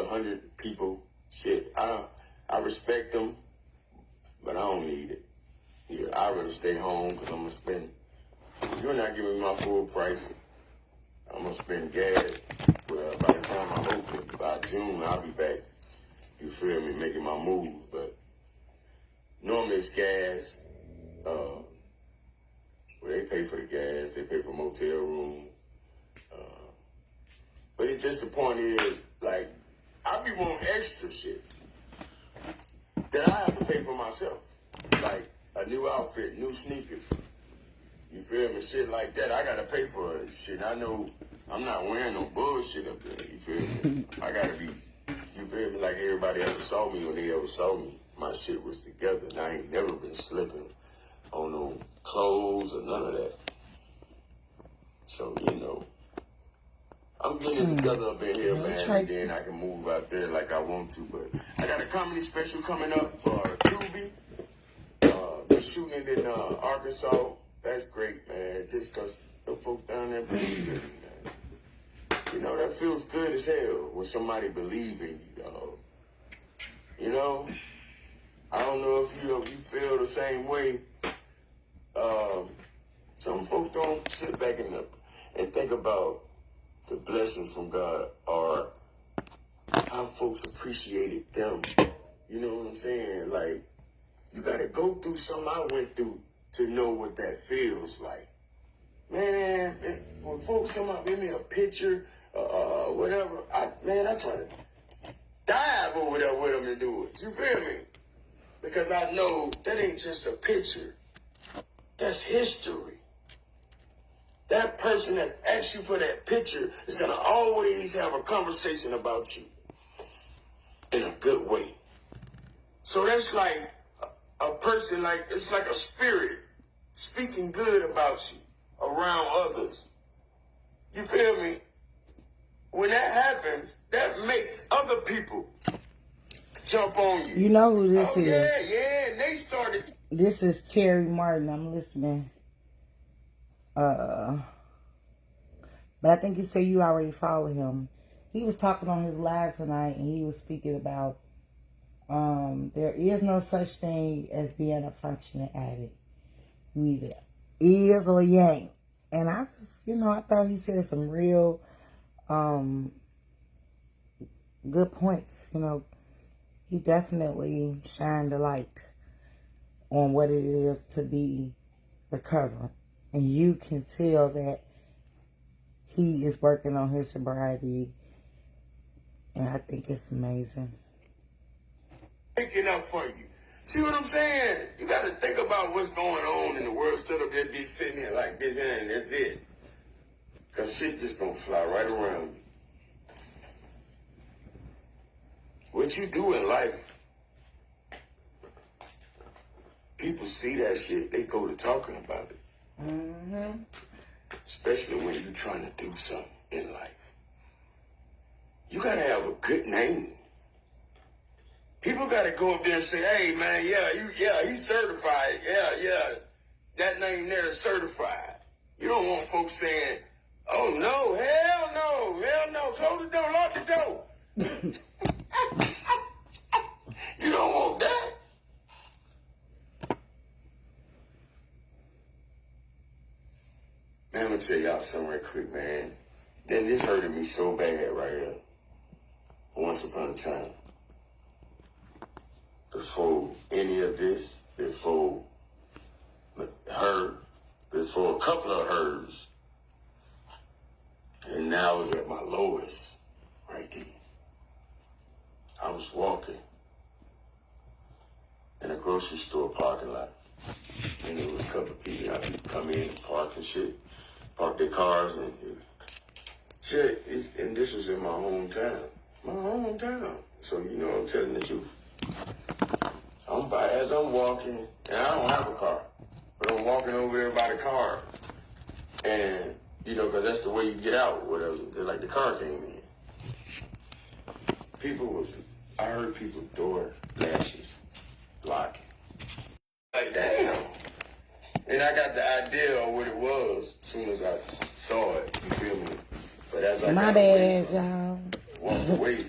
100 people. Shit, I respect them, but I don't need it. Yeah, I'd rather stay home because I'm going to spend. You're not giving me my full price. I'm going to spend gas. Well, by the time I open, by June, I'll be back. You feel me? Making my moves. But normally it's gas. Well, they pay for the gas. They pay for motel room. But it's just the point is, like, I be wanting extra shit that I have to pay for myself. Like a new outfit, new sneakers. You feel me? Shit like that. I gotta pay for it. Shit, I know I'm not wearing no bullshit up there. You feel me? I gotta be, you feel me? Like everybody ever saw me when they ever saw me. My shit was together and I ain't never been slipping on no clothes or none of that. So, you know, I'm getting it together up in here, man, and then I can move out there like I want to. But I got a comedy special coming up for Tubi. They're shooting it in Arkansas. That's great, man. Just because the folks down there believe in me, man. You know, that feels good as hell when somebody believes in you, dog. You know? I don't know if you feel the same way. Some folks don't sit back and think about the blessings from God or how folks appreciated them. You know what I'm saying? Like, you gotta go through something I went through to know what that feels like. Man, when folks come up, give me a picture, whatever, I try to dive over there with them to do it. You feel me? Because I know that ain't just a picture. That's history. That person that asked you for that picture is going to always have a conversation about you in a good way. So that's like a person, like it's like a spirit speaking good about you around others. You feel me? When that happens, that makes other people jump on you. You know who this is? Yeah, and they started. This is Terry Martin. I'm listening. But I think you say you already follow him. He was talking on his live tonight, and he was speaking about there is no such thing as being a functioning addict. You either is or you ain't. And I just, I thought he said some real good points. He definitely shined a light on what it is to be recovering. And you can tell that he is working on his sobriety. And I think it's amazing. Picking up for you. See what I'm saying? You got to think about what's going on in the world instead of just be sitting here like this and that's it. Because shit just going to fly right around you. What you do in life, people see that shit, they go to talking about it. Mm-hmm. Especially when you're trying to do something in life. You got to have a good name. People got to go up there and say, hey, man, he's certified. Yeah, that name there is certified. You don't want folks saying, oh, no, hell no, close the door, lock the door. You don't want that. Man, I'm going to tell y'all something right quick, man. Then this hurted me so bad right here. Once upon a time. Before any of this, before her, before a couple of hers. And now I was at my lowest right there. I was walking in a grocery store parking lot. And there was a couple of people out there come in and park and shit. Park their cars and shit. And this was in my hometown. My hometown. So you know I'm telling the truth. As I'm walking, and I don't have a car, but I'm walking over there by the car. And, because that's the way you get out, whatever. Like the car came in. I heard people door latches locking. Like, damn. And I got the idea of what it was as soon as I saw it, you feel me? But as I My bad, y'all. Walked away,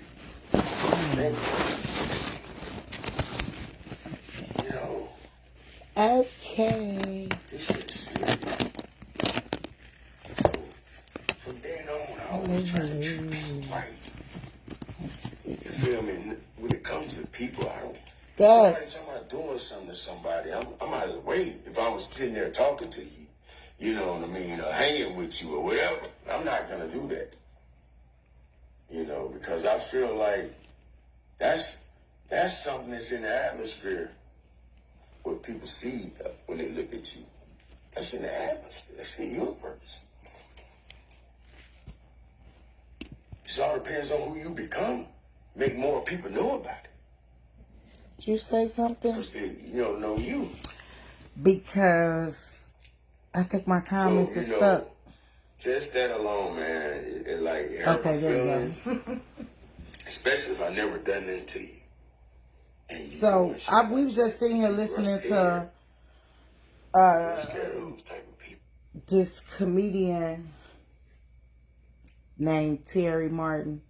Thank you. You know, Okay. this shit is serious. So, from then on, I always try to treat people right. Let's see. You feel me? When it comes to people, I don't. Yes. Somebody talking about doing something to somebody, I'm out of the way. If I was sitting there talking to you, you know what I mean, or hanging with you or whatever, I'm not gonna do that. You know, because I feel like that's something that's in the atmosphere. What people see when they look at you. That's in the atmosphere. That's in the universe. It all depends on who you become. Make more people know about it. Did you say something? Because they, know you. Because I think my comments So, are stuck. just that alone, man, it like hurt my feelings. Especially if I never done that to you. And you So we was just sitting here listening to type of people. this comedian named Terry Martin,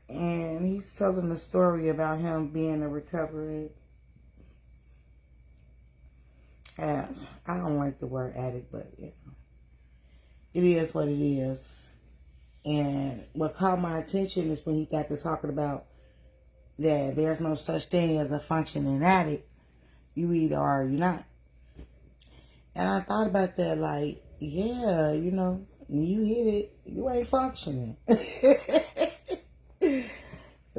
and he's telling a story about him being a recovery. I don't like the word addict, but it is what it is. And what caught my attention is when he got to talking about that there's no such thing as a functioning addict. You either are or you're not. And I thought about that like, yeah, when you hit it, you ain't functioning.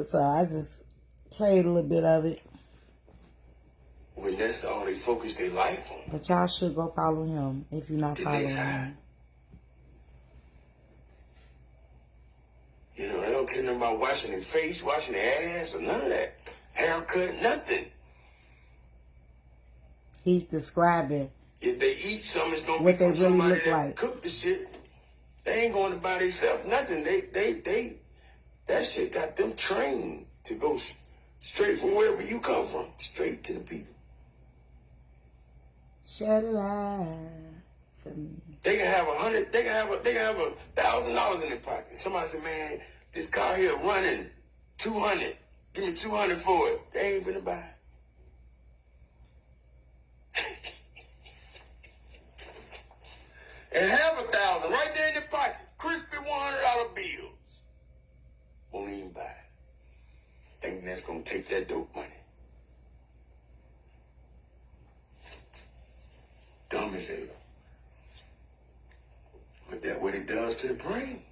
So I just played a little bit of it. When that's all they focus their life on. But y'all should go follow him if you're not following him. They don't care nothing about washing their face, washing their ass, or none of that. Haircut, nothing. He's describing if they eat something, it's gonna what be they from really somebody look that like. cooked the shit. They ain't going to buy themselves nothing. They that shit got them trained to go straight from wherever you come from, straight to the people. Shed a light for me. They can have $100. They can have $1,000 in their pocket. Somebody say, "Man, this car here running $200. Give me $200 for it." They ain't finna buy it. And have $1,000 right there in their pocket, crispy $100 bills. Won't even buy it. Thinking that's gonna take that dope money. Dumb as hell. But that's what it does to the brain.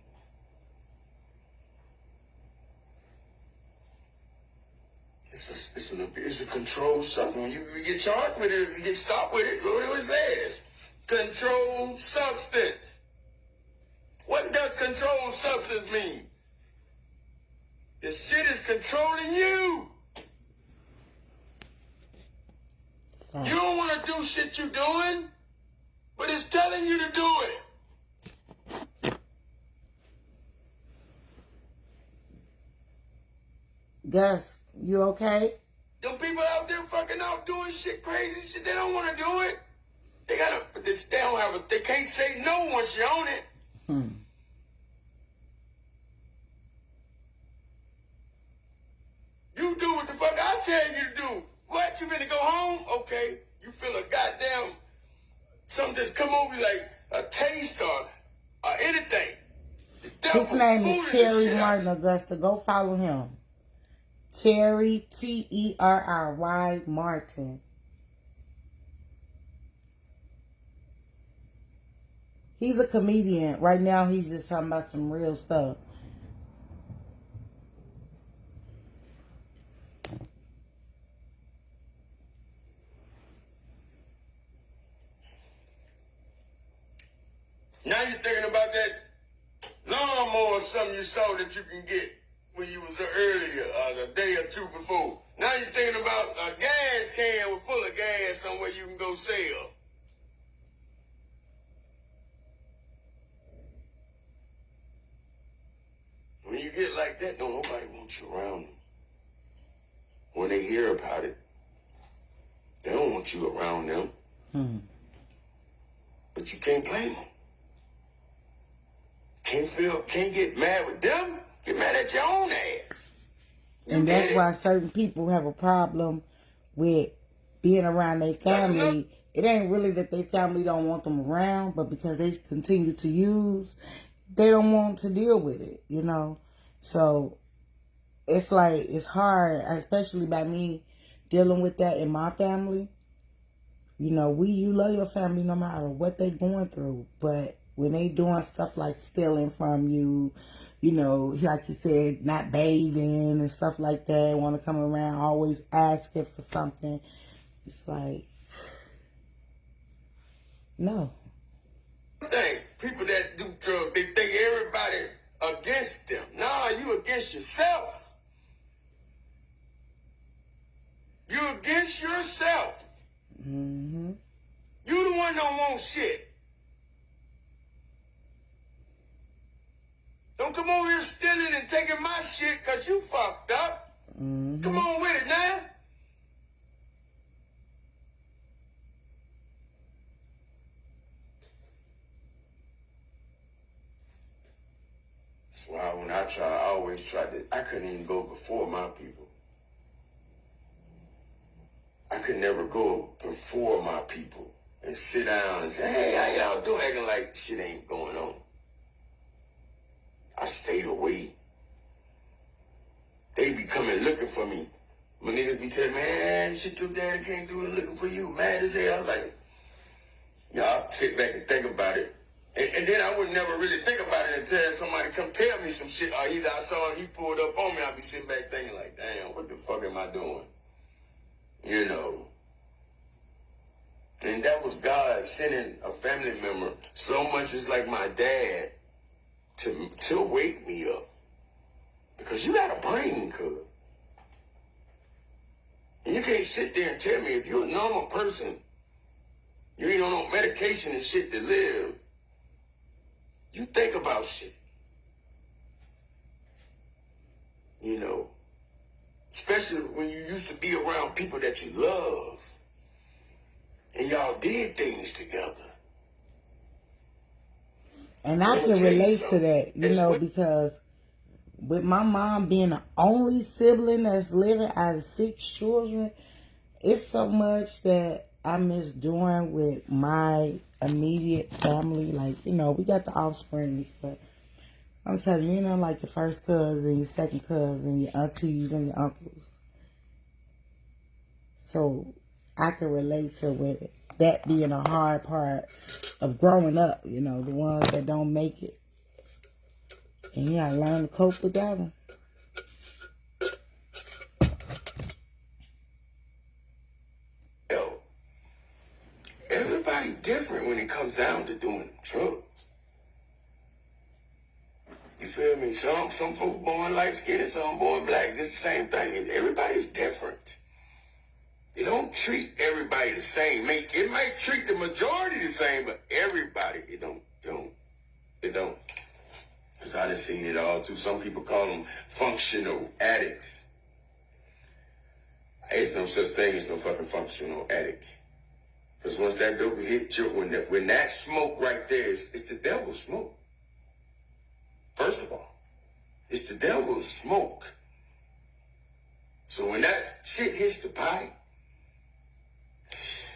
It's a controlled substance. When you get charged with it, you get stopped with it, look what it says. Controlled substance. What does controlled substance mean? The shit is controlling you. You don't want to do shit you doing, but it's telling you to do it. Gus, you okay? Them people out there fucking off doing shit, crazy shit, they don't want to do it. They can't say no once you own it. You do what the fuck I tell you to do. What, you finna go home? Okay. You feel a goddamn, something just come over you like a taste or anything. His name is Terry Martin, Augusta. Go follow him. Terry, Terry Martin. He's a comedian. Right now, he's just talking about some real stuff. Now you're thinking about that lawnmower or something you saw that you can get when you was earlier, a day or two before. Now you're thinking about a gas can full of gas somewhere you can go sell. When you get like that, don't nobody want you around them. When they hear about it, they don't want you around them. But you can't blame them. Can't get mad with them. Get mad at your own ass. And that's why certain people have a problem with being around their family. It ain't really that their family don't want them around, but because they continue to use, they don't want to deal with it, you know. So it's like, it's hard, especially by me dealing with that in my family. You know, you love your family no matter what they going through, but when they doing stuff like stealing from you, you know, like you said, not bathing and stuff like that, want to come around, always asking for something, it's like, no. People that do drugs, they think everybody against them. Nah, you against yourself. You against yourself. Mm-hmm. You the one don't want shit. Don't come over here stealing and taking my shit because you fucked up. Mm-hmm. Come on with it now. That's why when I always tried to, I couldn't even go before my people. I could never go before my people and sit down and say, hey, how y'all doing? Acting like shit ain't going on. I stayed away. They be coming looking for me. My niggas be telling me, man, shit your daddy can't do it looking for you. Mad as hell. I was like, y'all sit back and think about it. And then I would never really think about it until somebody come tell me some shit. Or either I saw him, he pulled up on me, I'd be sitting back thinking like, damn, what the fuck am I doing? You know. And that was God sending a family member so much as like my dad to wake me up. Because you got a brain, cuz. And you can't sit there and tell me if you're a normal person, you ain't on no medication and shit to live. You think about shit. You know. Especially when you used to be around people that you love. And y'all did things together. And I can relate to that, you know, because with my mom being the only sibling that's living out of 6 children, it's so much that I miss doing with my immediate family. Like, you know, we got the offsprings, but I'm telling you, you know, like your first cousin, your second cousin, your aunties and your uncles. So I can relate to with that being a hard part of growing up, you know, the ones that don't make it. And you gotta learn to cope with that one. Yo, everybody different when it comes down to doing drugs. You feel me? Some folks born light skinned, some born black, just the same thing. Everybody's different. They don't treat everybody the same. It might treat the majority the same, but everybody, it don't. Because I done seen it all too. Some people call them functional addicts. There's no such thing as no fucking functional addict. Because once that dope hit you, when that smoke right there, it's the devil's smoke. First of all, it's the devil's smoke. So when that shit hits the pipe,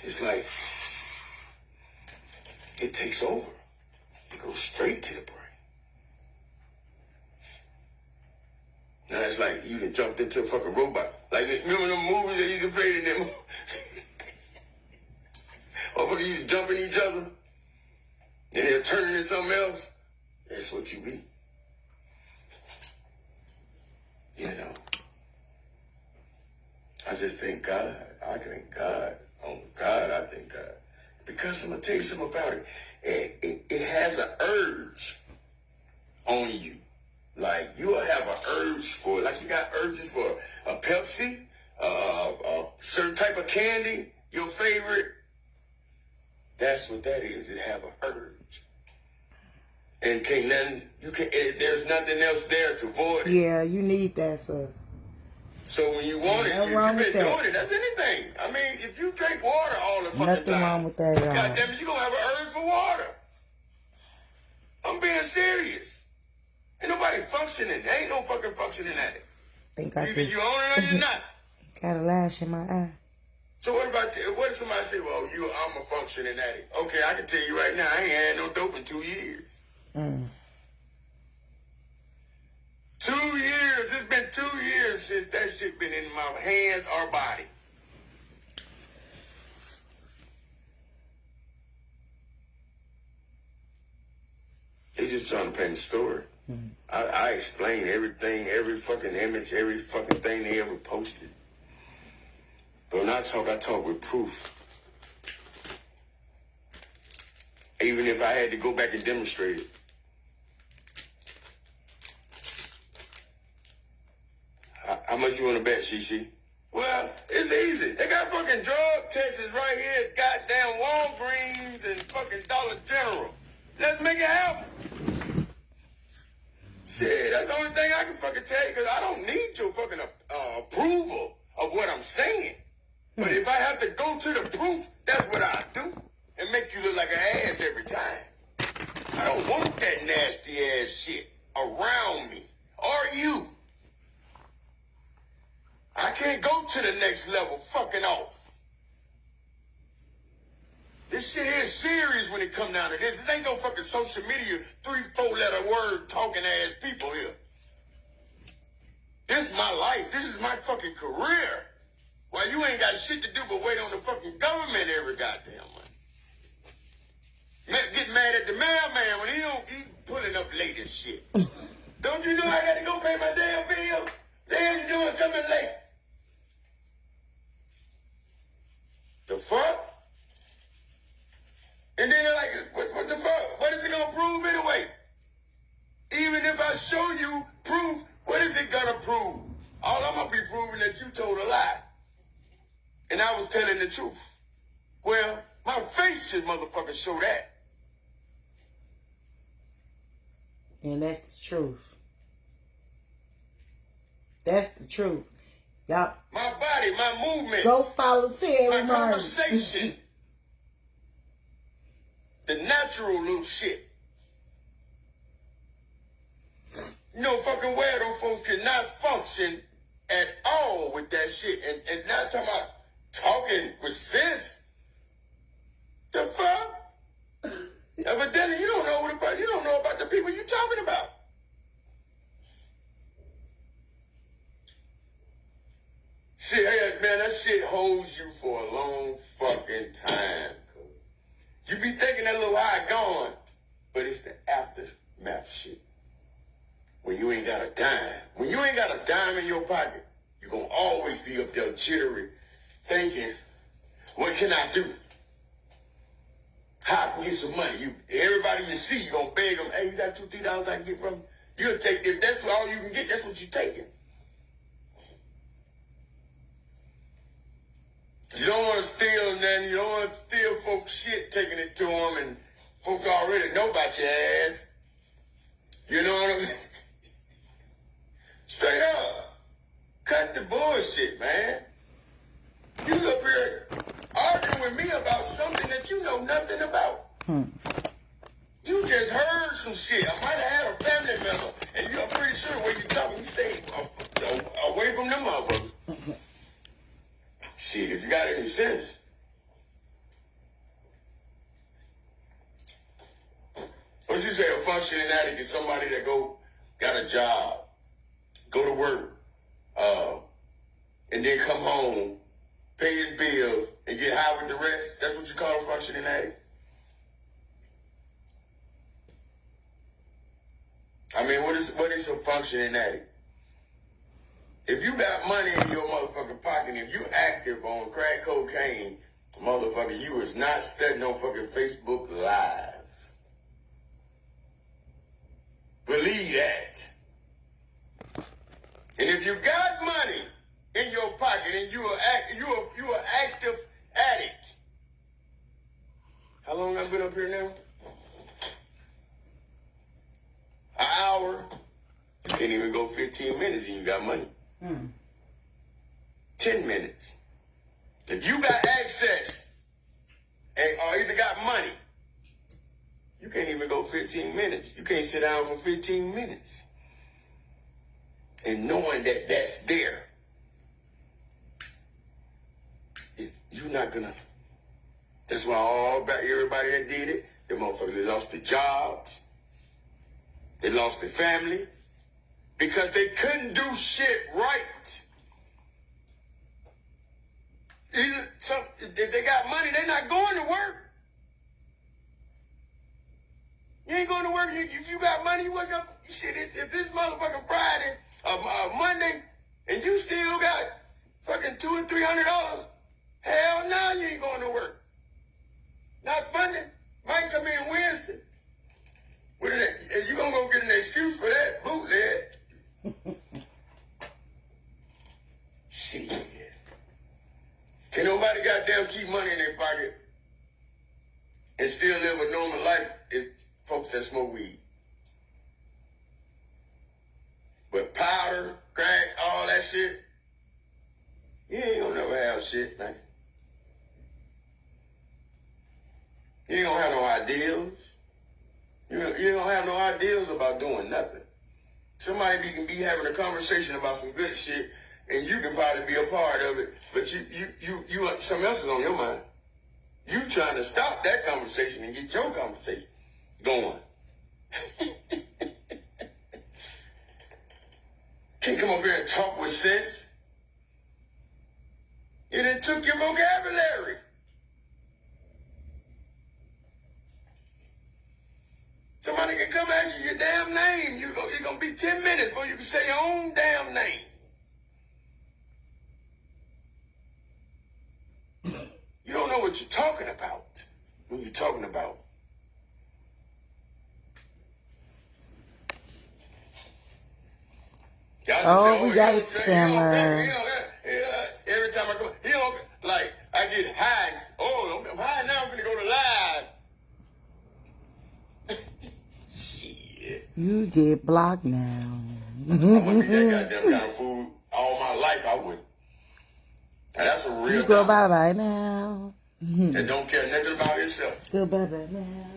it's like, it takes over. It goes straight to the brain. Now it's like you done jumped into a fucking robot. Like, remember them movies that you played in them? Or you jumping each other, then they're turning into something else. That's what you be. You know. I just thank God. I thank God. Oh God, I thank God. Because I'm gonna tell you something about it. It has an urge on you. Like, you'll have an urge for, like you got urges for a Pepsi, a certain type of candy, your favorite. That's what that is. It have an urge. And there's nothing else there to void it. Yeah, you need that, sis. So when you want it, if you've been doing it, that's anything. I mean, if you drink water all the fucking time, nothing wrong with that at all. God damn it, you're going to have an urge for water. I'm being serious. Ain't nobody functioning functioning. There ain't no fucking functioning addict. Think I Either just you own it or you're not. got a lash in my eye. So what if somebody say, well, I'm a functioning addict? Okay, I can tell you right now, I ain't had no dope in 2 years. 2 years. It's been 2 years since that shit been in my hands or body. They just trying to paint a story. I explain everything, every fucking image, every fucking thing they ever posted. But when I talk with proof. Even if I had to go back and demonstrate it. How much you want to bet, Shishi? Well, it's easy. They got fucking drug tests right here at goddamn Walgreens and fucking Dollar General. Let's make it happen. Shit, that's the only thing I can fucking tell you, because I don't need your fucking approval of what I'm saying. But if I have to go to the proof, that's what I do. And make you look like an ass every time. I don't want that nasty ass shit around me. Or you. I can't go to the next level fucking off. This shit here is serious when it come down to this. It ain't no fucking social media 3-4 letter word talking ass people here. This is my life. This is my fucking career. Well, you ain't got shit to do but wait on the fucking government every goddamn month. Get mad at the mailman when he pulling up late and shit. Don't you know I got to go pay my damn bill? The hell you doing coming late? The fuck? And then they're like, what the fuck? What is it gonna prove anyway? Even if I show you proof, what is it gonna prove? All I'm gonna be proving that you told a lie. And I was telling the truth. Well, my face should motherfucker show that. And that's the truth. That's the truth. Y'all. My body, my movements. Go follow Terry my Martin. Conversation. The natural little shit. You know fucking well those folks cannot function at all with that shit. And not talking about talking with sense. The fuck? Evidently, you don't know about the people you talking about. Shit, man, that shit holds you for a long fucking time. You be thinking that little high gone, but it's the aftermath shit. When you ain't got a dime. When you ain't got a dime in your pocket, you're gonna always be up there jittery, thinking, what can I do? How I can get some money? Everybody you see, you gonna beg them, hey, you got $2-3 I can get from you? You'll take, if that's all you can get, that's what you're taking. You don't want to steal nothing. You don't want to steal folks' shit, taking it to them, and folks already know about your ass. You know what I'm saying? Straight up. Cut the bullshit, man. You up here arguing with me about something that you know nothing about. You just heard some shit. I might have had a family member, and you're pretty sure the way you talking, you stay away from them motherfuckers. Shit, if you got any sense. What'd you say? A functioning addict is somebody that got a job, go to work, and then come home, pay his bills, and get high with the rest? That's what you call a functioning addict? I mean, what is a functioning addict? If you got money in your motherfucking pocket, if you active on crack cocaine, motherfucker, you is not studying on fucking Facebook Live. Believe that. And if you got money in your pocket and you are active addict. How long I've been up here now? An hour. You can't even go 15 minutes and you got money. 10 minutes. If you got access or either got money, you can't even go 15 minutes. You can't sit down for 15 minutes. and knowing that that's there, you're not gonna. That's why all about everybody that did it, the motherfuckers, they lost their jobs, they lost their family, because they couldn't do shit right. If they got money, they're not going to work. You ain't going to work. If you got money, you wake up. Shit, if this motherfucking Friday, Monday, and you still got fucking $200 or $300, hell no, you ain't going to work. Not Monday. Might come in Wednesday. You gonna go get an excuse for that bootleg? Shit. Can nobody goddamn keep money in their pocket and still live a normal life? It's folks that smoke weed. But powder, crack, all that shit, you ain't gonna never have shit, man. You ain't gonna have no ideals. You don't have no ideals about doing nothing. Somebody can be having a conversation about some good shit, and you can probably be a part of it, but you something else is on your mind. You trying to stop that conversation and get your conversation going. Can't come up here and talk with sense. You done took your vocabulary. Somebody can come ask you your damn name. You're gonna be 10 minutes before you can say your own damn name. You don't know what you're talking about when you're talking about. Oh, we got a scammer. Every time I go, like, I get high. Oh, I'm high now, I'm gonna go to live. Shit. You get blocked now. I'm gonna be that goddamn kind of fool all my life, I would. And that's a real. You go bye-bye now. And don't care nothing about yourself. Go bye-bye now.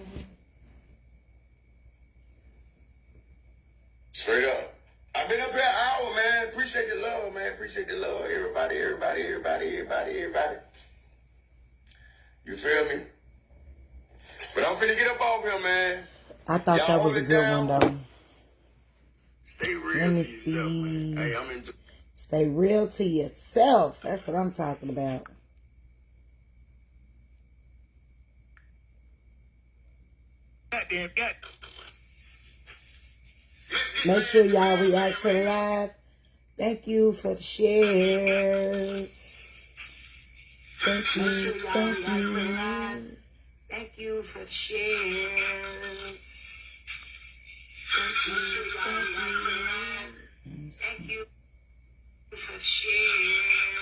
Straight up. I've been up here an hour, man. Appreciate the love, man. Appreciate the love. Everybody. You feel me? But I'm finna get up off here, man. I thought Y'all that was hold a it good down. one, though. Stay real Let to me yourself, man. see. Hey, I'm into. Stay real to yourself. That's what I'm talking about. Make sure y'all react to the live. Thank you for the shares. Thank you. Thank you. Thank you for the shares. Thank you. Thank you for the shares.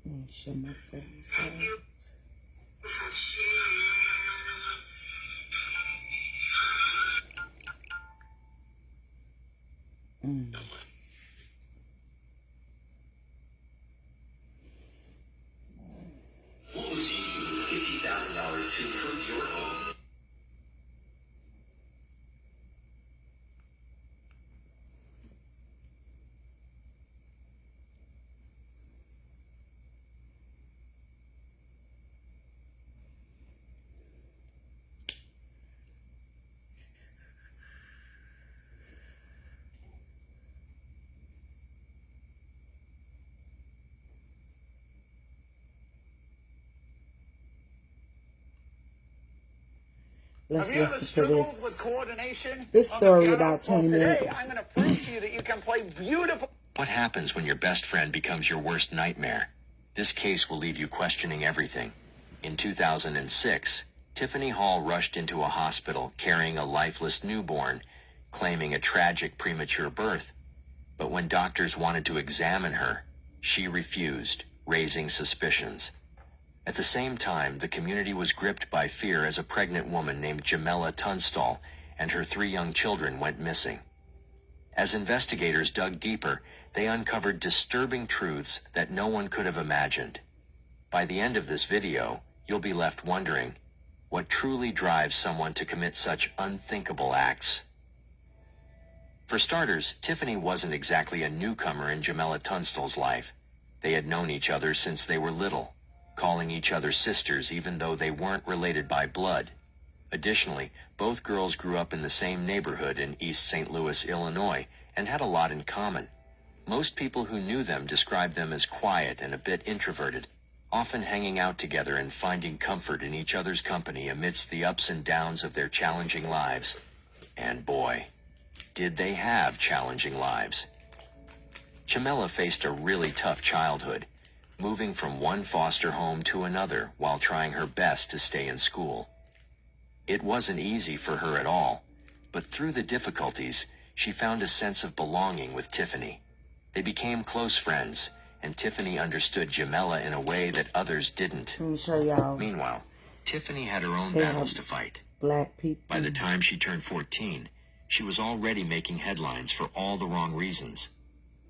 Let me show myself. Thank you for the shares. What would you do $50,000 to improve your home? Let's Have you ever listen to struggled this. with coordination? This on the story piano? about 20 Well, today, minutes. I'm going to prove to you that you can play beautiful. What happens when your best friend becomes your worst nightmare? This case will leave you questioning everything. In 2006, Tiffany Hall rushed into a hospital carrying a lifeless newborn, claiming a tragic premature birth. But when doctors wanted to examine her, she refused, raising suspicions. At the same time, the community was gripped by fear as a pregnant woman named Jamela Tunstall and her 3 young children went missing. As investigators dug deeper, they uncovered disturbing truths that no one could have imagined. By the end of this video, you'll be left wondering, what truly drives someone to commit such unthinkable acts? For starters, Tiffany wasn't exactly a newcomer in Jamela Tunstall's life. They had known each other since they were little, calling each other sisters even though they weren't related by blood. Additionally, both girls grew up in the same neighborhood in East St. Louis, Illinois, and had a lot in common. Most people who knew them described them as quiet and a bit introverted, often hanging out together and finding comfort in each other's company amidst the ups and downs of their challenging lives. And boy, did they have challenging lives. Jamela faced a really tough childhood, moving from one foster home to another while trying her best to stay in school. It wasn't easy for her at all, but through the difficulties, she found a sense of belonging with Tiffany. They became close friends, and Tiffany understood Jamela in a way that others didn't. Let me show y'all. Meanwhile, Tiffany had her own They battles have to fight. black people. By the time she turned 14, she was already making headlines for all the wrong reasons.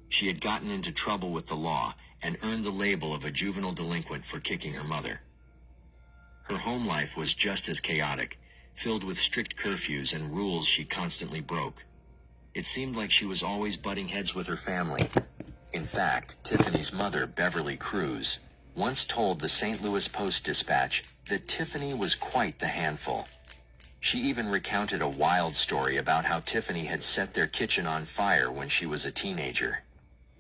She had gotten into trouble with the law and earned the label of a juvenile delinquent for kicking her mother. Her home life was just as chaotic, filled with strict curfews and rules she constantly broke. It seemed like she was always butting heads with her family. In fact, Tiffany's mother, Beverly Cruz, once told the St. Louis Post-Dispatch that Tiffany was quite the handful. She even recounted a wild story about how Tiffany had set their kitchen on fire when she was a teenager.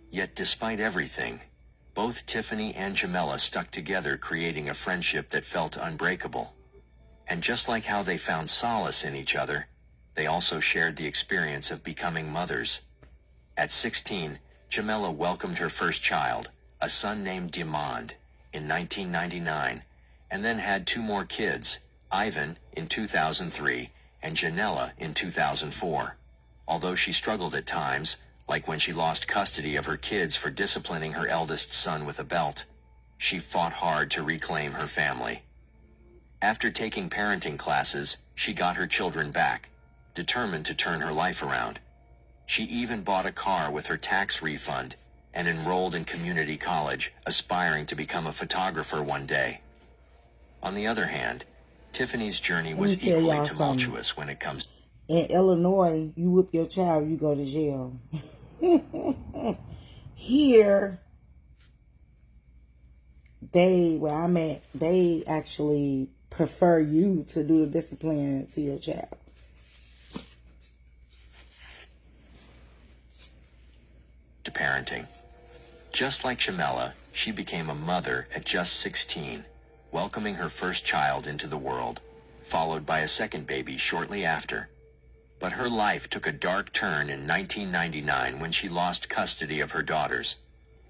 Yet despite everything, both Tiffany and Jamela stuck together, creating a friendship that felt unbreakable. And just like how they found solace in each other, they also shared the experience of becoming mothers. At 16, Jamela welcomed her first child, a son named Diamond, in 1999, and then had two more kids, Ivan in 2003 and Janella in 2004. Although she struggled at times, like when she lost custody of her kids for disciplining her eldest son with a belt, she fought hard to reclaim her family. After taking parenting classes, she got her children back, determined to turn her life around. She even bought a car with her tax refund and enrolled in community college, aspiring to become a photographer one day. On the other hand, Tiffany's journey was tell equally y'all tumultuous when it comes. In Illinois, you whip your child, you go to jail. Here, where I'm at, they actually prefer you to do the discipline to your child. To parenting. Just like Jamela, she became a mother at just 16, welcoming her first child into the world, followed by a second baby shortly after. But her life took a dark turn in 1999 when she lost custody of her daughters.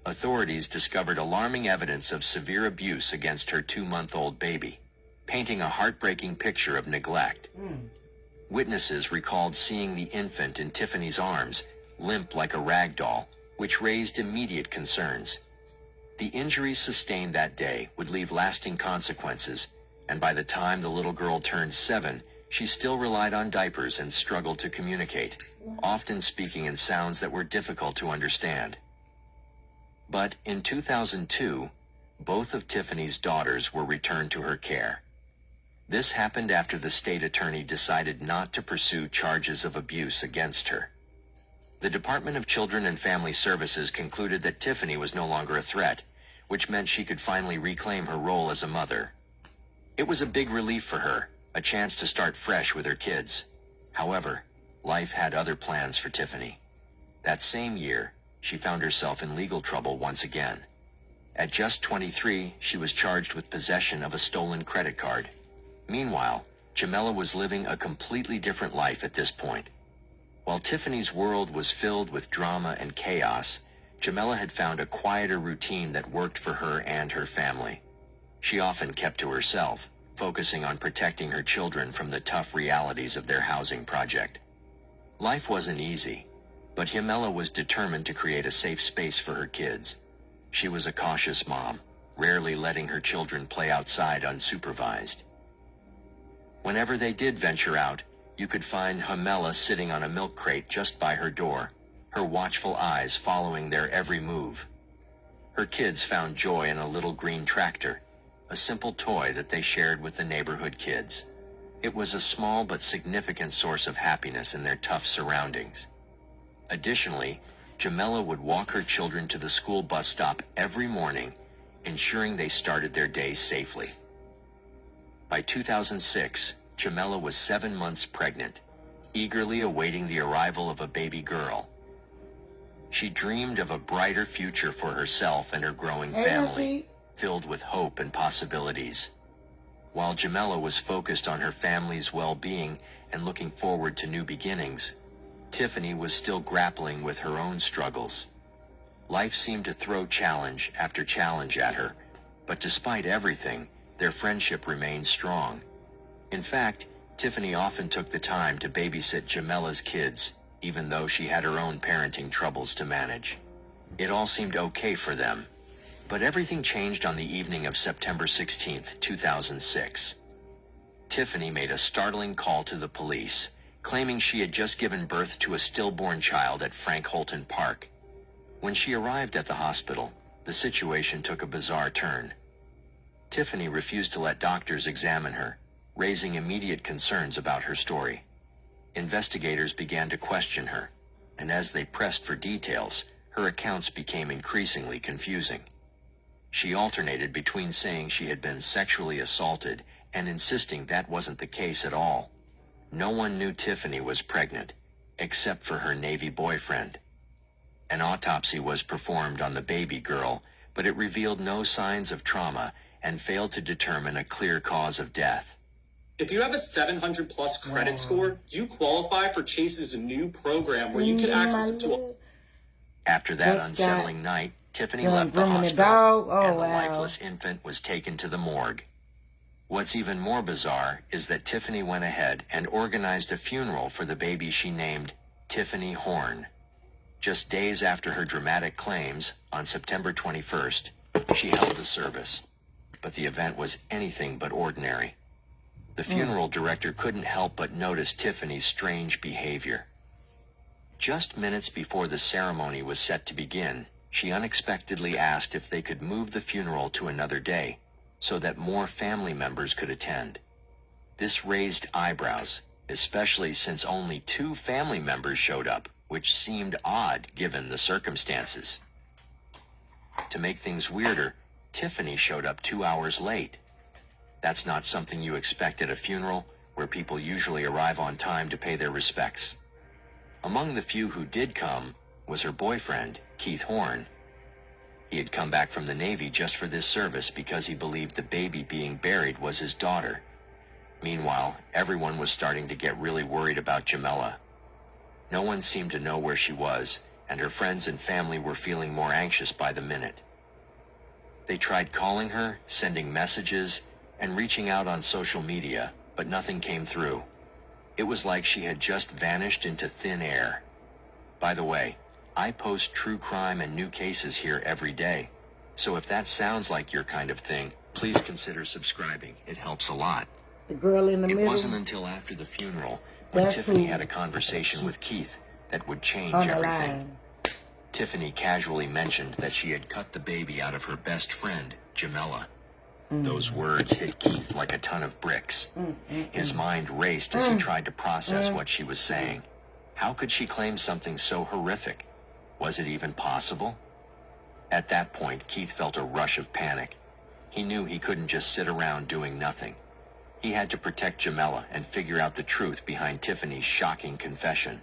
Authorities discovered alarming evidence of severe abuse against her 2-month-old baby, painting a heartbreaking picture of neglect. Witnesses recalled seeing the infant in Tiffany's arms, limp like a rag doll, which raised immediate concerns. The injuries sustained that day would leave lasting consequences, and by the time the little girl turned 7, she still relied on diapers and struggled to communicate, often speaking in sounds that were difficult to understand. But in 2002, both of Tiffany's daughters were returned to her care. This happened after the state attorney decided not to pursue charges of abuse against her. The Department of Children and Family Services concluded that Tiffany was no longer a threat, which meant she could finally reclaim her role as a mother. It was a big relief for her, a chance to start fresh with her kids. However, life had other plans for Tiffany. That same year, she found herself in legal trouble once again. At just 23, she was charged with possession of a stolen credit card. Meanwhile, Jamela was living a completely different life at this point. While Tiffany's world was filled with drama and chaos, Jamela had found a quieter routine that worked for her and her family. She often kept to herself, focusing on protecting her children from the tough realities of their housing project. Life wasn't easy, but Jamela was determined to create a safe space for her kids. She was a cautious mom, rarely letting her children play outside unsupervised. Whenever they did venture out, you could find Jamela sitting on a milk crate just by her door, her watchful eyes following their every move. Her kids found joy in a little green tractor, a simple toy that they shared with the neighborhood kids. It was a small but significant source of happiness in their tough surroundings. Additionally, Jamela would walk her children to the school bus stop every morning, ensuring they started their day safely. By 2006, Jamela was 7 months pregnant, eagerly awaiting the arrival of a baby girl. She dreamed of a brighter future for herself and her growing family, filled with hope and possibilities. While Jamela was focused on her family's well-being and looking forward to new beginnings, Tiffany was still grappling with her own struggles. Life seemed to throw challenge after challenge at her, but despite everything, their friendship remained strong. In fact, Tiffany often took the time to babysit Jamela's kids, even though she had her own parenting troubles to manage. It all seemed okay for them. But everything changed on the evening of September 16, 2006. Tiffany made a startling call to the police, claiming she had just given birth to a stillborn child at Frank Holton Park. When she arrived at the hospital, the situation took a bizarre turn. Tiffany refused to let doctors examine her, raising immediate concerns about her story. Investigators began to question her, and as they pressed for details, her accounts became increasingly confusing. She alternated between saying she had been sexually assaulted and insisting that wasn't the case at all. No one knew Tiffany was pregnant, except for her Navy boyfriend. An autopsy was performed on the baby girl, but it revealed no signs of trauma and failed to determine a clear cause of death. If you have a 700 plus credit score, you qualify for Chase's new program where you can access up to After that Just unsettling night, Tiffany done left the grooming the hospital, dog. Oh, and the wow. lifeless infant was taken to the morgue. What's even more bizarre is that Tiffany went ahead and organized a funeral for the baby she named Tiffany Horn. Just days after her dramatic claims, on September 21st, she held the service. But the event was anything but ordinary. The funeral director couldn't help but notice Tiffany's strange behavior. Just minutes before the ceremony was set to begin, she unexpectedly asked if they could move the funeral to another day, so that more family members could attend. This raised eyebrows, especially since only 2 family members showed up, which seemed odd given the circumstances. To make things weirder, Tiffany showed up 2 hours late. That's not something you expect at a funeral, where people usually arrive on time to pay their respects. Among the few who did come was her boyfriend, Keith Horn. He had come back from the Navy just for this service because he believed the baby being buried was his daughter. Meanwhile, everyone was starting to get really worried about Jamela. No one seemed to know where she was, and her friends and family were feeling more anxious by the minute. They tried calling her, sending messages, and reaching out on social media, but nothing came through. It was like she had just vanished into thin air. By the way, I post true crime and new cases here every day, so if that sounds like your kind of thing, please consider subscribing. It helps a lot. The girl in the It middle. wasn't until after the funeral, when That's Tiffany who- had a conversation with Keith, that would change on the everything. line. Tiffany casually mentioned that she had cut the baby out of her best friend, Jamela. Those words hit Keith like a ton of bricks. His mind raced as he tried to process what she was saying. How could she claim something so horrific? Was it even possible? At that point, Keith felt a rush of panic. He knew he couldn't just sit around doing nothing. He had to protect Jamela and figure out the truth behind Tiffany's shocking confession.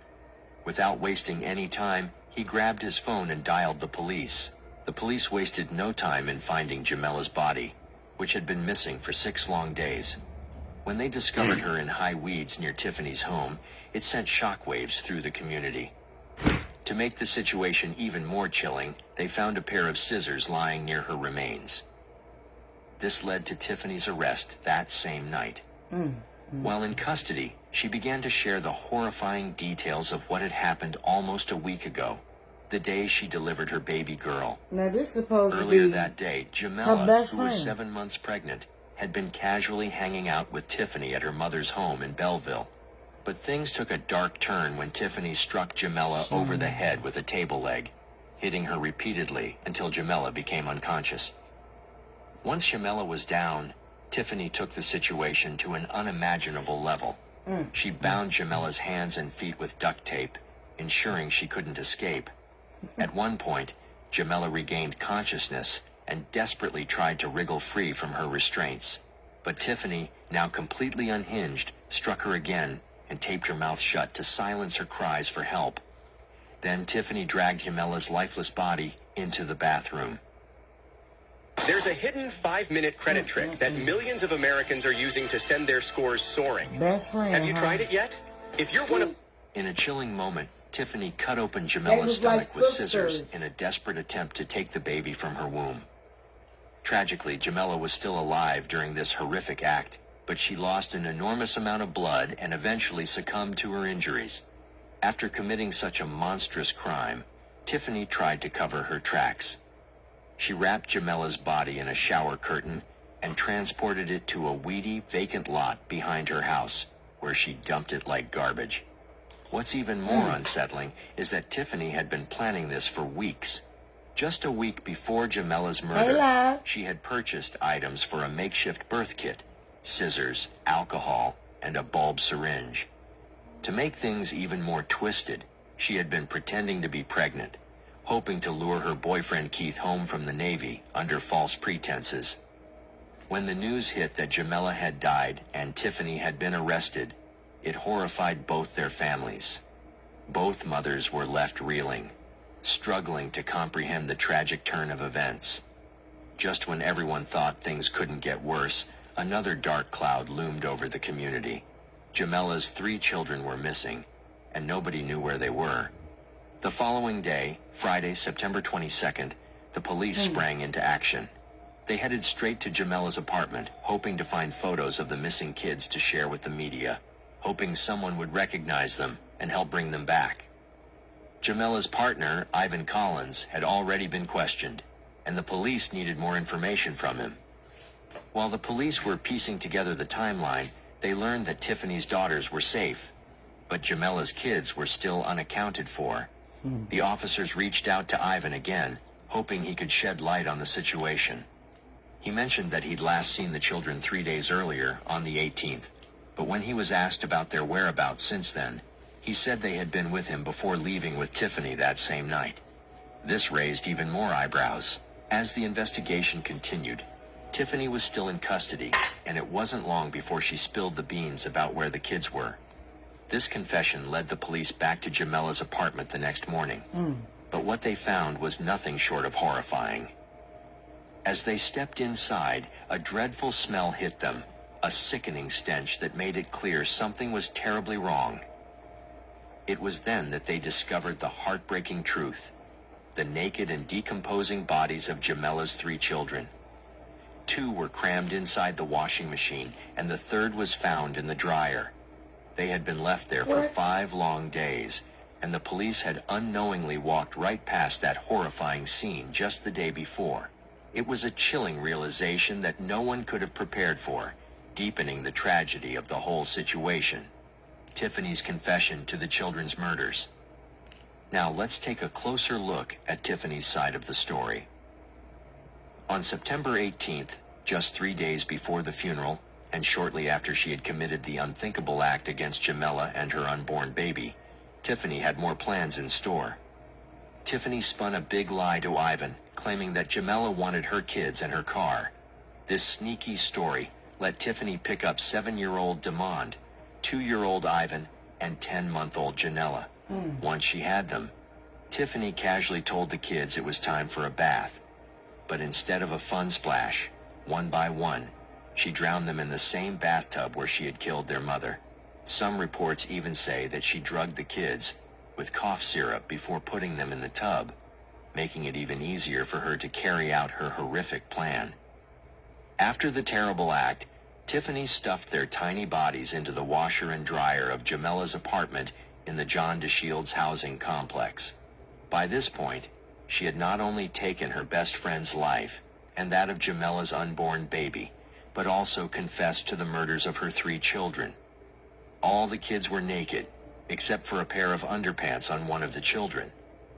Without wasting any time, he grabbed his phone and dialed the police. The police wasted no time in finding Jamela's body, which had been missing for 6 long days. When they discovered her in high weeds near Tiffany's home, it sent shockwaves through the community. To make the situation even more chilling, they found a pair of scissors lying near her remains. This led to Tiffany's arrest that same night. While in custody, she began to share the horrifying details of what had happened almost a week ago, the day she delivered her baby girl. Now this is supposed Earlier to be that day, her Jamela, best who was friend. 7 months pregnant, had been casually hanging out with Tiffany at her mother's home in Belleville. But things took a dark turn when Tiffany struck Jamela over the head with a table leg, hitting her repeatedly until Jamela became unconscious. Once Jamela was down, Tiffany took the situation to an unimaginable level. She bound Jamela's hands and feet with duct tape, ensuring she couldn't escape. At one point, Jamela regained consciousness and desperately tried to wriggle free from her restraints. But Tiffany, now completely unhinged, struck her again and taped her mouth shut to silence her cries for help. Then Tiffany dragged Jamela's lifeless body into the bathroom. There's a hidden 5-minute credit trick that millions of Americans are using to send their scores soaring. Best friend. Have you tried it yet? If you're one of... In a chilling moment, Tiffany cut open They Jamela's was stomach like with sisters. scissors in a desperate attempt to take the baby from her womb. Tragically, Jamela was still alive during this horrific act, but she lost an enormous amount of blood and eventually succumbed to her injuries. After committing such a monstrous crime, Tiffany tried to cover her tracks. She wrapped Jamela's body in a shower curtain and transported it to a weedy, vacant lot behind her house, where she dumped it like garbage. What's even more unsettling is that Tiffany had been planning this for weeks. Just a week before Jamela's murder, love. she had purchased items for a makeshift birth kit, scissors, alcohol, and a bulb syringe. To make things even more twisted, she had been pretending to be pregnant, hoping to lure her boyfriend Keith home from the Navy under false pretenses. When the news hit that Jamela had died and Tiffany had been arrested, it horrified both their families. Both mothers were left reeling, struggling to comprehend the tragic turn of events. Just when everyone thought things couldn't get worse, another dark cloud loomed over the community. Jamela's 3 children were missing, and nobody knew where they were. The following day, Friday, September 22nd, the police sprang into action. They headed straight to Jamela's apartment, hoping to find photos of the missing kids to share with the media, hoping someone would recognize them and help bring them back. Jamela's partner, Ivan Collins, had already been questioned, and the police needed more information from him. While the police were piecing together the timeline, they learned that Tiffany's daughters were safe, but Jamela's kids were still unaccounted for. The officers reached out to Ivan again, hoping he could shed light on the situation. He mentioned that he'd last seen the children 3 days earlier, on the 18th, but when he was asked about their whereabouts since then, he said they had been with him before leaving with Tiffany that same night. This raised even more eyebrows. As the investigation continued, Tiffany was still in custody, and it wasn't long before she spilled the beans about where the kids were. This confession led the police back to Jamela's apartment the next morning, but what they found was nothing short of horrifying. As they stepped inside, a dreadful smell hit them, a sickening stench that made it clear something was terribly wrong. It was then that they discovered the heartbreaking truth: the naked and decomposing bodies of Jamela's 3 children. 2 were crammed inside the washing machine, and the 3rd was found in the dryer. They had been left there for 5 long days, and the police had unknowingly walked right past that horrifying scene just the day before. It was a chilling realization that no one could have prepared for, deepening the tragedy of the whole situation. Tiffany's confession to the children's murders. Now let's take a closer look at Tiffany's side of the story. On September 18th, just 3 days before the funeral, and shortly after she had committed the unthinkable act against Jamela and her unborn baby, Tiffany had more plans in store. Tiffany spun a big lie to Ivan, claiming that Jamela wanted her kids and her car. This sneaky story let Tiffany pick up 7-year-old Demond, 2-year-old Ivan, and 10-month-old Janella. Once she had them, Tiffany casually told the kids it was time for a bath. But instead of a fun splash, one by one, she drowned them in the same bathtub where she had killed their mother. Some reports even say that she drugged the kids with cough syrup before putting them in the tub, making it even easier for her to carry out her horrific plan. After the terrible act, Tiffany stuffed their tiny bodies into the washer and dryer of Jamela's apartment in the John DeShields housing complex. By this point, she had not only taken her best friend's life and that of Jamela's unborn baby, but also confessed to the murders of her 3 children. all the kids were naked, except for a pair of underpants on one of the children.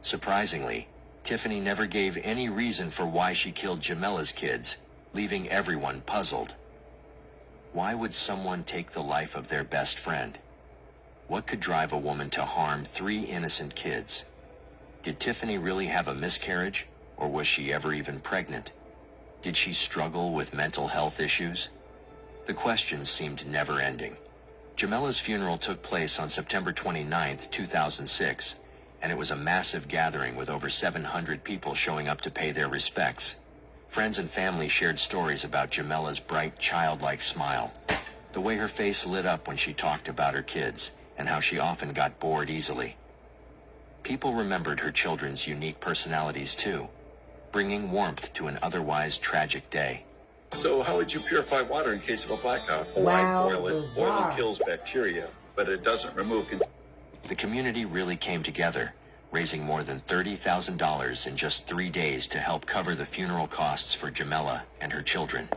Surprisingly, Tiffany never gave any reason for why she killed Jamella's kids, leaving everyone puzzled. Why would someone take the life of their best friend? What could drive a woman to harm 3 innocent kids? Did Tiffany really have a miscarriage, or was she ever even pregnant? Did she struggle with mental health issues? The questions seemed never-ending. Jamella's funeral took place on September 29, 2006, and it was a massive gathering with over 700 people showing up to pay their respects. Friends and family shared stories about Jamella's bright, childlike smile, the way her face lit up when she talked about her kids, and how she often got bored easily. People remembered her children's unique personalities too, bringing warmth to an otherwise tragic day. So how would you purify water in case of a blackout? Wow, Boil it. bizarre. Boiling kills bacteria, but it doesn't remove. The community really came together, raising more than $30,000 in just 3 days to help cover the funeral costs for Jamela and her children.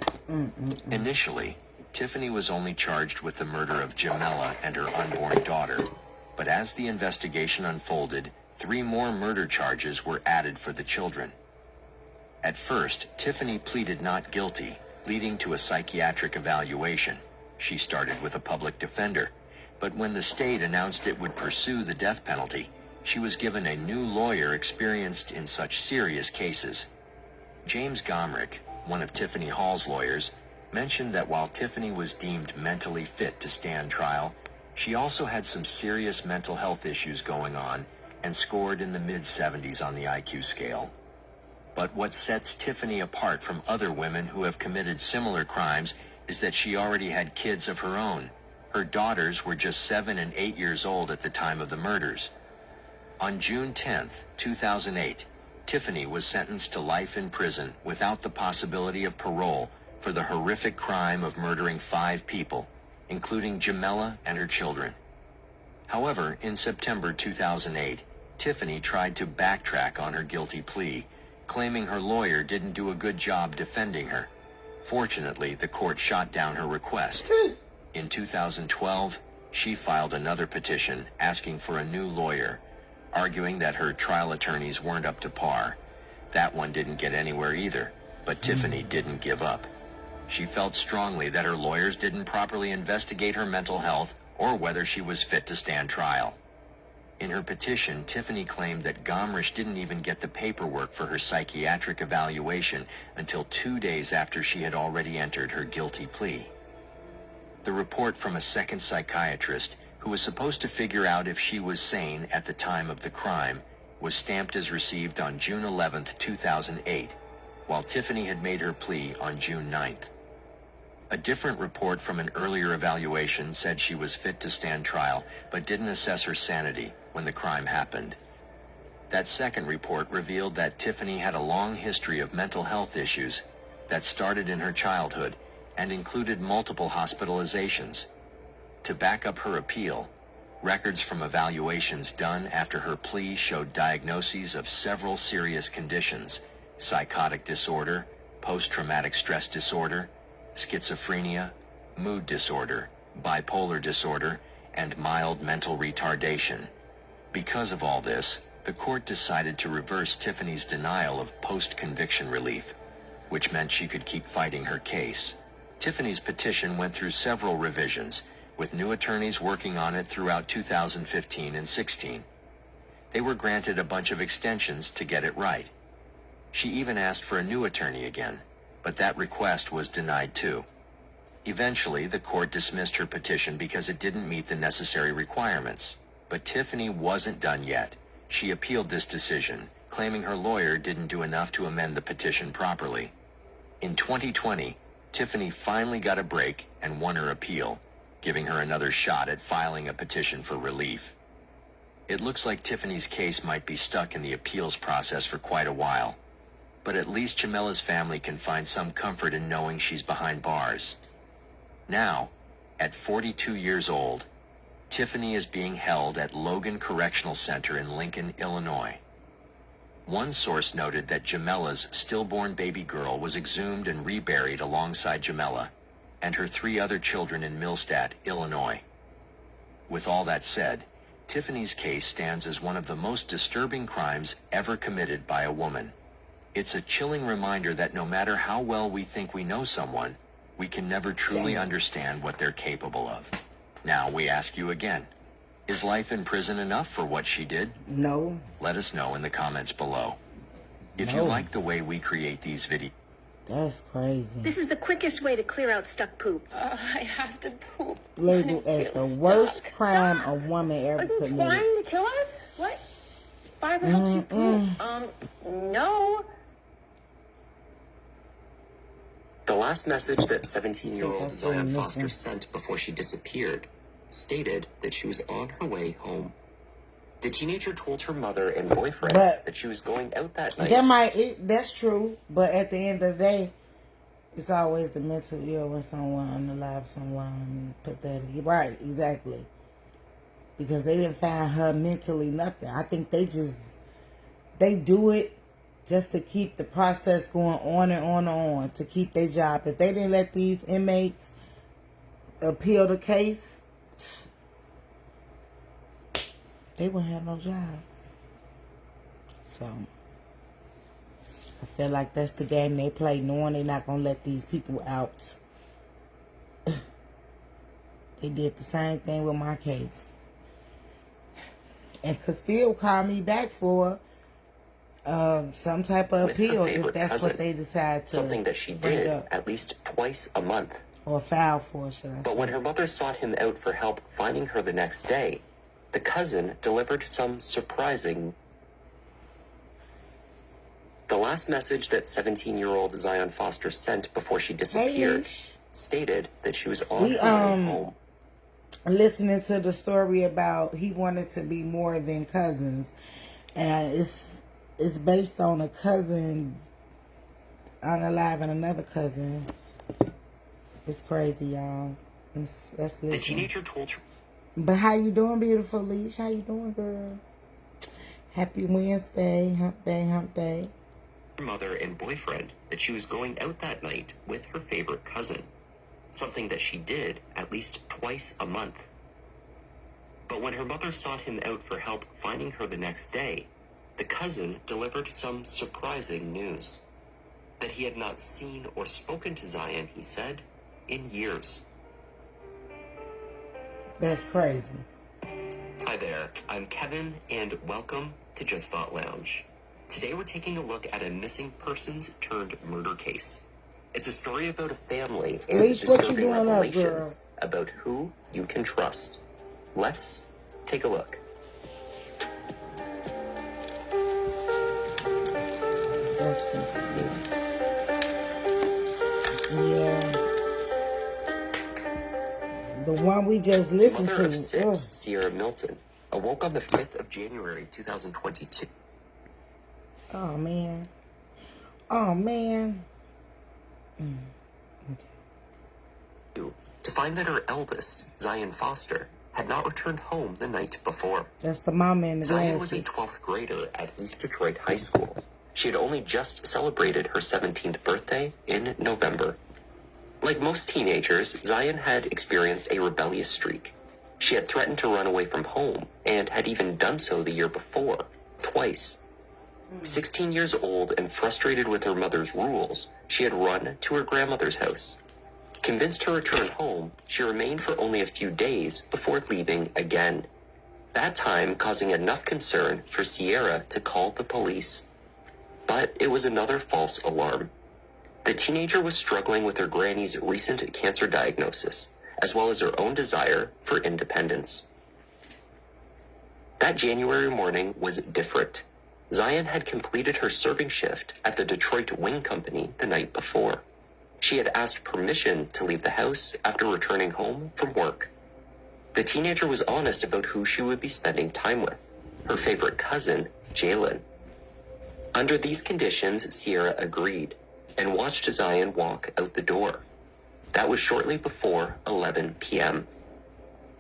Initially, Tiffany was only charged with the murder of Jamela and her unborn daughter, but as the investigation unfolded, 3 more murder charges were added for the children. At first, Tiffany pleaded not guilty, leading to a psychiatric evaluation. She started with a public defender, but when the state announced it would pursue the death penalty, she was given a new lawyer experienced in such serious cases. James Gomrick, one of Tiffany Hall's lawyers, mentioned that while Tiffany was deemed mentally fit to stand trial, she also had some serious mental health issues going on and scored in the mid-70s on the IQ scale. But what sets Tiffany apart from other women who have committed similar crimes is that she already had kids of her own. Her daughters were just 7 and 8 years old at the time of the murders. On June 10, 2008, Tiffany was sentenced to life in prison without the possibility of parole for the horrific crime of murdering 5 people, including Jamela and her children. However, in September 2008, Tiffany tried to backtrack on her guilty plea, claiming her lawyer didn't do a good job defending her. Fortunately, the court shot down her request. In 2012, she filed another petition asking for a new lawyer, arguing that her trial attorneys weren't up to par. That one didn't get anywhere either, but Tiffany didn't give up. She felt strongly that her lawyers didn't properly investigate her mental health or whether she was fit to stand trial. In her petition, Tiffany claimed that Gomrish didn't even get the paperwork for her psychiatric evaluation until 2 days after she had already entered her guilty plea. The report from a second psychiatrist, who was supposed to figure out if she was sane at the time of the crime, was stamped as received on June 11, 2008, while Tiffany had made her plea on June 9th. A different report from an earlier evaluation said she was fit to stand trial, but didn't assess her sanity when the crime happened. That second report revealed that Tiffany had a long history of mental health issues that started in her childhood and included multiple hospitalizations. To back up her appeal, records from evaluations done after her plea showed diagnoses of several serious conditions: psychotic disorder, post-traumatic stress disorder, schizophrenia, mood disorder, bipolar disorder, and mild mental retardation. Because of all this, the court decided to reverse Tiffany's denial of post-conviction relief, which meant she could keep fighting her case. Tiffany's petition went through several revisions, with new attorneys working on it throughout 2015 and 16. They were granted a bunch of extensions to get it right. She even asked for a new attorney again, but that request was denied too. Eventually, the court dismissed her petition because it didn't meet the necessary requirements. But Tiffany wasn't done yet. She appealed this decision, claiming her lawyer didn't do enough to amend the petition properly. In 2020, Tiffany finally got a break and won her appeal, giving her another shot at filing a petition for relief. It looks like Tiffany's case might be stuck in the appeals process for quite a while, but at least Jamela's family can find some comfort in knowing she's behind bars. Now, at 42 years old, Tiffany is being held at Logan Correctional Center in Lincoln, Illinois. One source noted that Jamela's stillborn baby girl was exhumed and reburied alongside Jamela and her 3 other children in Millstadt, Illinois. With all that said, Tiffany's case stands as one of the most disturbing crimes ever committed by a woman. It's a chilling reminder that no matter how well we think we know someone, we can never truly understand what they're capable of. Now we ask you again, is life in prison enough for what she did? No. Let us know in the comments below. If you No. like the way we create these videos, That's crazy. This is the quickest way to clear out stuck poop. I have to poop. Labeled as the worst crime a woman ever Are you committed. trying to kill us? What? Fiber helps you poop. No. The last message that 17-year-old That's Zion really Foster missing. sent before she disappeared stated that she was on her way home. The teenager told her mother and boyfriend But- that she was going out that night. That's true, but at the end of the day, it's always the mental ill when someone unalive someone pathetic. Right, exactly. Because they didn't find her mentally nothing. I think they do it just to keep the process going on and on and on, to keep their job. If they didn't let these inmates appeal the case, they wouldn't have no job. So I feel like that's the game they play, knowing they're not going to let these people out. They did the same thing with my case. And could still call me back for some type of With her appeal if favorite that's cousin. what they decide to Something that she bring did up. at least twice a month. Or file for, should I But say. when her mother sought him out for help finding her the next day, the cousin delivered some surprising. The last message that 17-year-old Zion Foster sent before she disappeared Leash. stated that she was on We, her way home. Listening to the story about he wanted to be more than cousins, and it's based on a cousin unaliving another cousin. It's crazy, y'all. Let's listen. The teenager told her But how you doing, beautiful Leash? How you doing, girl? Happy Wednesday, hump day. mother and boyfriend that she was going out that night with her favorite cousin, something that she did at least twice a month. But when her mother sought him out for help finding her the next day, the cousin delivered some surprising news. That he had not seen or spoken to Zion, he said, in years. That's crazy. Hi there, I'm Kevin, and welcome to Just Thought Lounge. Today we're taking a look at a missing persons turned murder case. It's a story about a family and Leash, what you disturbing doing up, revelations girl? about who you can trust. Let's take a look. That's some shit. Yeah. The one we just listened Mother to. of six, Ugh. Sierra Milton, awoke on the 5th of January 2022 Oh, man. Oh, man. to find that her eldest, Zion Foster, had not returned home the night before. That's the mama in the Zion was a glasses. 12th grader at East Detroit High School. She had only just celebrated her 17th birthday in November. Like most teenagers, Zion had experienced a rebellious streak. She had threatened to run away from home, and had even done so the year before, twice. 16 years old and frustrated with her mother's rules, she had run to her grandmother's house. Convinced to return home, she remained for only a few days before leaving again. That time causing enough concern for Sierra to call the police. But it was another false alarm. The teenager was struggling with her granny's recent cancer diagnosis, as well as her own desire for independence. That January morning was different. Zion had completed her serving shift at the Detroit Wing Company the night before. She had asked permission to leave the house after returning home from work. The teenager was honest about who she would be spending time with, her favorite cousin, Jalen. Under these conditions, Sierra agreed and watched Zion walk out the door. That was shortly before 11 p.m.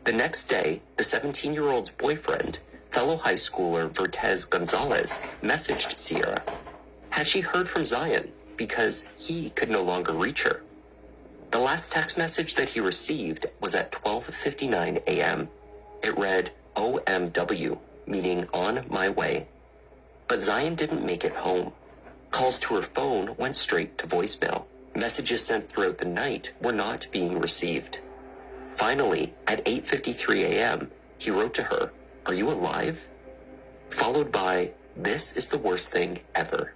The next day, the 17-year-old's boyfriend, fellow high schooler Vertez Gonzalez, messaged Sierra. Had she heard from Zion? Because he could no longer reach her. The last text message that he received was at 12:59 a.m. It read OMW, meaning on my way. But Zion didn't make it home. Calls to her phone went straight to voicemail. Messages sent throughout the night were not being received. Finally, at 8:53 a.m., he wrote to her, "Are you alive?" Followed by, "This is the worst thing ever."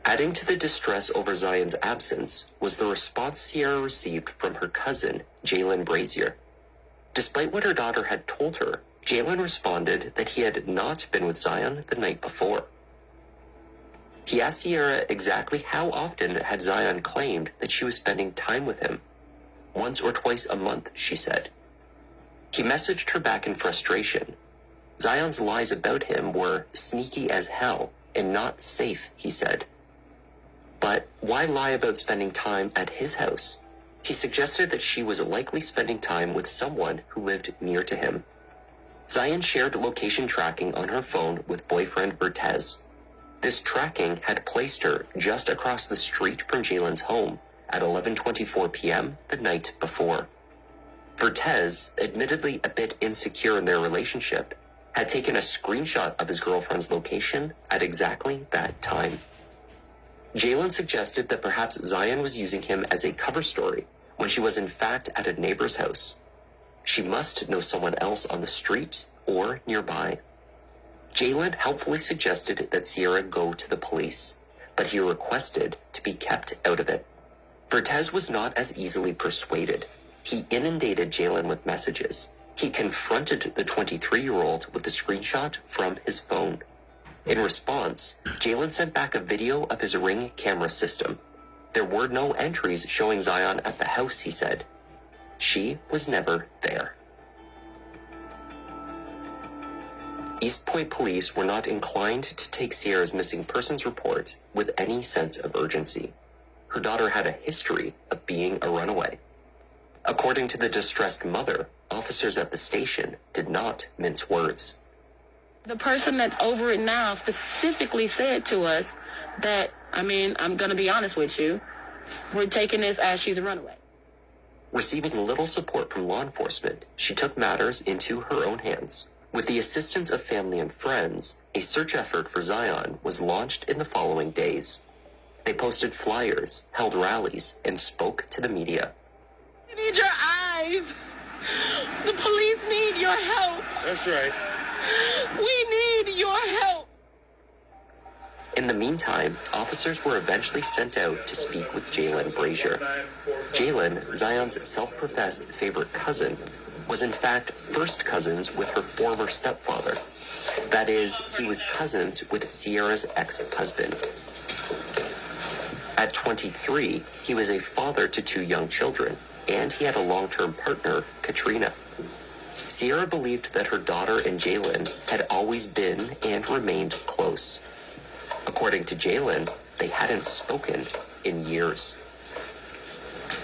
Adding to the distress over Zion's absence was the response Sierra received from her cousin, Jalen Brazier. Despite what her daughter had told her, Jalen responded that he had not been with Zion the night before. He asked Sierra exactly how often had Zion claimed that she was spending time with him. Once or twice a month, she said. He messaged her back in frustration. Zion's lies about him were sneaky as hell and not safe, he said. But why lie about spending time at his house? He suggested that she was likely spending time with someone who lived near to him. Zion shared location tracking on her phone with boyfriend Vertez. This tracking had placed her just across the street from Jalen's home at 11:24 p.m. the night before. Vertez, admittedly a bit insecure in their relationship, had taken a screenshot of his girlfriend's location at exactly that time. Jalen suggested that perhaps Zion was using him as a cover story when she was in fact at a neighbor's house. She must know someone else on the street or nearby. Jalen helpfully suggested that Sierra go to the police, but he requested to be kept out of it. Vertez was not as easily persuaded. He inundated Jalen with messages. He confronted the 23-year-old with the screenshot from his phone. In response, Jalen sent back a video of his Ring camera system. There were no entries showing Zion at the house, he said. She was never there. East Point police were not inclined to take Sierra's missing persons report with any sense of urgency. Her daughter had a history of being a runaway. According to the distressed mother, officers at the station did not mince words. The person that's over it now specifically said to us that, I'm going to be honest with you, we're taking this as she's a runaway. Receiving little support from law enforcement, she took matters into her own hands. With the assistance of family and friends, a search effort for Zion was launched in the following days. They posted flyers, held rallies, and spoke to the media. We need your eyes. The police need your help. That's right. We need your help. In the meantime, officers were eventually sent out to speak with Jalen Brazier. Jalen, Zion's self-professed favorite cousin, was in fact first cousins with her former stepfather. That is, he was cousins with Sierra's ex-husband. At 23, he was a father to 2 young children, and he had a long-term partner, Katrina. Sierra believed that her daughter and Jalen had always been and remained close. According to Jalen, they hadn't spoken in years.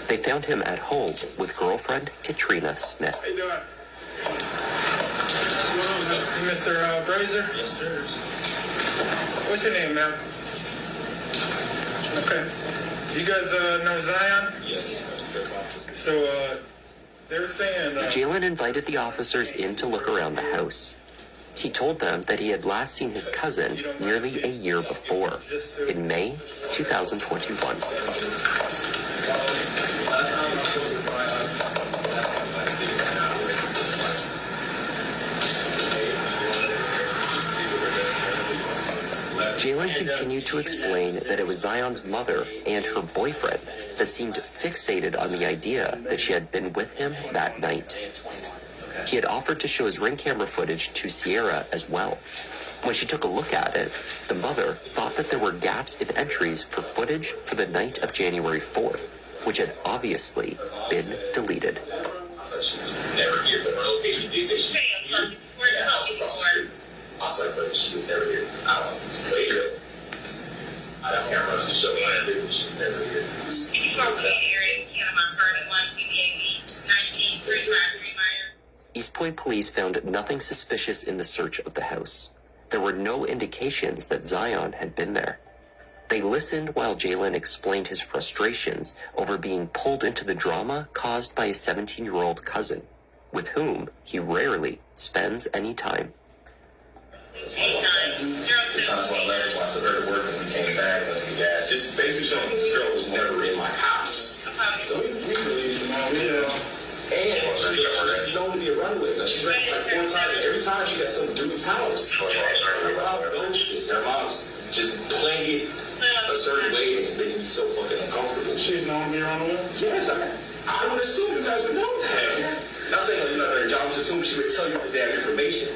They found him at home with girlfriend Katrina Smith. How you doing? Mr. Brazier? Yes, sir. What's your name, ma'am? Okay. You guys know Zion? Yes. So, they were saying... Jalen invited the officers in to look around the house. He told them that he had last seen his cousin nearly a year before, in May 2021. Jalen continued to explain that it was Zion's mother and her boyfriend that seemed fixated on the idea that she had been with him that night. He had offered to show his Ring camera footage to Sierra as well. When she took a look at it, the mother thought that there were gaps in entries for footage for the night of January 4th, which had obviously been deleted. Never here, but her location did say she was here. That house across the street. Also, I thought she was never here. I don't know. But either, I have cameras to show me I did, but she was never here. East Point police found nothing suspicious in the search of the house. There were no indications that Zion had been there. They listened while Jalen explained his frustrations over being pulled into the drama caused by his 17-year-old cousin. with whom he rarely spends any time. The times when I left, when I took her to work and we came back, went to the gas, just basically showing this girl was never in my house. So we really, and she's known to be a runaway. Now, she's ran like 4 times, and every time she got some dude's house. Her mom knows this. Her mom's just playing it a certain way and it's making me so fucking uncomfortable. She's known to be a runaway? Yes, I would assume you guys would know that. Not saying you're not doing your job, just assuming she would tell you the damn information.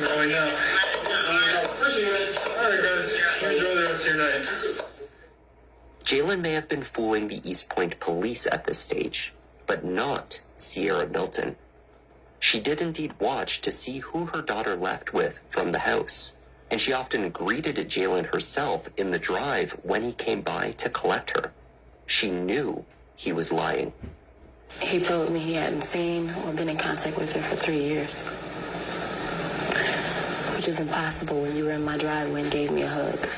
No, I know. Appreciate it. All right, guys. Enjoy the rest of your night. Jalen may have been fooling the East Point police at this stage, but not Sierra Milton. She did indeed watch to see who her daughter left with from the house, and she often greeted Jalen herself in the drive when he came by to collect her. She knew he was lying. He told me he hadn't seen or been in contact with her for 3 years. Which is impossible when you were in my driveway and gave me a hug.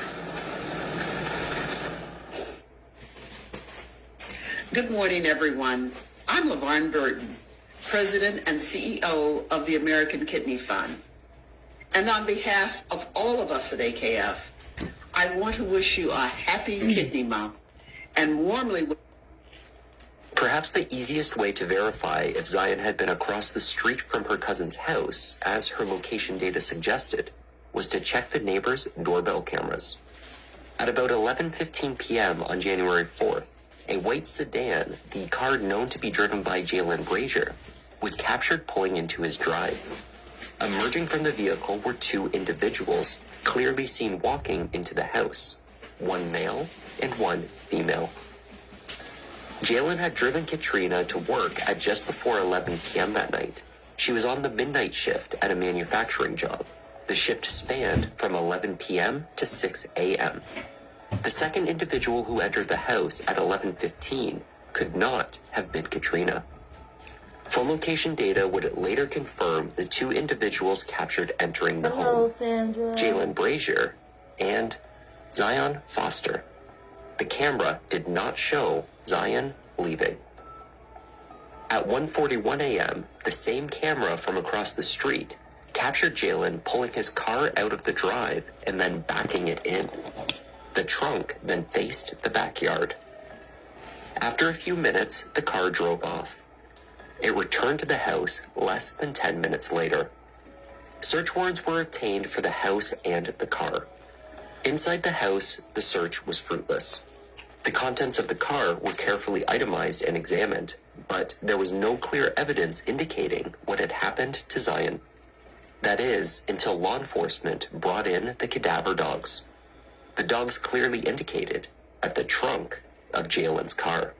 Good morning, everyone. I'm LaVarn Burton, President and CEO of the American Kidney Fund. And on behalf of all of us at AKF, I want to wish you a happy Kidney Month and warmly... Perhaps the easiest way to verify if Zion had been across the street from her cousin's house, as her location data suggested, was to check the neighbor's doorbell cameras. At about 11:15 p.m. on January 4th, a white sedan, the car known to be driven by Jalen Brazier, was captured pulling into his drive. Emerging from the vehicle were 2 individuals, clearly seen walking into the house, 1 male and 1 female. Jalen had driven Katrina to work at just before 11 p.m. that night. She was on the midnight shift at a manufacturing job. The shift spanned from 11 p.m. to 6 a.m. The second individual who entered the house at 11:15 could not have been Katrina. Full location data would later confirm the 2 individuals captured entering the home, Sandra. Jalen Brazier and Zion Foster. The camera did not show Zion leaving. At 1:41 a.m., the same camera from across the street captured Jalen pulling his car out of the drive and then backing it in. The trunk then faced the backyard. After a few minutes, the car drove off. It returned to the house less than 10 minutes later. Search warrants were obtained for the house and the car. Inside the house, the search was fruitless. The contents of the car were carefully itemized and examined, but there was no clear evidence indicating what had happened to Zion. That is, until law enforcement brought in the cadaver dogs. The dogs clearly indicated at the trunk of Jalen's car.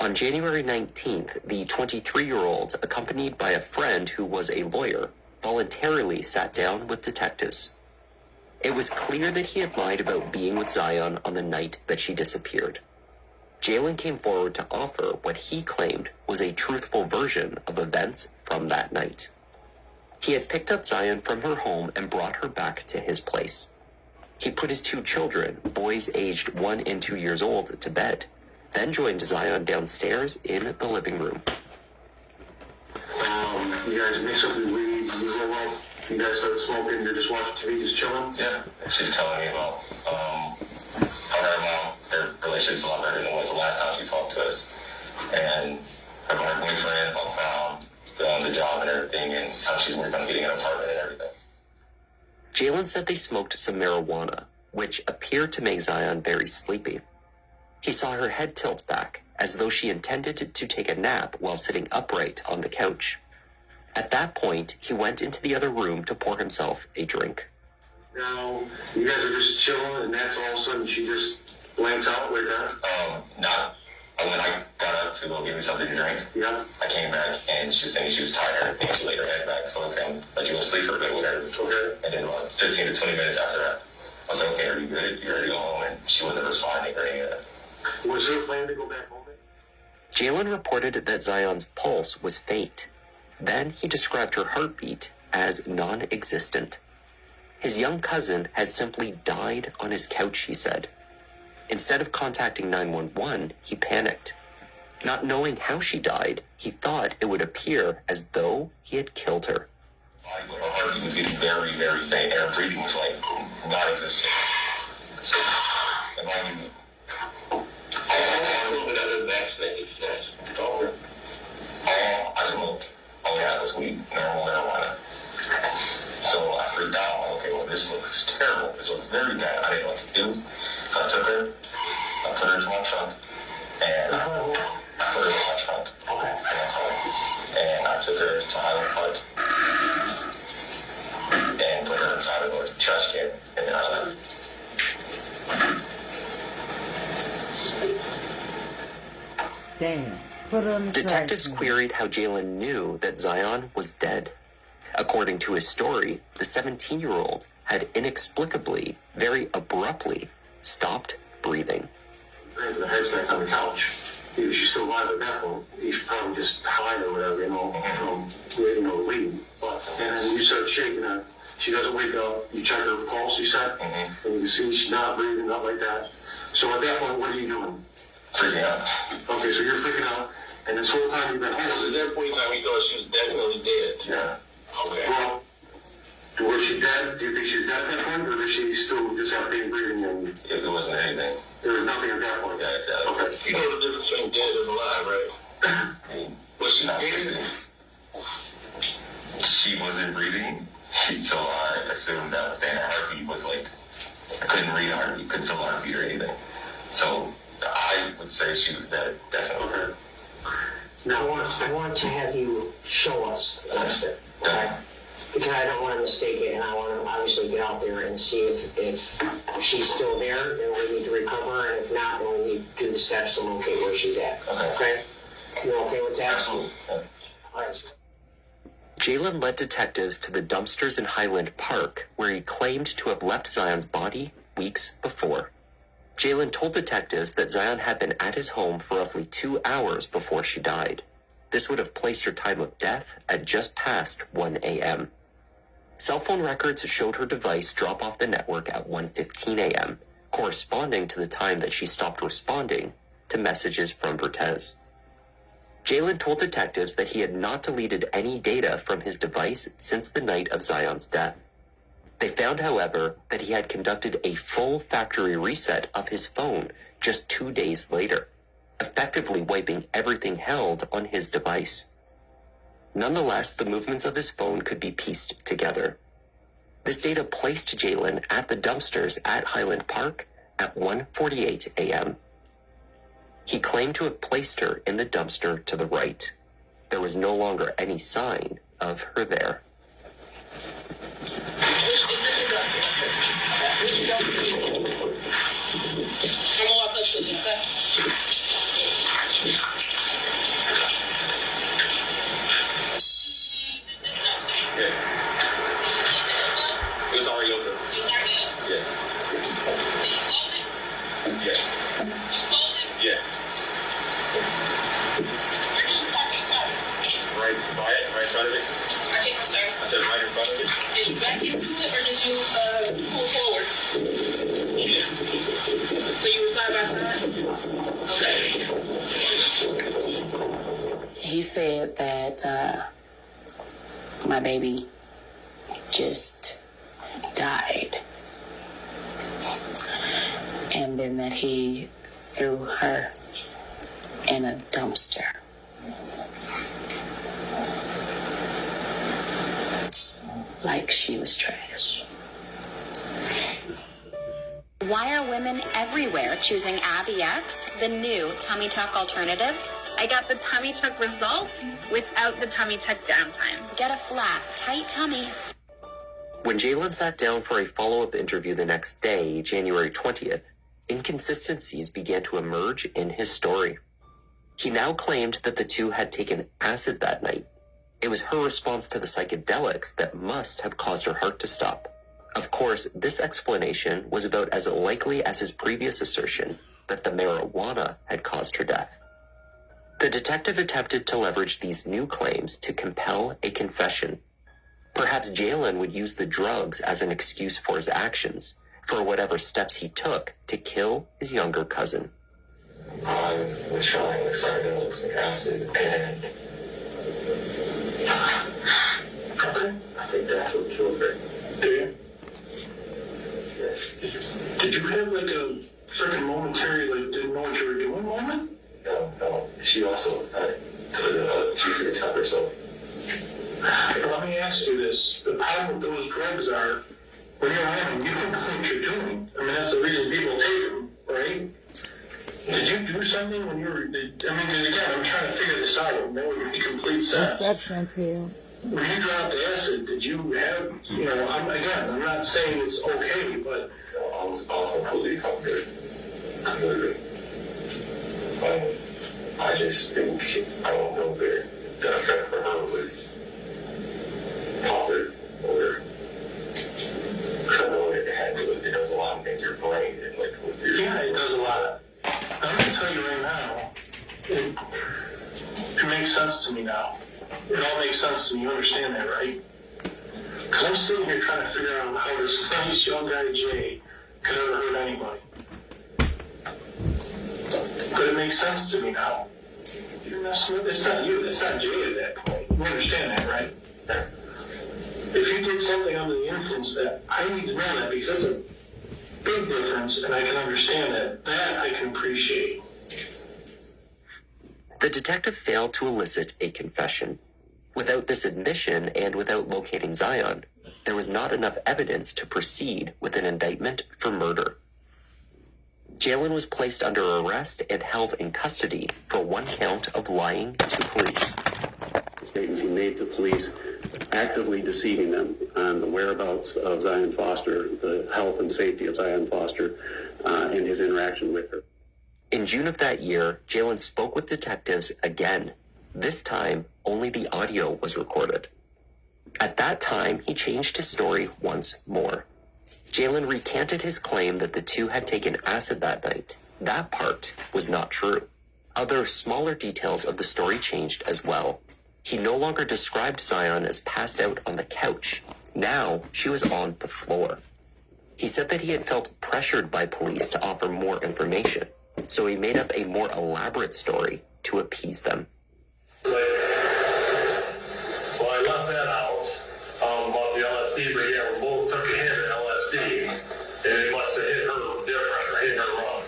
On January 19th, the 23-year-old, accompanied by a friend who was a lawyer, voluntarily sat down with detectives. It was clear that he had lied about being with Zion on the night that she disappeared. Jalen came forward to offer what he claimed was a truthful version of events from that night. He had picked up Zion from her home and brought her back to his place. He put his 2 children, boys aged 1 and 2 years old, to bed, then joined Zion downstairs in the living room. You guys mix up the weed, you go out, you guys start smoking, you're just watching TV, just chilling? Yeah, she's telling me about her mom. Their relationship's a lot better than it was the last time she talked to us. And her boyfriend about the job and everything, and how she's working on getting an apartment and everything. Jalen said they smoked some marijuana, which appeared to make Zion very sleepy. He saw her head tilt back, as though she intended to take a nap while sitting upright on the couch. At that point, he went into the other room to pour himself a drink. Now, you guys are just chilling, and that's all of a sudden she just blanks out like that? When I got up to go get me something to drink, Yeah. I came back and she was saying she was tired. I think she laid her head back, so I can let you go to sleep for a bit, whatever. Okay. And then 15 to 20 minutes after that, I was like, okay, are you good? You ready to go home? And she wasn't responding or any of that. Was there a plan to go back home? Jalen reported that Zion's pulse was faint. Then he described her heartbeat as non-existent. His young cousin had simply died on his couch, he said. Instead of contacting 911, he panicked. Not knowing how she died, he thought it would appear as though he had killed her. Her heartbeat was getting very, very faint, and her breathing was like non-existent. So, and only a little bit other than that stage. That's over. All I smoked, all I had was weed, normal marijuana. So I freaked out. I'm like, okay, well, this looks terrible. This looks very bad. I didn't know what to do. So I took her, I put her into my trunk, and I put her in my trunk. And I took her to Highland Park and put her inside of a trash can, and then I left. Damn. Put her in the Detectives trash. queried how Jalen knew that Zion was dead. According to his story, the 17-year-old had inexplicably, very abruptly, stopped breathing. The head's back on the couch. She's still alive at that point. You should probably just hide or whatever, bleeding. And then you start shaking her. She doesn't wake up. You check her pulse, you said, and you can see she's not breathing, not like that. So at that point, what are you doing? Freaking out. Okay, so you're freaking out, and this whole time you've been home. So at that point in time, we thought she was definitely dead. Yeah. Okay. Well, was she dead? Do you think she's dead at that point, or does she still just have pain breathing? And if there wasn't anything. There was nothing at that point. Yeah. Okay. You know the difference between dead and alive, right? Was she dead? She wasn't breathing. So I assumed that was saying her heartbeat was like, I couldn't read her heartbeat, couldn't feel her heartbeat or anything. So I would say she was dead, definitely. Okay. Now I want to have you show us it, okay? Because I don't want to mistake it, and I want to obviously get out there and see if she's still there, then we need to recover her, and if not, then we need to do the steps to locate where she's at. Okay? You okay with that? Absolutely. Yeah. All right. Jalen led detectives to the dumpsters in Highland Park, where he claimed to have left Zion's body weeks before. Jalen told detectives that Zion had been at his home for roughly 2 hours before she died. This would have placed her time of death at just past 1 a.m. Cell phone records showed her device drop off the network at 1:15 a.m., corresponding to the time that she stopped responding to messages from Vertez. Jalen told detectives that he had not deleted any data from his device since the night of Zion's death. They found, however, that he had conducted a full factory reset of his phone just 2 days later, effectively wiping everything held on his device. Nonetheless, the movements of his phone could be pieced together. This data placed Jalen at the dumpsters at Highland Park at 1:48 a.m. He claimed to have placed her in the dumpster to the right. There was no longer any sign of her there. It was already open. Yes. Yes. Yes. Right by it, right in front of it. I'm sorry. I said right in front of it. Did you back into it or did you pull forward? Yeah. So you were side by side? Okay. He said that my baby just died. And then that he threw her in a dumpster. Like she was trash. Why are women everywhere choosing Abby X, the new tummy tuck alternative? I got the tummy tuck results without the tummy tuck downtime. Get a flat, tight tummy. When Jalen sat down for a follow-up interview the next day, January 20th, inconsistencies began to emerge in his story. He now claimed that the two had taken acid that night. It was her response to the psychedelics that must have caused her heart to stop. Of course, this explanation was about as likely as his previous assertion that the marijuana had caused her death. The detective attempted to leverage these new claims to compel a confession. Perhaps Jalen would use the drugs as an excuse for his actions, for whatever steps he took to kill his younger cousin. I was trying like psychedelics and acid, and I think that's what killed her. Do you? Yes. Did you have like a freaking momentary, like, didn't know what you were doing moment? No. She also she's gonna tell herself. Let me ask you this. The problem with those drugs are, when you're on them, you don't know what you're doing. I mean, that's the reason people take them, right? Did you do something when you were, because again, I'm trying to figure this out. That would make complete sense. Perception, too. When you dropped acid, did you have, I'm not saying it's okay, but... I was completely comforted. Completely. I just think, I don't know that the effect for her was positive, or I know it does a lot in your brain. And like, yeah, it does a lot. I'm going to tell you right now, it makes sense to me now. It all makes sense to me. You understand that, right? Because I'm sitting here trying to figure out how this nice young guy, Jay, could ever hurt anybody. But it makes sense to me now. It's not you. It's not Jay at that point. You understand that, right? If you did something under the influence, that I need to know that, because that's a big difference, and I can understand that. That I can appreciate. The detective failed to elicit a confession. Without this admission and without locating Zion, there was not enough evidence to proceed with an indictment for murder. Jalen was placed under arrest and held in custody for one count of lying to police. The statements he made to police, actively deceiving them on the whereabouts of Zion Foster, the health and safety of Zion Foster, and his interaction with her. In June of that year, Jalen spoke with detectives again. This time, only the audio was recorded. At that time, he changed his story once more. Jalen recanted his claim that the two had taken acid that night. That part was not true. Other smaller details of the story changed as well. He no longer described Zion as passed out on the couch. Now, she was on the floor. He said that he had felt pressured by police to offer more information, so he made up a more elaborate story to appease them. So I left that out about the LSD, but yeah, we both took a hit at LSD, and it must have hit her different or hit her wrong.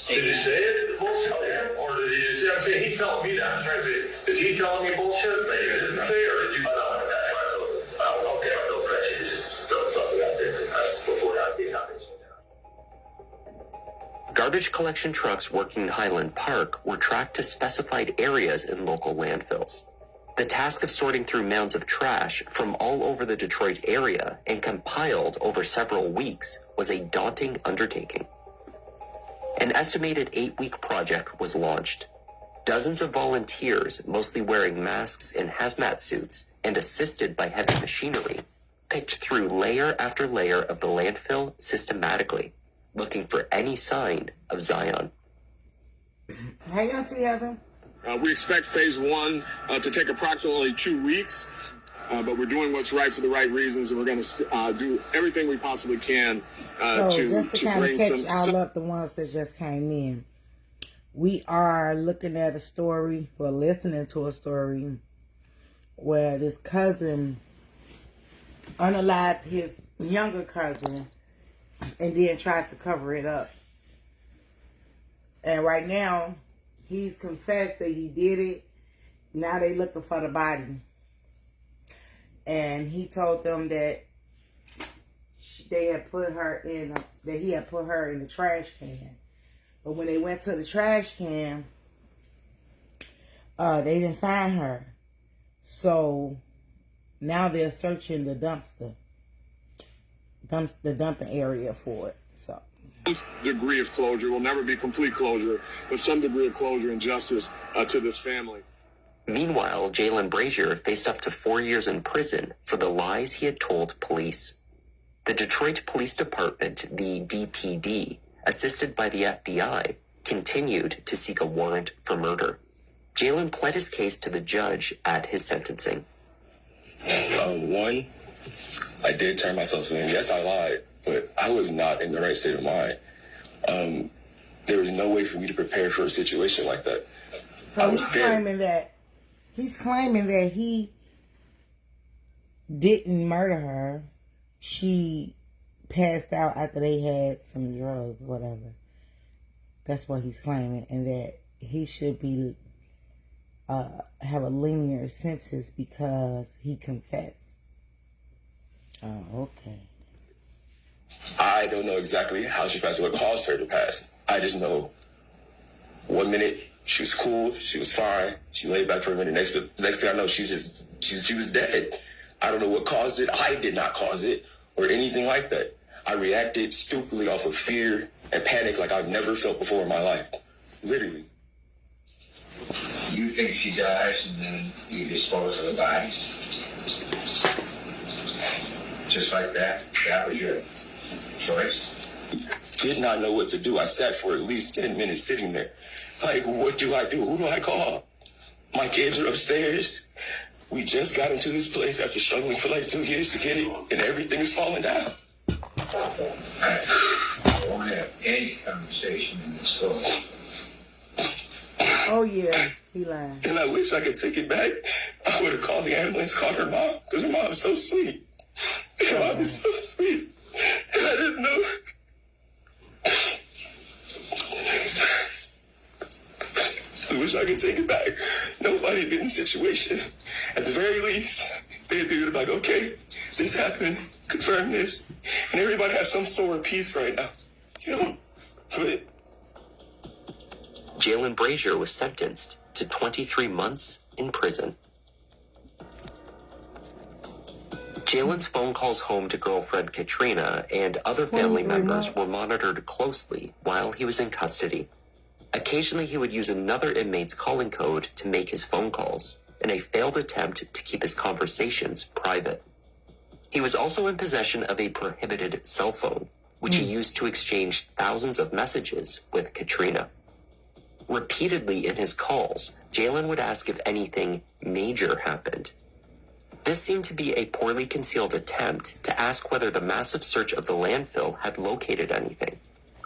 Did you say it? Bullshit? Or did you say, I'm saying he's telling me that. I'm trying to say, is he telling me bullshit that you didn't say, or did you tell me that? Okay, I feel pressure. You just throw something out there before I did nothing. Garbage collection trucks working in Highland Park were tracked to specified areas in local landfills. The task of sorting through mounds of trash from all over the Detroit area and compiled over several weeks was a daunting undertaking. An estimated 8-week project was launched. Dozens of volunteers, mostly wearing masks and hazmat suits and assisted by heavy machinery, picked through layer after layer of the landfill systematically, looking for any sign of Zion. Hang on, Heather. We expect phase 1 to take approximately 2 weeks, but we're doing what's right for the right reasons, and we're going to do everything we possibly can So just to kind of bring catch all up the ones that just came in. We are looking at a story, or listening to a story, where this cousin unalived his younger cousin and then tried to cover it up. And right now, he's confessed that he did it. Now they looking for the body. And he told them that they had put her in that he had put her in the trash can. But when they went to the trash can, they didn't find her. So now they're searching the dumpster. The dumping area for it. So some degree of closure. Will never be complete closure, but some degree of closure and justice to this family. Meanwhile, Jalen Brazier faced up to 4 years in prison for the lies he had told police. The Detroit Police Department, the DPD, assisted by the FBI, continued to seek a warrant for murder. Jalen pled his case to the judge at his sentencing. One, I did turn myself in. Yes, I lied, but I was not in the right state of mind. There was no way for me to prepare for a situation like that. So he's claiming that he didn't murder her. She passed out after they had some drugs, whatever. That's what he's claiming, and that he should be have a linear sentence because he confessed. Oh, okay. I don't know exactly how she passed, what caused her to pass. I just know 1 minute she was cool, she was fine, she laid back for a minute. Next thing I know, she was dead. I don't know what caused it. I did not cause it or anything like that. I reacted stupidly off of fear and panic like I've never felt before in my life. Literally. You think she dies and then you dispose of the body? Just like that? That was your choice? Did not know what to do. I sat for at least 10 minutes sitting there. Like, what do I do? Who do I call? My kids are upstairs. We just got into this place after struggling for like 2 years to get it, and everything is falling down. I won't have any conversation in this story. Oh, yeah. He lied. And I wish I could take it back. I would have called the ambulance, called her mom, because her mom is so sweet. Her mom is so sweet. And I just know... I wish I could take it back. Nobody had been in the situation. At the very least, they'd be like, okay, this happened, confirm this. And everybody has some sort of peace right now. You know? But... Jalen Brazier was sentenced to 23 months in prison. Jalen's phone calls home to girlfriend Katrina and other family members were monitored closely while he was in custody. Occasionally, he would use another inmate's calling code to make his phone calls, in a failed attempt to keep his conversations private. He was also in possession of a prohibited cell phone, which he used to exchange thousands of messages with Katrina. Repeatedly in his calls, Jalen would ask if anything major happened. This seemed to be a poorly concealed attempt to ask whether the massive search of the landfill had located anything,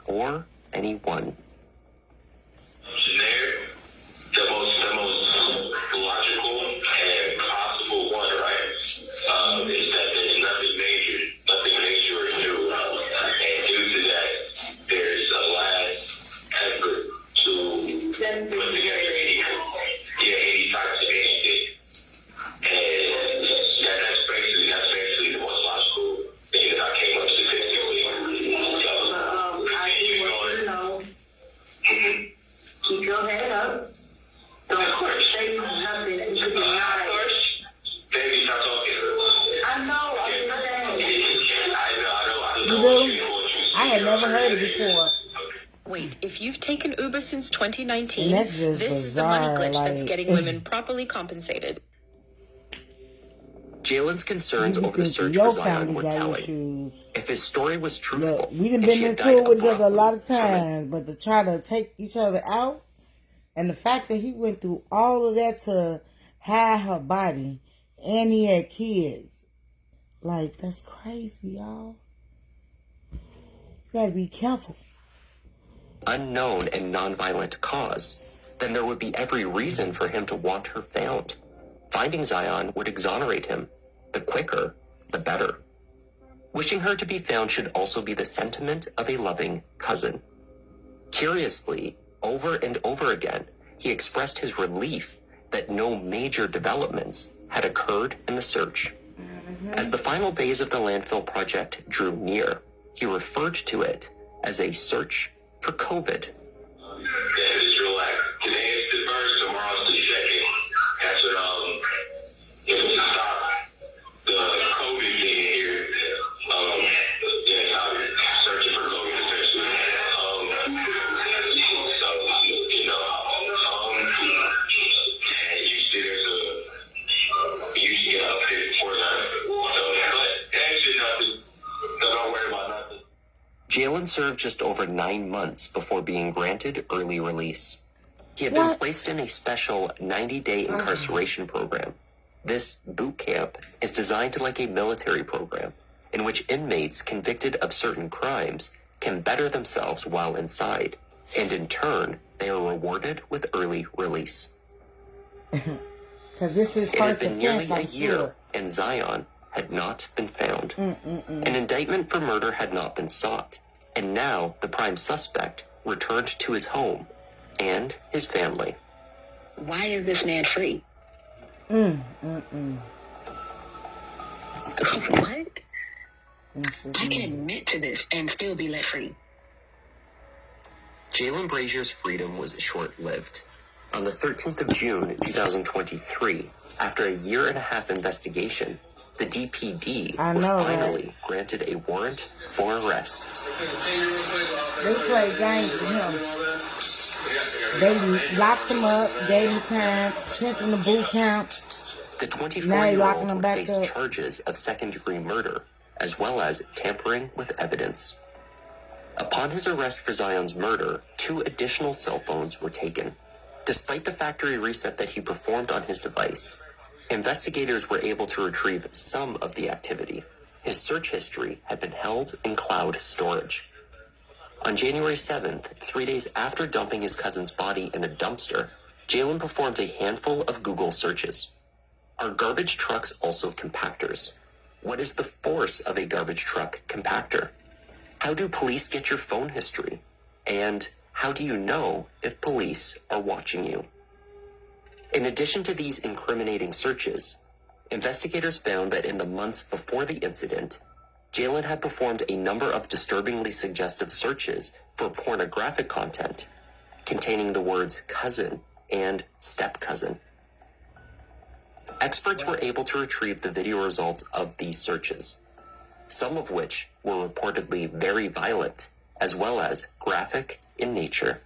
or anyone. The most logical and possible one, right? Is that there's nothing major or new. And due to that, there's a last effort to put together any type of anything. And that's basically the most logical thing that I came up statistically. Keep your head up. Don't say nothing that you could be nice. Baby, stop talking. I know. You do? I had never heard it before. Wait, if you've taken Uber since 2019, And that's just this is the money bizarre, glitch that's like- getting women properly compensated. Jalen's concerns You over the think search your for Zion family were got telling. issues. If his story was truthful, We done and been she had into died it with each other a lot of abruptly from it, times, but to try to take each other out, and the fact that he went through all of that to hide her body, and he had kids, like, that's crazy, y'all. You gotta be careful. unknown and nonviolent cause, then there would be every reason for him to want her found. Finding Zion would exonerate him. The quicker, the better. Wishing her to be found should also be the sentiment of a loving cousin. Curiously, over and over again, he expressed his relief that no major developments had occurred in the search. As the final days of the landfill project drew near, he referred to it as a search for COVID. Yeah, just relax. Today is the first, tomorrow's the second. That's what, if we stop the COVID thing here, searching for COVID essentially. And usually you usually get updated for that. But actually don't worry about nothing. Jalen served just over 9 months before being granted early release. He had been placed in a special 90-day incarceration program. This boot camp is designed like a military program in which inmates convicted of certain crimes can better themselves while inside. and in turn, they are rewarded with early release. Because this is It had first been offense, nearly a I'm year, sure. and Zion had not been found. An indictment for murder had not been sought, and now the prime suspect returned to his home and his family. Why is this man free? What? I can admit to this and still be let free. Jalen Brazier's freedom was short-lived. On the 13th of June, 2023, after a year-and-a-half investigation, the DPD was finally granted a warrant for arrest. They played games with him. They locked him up, gave him time, sent him to boot camp. The Now they 24-year-old locking him would back face up. charges of second-degree murder, as well as tampering with evidence. Upon his arrest for Zion's murder, 2 additional cell phones were taken. Despite the factory reset that he performed on his device, investigators were able to retrieve some of the activity. His search history had been held in cloud storage. On January 7th, 3 days after dumping his cousin's body in a dumpster, Jalen performed a handful of Google searches. Are garbage trucks also compactors? What is the force of a garbage truck compactor? How do police get your phone history? And how do you know if police are watching you? In addition to these incriminating searches, investigators found that in the months before the incident, Jalen had performed a number of disturbingly suggestive searches for pornographic content containing the words cousin and step-cousin. Experts were able to retrieve the video results of these searches, some of which were reportedly very violent, as well as graphic in nature.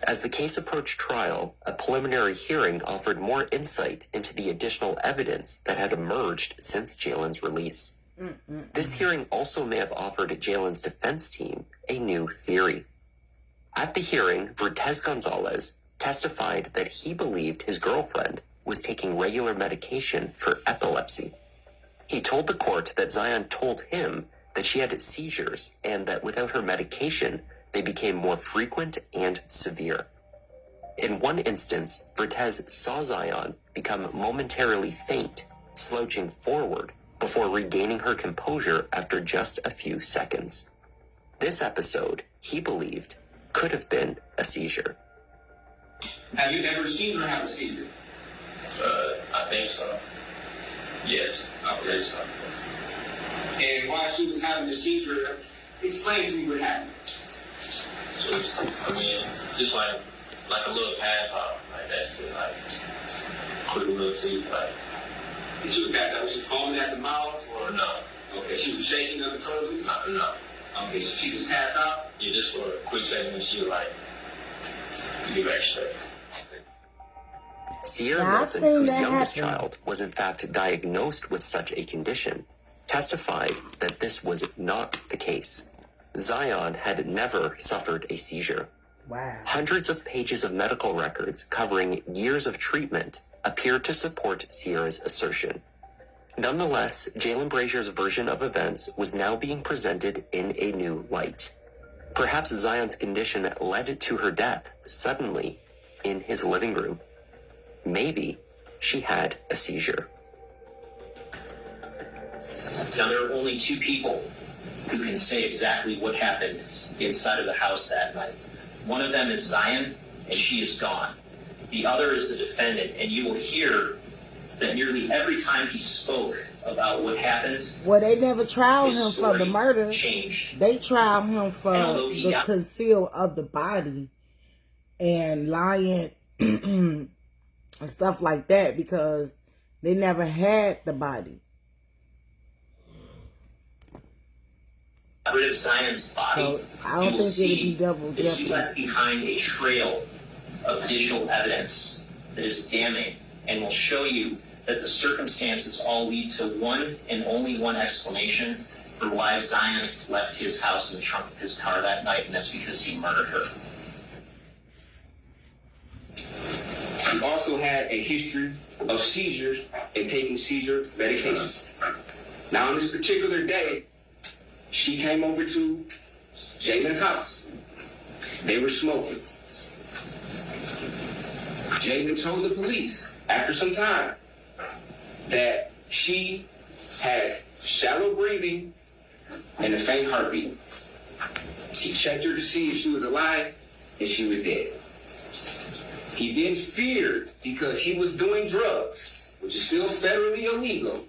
As the case approached trial, a preliminary hearing offered more insight into the additional evidence that had emerged since Jalen's release. This hearing also may have offered Jalen's defense team a new theory. At the hearing, Vertez Gonzalez testified that he believed his girlfriend was taking regular medication for epilepsy. He told the court that Zion told him that she had seizures and that without her medication, they became more frequent and severe. In one instance, Vertez saw Zion become momentarily faint, slouching forward before regaining her composure after just a few seconds. This episode, he believed, could have been a seizure. Have you ever seen her have a seizure? I think so. Yes, I believe so. And while she was having the seizure, explain to me what happened. So, I mean, just like a little pass out, like that's it, like quick little seizure, like. And she was passed out. Was she foaming at the mouth or no? Okay, she was shaking up the toes? No. Okay, so she just passed out? Yeah, just for a quick second when she was like, you back straight. Sierra Milton, whose youngest child was in fact diagnosed with such a condition, testified that this was not the case. Zion had never suffered a seizure. Wow. Hundreds of pages of medical records covering years of treatment appeared to support Sierra's assertion. Nonetheless, Jalen Brazier's version of events was now being presented in a new light. Perhaps Zion's condition led to her death suddenly in his living room. Maybe she had a seizure. Now, there are only 2 people who can say exactly what happened inside of the house that night. One of them is Zion, and she is gone. The other is the defendant, and you will hear that nearly every time he spoke about what happened, well, they never tried his him for the story murder. changed. They tried him for And although he the got- conceal of the body and lying and stuff like that because they never had the body. Got rid of Zion's body, So, I don't you will think it'd be see double that he jeopardy. left behind a trail of digital evidence that is damning and will show you that the circumstances all lead to one and only one explanation for why Zion left his house in the trunk of his car that night, and that's because he murdered her. She also had a history of seizures and taking seizure medication. Now, on this particular day, she came over to Jalen's house. They were smoking. Jalen told the police after some time that she had shallow breathing and a faint heartbeat. He checked her to see if she was alive, and she was dead. He then feared, because he was doing drugs, which is still federally illegal,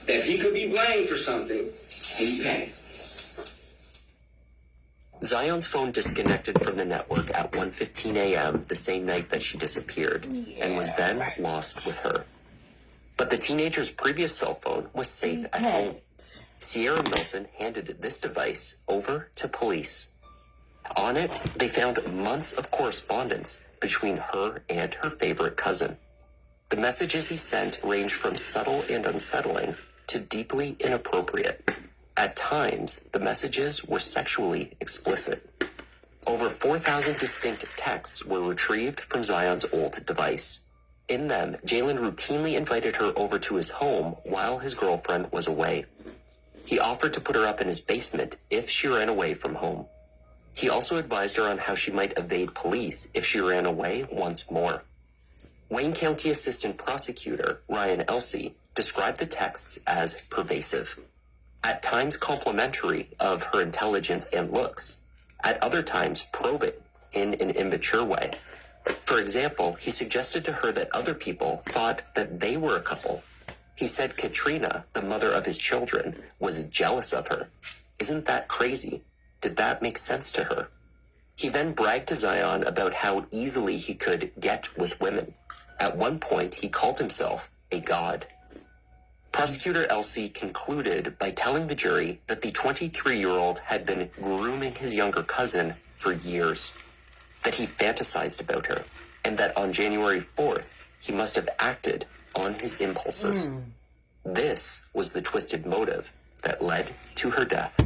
that he could be blamed for something, and he panicked. Zion's phone disconnected from the network at 1:15 a.m. the same night that she disappeared, and was then lost with her. But the teenager's previous cell phone was safe at home. Sierra Milton handed this device over to police. On it, they found months of correspondence between her and her favorite cousin. The messages he sent ranged from subtle and unsettling to deeply inappropriate. At times, the messages were sexually explicit. Over 4,000 distinct texts were retrieved from Zion's old device. In them, Jalen routinely invited her over to his home while his girlfriend was away. He offered to put her up in his basement if she ran away from home. He also advised her on how she might evade police if she ran away once more. Wayne County Assistant Prosecutor Ryan Elsey described the texts as pervasive, at times complimentary of her intelligence and looks, at other times probing in an immature way. For example, he suggested to her that other people thought that they were a couple. He said Katrina, the mother of his children, was jealous of her. Isn't that crazy? Did that make sense to her? He then bragged to Zion about how easily he could get with women. At one point, he called himself a god. Prosecutor Elsey concluded by telling the jury that the 23-year-old had been grooming his younger cousin for years, that he fantasized about her, and that on January 4th, he must have acted on his impulses. This was the twisted motive that led to her death.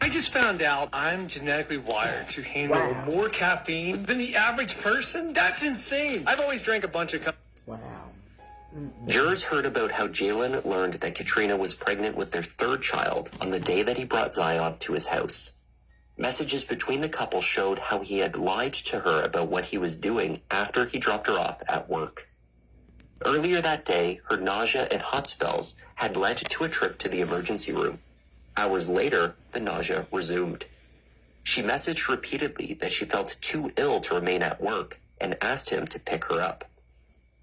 I just found out I'm genetically wired to handle more caffeine than the average person. That's insane. I've always drank a bunch of Jurors heard about how Jalen learned that Katrina was pregnant with their third child on the day that he brought Zion to his house. Messages between the couple showed how he had lied to her about what he was doing after he dropped her off at work. Earlier that day, her nausea and hot spells had led to a trip to the emergency room. Hours later, the nausea resumed. She messaged repeatedly that she felt too ill to remain at work and asked him to pick her up.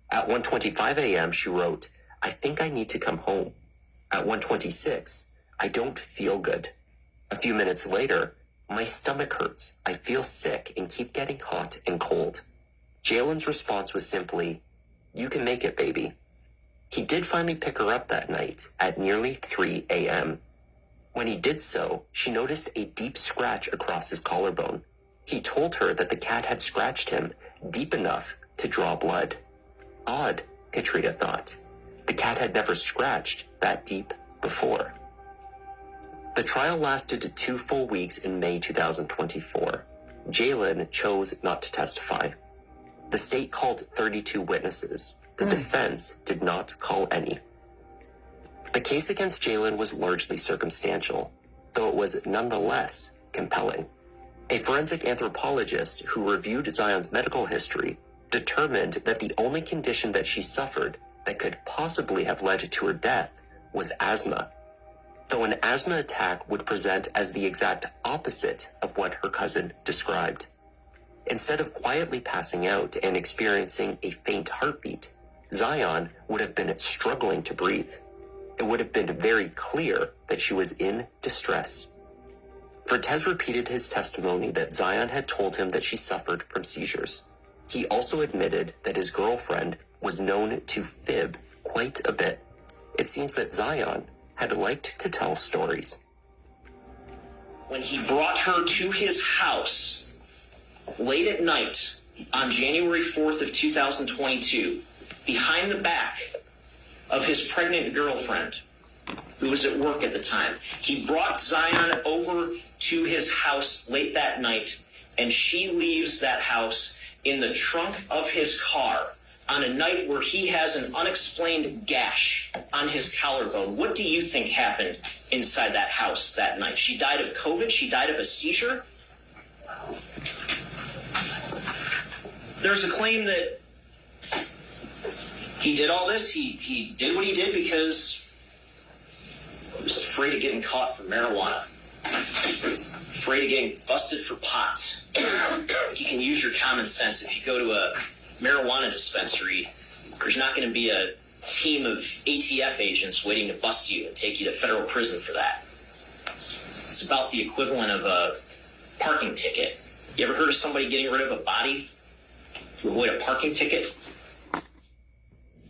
At 1:25 a.m., she wrote, "I think I need to come home." At 1:26, "I don't feel good." A few minutes later, "My stomach hurts. I feel sick and keep getting hot and cold." Jalen's response was simply, "You can make it, baby." He did finally pick her up that night at nearly 3 a.m. When he did so, she noticed a deep scratch across his collarbone. He told her that the cat had scratched him deep enough to draw blood. Odd, Katrina thought. The cat had never scratched that deep before. The trial lasted 2 full weeks in May 2024. Jalen chose not to testify. The state called 32 witnesses. The defense did not call any. The case against Jalen was largely circumstantial, though it was nonetheless compelling. A forensic anthropologist who reviewed Zion's medical history determined that the only condition that she suffered that could possibly have led to her death was asthma, though an asthma attack would present as the exact opposite of what her cousin described. Instead of quietly passing out and experiencing a faint heartbeat, Zion would have been struggling to breathe. It would have been very clear that she was in distress. Vertez repeated his testimony that Zion had told him that she suffered from seizures. He also admitted that his girlfriend was known to fib quite a bit. It seems that Zion had liked to tell stories. When he brought her to his house late at night on January 4th of 2022, behind the back of his pregnant girlfriend, who was at work at the time, he brought Zion over to his house late that night, and she leaves that house in the trunk of his car on a night where he has an unexplained gash on his collarbone. What do you think happened inside that house that night. She died of COVID. She died of a seizure. There's a claim that he did all this. He did what he did because he was afraid of getting caught for marijuana. Afraid of getting busted for pot. You can use your common sense. If you go to a marijuana dispensary, there's not going to be a team of ATF agents waiting to bust you and take you to federal prison for that. It's about the equivalent of a parking ticket. You ever heard of somebody getting rid of a body to avoid a parking ticket?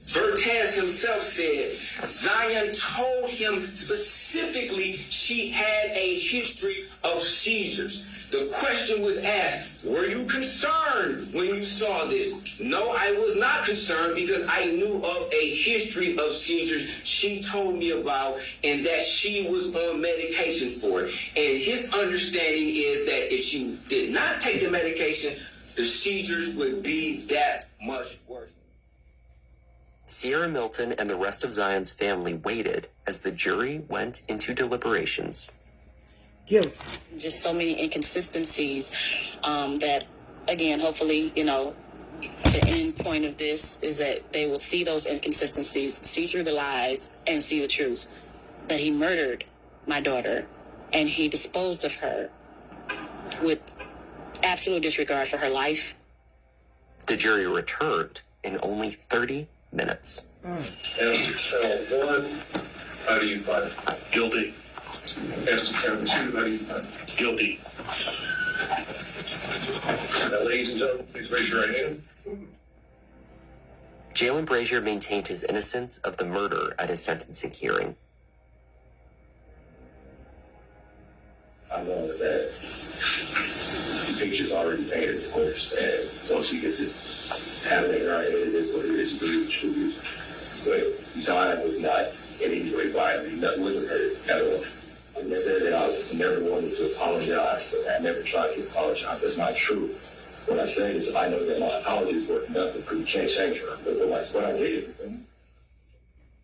Bertaz himself said Zion told him specifically she had a history of seizures. The question was asked, were you concerned when you saw this? No, I was not concerned because I knew of a history of seizures she told me about and that she was on medication for it. And his understanding is that if she did not take the medication, the seizures would be that much worse. Sierra Milton and the rest of Zion's family waited as the jury went into deliberations. Guilty. Just so many inconsistencies that, again, hopefully, you know, the end point of this is that they will see those inconsistencies, see through the lies, and see the truth. That he murdered my daughter, and he disposed of her with absolute disregard for her life. The jury returned in only 30 minutes. As to count one, how do you find? Guilty. As to count two, how do you find? Guilty. Now, ladies and gentlemen, please raise your right hand. Jalen Brazier maintained his innocence of the murder at his sentencing hearing. I know that the picture's already painted, of course, and so she gets it happening right. It is what it is, really true. But Zion was not in any way violent. Nothing wasn't hurt at all. I said that I was never wanted to apologize, but I never tried to apologize. That's not true. What I said is I know that my apologies were nothing because you can't change her. But what I did.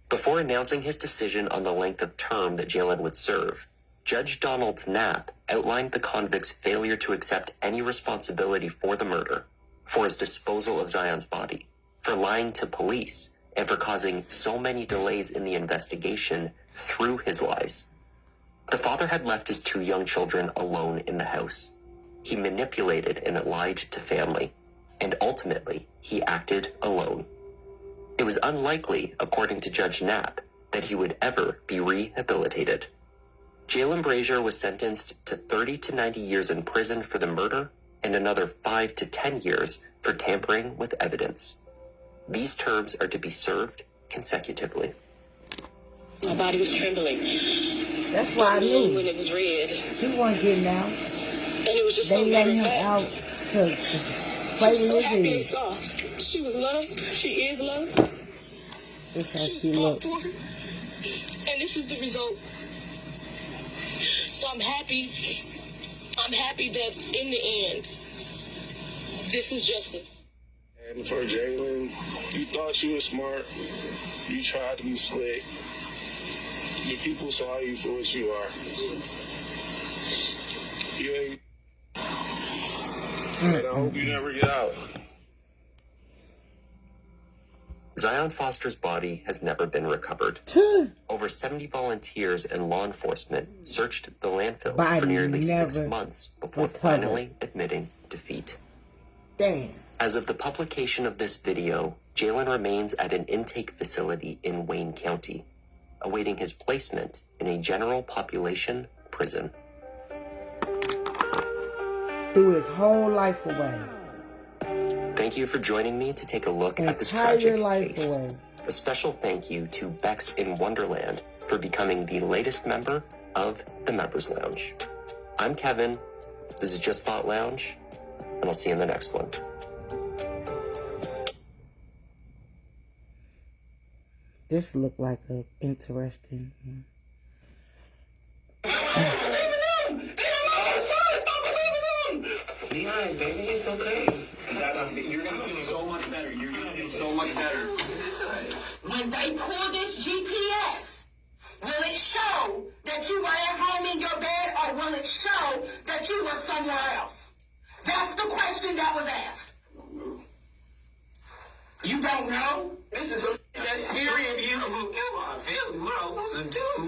Before announcing his decision on the length of term that Jalen would serve, Judge Donald Knapp outlined the convict's failure to accept any responsibility for the murder, for his disposal of Zion's body, for lying to police, and for causing so many delays in the investigation through his lies. The father had left his two young children alone in the house. He manipulated and lied to family, and ultimately, he acted alone. It was unlikely, according to Judge Knapp, that he would ever be rehabilitated. Jalen Brazier was sentenced to 30 to 90 years in prison for the murder and another 5 to 10 years for tampering with evidence. These terms are to be served consecutively. My body was trembling. That's why I knew when it was read. He wasn't getting out. And it was just they so let him fact. out to play with So his happy and head. soft. She was loved. She is loved. That's how She's she looked. fought for. And this is the result. So I'm happy. I'm happy that in the end, this is justice. And for Jalen, you thought you were smart. You tried to be slick. The people saw you for what you are. You ain't. And I hope you never get out. Zion Foster's body has never been recovered. Over 70 volunteers and law enforcement searched the landfill Body for nearly 6 never months before recovered. finally admitting defeat. Damn. As of the publication of this video, Jalen remains at an intake facility in Wayne County, awaiting his placement in a general population prison. Threw his whole life away. Thank you for joining me to take a look at this Entire tragic life case. away. A special thank you to Bex in Wonderland for becoming the latest member of the Members Lounge. I'm Kevin. This is Just Thought Lounge, and I'll see you in the next one. This looked like a interesting. Be nice, baby. It's okay. You're going to feel so much better. You're going to feel so much better. When they pull this GPS, will it show that that you were at home in your bed, or will it show that you were somewhere else? That's the question that was asked. You don't know? This is that's serious. You come on, Phil. What am I supposed to do? Oh,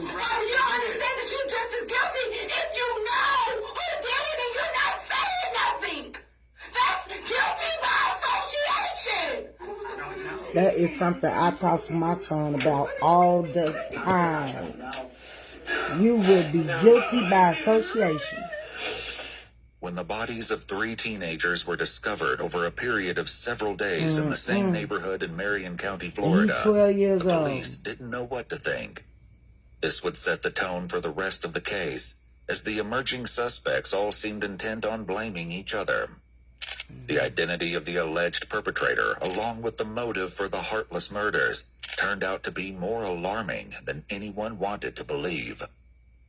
you don't understand that you're just as guilty if you know who did it and you're not saying nothing. That's guilty by association. That is something I talk to my son about all the time. You would be guilty by association. When the bodies of 3 teenagers were discovered over a period of several days in the same neighborhood in Marion County, Florida, 12 years the old. police didn't know what to think. This would set the tone for the rest of the case, as the emerging suspects all seemed intent on blaming each other. The identity of the alleged perpetrator, along with the motive for the heartless murders, turned out to be more alarming than anyone wanted to believe.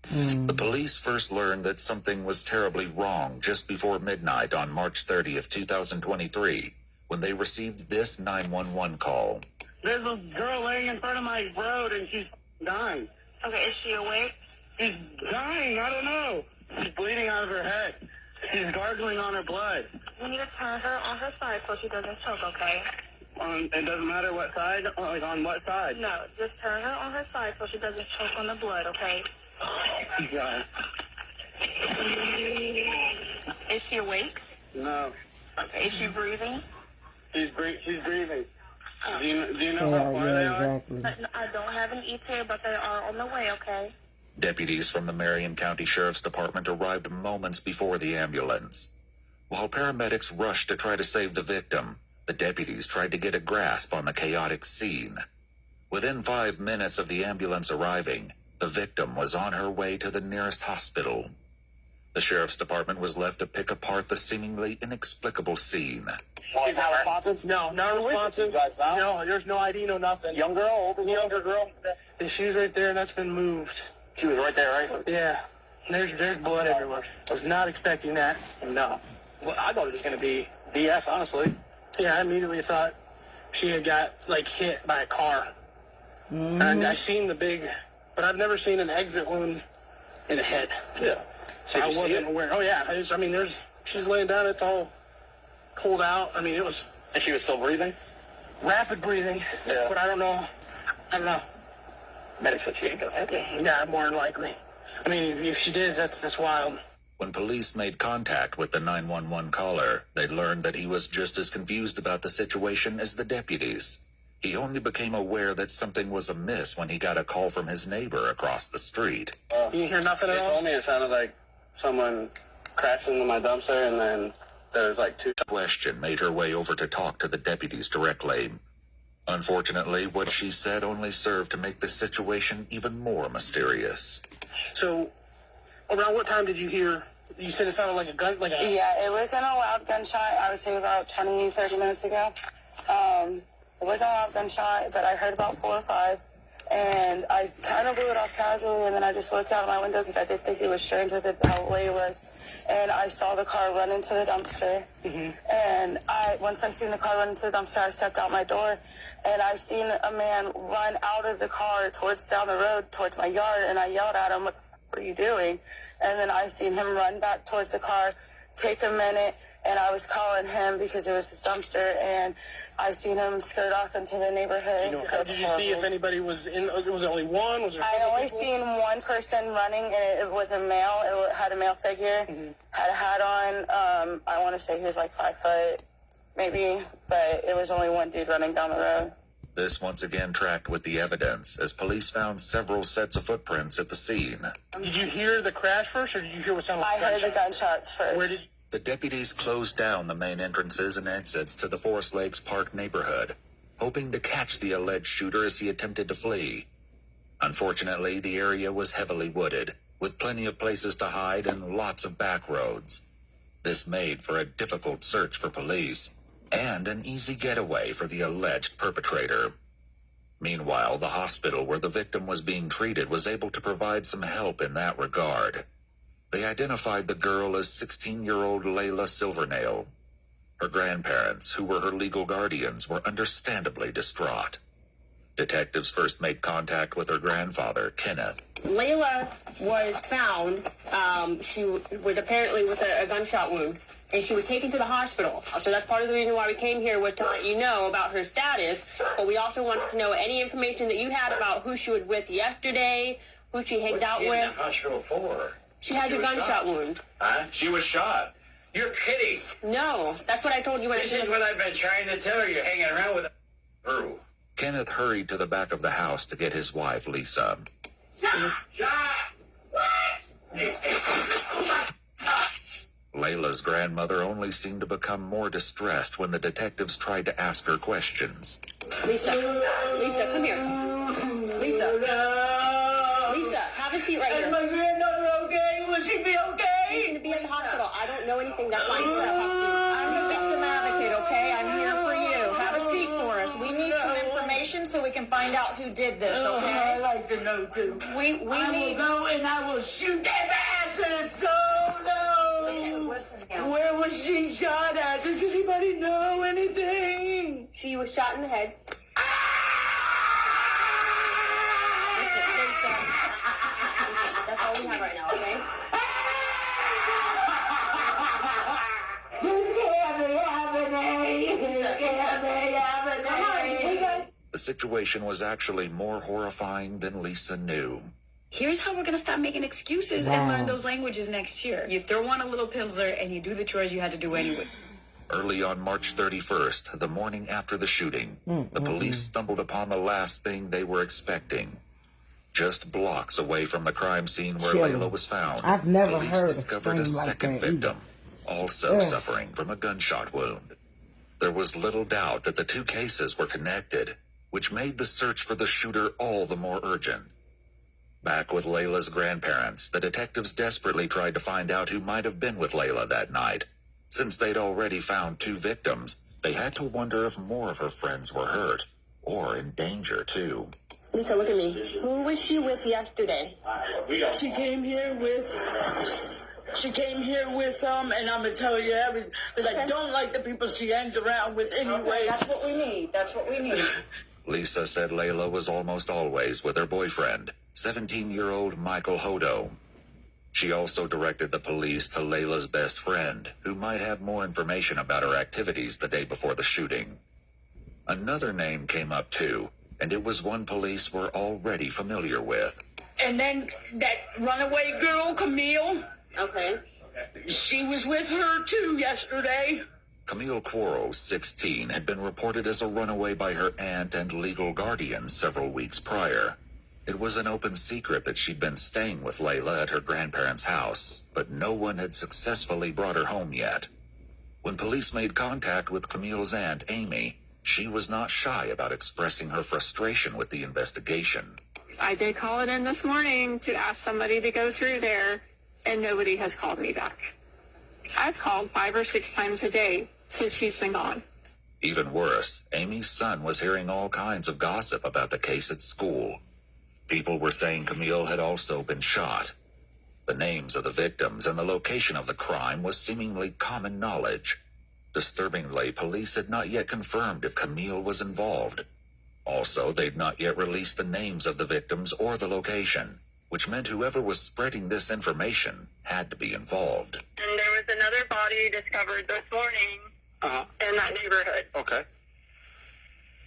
The police first learned that something was terribly wrong just before midnight on March 30th, 2023, when they received this 911 call. There's a girl laying in front of my road and she's dying. Okay, is she awake? She's dying, I don't know. She's bleeding out of her head. She's gargling on her blood. You need to turn her on her side so she doesn't choke, okay? It doesn't matter what side, like on what side? No, just turn her on her side so she doesn't choke on the blood, okay? Yeah. Is she awake? No. Okay, is she breathing? She's breathing. Do you know Yeah, how far they are? exactly. I don't have an ETA, but they are on the way, okay? Deputies from the Marion County Sheriff's Department arrived moments before the ambulance. While paramedics rushed to try to save the victim, the deputies tried to get a grasp on the chaotic scene. Within 5 minutes of the ambulance arriving, the victim was on her way to the nearest hospital. The Sheriff's Department was left to pick apart the seemingly inexplicable scene. She's not responsive? No, not responsive. No, there's no ID, no nothing. Young girl, older girl? Younger girl. The shoe's right there, and that's been moved. She was right there, right? Yeah. There's blood everywhere. I was not expecting that. No. Well, I thought it was going to be BS, honestly. Yeah, I immediately thought she had got, hit by a car. And I seen the big... But I've never seen an exit wound in the head. Yeah. So I wasn't aware. Oh, yeah. She's laying down. It's all pulled out. I mean, it was... And she was still breathing? Rapid breathing. Yeah. But I don't know. Medics said she ain't gonna have it. Yeah, more than likely. I mean, if she did, that's wild. When police made contact with the 911 caller, they learned that he was just as confused about the situation as the deputies. He only became aware that something was amiss when he got a call from his neighbor across the street. You didn't hear nothing at all? She told me it sounded like someone crashed into my dumpster, and then there was 2... Question made her way over to talk to the deputies directly. Unfortunately, what she said only served to make the situation even more mysterious. So, around what time did you hear? You said it sounded like a gun? Yeah, it wasn't a loud gunshot. I would say about 20, 30 minutes ago. It wasn't a loud gunshot, but I heard about 4 or 5, and I kind of blew it off casually, and then I just looked out my window because I did think it was strange with how the way it was, and I saw the car run into the dumpster, and once I seen the car run into the dumpster, I stepped out my door, and I seen a man run out of the car down the road towards my yard, and I yelled at him, "What the f*** are you doing?" And then I seen him run back towards the car, take a minute, and I was calling him because it was his dumpster, and I seen him skirt off into the neighborhood. Did you see if anybody was in? Was it only one? Was there I only seen one person running, and it was a male. It had a male figure, had a hat on. I want to say he was 5 foot, maybe, but it was only one dude running down the road. This once again tracked with the evidence, as police found several sets of footprints at the scene. Did you hear the crash first, or did you hear what sounded like I heard the gunshots first. The deputies closed down the main entrances and exits to the Forest Lakes Park neighborhood, hoping to catch the alleged shooter as he attempted to flee. Unfortunately, the area was heavily wooded, with plenty of places to hide and lots of back roads. This made for a difficult search for police, and an easy getaway for the alleged perpetrator. Meanwhile, the hospital where the victim was being treated was able to provide some help in that regard. They identified the girl as 16-year-old Layla Silvernail. Her grandparents, who were her legal guardians, were understandably distraught. Detectives first made contact with her grandfather, Kenneth, Layla was found, she was apparently with a gunshot wound, and she was taken to the hospital. So that's part of the reason why we came here, was to let you know about her status, but we also wanted to know any information that you had about who she was with yesterday, who she hanged out with. What's she in the hospital for? She had a gunshot wound. Huh? She was shot. You're kidding. No, that's what I told you when This is what I've been trying to tell her. You're hanging around with a crew. Kenneth hurried to the back of the house to get his wife, Lisa. Layla's grandmother only seemed to become more distressed when the detectives tried to ask her questions. Lisa, come here. Lisa, have a seat right here. Is my granddaughter okay? Will she be okay? She's going to be in the hospital. I don't know anything that might Lisa, I'm a victim advocate, okay? I'm here for you. Have a seat for us. We need some information so we can find out who did this, okay? I'd like to know, too. We will go and I will shoot their asses. So no. Listen now. Where was she shot at? Does anybody know anything? She was shot in the head. That's all we have right now, okay? This can't be happening. This can't be happening. The situation was actually more horrifying than Lisa knew. Here's how we're going to stop making excuses and learn those languages next year. You throw on a little Pillsbury and you do the chores you had to do anyway. Early on March 31st, the morning after the shooting, the police stumbled upon the last thing they were expecting. Just blocks away from the crime scene where Layla was found, I've never police heard a discovered a scream like second that victim, also Ugh. suffering from a gunshot wound. There was little doubt that the two cases were connected, which made the search for the shooter all the more urgent. Back with Layla's grandparents, the detectives desperately tried to find out who might have been with Layla that night. Since they'd already found two victims, they had to wonder if more of her friends were hurt, or in danger too. Lisa, look at me. Who was she with yesterday? She came here with, and I'm going to tell you everything, because I don't like the people she hangs around with anyway. Okay, that's what we need. That's what we need. Lisa said Layla was almost always with her boyfriend, 17-year-old Michael Hodo. She also directed the police to Layla's best friend, who might have more information about her activities the day before the shooting. Another name came up too, and it was one police were already familiar with. And then that runaway girl, Camille. Okay. She was with her too yesterday. Camille Quarles, 16, had been reported as a runaway by her aunt and legal guardian several weeks prior. It was an open secret that she'd been staying with Layla at her grandparents' house, but no one had successfully brought her home yet. When police made contact with Camille's aunt, Amy, she was not shy about expressing her frustration with the investigation. I did call it in this morning to ask somebody to go through there, and nobody has called me back. I've called 5 or 6 times a day since she's been gone. Even worse, Amy's son was hearing all kinds of gossip about the case at school. People were saying Camille had also been shot. The names of the victims and the location of the crime was seemingly common knowledge. Disturbingly, police had not yet confirmed if Camille was involved. Also, they'd not yet released the names of the victims or the location, which meant whoever was spreading this information had to be involved. And there was another body discovered this morning in that neighborhood. Okay.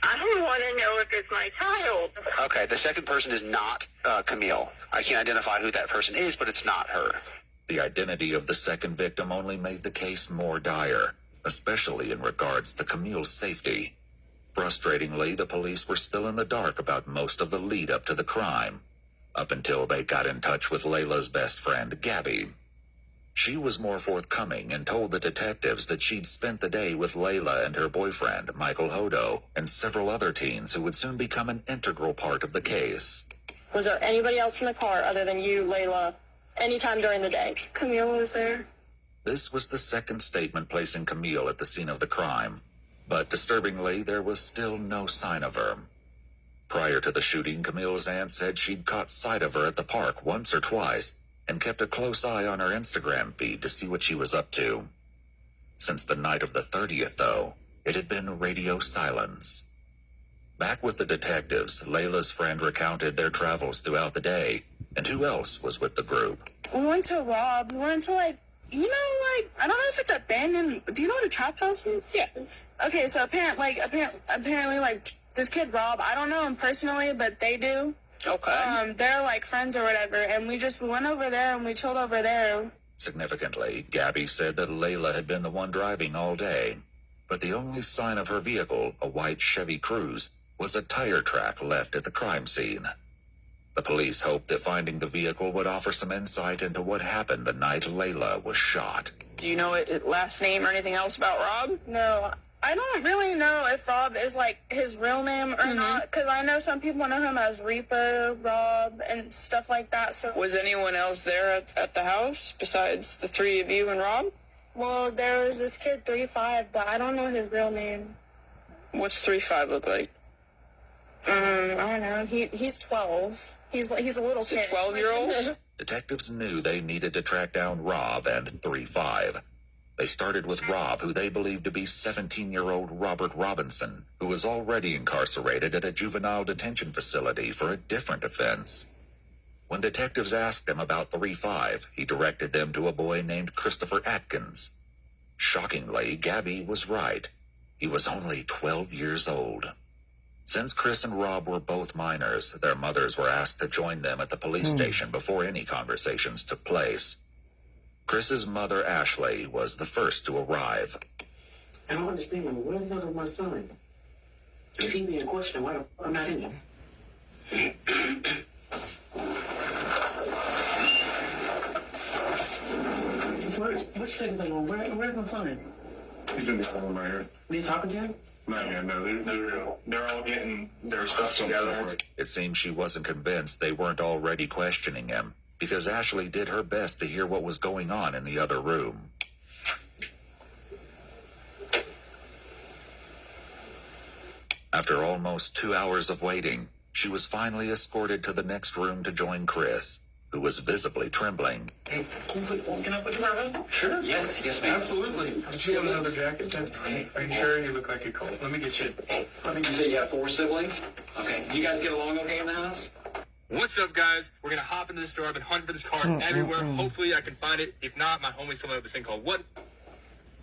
I don't want to know if it's my child. Okay, the second person is not Camille. I can't identify who that person is, but it's not her. The identity of the second victim only made the case more dire, especially in regards to Camille's safety. Frustratingly, the police were still in the dark about most of the lead up to the crime, up until they got in touch with Layla's best friend, Gabby. She was more forthcoming and told the detectives that she'd spent the day with Layla and her boyfriend, Michael Hodo, and several other teens who would soon become an integral part of the case. Was there anybody else in the car other than you, Layla, anytime during the day? Camille was there. This was the second statement placing Camille at the scene of the crime, but disturbingly, there was still no sign of her. Prior to the shooting, Camille's aunt said she'd caught sight of her at the park once or twice, and kept a close eye on her Instagram feed to see what she was up to. Since the night of the 30th, though, it had been radio silence. Back with the detectives, Layla's friend recounted their travels throughout the day, And who else was with the group? We went to Rob's. We went to, like, you know, like, I don't know if it's abandoned. Do you know what a trap house is? Yeah. Okay, so apparently, like, this kid Rob, I don't know him personally, but they do. Okay. They're, like, friends or whatever, and we went over there and we chilled over there. Significantly, Gabby said that Layla had been the one driving all day, but the only sign of her vehicle, a white Chevy Cruze, was a tire track left at the crime scene. The police hoped that finding the vehicle would offer some insight into what happened the night Layla was shot. Do you know his last name or anything else about Rob? No. I don't really know if Rob is, like, his real name or not, because I know some people know him as Reaper, Rob, and stuff like that. So, was anyone else there at the house besides the three of you and Rob? Well, there was this kid, 3-5, but I don't know his real name. What's 3-5 look like? I don't know. He's 12. He's a little kid. A 12-year-old? Detectives knew they needed to track down Rob and 3-5. They started with Rob, who they believed to be 17-year-old Robert Robinson, who was already incarcerated at a juvenile detention facility for a different offense. When detectives asked him about 3-5, he directed them to a boy named Christopher Atkins. Shockingly, Gabby was right. He was only 12 years old. Since Chris and Rob were both minors, their mothers were asked to join them at the police station before any conversations took place. Chris's mother, Ashley, was the first to arrive. I don't understand. Where the hell is my son? If he being questioned, why the fuck I'm not in here? What's taking so long? Where's my son? He's in the other room right here. Are you talking to him? Not yet, no. They're all getting their stuff together. It seems she wasn't convinced they weren't already questioning him, because Ashley did her best to hear what was going on in the other room. After almost 2 hours of waiting, she was finally escorted to the next room to join Chris, who was visibly trembling. Hey, can I put you in? Sure. Yes, ma'am. Absolutely. Do you have another jacket? Are you sure? You look like you're cold. Let me get you. You said you have 4 siblings? Okay. You guys get along okay in the house? What's up, guys? We're gonna hop into the store. I've been hunting for this car everywhere. Hopefully I can find it. If not, my homies told me of this thing called What?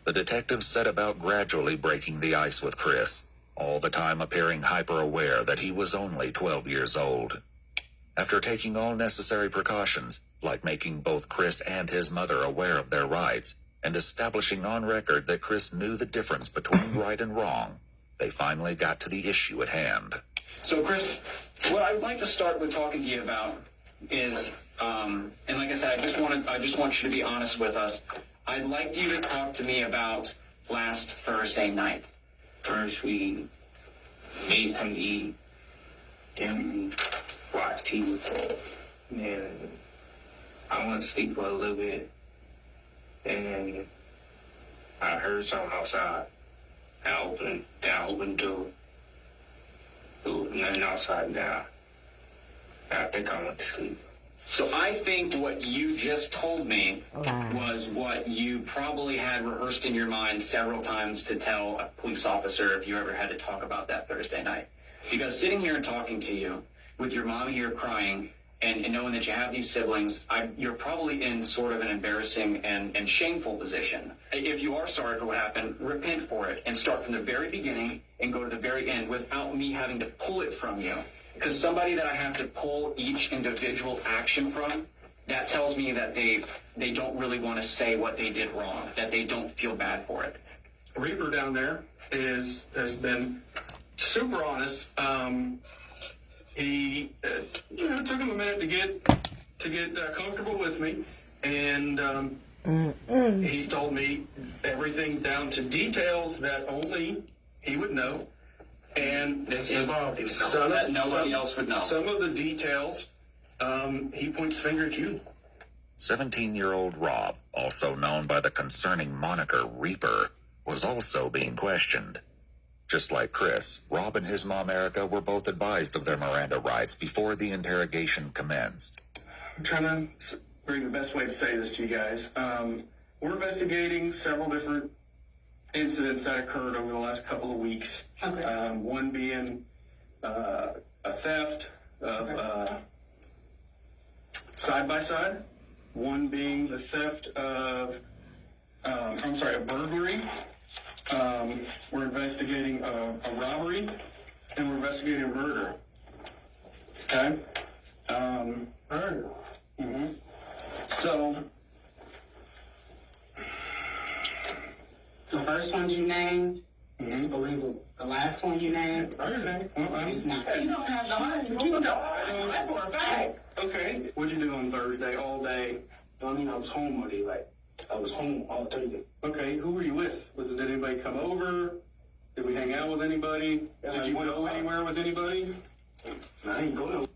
The detectives set about gradually breaking the ice with Chris, all the time appearing hyper-aware that he was only 12 years old. After taking all necessary precautions, like making both Chris and his mother aware of their rights, and establishing on record that Chris knew the difference between right and wrong, they finally got to the issue at hand. So, Chris, what I would like to start with talking to you about is, and like I said, I just want you to be honest with us. I'd like you to talk to me about last Thursday night. First, we made something to eat. Then we watched TV. Then I went to sleep for a little bit. And I heard something outside. I opened the door. There was nothing outside now. I think I went to sleep. So I think what you just told me was what you probably had rehearsed in your mind several times to tell a police officer if you ever had to talk about that Thursday night. Because sitting here and talking to you with your mom here crying and knowing that you have these siblings, you're probably in sort of an embarrassing and shameful position. If you are sorry for what happened, repent for it and start from the very beginning and go to the very end without me having to pull it from you. Because somebody that I have to pull each individual action from, that tells me that they don't really want to say what they did wrong, that they don't feel bad for it. Reaper down there has been super honest. He took him a minute to get comfortable with me, and he's told me everything down to details that only he would know. And nobody else would know. Some of the details, he points the finger at you. 17-year-old Rob, also known by the concerning moniker Reaper, was also being questioned. Just like Chris, Rob and his mom Erica were both advised of their Miranda rights before the interrogation commenced. I'm trying to bring the best way to say this to you guys. We're investigating several different incidents that occurred over the last couple of weeks. Okay. One being a theft of side by side. One being the theft of, a burglary. We're investigating a robbery, and we're investigating a murder. Okay? Murder. Mm-hmm. So, the first ones you named is believable. The last one you named is not. You don't have the heart to keep the heart. That's for a fact. okay, what'd you do on Thursday all day? I mean, I was home all day. Like, I was home all Thursday. Okay, who were you with? Did anybody come over? Did we hang out with anybody? Did you go anywhere with anybody? I didn't go nowhere.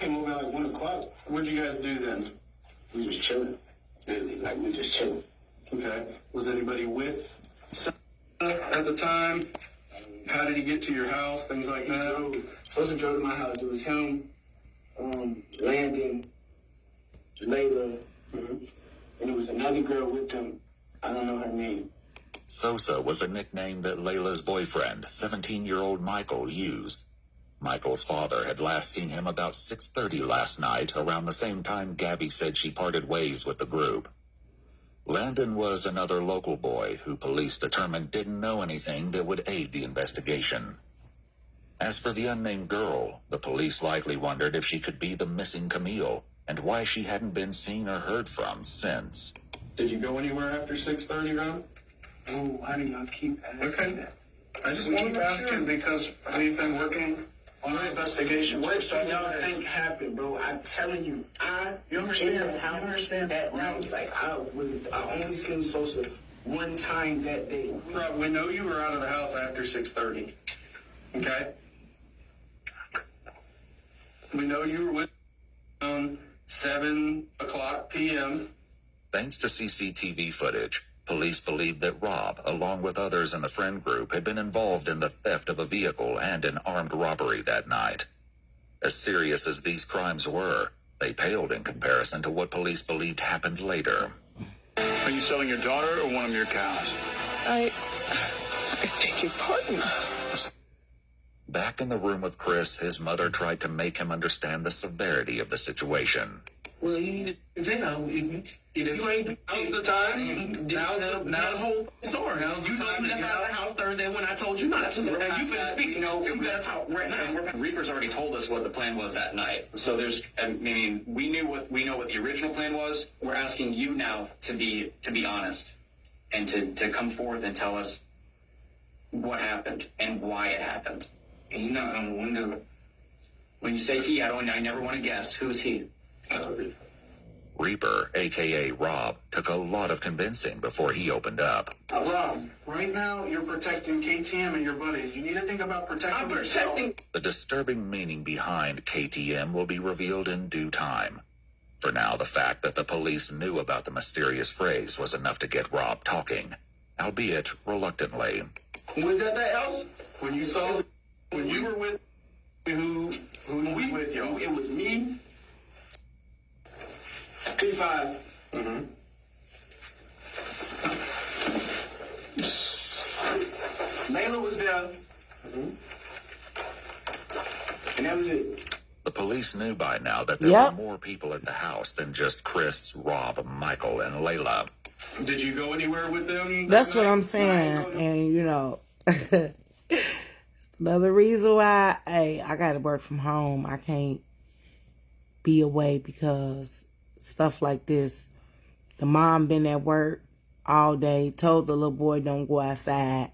I came over at like 1 o'clock. What'd you guys do then? We was chilling. Literally, like, we just chilling. Okay. Was anybody with at the time? How did he get to your house? Things like that? It wasn't drove to my house. It was him, Landon, Layla, and it was another girl with them. I don't know her name. Sosa was a nickname that Layla's boyfriend, 17-year-old Michael, used. Michael's father had last seen him about 6:30 last night, around the same time Gabby said she parted ways with the group. Landon was another local boy who police determined didn't know anything that would aid the investigation. As for the unnamed girl, the police likely wondered if she could be the missing Camille and why she hadn't been seen or heard from since. Did you go anywhere after 6:30, Ron? Oh, why do y'all keep asking that? I just We want keep to asking because we've been working on an investigation. What y'all think happened, bro? I'm telling you, you understand that, right? Like, I only seen Sosa one time that day. Rob, we know you were out of the house after 6:30. Okay? We know you were with 7 o'clock p.m. Thanks to CCTV footage, police believed that Rob, along with others in the friend group, had been involved in the theft of a vehicle and an armed robbery that night. As serious as these crimes were, they paled in comparison to what police believed happened later. Are you selling your daughter or one of your cows? I beg your pardon. Back in the room with Chris, his mother tried to make him understand the severity of the situation. Well, you ain't now's the time. Now's the whole story. You told me to have the house Thursday when I told you not to. And you finna speak. You better talk right now. Reaper's already told us what the plan was that night. So we know what the original plan was. We're asking you now to be honest and to come forth and tell us what happened and why it happened. And you knock on the window. When you say he, I never want to guess. Who's he? Reaper, a.k.a. Rob, took a lot of convincing before he opened up. Rob, right now you're protecting KTM and your buddy. You need to think about protecting yourself. The disturbing meaning behind KTM will be revealed in due time. For now, the fact that the police knew about the mysterious phrase was enough to get Rob talking, albeit reluctantly. Was that the house? When you were with who was with y'all? It was me. P5. Layla was there. And that was it. The police knew by now that there were more people at the house than just Chris, Rob, Michael, and Layla. Did you go anywhere with them? That's what I'm saying. And, it's another reason why, I got to work from home. I can't be away because stuff like this. The mom been at work all day, told the little boy don't go outside.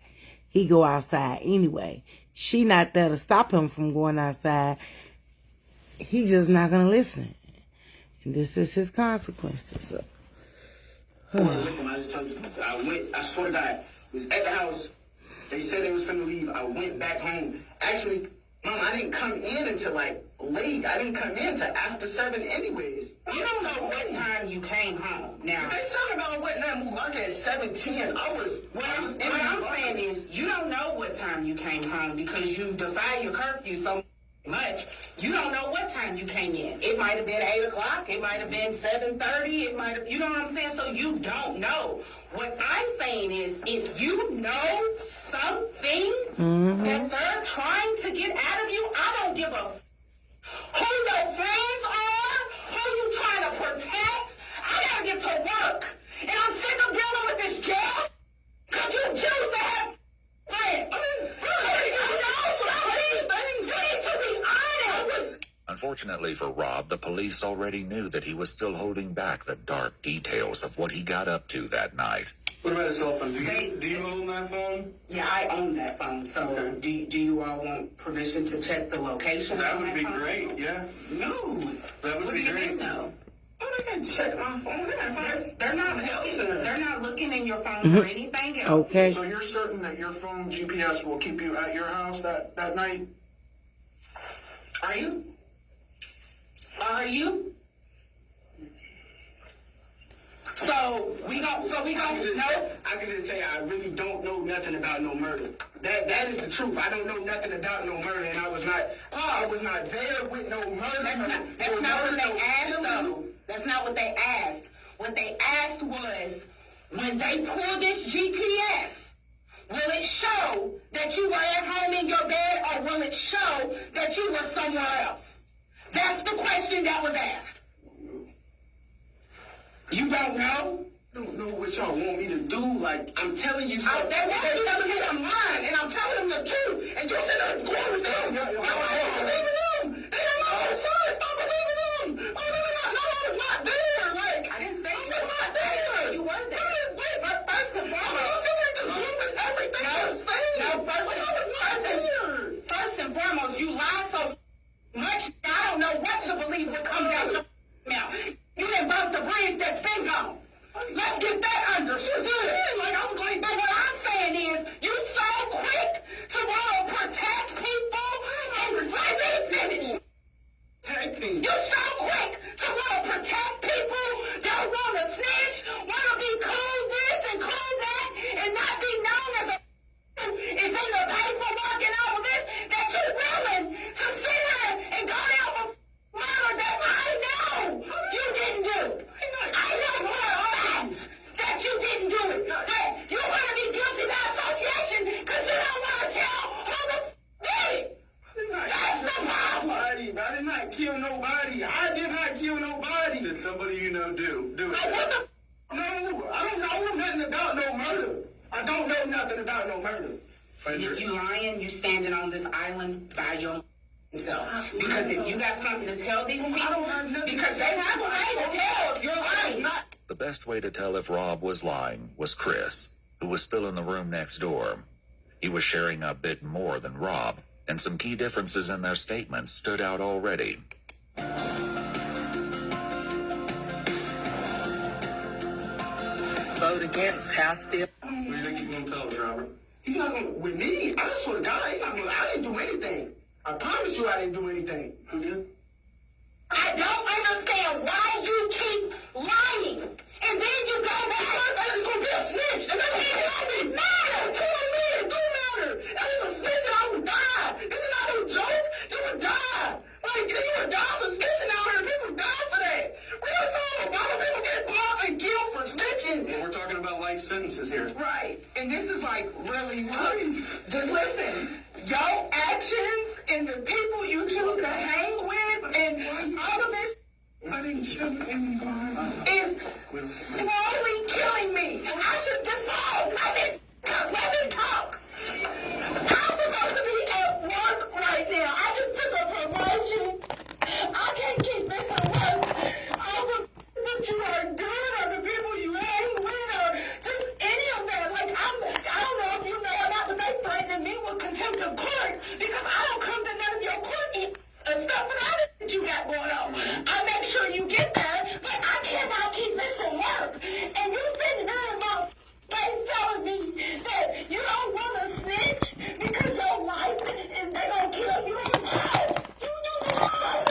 He go outside anyway. She not there to stop him from going outside. He just not going to listen. And this is his consequences. So. I just told you. I swear to God, was at the house. They said they was finna leave. I went back home. Actually, Mom, I didn't come in until late. I didn't come in until after 7 anyways. You don't know what time you came home. Now, they talking about what time Mulark at 7:10. What I'm saying is, you don't know what time you came home because you defy your curfew so much. You don't know what time you came in. It might have been 8 o'clock. It might have been 7:30. It might have, you know what I'm saying? So you don't know. What I'm saying is, if you know something that they're trying to get out of you, I don't give a who your fans are, who you trying to Unfortunately for Rob, the police already knew that he was still holding back the dark details of what he got up to that night. What about a cell phone? Do you own that phone? Yeah, I own that phone. So Okay. do you all want permission to check the location? That on would be phone? great, yeah. No. That would What be do you great. mean no? Oh, they can check my phone. They're not looking in your phone for anything else. Okay. So you're certain that your phone GPS will keep you at your house that night? Are you? Are you? So we don't know. I can just tell you, I really don't know nothing about no murder. That is the truth. I don't know nothing about no murder, and I was not there with no murder. That's not what they asked, though. That's not what they asked. What they asked was, when they pull this GPS, will it show that you were at home in your bed, or will it show that you were somewhere else? That's the question that was asked. You don't know? I don't know what y'all want me to do. Like, I'm telling you something. They want you to tell them I'm lying, and I'm telling them the truth. And you're sitting there going with them. I don't believe in them. They are not on the side. Stop believing them. Oh, no, I was not there. Like, I didn't say you were not there. You were there. Wait, but first and foremost, everything you're saying. No, first and foremost, you lie so much, I don't know what to believe what comes out your mouth. You didn't burn the bridge that's been gone. Let's get that understood. Like, but what I'm saying is, you so quick to want to protect people and let me finish. Protecting. You so quick to want to protect people, don't want to snitch, want to be cool this and cool that, and not be known as a is in the paperwork and all this, that you're willing to sit here and go down for murder that I know you didn't do. I know for a fact that you didn't do it. But you want to be guilty by association because you don't want to tell who the did it. That's the problem. I did not kill nobody. I did not kill nobody. Did somebody you know do it? No, I don't know nothing about no murder. I don't know nothing about no murder. You lying, you standing on this island by yourself. Because if you got something to tell these people, because they have a way to tell if you're lying. The best way to tell if Rob was lying was Chris, who was still in the room next door. He was sharing a bit more than Rob, and some key differences in their statements stood out already. Vote against House Bill. What do you think he's going to tell us, Robert? He's not going to, with me, I swear to God, he's not going to, I didn't do anything. I promise you I didn't do anything. Who did? I don't understand why you keep lying. And then you go back. That is going to be a snitch. And that doesn't matter. To me, it do matter. That is a snitch and I would die. This is not a joke. You would die. Like, you would die for snitching out here. People die for that. We don't talk about it. People get caught and killed for snitching. We're talking about life sentences here. Right. And this is like really just listen. Your actions and the people you choose to hang with and all of this I didn't kill anybody. is slowly killing me. I should just pause. Let me talk. I'm supposed to be at work right now. I just took a promotion. I can't keep missing work. All the that you are doing or the people you hang with or just any of that. Like, I don't know if you know or not, but they threatening me with contempt of court because I don't come to none of your court and stuff that you got going on. I make sure you get there, but I cannot keep missing work. And you sitting there in my face telling me that you don't want to snitch because your life is they gonna kill you in your house. You lied.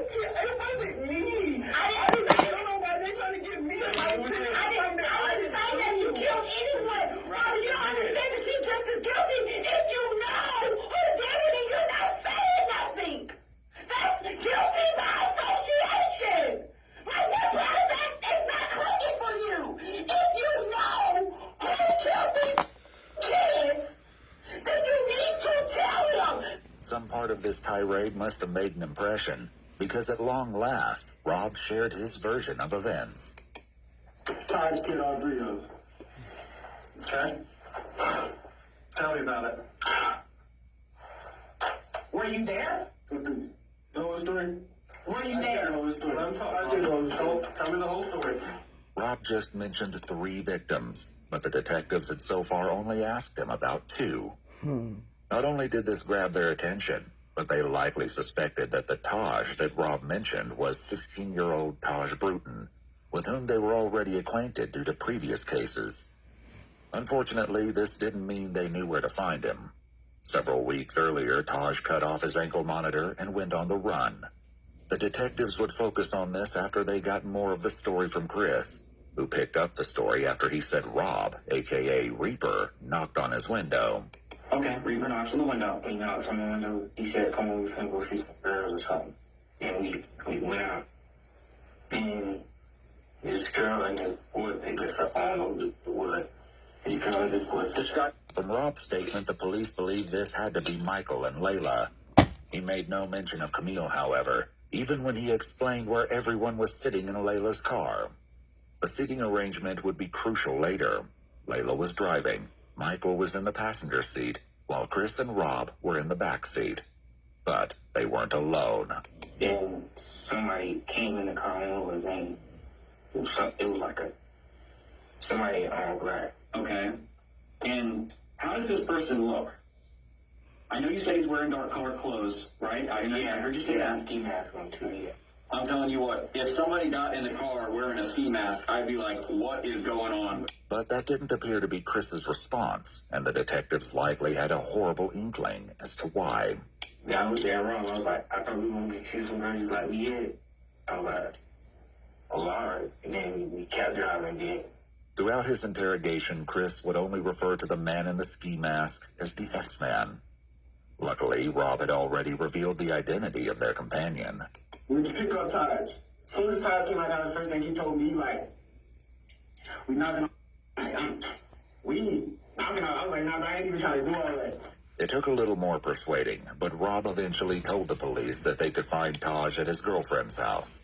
It wasn't me. I didn't kill nobody. They trying to get me. I didn't say that you killed anyone. Well, you don't understand that you're just as guilty if you know who did it and you're not saying nothing. That's guilty by association. Like, what part of that is not clicking for you? If you know who killed these kids, then you need to tell them. Some part of this tirade must have made an impression, because at long last, Rob shared his version of events. Times kid all three of them. Okay? Tell me about it. Were you there? The whole story? Were you there? The whole story. I said, tell me the whole story. Rob just mentioned 3 victims, but the detectives had so far only asked him about 2. Not only did this grab their attention, but they likely suspected that the Taj that Rob mentioned was 16-year-old Taj Bruton, with whom they were already acquainted due to previous cases. Unfortunately, this didn't mean they knew where to find him. Several weeks earlier, Taj cut off his ankle monitor and went on the run. The detectives would focus on this after they got more of the story from Chris, who picked up the story after he said Rob, a.k.a. Reaper, knocked on his window. Okay, Reaper knocks on the window. He knocks on the window. He said, come on, we finna go see some girls or something. And we went out. And this girl and the boy picked us up on the wood. And the girl and the boy described. From Rob's statement, the police believed this had to be Michael and Layla. He made no mention of Camille, however, even when he explained where everyone was sitting in Layla's car. The seating arrangement would be crucial later. Layla was driving. Michael was in the passenger seat, while Chris and Rob were in the back seat. But they weren't alone. Then somebody came in the car, I don't know what his name. It was like somebody all black. Okay. And how does this person look? I know you said he's wearing dark colored clothes, right? I heard you say that. Ski mask on too, yeah. I'm telling you what, if somebody got in the car wearing a ski mask, I'd be like, what is going on? But that didn't appear to be Chris's response, and the detectives likely had a horrible inkling as to why. Yeah, I was there wrong. I was like, I thought we were going to see some girls like we had. I was like, alarm. And then we kept driving then. Throughout his interrogation, Chris would only refer to the man in the ski mask as the X-Man. Luckily, Rob had already revealed the identity of their companion. We went to pick up Taj. As soon as Taj came out, that was the first thing he told me, like, we knocking on. We knocking on. I was like, nah, I ain't even trying to do all that. It took a little more persuading, but Rob eventually told the police that they could find Taj at his girlfriend's house.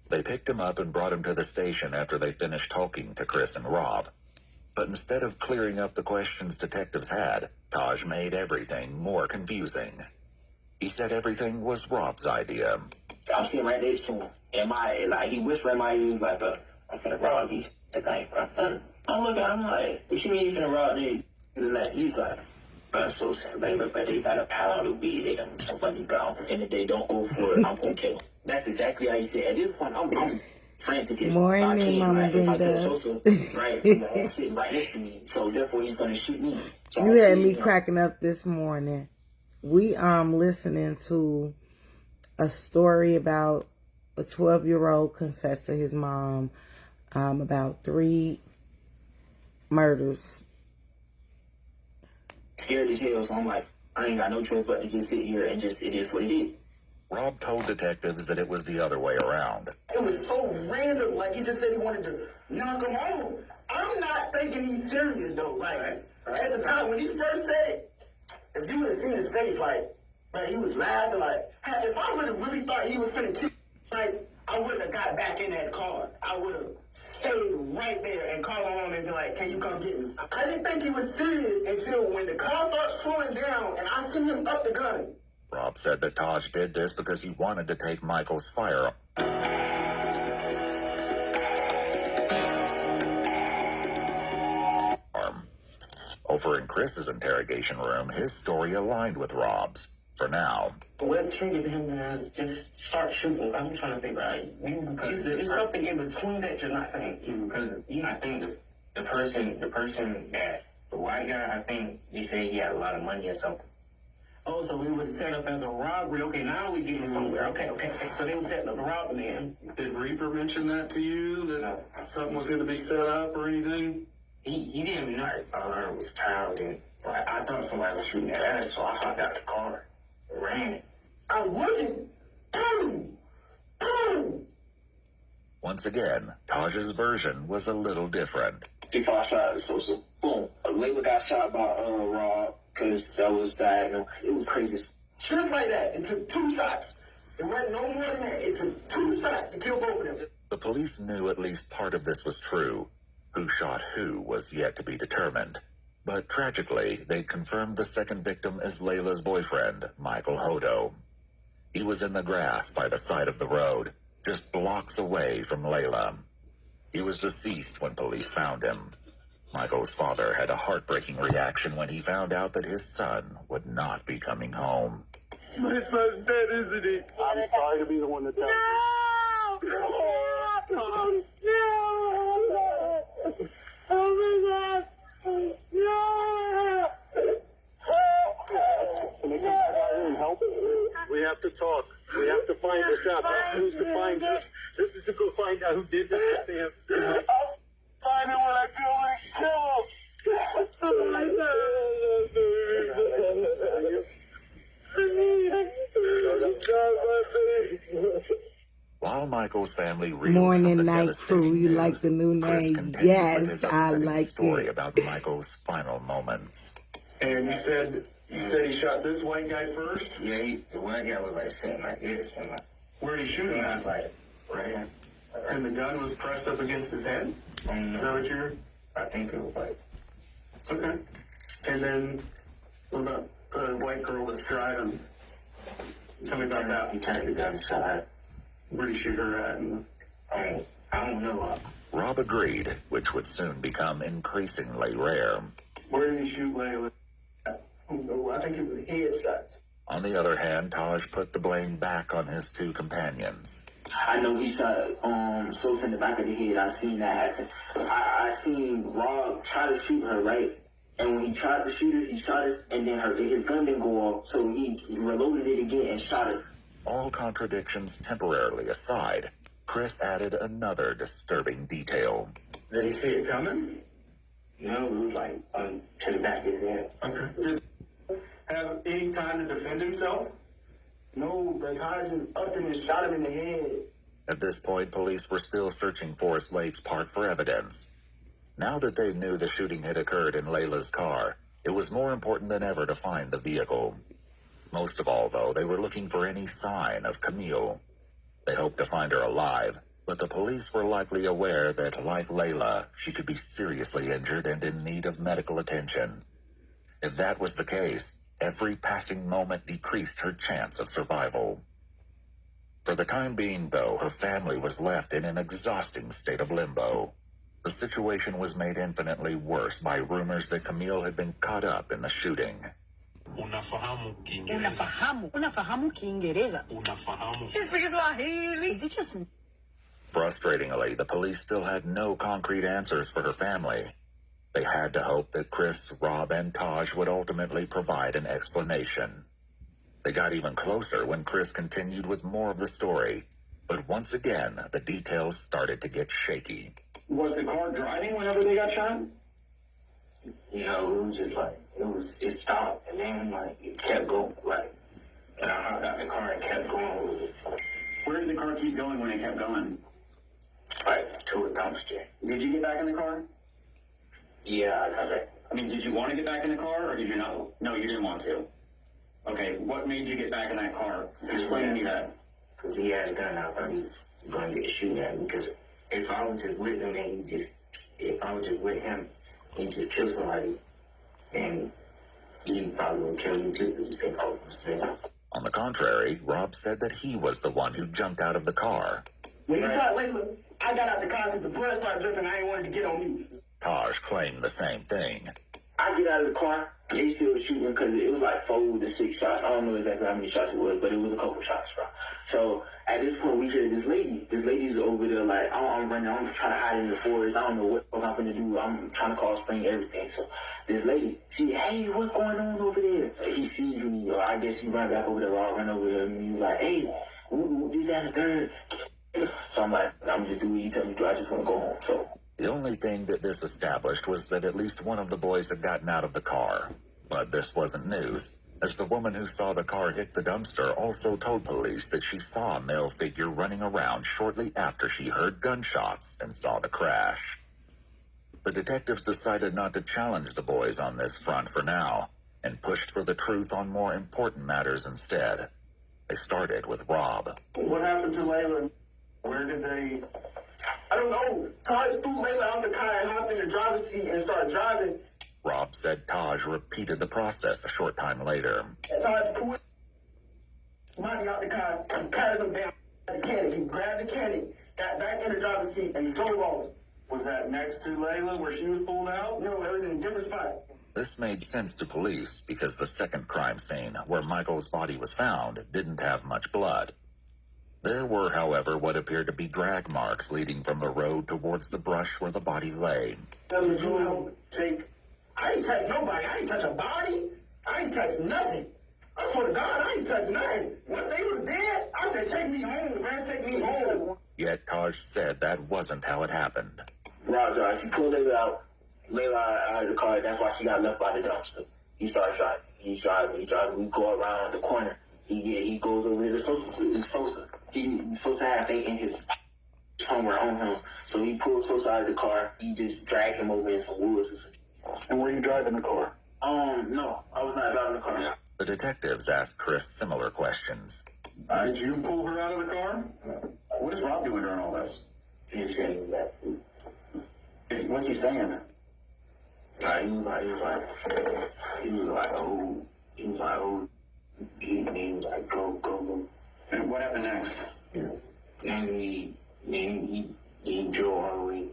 They picked him up and brought him to the station after they finished talking to Chris and Rob. But instead of clearing up the questions detectives had, Taj made everything more confusing. He said everything was Rob's idea. I'm sitting right next to him, and he whispered in my ear, he was like, I'm finna rob these tonight, bro. I look at him like, what you mean you finna rob these? He's like, bro, so sad, baby, but they got a pound of weed, they got some money, bro, and if they don't go for it, I'm gonna kill them. That's exactly how he said. At this point, I'm frantic. Morning, Mama if I tell Brenda. Sosa, right, he's sitting right next to me, so therefore he's gonna shoot me. So You had me cracking up this morning. We listening to a story about a 12-year-old confessed to his mom about 3 murders. Scared as hell, so I'm like, I ain't got no choice but to just sit here and just, it is what it is. Rob told detectives that it was the other way around. It was so random. Like, he just said he wanted to knock him home. I'm not thinking he's serious, though. Like, at the time, when he first said it, if you would have seen his face, like, he was laughing, like, if I would have really thought he was finna kill, like, I wouldn't have got back in that car. I would have stayed right there and called on him and be like, can you come get me? I didn't think he was serious until when the car started slowing down and I seen him up the gun. Rob said that Taj did this because he wanted to take Michael's firearm. Over in Chris's interrogation room, his story aligned with Rob's. For now. What triggered him to just start shooting? I'm trying to think, right? It's something in between that you're not saying. Because, I think the person that, the white guy, I think he said he had a lot of money or something. Oh, so it was set up as a robbery. Okay, now we getting somewhere. Okay. So they were setting up a robbery then. Did Reaper mention that to you, that something was going to be set up or anything? He didn't know. All I heard was pound, and I thought somebody was shooting at us, so I hopped out the car and ran. I'm looking. Boom! Boom! Once again, Taj's version was a little different. 5 shots, so boom. Layla got shot by Rob, because that was diagonal. It was crazy. Just like that. It took 2 shots. It wasn't no more than that. It took 2 shots to kill both of them. The police knew at least part of this was true. Who shot who was yet to be determined. But tragically, they confirmed the second victim as Layla's boyfriend, Michael Hodo. He was in the grass by the side of the road, just blocks away from Layla. He was deceased when police found him. Michael's father had a heartbreaking reaction when he found out that his son would not be coming home. My son's dead, isn't he? I'm sorry to be the one to tell you. No! Oh my God! No! Can they come back out here and help? We have to talk. We have to find this out. Who's to find this? This is to go find out who did this to him. I'll find him when I go and kill him. Oh my God. While Michael's family reeled from Morning the Night devastating Crew, you news, like the new Chris name? continued with Yes, his I upsetting like story it. about Michael's final moments. And you said he shot this white guy first? Yeah, the white guy was like sitting like this, and like, Where did he shoot him at? like right here. And the gun was pressed up against his head? Is that what you're... I think it was like, Okay. And then, what about the white girl that's driving? Tell me about that. he turned the gun aside. Where did he shoot her at? And I don't know. Rob agreed, which would soon become increasingly rare. where did he shoot Layla? I don't know. I think it was headshots. On the other hand, Taj put the blame back on his two companions. I know he shot Sosa in the back of the head. I seen that happen. I seen Rob try to shoot her, right? And when he tried to shoot her, he shot her, and then his gun didn't go off, so he reloaded it again and shot her. All contradictions temporarily aside, Chris added another disturbing detail. Did he see it coming? No, it was like to the back of his head. Okay. Did he have any time to defend himself? No, but Taj just upped him and shot him in the head. At this point, police were still searching Forest Lakes Park for evidence. Now that they knew the shooting had occurred in Layla's car, it was more important than ever to find the vehicle. Most of all, though, they were looking for any sign of Camille. They hoped to find her alive, but the police were likely aware that, like Layla, she could be seriously injured and in need of medical attention. If that was the case, every passing moment decreased her chance of survival. For the time being, though, her family was left in an exhausting state of limbo. The situation was made infinitely worse by rumors that Camille had been caught up in the shooting. Unafahamu Kiingereza. She speaks Swahili. Is it just... Frustratingly, the police still had no concrete answers for her family. They had to hope that Chris, Rob, and Taj would ultimately provide an explanation. They got even closer when Chris continued with more of the story, but once again, the details started to get shaky. Was the car driving whenever they got shot? You know, it was just like, it stopped, and then like it kept going, like, and I hopped out the car and kept going. Where did the car keep going when it kept going? Like to a dumpster. Did you get back in the car? Yeah, I got back. I mean, did you want to get back in the car, or did you not? No, you didn't want to. Okay, what made you get back in that car? Explain to me that. Because he had a gun, I thought he was going to get shooting at me. Because if I was just with him, and if I was just with him, he just killed somebody, and he probably would kill you too. Because you think, oh, On the contrary, Rob said that he was the one who jumped out of the car. When he shot Layla, I got out the car because the blood started dripping. I ain't wanted to get on me. Taj claimed the same thing. I get out of the car, they still shooting because it was like 4 to 6 shots. I don't know exactly how many shots it was, but it was a couple shots, bro. So at this point, we hear this lady. This lady's over there like, I'm running, I'm trying to hide in the forest. I don't know what I'm going to do. I'm trying to call Spring, everything. So this lady, she, hey, what's going on over there? He sees me, or I guess he ran back over there. I run over there, and he was like, hey, this, that, and the third. So I'm like, I'm just doing what you tell me to do. I just want to go home. So the only thing that this established was that at least one of the boys had gotten out of the car. But this wasn't news, as the woman who saw the car hit the dumpster also told police that she saw a male figure running around shortly after she heard gunshots and saw the crash. The detectives decided not to challenge the boys on this front for now, and pushed for the truth on more important matters instead. They started with Rob. What happened to Layla? Where did they... I don't know. Taj threw Layla out the car and hopped in the driver's seat and started driving. Rob said Taj repeated the process a short time later. And Taj pulled. Monty out the car, patted him down the mechanic. He grabbed the mechanic, got back in the driver's seat, and drove off. Was that next to Layla where she was pulled out? No, it was in a different spot. This made sense to police because the second crime scene, where Michael's body was found, didn't have much blood. There were, however, what appeared to be drag marks leading from the road towards the brush where the body lay. Did you help take? I ain't touch nobody. I ain't touch a body. I ain't touch nothing. I swear to God, I ain't touch nothing. When they was dead, I said, take me home, man, take me home. Yet Taj said that wasn't how it happened. Rob drives. He pulled Layla out of the car. That's why she got left by the dumpster. He started driving. He's driving. We go around the corner. He goes over to the Sosa. Sosa had, I think, in his somewhere on him. So he pulled Sosa out of the car. He just dragged him over in some woods. And were you driving the car? No, I was not driving the car. The detectives asked Chris similar questions. Did you pull her out of the car? What is Rob doing during all this? He's saying that. What's he saying? He was like, oh, he was like, go. And what happened next? Yeah. And he drove all the way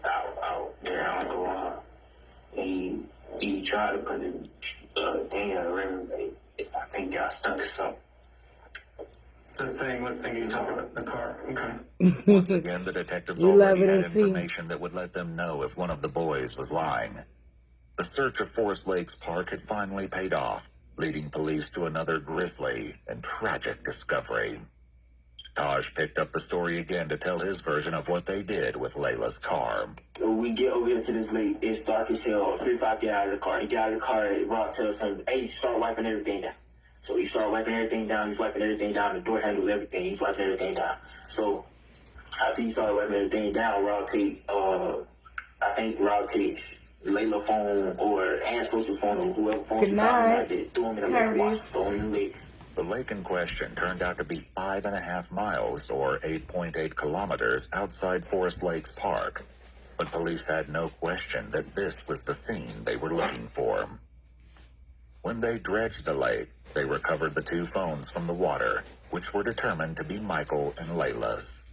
out there on the wall. And he tried to put the thing in the river, but I think got stuck or something. What thing are you talking about? The car. Okay. Once again, the detectives already had information that would let them know if one of the boys was lying. The search of Forest Lakes Park had finally paid off, leading police to another grisly and tragic discovery. Taj picked up the story again to tell his version of what they did with Layla's car. We get over here to this lake. It's dark as hell. 3-5 get out of the car. He get out of the car. Rob tells him, hey, start wiping everything down. So he started wiping everything down. He's wiping everything down. The door handles everything. He's wiping everything down. So after he started wiping everything down, Rob takes Layla's phone or Aunt Sosa's phone or whoever phones to find him. Threw him in the lake, watch the phone in the lake. The lake in question turned out to be 5.5 miles or 8.8 kilometers outside Forest Lakes Park. But police had no question that this was the scene they were looking for. When they dredged the lake, they recovered the 2 phones from the water, which were determined to be Michael and Layla's.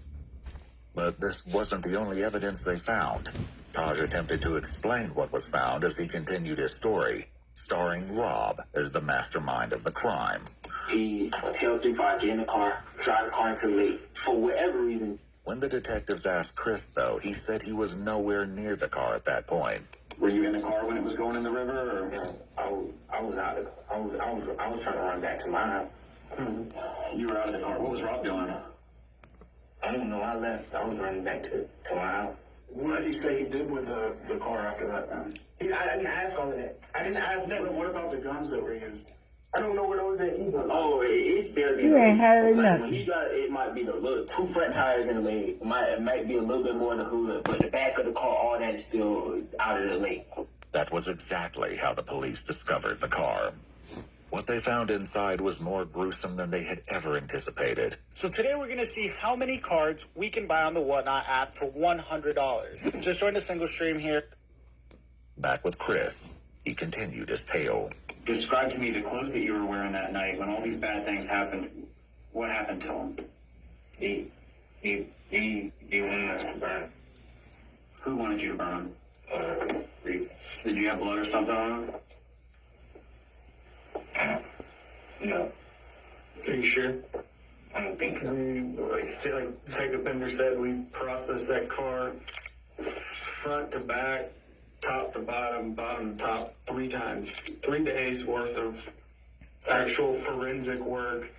But this wasn't the only evidence they found. Taj attempted to explain what was found as he continued his story, starring Rob as the mastermind of the crime. He tell 3-5 get in the car, drive the car into the lake, for whatever reason. When the detectives asked Chris, though, he said he was nowhere near the car at that point. Were you in the car when it was going in the river? Or? Yeah, I was trying to run back to my house. You were out of the car. What was Rob doing? I don't know. I left. I was running back to my house. What did he say he did with the car after that? I didn't ask all of that. I didn't ask nothing. What about the guns that were used? I don't know where those at either. Oh, it's barely. You ain't heard nothing. nothing. When he drive, it might be the little 2 front tires in the lake. It might be a little bit more in the hood, but the back of the car, all that is still out of the lake. That was exactly how the police discovered the car. What they found inside was more gruesome than they had ever anticipated. So today we're going to see how many cards we can buy on the Whatnot app for $100. Just join the single stream here. Back with Chris, he continued his tale. Describe to me the clothes that you were wearing that night when all these bad things happened. What happened to him? He wanted us to burn. Who wanted you to burn? Did you have blood or something on him? No. Are you sure? I don't think so. Like Detective Bender said, we processed that car front to back, top to bottom, bottom to top 3 times. 3 days worth of actual forensic work,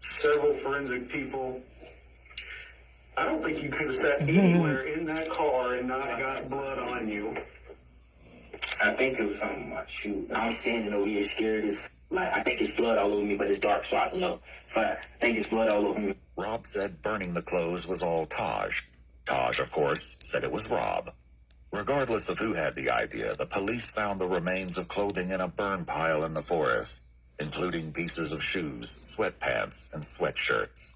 several forensic people. I don't think you could have sat anywhere in that car and not got blood on you. I think it was something about shoot. I'm standing over here scared as I think it's blood all over me, but it's dark, so I don't know. But I think it's blood all over me. Rob said burning the clothes was all Taj. Taj, of course, said it was Rob. Regardless of who had the idea, the police found the remains of clothing in a burn pile in the forest, including pieces of shoes, sweatpants, and sweatshirts.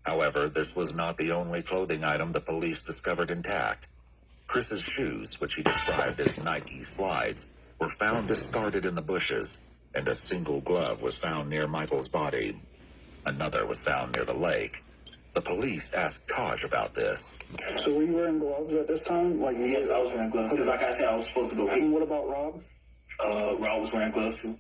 However, this was not the only clothing item the police discovered intact. Chris's shoes, which he described as Nike slides, were found discarded in the bushes, and a single glove was found near Michael's body. Another was found near the lake. The police asked Taj about this. So were you wearing gloves at this time? Yes, I was wearing gloves. Because like I said, I was supposed to go pee. And what about Rob? Rob was wearing gloves too.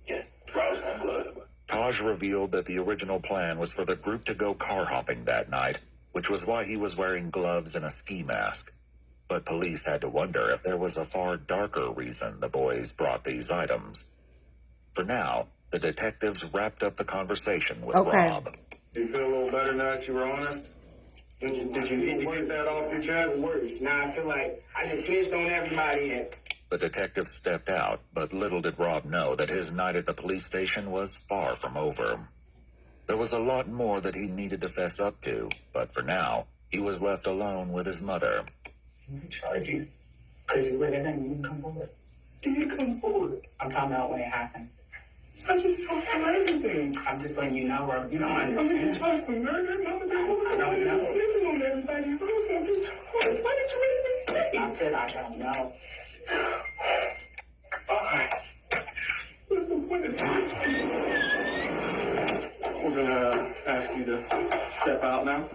Yeah, Rob was wearing gloves. Taj revealed that the original plan was for the group to go car hopping that night, which was why he was wearing gloves and a ski mask. But police had to wonder if there was a far darker reason the boys brought these items. For now, the detectives wrapped up the conversation with Rob. Do you feel a little better now that you were honest? Did you need to get that off your chest? Now I feel like I just snitched on everybody and The detective stepped out, but little did Rob know that his night at the police station was far from over. There was a lot more that he needed to fess up to, but for now, he was left alone with his mother. charge you. Because you really didn't come forward. Didn't come forward. I'm talking about when it happened. I just told you everything. I'm just letting you know, Robert. You don't understand. I'm going to get charged for murder. Mama, I don't know. Snitching on everybody. If I was going to get charged, why did you make me say? I said I don't know. All right. What's the point of snitching? We're going to ask you to step out now.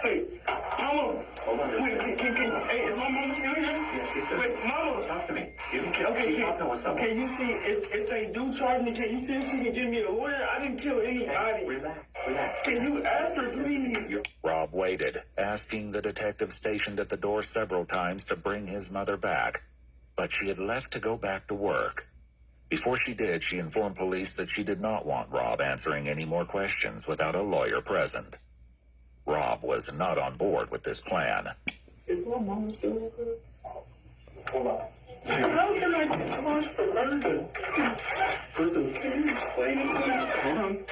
Hey, Mama. Wait, hey, is my mama still here? Yeah, she's still here. Wait, Mama. Talk to me. Can you see if they do charge me? Can you see if she can give me a lawyer? I didn't kill anybody. Relax. Can you ask her, please? Rob waited, asking the detective stationed at the door several times to bring his mother back, but she had left to go back to work. Before she did, she informed police that she did not want Rob answering any more questions without a lawyer present. Rob was not on board with this plan. Is my mama still here? Hold on. How can I get charged for murder? Listen, can you explain it to me? Hold on.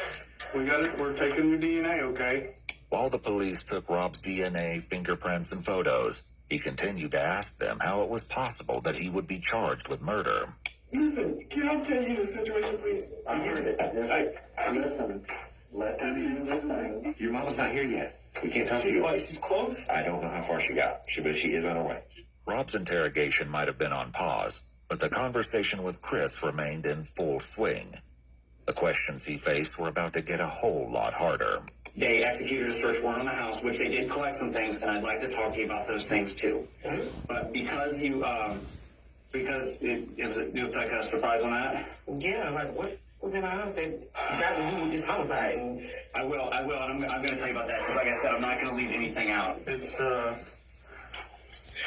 We got it. We're taking your DNA, okay? While the police took Rob's DNA, fingerprints, and photos, he continued to ask them how it was possible that he would be charged with murder. Listen, can I tell you the situation, please? Listen, let them do this thing. Your mama's not here yet. We can't talk to you. She's close? I don't know how far she got, but she is on her way. Rob's interrogation might have been on pause, but the conversation with Chris remained in full swing. The questions he faced were about to get a whole lot harder. They executed a search warrant on the house, which they did collect some things, and I'd like to talk to you about those things too. But because you, because it was like a surprise on that. Yeah, like what was in my house that got to do with this homicide? And I will, and I'm going to tell you about that because, like I said, I'm not going to leave anything out. It's,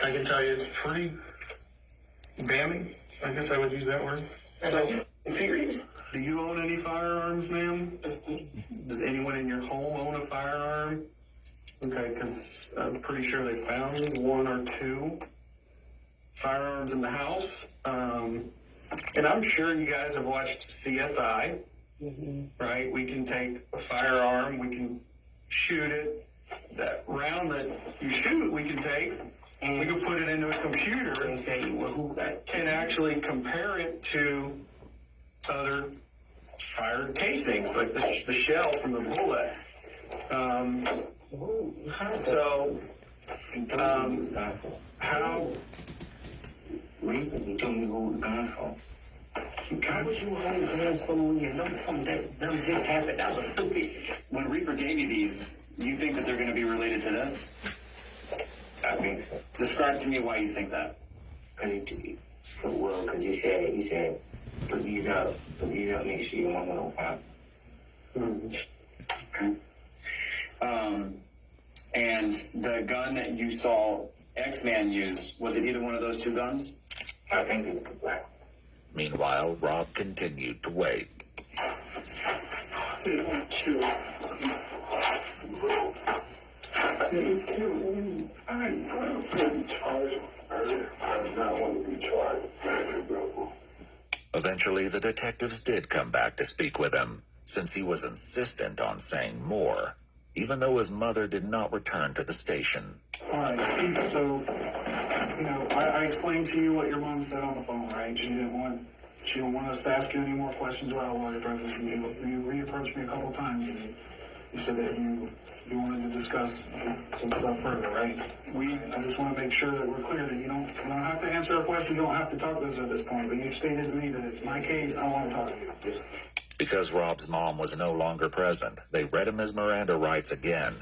I can tell you it's pretty damning. I guess I would use that word. So, serious? Do you own any firearms, ma'am? Does anyone in your home own a firearm? Okay, because I'm pretty sure they found one or two firearms in the house. And I'm sure you guys have watched CSI, right? We can take a firearm, we can shoot it. That round that you shoot, we can take, and we can put it into a computer and tell you who got and actually compare it to other fired casings, like the shell from the bullet. How? You told me who the gun from. How would you hold guns for when you know something that just happened? That was stupid. When Reaper gave you these, you think that they're going to be related to this? I think so. Describe to me why you think that. Because he said, put these up, make sure your mama don't find them. Okay. And the gun that you saw X-Man use, was it either one of those two guns? I think it was black. Meanwhile, Rob continued to wait. They don't kill. They kill me. I don't want to be charged with murder. I do not want to be charged with murder. Eventually, the detectives did come back to speak with him, since he was insistent on saying more, even though his mother did not return to the station. All right, Steve, so, I explained to you what your mom said on the phone, right? She didn't want us to ask you any more questions about lawyer presence from you. You reapproached me a couple times, and You said that you wanted to discuss some stuff further, right? I just want to make sure that we're clear that you don't have to answer a question. You don't have to talk to us at this point. But you stated to me that it's my case. I want to talk to you. Yes. Because Rob's mom was no longer present, they read him his Miranda rights again.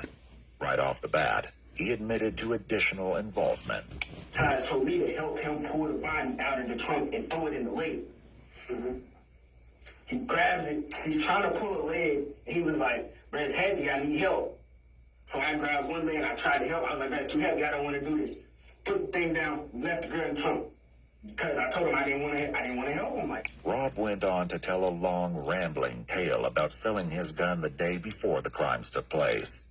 Right off the bat, he admitted to additional involvement. Taj told me to help him pull the body out of the trunk and throw it in the lake. He grabs it. He's trying to pull a leg. And he was like, "Bro, it's heavy. I need help." So I grabbed one leg and I tried to help. I was like, "Bro, it's too heavy. I don't want to do this." Put the thing down. Left the girl in the trunk. Because I told him I didn't want to help him. Rob went on to tell a long, rambling tale about selling his gun the day before the crimes took place.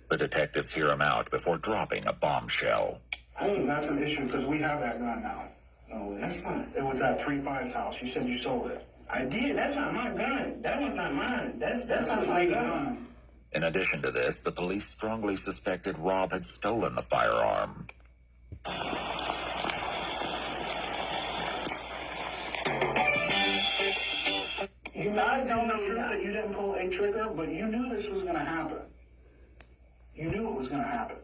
The detectives hear him out before dropping a bombshell. That's an issue because we have that gun now. No, that's not. It was at 3-5's house. You said you sold it. I did. That's not my gun. That one's not mine. That's not my gun. In addition to this, the police strongly suspected Rob had stolen the firearm. I don't know that you didn't pull a trigger, but you knew this was going to happen. You knew it was going to happen.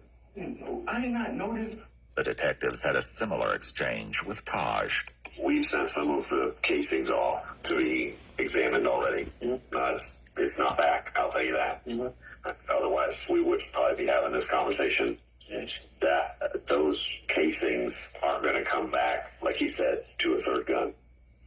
I did not notice. The detectives had a similar exchange with Taj. We've sent some of the casings off to be examined already. It's not back, I'll tell you that. Otherwise, we would probably be having this conversation. That those casings aren't going to come back, like he said, to a third gun.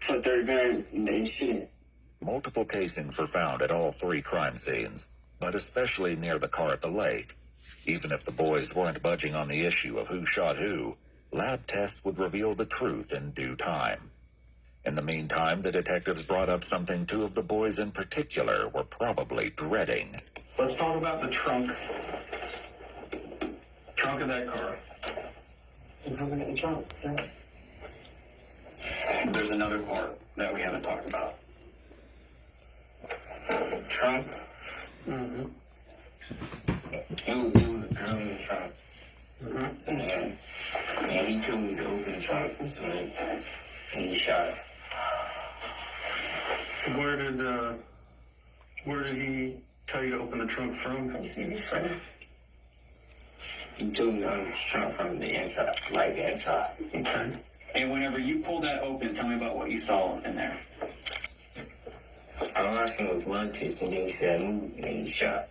To a third gun, they shouldn't. Multiple casings were found at all three crime scenes, but especially near the car at the lake. Even if the boys weren't budging on the issue of who shot who, lab tests would reveal the truth in due time. In the meantime, the detectives brought up something two of the boys in particular were probably dreading. Let's talk about the trunk. Trunk of that car. Looking at the trunk, yeah. There's another part that we haven't talked about. Trump. It was a girl in the trunk. And he told me to open the trunk, so he shot her. Where did he tell you to open the trunk from? You see this right? He told me to open the trunk from the inside, like the inside. Okay. And whenever you pulled that open, tell me about what you saw in there. I watched him with blood test, and then he said move, and then he shot.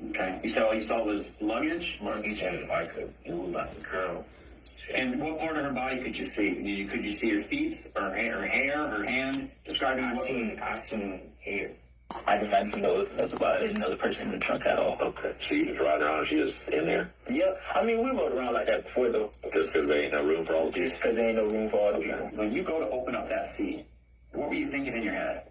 Okay. You said all you saw was luggage? Luggage and it was like a girl. And what part of her body could you see? Could you see her feet, or hair, her hand? Describe it. I seen hair. I did not even know there's another person in the trunk at all. Okay. So you just ride around and she just in there? Yeah. I mean, we rode around like that before, though. Just because there ain't no room for all the people? Just because there ain't no room for all the people. When you go to open up that seat, what were you thinking in your head?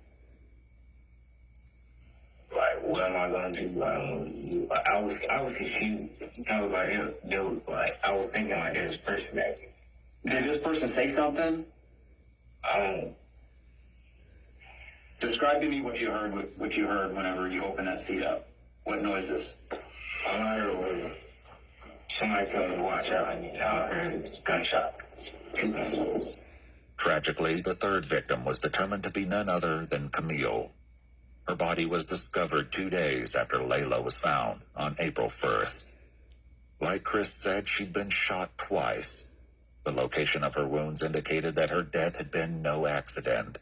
Like, what am I gonna do? I was confused. I was like, I was thinking like there's this person back there. Did this person say something? I don't. Describe to me what you heard whenever you opened that seat up. What noises? All I heard was somebody told me to watch out, and I heard a gunshot. 2 gunshots. Tragically, the third victim was determined to be none other than Camille. Her body was discovered 2 days after Layla was found on April 1st. Like Chris said, she'd been shot twice. The location of her wounds indicated that her death had been no accident.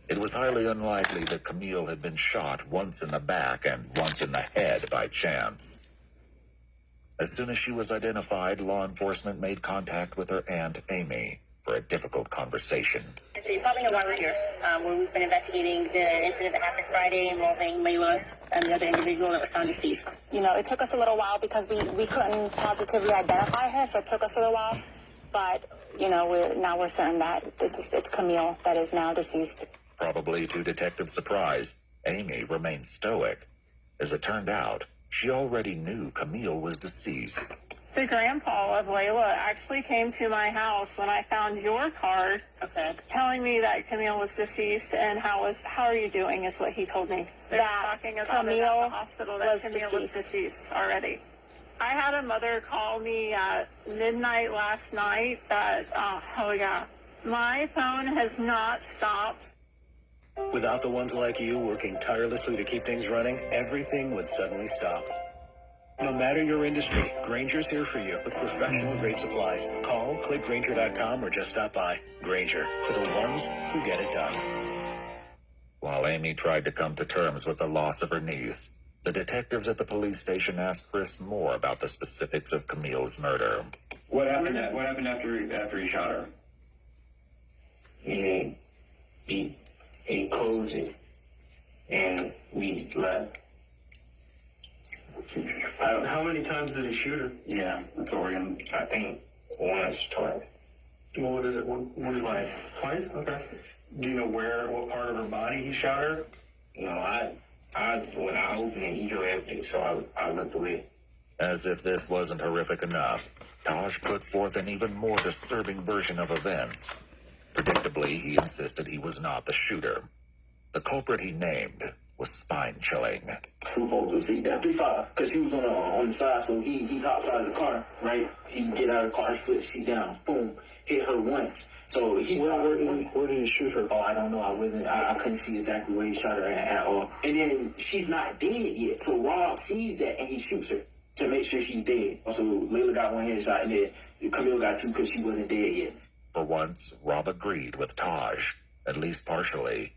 It was highly unlikely that Camille had been shot once in the back and once in the head by chance. As soon as she was identified, law enforcement made contact with her aunt, Amy, for a difficult conversation. So you probably know why we're here. Where we've been investigating the incident that happened Friday involving Layla and the other individual that was found deceased. You know, it took us a little while because we couldn't positively identify her, so it took us a little while. But, you know, we're certain that it's Camille that is now deceased. Probably to detectives' surprise, Amy remained stoic. As it turned out, she already knew Camille was deceased. The grandpa of Layla actually came to my house when I found your card, telling me that Camille was deceased, and how are you doing is what he told me. They were talking about it at the hospital that Camille was deceased already. I had a mother call me at midnight last night that, my phone has not stopped. Without the ones like you working tirelessly to keep things running, everything would suddenly stop. No matter your industry, Grainger's here for you with professional-grade supplies. Call, click Grainger.com, or just stop by. Grainger, for the ones who get it done. While Amy tried to come to terms with the loss of her niece, the detectives at the police station asked Chris more about the specifics of Camille's murder. What happened after he shot her? He closed it, and we left. How many times did he shoot her? Yeah, that's what we're gonna. I think once, twice. Well, what is it? One Twice. Twice? Okay. Do you know what part of her body he shot her? No, when I opened it, he go everything, so I looked away. As if this wasn't horrific enough, Taj put forth an even more disturbing version of events. Predictably, he insisted he was not the shooter. The culprit he named was spine-chilling. Who folds the seat down? 3-5, because he was on the side, so he hops out of the car, right? He get out of the car, flip the seat down, boom, hit her once. So where did he shoot her? Oh, I don't know. I couldn't see exactly where he shot her at all. And then she's not dead yet, so Rob sees that and he shoots her to make sure she's dead. So Layla got one headshot, and then Camille got two because she wasn't dead yet. For once, Rob agreed with Taj, at least partially.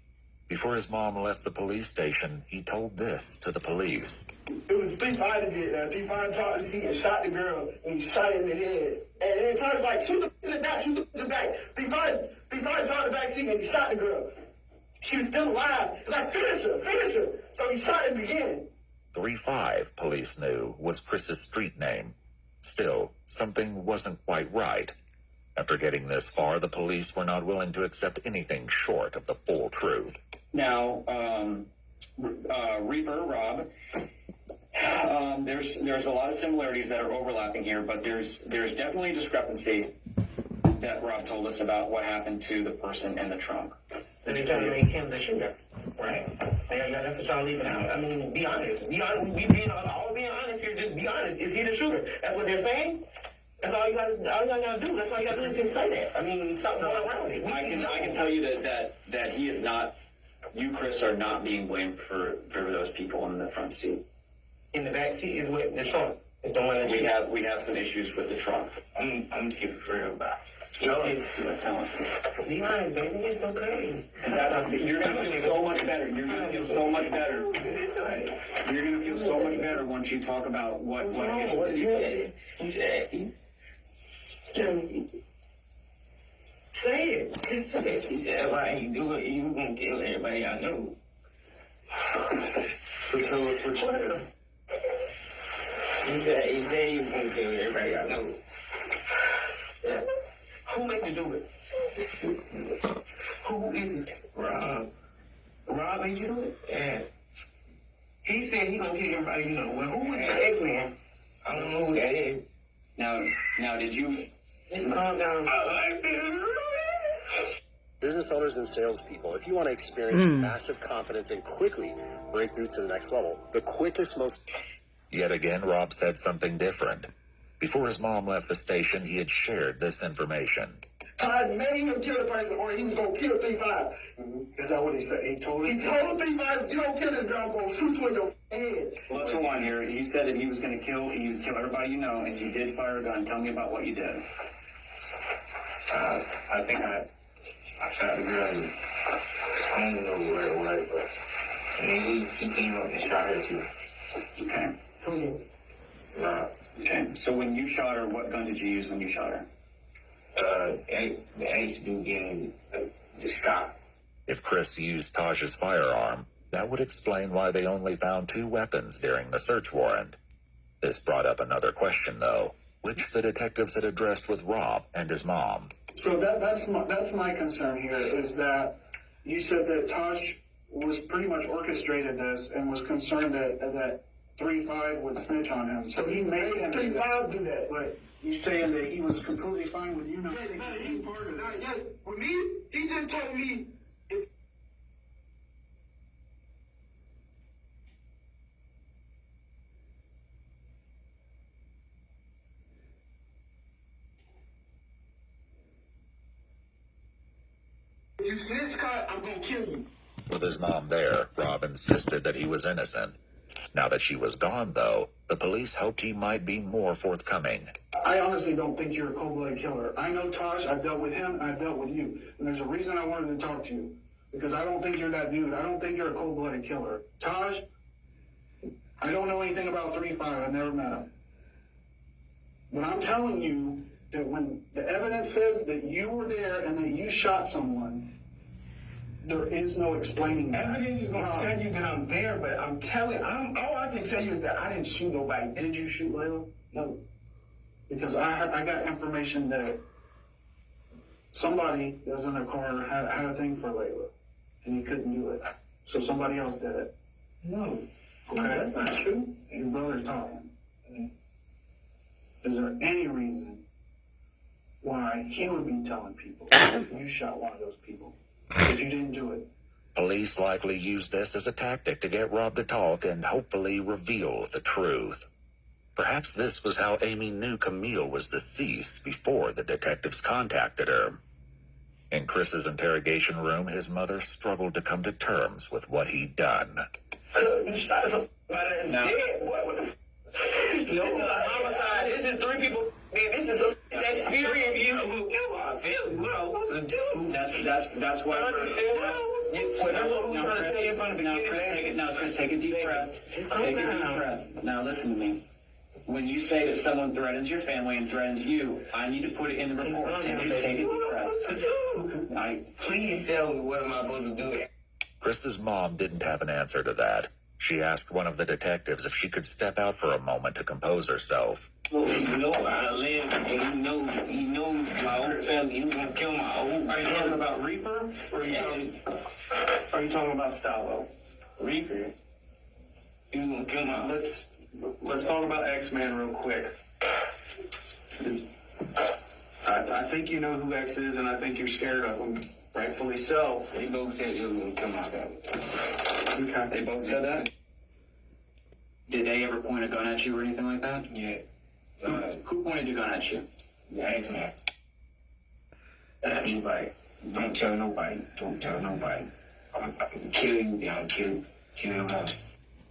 Before his mom left the police station, he told this to the police. It was 3-5 that did that. 3-5 dropped the seat and shot the girl, and he shot her in the head. And then Taj like, shoot the in the back, shoot the in the back. 3-5 dropped the back seat and he shot the girl. She was still alive. It's like, finish her. So he shot her again. 3-5, police knew, was Chris's street name. Still, something wasn't quite right. After getting this far, the police were not willing to accept anything short of the full truth. Now, Reaper, Rob, there's a lot of similarities that are overlapping here, but there's definitely a discrepancy that Rob told us about what happened to the person in the trunk. And they're trying to make him the shooter, right? Yeah, that's what y'all leaving out. I mean, be honest. We being all being honest here. Just be honest. Is he the shooter? That's what they're saying. That's all you gotta do. That's all you gotta do is just say that. I mean, stop going around it. I can tell you that he is not. You, Chris, are not being blamed for those people in the front seat. In the back seat is what the trunk. It's the one that we have some issues with the trunk. I'm gonna keep it real about. Tell us. Be honest, baby. It's okay. You're gonna feel so much better. You're gonna feel so much better. You're gonna feel so much better once you talk about what he's telling me. Say it. Just say it. Everybody you do it, you gonna kill everybody I know. So tell us what you did. He said you gonna kill everybody I know. Yeah. Who made you do it? Who is it? Rob. Rob made you do it? Yeah. He said he gonna kill everybody you know. Well, who was the X-Man? I don't know who that is. Now, did you... Just calm down. Business owners and salespeople, if you want to experience massive confidence and quickly break through to the next level, the quickest, most... Yet again, Rob said something different. Before his mom left the station, he had shared this information. Taj made him kill the person, or he was gonna kill 3-5. Is that what he said? He told 3-5, if you don't kill this girl, I'm gonna shoot you in your head. Well, let's go on here. He said that he would kill everybody you know, and you did fire a gun. Tell me about what you did. I think I shot the girl. I don't know where it was, but and then he came up and shot her too. Okay. Who did? Rob. Okay. So when you shot her, what gun did you use when you shot her? The ace been getting the Scott. If Chris used Taj's firearm, that would explain why they only found 2 weapons during the search warrant. This brought up another question, though, which the detectives had addressed with Rob and his mom. So that's my concern here, is that you said that Taj was pretty much orchestrated this and was concerned that 3-5 would snitch on him. So he made him 3-5 do that. But you saying that he was completely fine with you not He part of that. Yes, with me, he just told me. If you snitch, cut, I'm gonna kill you. With his mom there, Rob insisted that he was innocent. Now that she was gone, though, the police hoped he might be more forthcoming. I honestly don't think you're a cold-blooded killer. I know Taj, I've dealt with him, and I've dealt with you. And there's a reason I wanted to talk to you. Because I don't think you're that dude. I don't think you're a cold-blooded killer. Taj, I don't know anything about 3-5. I've never met him. But I'm telling you that when the evidence says that you were there and that you shot someone, there is no explaining that. Evidence is going to tell you that I'm there, but I'm telling, all I can tell you is that I didn't shoot nobody. Did you shoot Layla? No. Because I got information that somebody that was in their car had a thing for Layla, and he couldn't do it. So somebody else did it. No. Okay, that's not true. Your brother's talking. Is there any reason why he would be telling people you shot one of those people if you didn't do it? Police likely used this as a tactic to get Rob to talk and hopefully reveal the truth. Perhaps this was how Amy knew Camille was deceased before the detectives contacted her. In Chris's interrogation room, his mother struggled to come to terms with what he'd done. You shot somebody that's dead. This is a homicide. This is 3 people. Man, this is something that's serious. You I feel what I was to do. That's why. I understand what that's what we're trying to tell you from the beginning. Chris, take a deep breath. Just take a deep breath. Now listen to me. When you say that someone threatens your family and threatens you, I need to put it in the report. Take a deep breath. Please tell me what am I supposed to do? Chris's mom didn't have an answer to that. She asked one of the detectives if she could step out for a moment to compose herself. You know I live, and you know my whole family. You gonna kill my whole. Are you talking about Reaper? Or are you talking about Stallo? Reaper? You gonna kill my. Let's talk about X-Man real quick. I think you know who X is, and I think you're scared of him. Rightfully so. They both said you were gonna kill my family. Okay. They both said that? Did they ever point a gun at you or anything like that? Yeah. Who pointed a gun at you? The X-Man. And he was like, don't tell nobody. Don't tell nobody. I'm killing you. I'm killing you.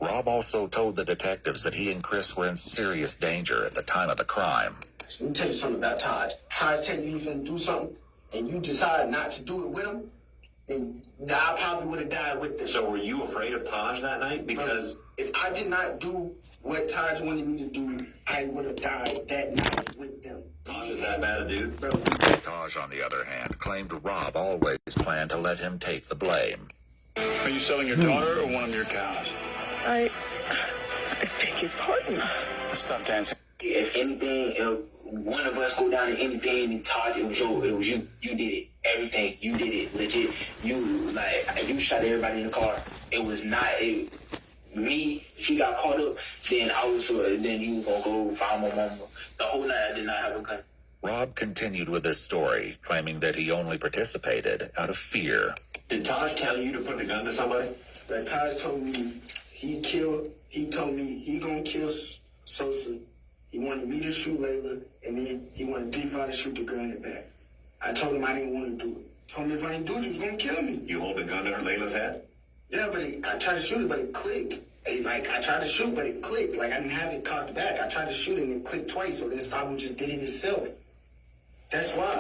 Rob also told the detectives that he and Chris were in serious danger at the time of the crime. Let me tell you something about Taj. Taj tell you he's finna do something, and you decide not to do it with him, then I probably would have died with this. So were you afraid of Taj that night? Because if I did not do what Taj wanted me to do, I would have died that night with them. Taj is that bad a dude? Taj, on the other hand, claimed Rob always planned to let him take the blame. Are you selling your daughter or one of your cows? I beg your pardon. Stop dancing. If anything, if one of us go down to anything and Taj, it was you. You did it. Everything. You did it. Legit. You shot everybody in the car. It was not me. If he got caught up, then then he was gonna go find my mama. The whole night I did not have a gun. Rob continued with his story, claiming that he only participated out of fear. Did Taj tell you to put the gun to somebody? That Taj told me he told me he gonna kill Sosa. He wanted me to shoot Layla, and then he wanted D5 to shoot the girl in the back. I told him I didn't want to do it. Told him if I didn't do it, he was gonna kill me. You hold the gun to Layla's head? Yeah, but I tried to shoot it, but it clicked. I tried to shoot, but it clicked. I didn't have it cocked back. I tried to shoot it, and it clicked twice, so then Stavo just did it himself. That's why.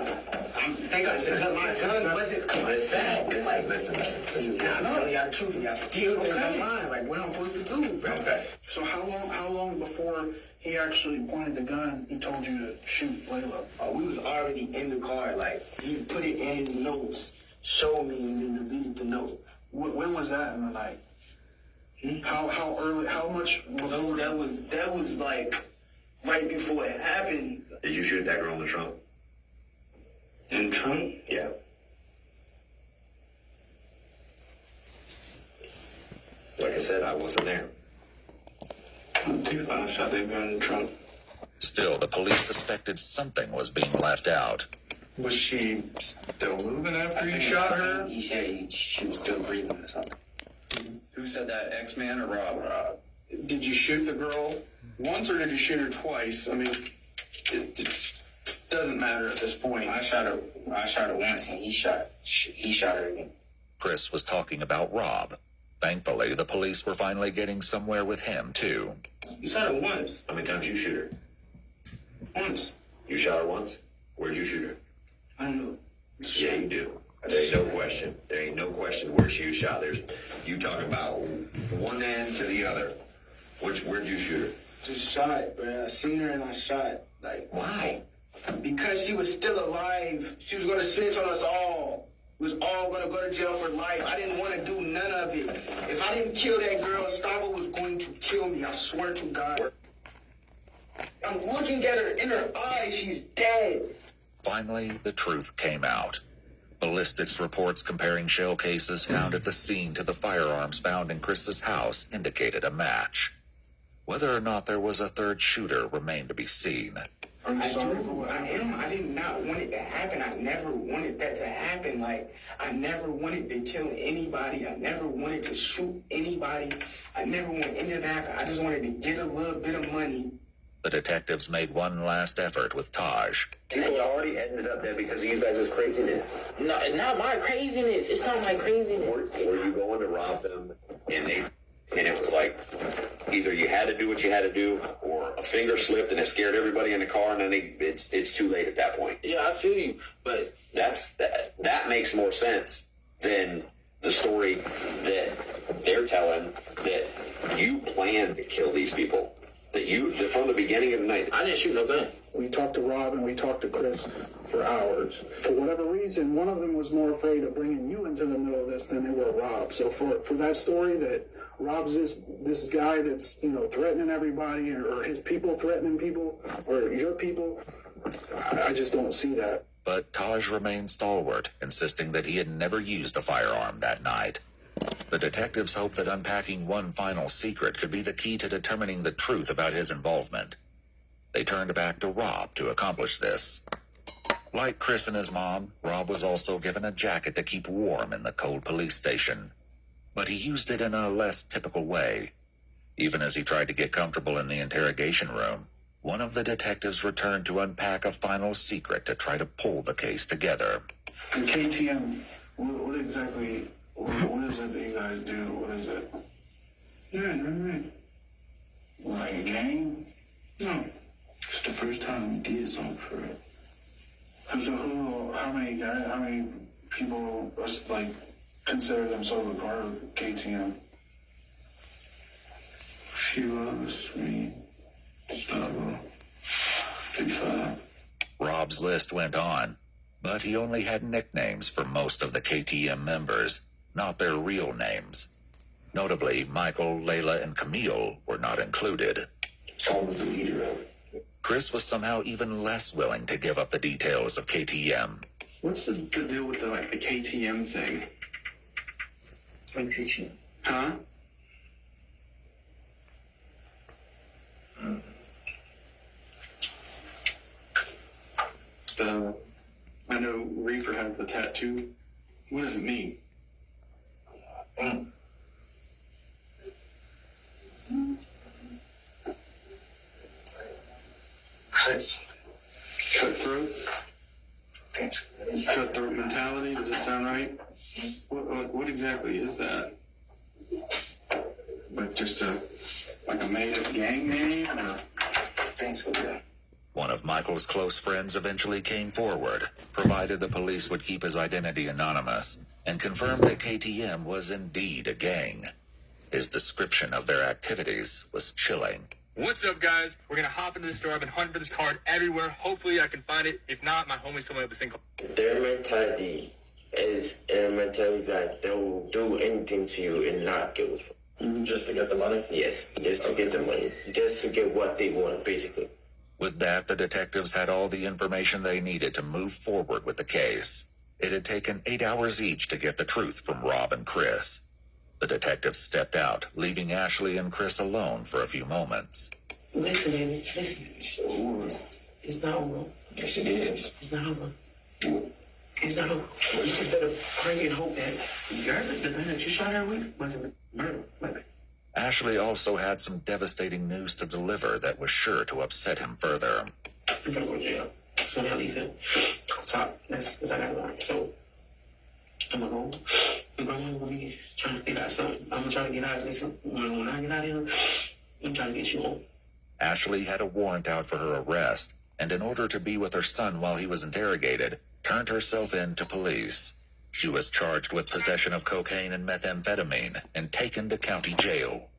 I think I said my gun wasn't sad. Listen. I'm telling y'all the truth. Y'all still in my mind. What I'm supposed to do, bro. Okay. So how long before he actually pointed the gun, he told you to shoot Layla? We was already in the car. He put it in his notes, showed me, and then deleted the note. When was that in the night? How early? How much? No, that was right before it happened. Did you shoot that girl in the trunk? In the trunk? Yeah. Like I said, I wasn't there. D5 shot that gun in the trunk. Still, the police suspected something was being left out. Was she still moving after you shot her? He said she was still breathing or something. Who said that, X-Man or Rob? Did you shoot the girl once or did you shoot her twice? I mean, it doesn't matter at this point. I shot her once and he shot her again. Chris was talking about Rob. Thankfully, the police were finally getting somewhere with him, too. You shot her once. How many times you shoot her? Once. You shot her once? Where'd you shoot her? I don't know. Yeah, you do. There ain't no question. There ain't no question where she was shot. You talk about one end to the other. Where'd you shoot her? Just shot, bro. I seen her and I shot. Like, why? Because she was still alive. She was gonna snitch on us all. We was all gonna go to jail for life. I didn't want to do none of it. If I didn't kill that girl, Stavo was going to kill me. I swear to God. I'm looking at her in her eyes. She's dead. Finally, the truth came out. Ballistics reports comparing shell cases found at the scene to the firearms found in Chris's house indicated a match. Whether or not there was a third shooter remained to be seen. I am. I did not want it to happen. I never wanted that to happen. Like, I never wanted to kill anybody. I never wanted to shoot anybody. I never wanted any of that. I just wanted to get a little bit of money. The detectives made one last effort with Taj. And they already ended up there because of you guys' craziness. No, not my craziness. It's not my craziness. Were you going to rob them and it was like either you had to do what you had to do or a finger slipped and it scared everybody in the car and then it's too late at that point. Yeah, I feel you, but that makes more sense than the story that they're telling, that you planned to kill these people. That from the beginning of the night. I didn't shoot no gun. We talked to Rob and we talked to Chris for hours. For whatever reason, one of them was more afraid of bringing you into the middle of this than they were Rob. So for that story that Rob's this guy that's, threatening everybody or his people threatening people or your people, I just don't see that. But Taj remained stalwart, insisting that he had never used a firearm that night. The detectives hoped that unpacking one final secret could be the key to determining the truth about his involvement. They turned back to Rob to accomplish this. Like Chris and his mom, Rob was also given a jacket to keep warm in the cold police station. But he used it in a less typical way. Even as he tried to get comfortable in the interrogation room, one of the detectives returned to unpack a final secret to try to pull the case together. The KTM, what exactly... What is it that you guys do? What is it? Like a gang? No. It's the first time we did something for it. So how many people, consider themselves a part of KTM? A few of us, me, Gustavo, Big Five. Rob's list went on, but he only had nicknames for most of the KTM members, not their real names. Notably, Michael, Layla, and Camille were not included. Tom was the leader of it. Chris was somehow even less willing to give up the details of KTM. What's the deal with the KTM thing? Like KTM. Huh? I know Reaper has the tattoo. What does it mean? Cutthroat? Cutthroat mentality? Does it sound right? What exactly is that? Like just a made-up gang name? Or? Yeah. One of Michael's close friends eventually came forward, provided the police would keep his identity anonymous, and confirmed that KTM was indeed a gang. His description of their activities was chilling. What's up, guys? We're gonna hop into the store. I've been hunting for this card everywhere. Hopefully I can find it. If not, my homies told me this thing called... Their mentality is a mentality that they'll do anything to you and not give a fuck. Just to get the money? Yes, just to get the money. Just to get what they want, basically. With that, the detectives had all the information they needed to move forward with the case. It had taken 8 hours each to get the truth from Rob and Chris. The detectives stepped out, leaving Ashley and Chris alone for a few moments. Listen, baby, listen. It's not over. Yes, it is. It's not over. It's not over. You just better pray and hope that the man that you shot her with wasn't murder. Ashley also had some devastating news to deliver that was sure to upset him further. I'm gonna go to jail. So now leave him. Top. That's because I got a lot. So I'm gonna go. I'm gonna be trying to figure out something. I'm trying to get out of this. When I get out of here, I'm trying to get you on. Ashley had a warrant out for her arrest, and in order to be with her son while he was interrogated, turned herself in to police. She was charged with possession of cocaine and methamphetamine and taken to county jail.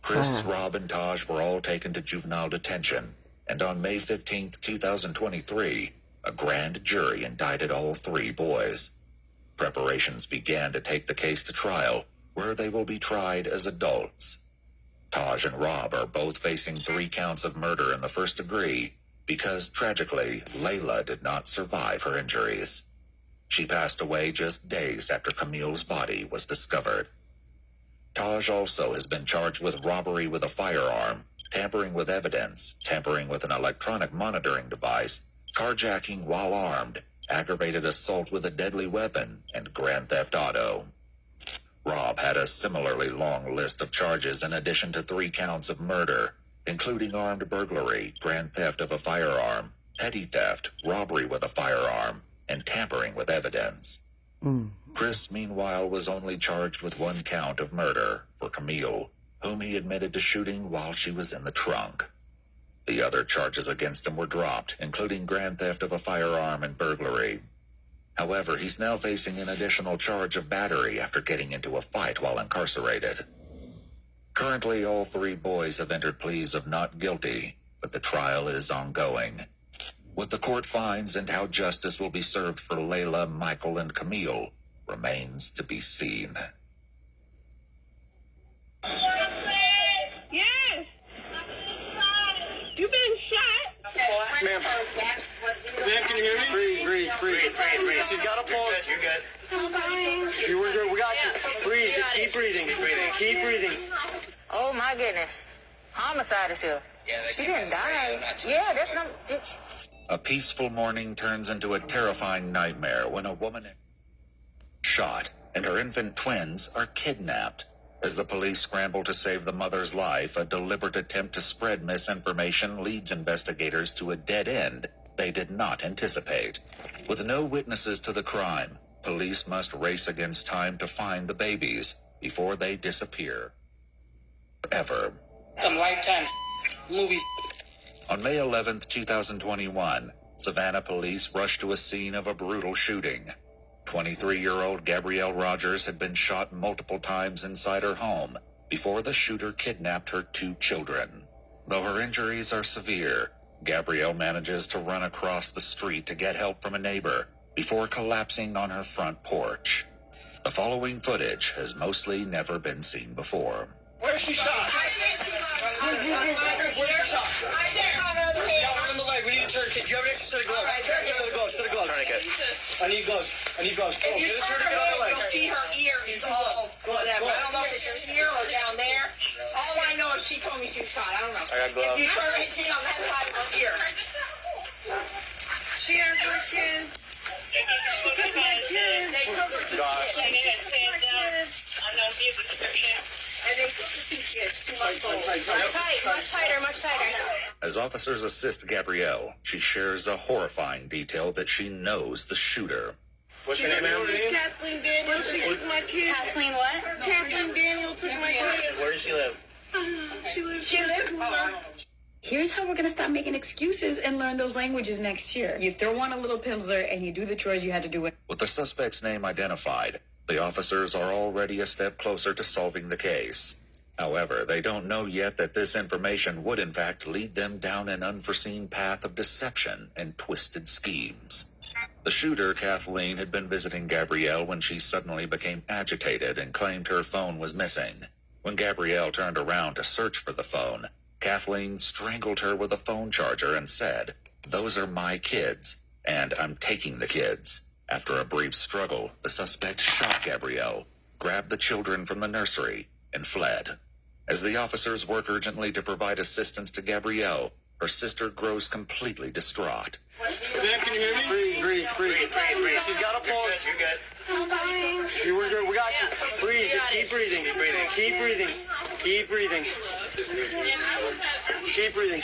Chris, Rob, and Taj were all taken to juvenile detention, and on May 15, 2023, a grand jury indicted all three boys. Preparations began to take the case to trial, where they will be tried as adults. Taj and Rob are both facing 3 counts of murder in the first degree because, tragically, Layla did not survive her injuries. She passed away just days after Camille's body was discovered. Taj also has been charged with robbery with a firearm, tampering with evidence, tampering with an electronic monitoring device, carjacking while armed, aggravated assault with a deadly weapon, and grand theft auto. Rob had a similarly long list of charges in addition to 3 counts of murder, including armed burglary, grand theft of a firearm, petty theft, robbery with a firearm, and tampering with evidence. Chris, meanwhile, was only charged with 1 count of murder for Camille, whom he admitted to shooting while she was in the trunk. The other charges against him were dropped, including grand theft of a firearm and burglary. However, he's now facing an additional charge of battery after getting into a fight while incarcerated. Currently, all 3 boys have entered pleas of not guilty, but the trial is ongoing. What the court finds and how justice will be served for Layla, Michael, and Camille remains to be seen. Yes! You've been shot! Ma'am. Ma'am, can you hear me? Breathe. She's got a pulse. You're good. I'm dying. We're good. We got you. Breathe. Just keep breathing. Keep breathing. Oh my goodness. Homicide is here. She didn't die. Yeah, that's not. A peaceful morning turns into a terrifying nightmare when a woman is shot and her infant twins are kidnapped. As the police scramble to save the mother's life, a deliberate attempt to spread misinformation leads investigators to a dead end they did not anticipate. With no witnesses to the crime, police must race against time to find the babies before they disappear forever. Some Lifetime movies. On May 11th, 2021, Savannah police rushed to a scene of a brutal shooting. 23-year-old Gabrielle Rogers had been shot multiple times inside her home before the shooter kidnapped her 2 children. Though her injuries are severe, Gabrielle manages to run across the street to get help from a neighbor before collapsing on her front porch. The following footage has mostly never been seen before. Where's she shot? Where's she shot? Right there. Y'all in the leg. We need a tourniquet. Do you have an extra set of gloves? Set of gloves. Tourniquet. I need gloves. If you turn her head, you'll see her ear is all whatever. I don't know if it's here or down there. All I know is she told me she was shot. I don't know. I got gloves. If you turn her head on that side of her ear. She has her chin. She took my kid. They took her to and they took the 2 kids, 2 months old. Much tighter. As officers assist Gabrielle, she shares a horrifying detail that she knows the shooter. What's your name, ma'am? Kathleen Daniel. She took my kid. Kathleen what? Kathleen Daniel took my kid. Where does she live? She lives in Cooler. Here's how we're going to stop making excuses and learn those languages next year. You throw on a little Pimsler and you do the chores you had to do. With the suspect's name identified, the officers are already a step closer to solving the case. However, they don't know yet that this information would in fact lead them down an unforeseen path of deception and twisted schemes. The shooter, Kathleen, had been visiting Gabrielle when she suddenly became agitated and claimed her phone was missing. When Gabrielle turned around to search for the phone, Kathleen strangled her with a phone charger and said, "Those are my kids, and I'm taking the kids." After a brief struggle, the suspect shot Gabrielle, grabbed the children from the nursery, and fled. As the officers work urgently to provide assistance to Gabrielle, her sister grows completely distraught. Ma'am, can you hear me? Breathe. She's got a pulse. You're good. I'm dying. We're good. We got you. Breathe. Just keep breathing. Keep breathing. Keep breathing.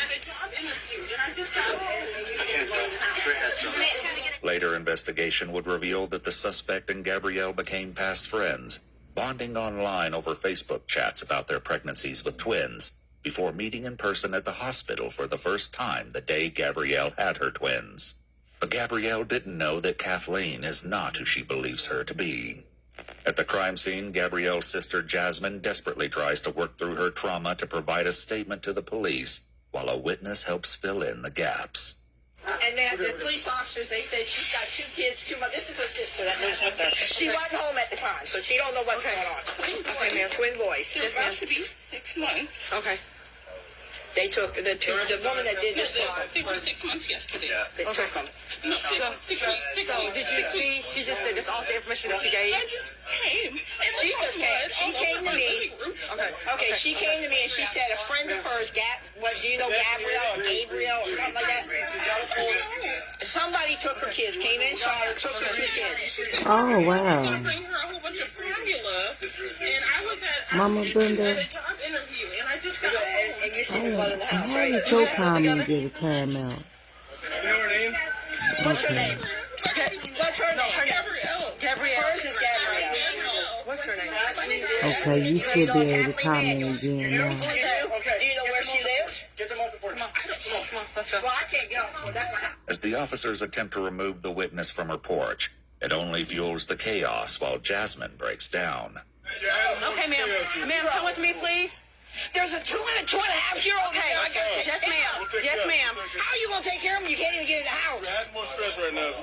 Later investigation would reveal that the suspect and Gabrielle became fast friends, bonding online over Facebook chats about their pregnancies with twins, before meeting in person at the hospital for the first time the day Gabrielle had her twins. But Gabrielle didn't know that Kathleen is not who she believes her to be. At the crime scene, Gabrielle's sister Jasmine desperately tries to work through her trauma to provide a statement to the police, while a witness helps fill in the gaps. And then the police officers, they said she's got 2 kids, 2 months. This is her sister that lives with her. She wasn't home at the time, so she don't know what's going on. Okay, ma'am, twin boys. They're about to be 6 months. Okay. They took the woman that did this crime. They were 6 months yesterday. They took them. No, 6 weeks. 6 weeks. Did you see? She just said this all the information that she gave. I just came. She just came. She came to me. Okay. She came to me and she said a friend of hers, do you know Gabrielle or Gabriel or something like that? Somebody took her kids. Came in, saw her, took her 2 kids. Oh, wow. Bring her a whole bunch of formula, and I was at Mama Brenda. a job interview, and I just got home. How did your comment get a timeout? You know her name? What's her name? What's her name? Gabrielle. Hers is Gabrielle. What's her name? Okay, you should be able to comment again now. Do you know where she lives? Get the most important. Come on, let's go. Well, I can't get off. As the officers attempt to remove the witness from her porch, it only fuels the chaos while Jasmine breaks down. Okay, ma'am. Ma'am, come with me, please. There's a 2 and a 2.5-year-old. Okay, I got you. Yes, ma'am. Yes, ma'am. How are you going to take care of him? You can't even get in the house. I have more stress right now.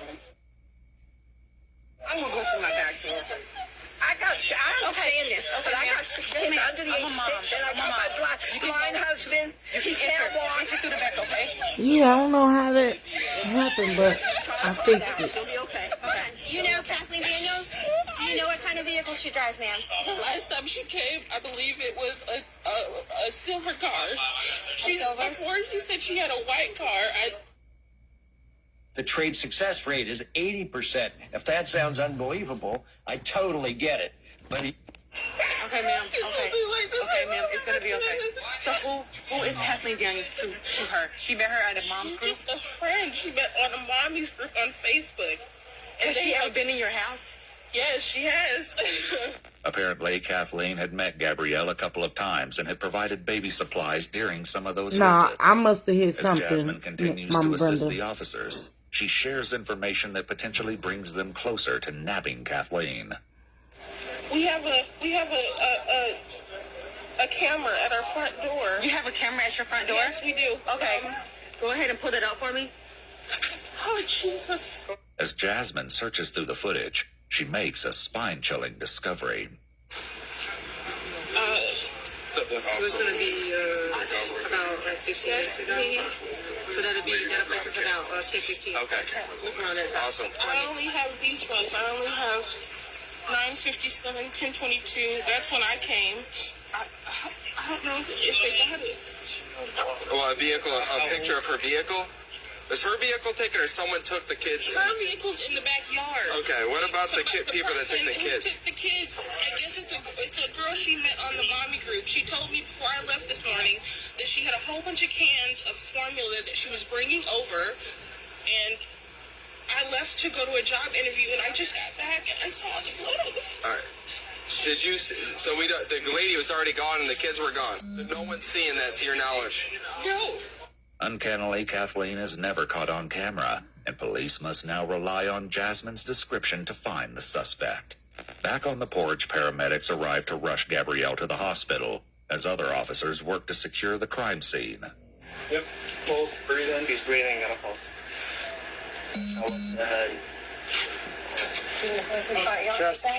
I'm going to go through my back door. I understand this, but I got 6 kids under the age of 6, and I got my blind husband. He can't walk. Get through the back, okay? Yeah, I don't know how that happened, but I fixed it. She'll be okay. You know Kathleen Daniels? Do you know what kind of vehicle she drives, ma'am? The last time she came, I believe it was a silver car. Before she said she had a white car. The trade success rate is 80%. If that sounds unbelievable, I totally get it. But Okay, ma'am. Okay, ma'am. It's gonna be okay. So who is Kathleen Daniels to her? She met her at a mom's group? She's just a friend. She met on a mommy's group on Facebook. Has she ever been in your house? Yes, she has. Apparently, Kathleen had met Gabrielle a couple of times and had provided baby supplies during some of those Nah, visits. I must have hit As something. Jasmine continues Mama to assist Brenda. the officers, she shares information that potentially brings them closer to nabbing Kathleen. We have a camera at our front door. You have a camera at your front door? Yes, we do. Okay. Go ahead and pull it out for me. Oh, Jesus. As Jasmine searches through the footage, she makes a spine-chilling discovery. So it's going to be about 15 minutes ago. So that'll place us about 10-15. Okay. Awesome. I only have these ones. I only have 957, 1022. That's when I came. I don't know if they got it. Well, a picture of her vehicle? Was her vehicle taken or someone took the kids? Her vehicle's in the backyard. Okay, what about the people that took the kids? Who took the kids? I guess it's a girl she met on the mommy group. She told me before I left this morning that she had a whole bunch of cans of formula that she was bringing over, and I left to go to a job interview, and I just got back, and I saw this little. All right. Did you? So the lady was already gone, and the kids were gone. So no one's seeing that, to your knowledge. No. Uncannily, Kathleen is never caught on camera, and police must now rely on Jasmine's description to find the suspect. Back on the porch, paramedics arrive to rush Gabrielle to the hospital, as other officers work to secure the crime scene. Yep. Pulse, breathing. He's breathing. Got a pulse.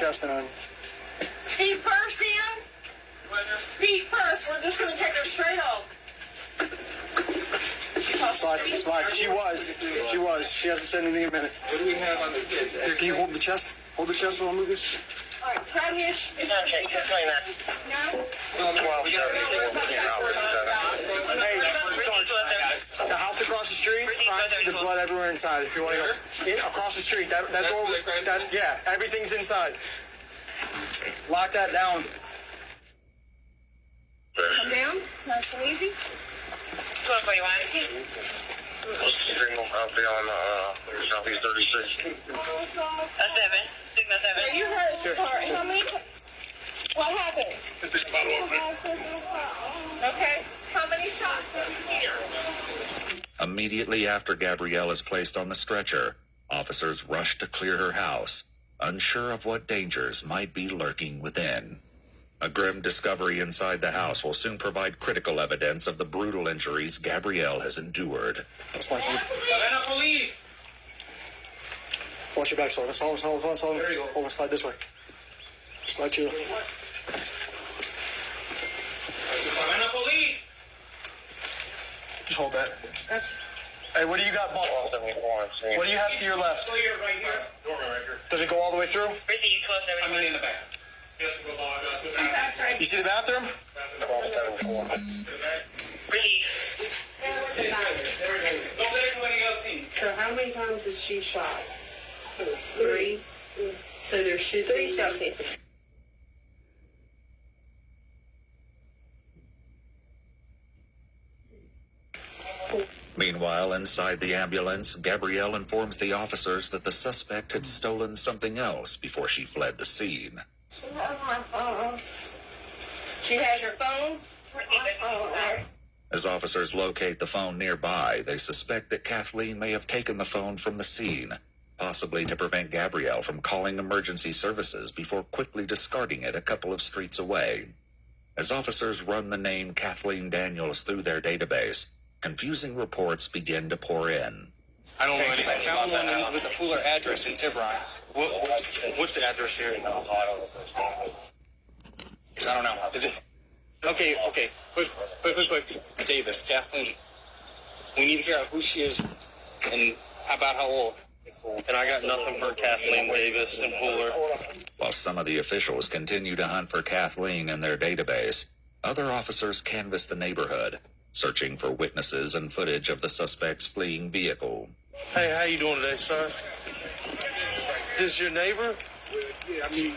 Chest and on. Feet first, Ian. Feet first. We're just going to take her straight home. Slide. She was. She hasn't said anything in a minute. What do we have on the kids? Here, can you hold the chest? Hold the chest while I move this. All right, grab your... Okay, explain that. No? Well, Hey, Sarge, the house across the street, there's blood everywhere inside. If you want to go across the street, that door, yeah, everything's inside. Lock that down. Come down. Some easy? 1241. I'll be on Southeast 36. A 7. Signal 7. You heard Sure. How many? What happened? Okay. How many shots here? Immediately after Gabrielle is placed on the stretcher, officers rush to clear her house, unsure of what dangers might be lurking within. A grim discovery inside the house will soon provide critical evidence of the brutal injuries Gabrielle has endured. It's like Savannah police! watch your back, Sullivan. Sullivan. There you go. Hold on, slide this way. Slide to the left. Savannah police! Just hold that. Hey, what do you got, boss? What do you have to your left? Right here. Doorman right here. Does it go all the way through? I mean in the back. Yes, it goes all the way. You see the bathroom? Don't let anybody else in. So how many times is she shot? 3. So there should be 3 shots. Meanwhile, inside the ambulance, Gabrielle informs the officers that the suspect had stolen something else before she fled the scene. She has my phone. She has your phone? As officers locate the phone nearby, they suspect that Kathleen may have taken the phone from the scene, possibly to prevent Gabrielle from calling emergency services before quickly discarding it a couple of streets away. As officers run the name Kathleen Daniels through their database, confusing reports begin to pour in. I don't know anything. I found one with a Fuller address in Tiburon. What's the address here? I don't know. Is it? Okay. Quick. Davis, Kathleen. We need to figure out who she is and about how old. And I got nothing for Kathleen Davis and Fuller. While some of the officials continue to hunt for Kathleen in their database, other officers canvass the neighborhood, searching for witnesses and footage of the suspect's fleeing vehicle. Hey, how you doing today, sir? This your neighbor? Yeah, I mean,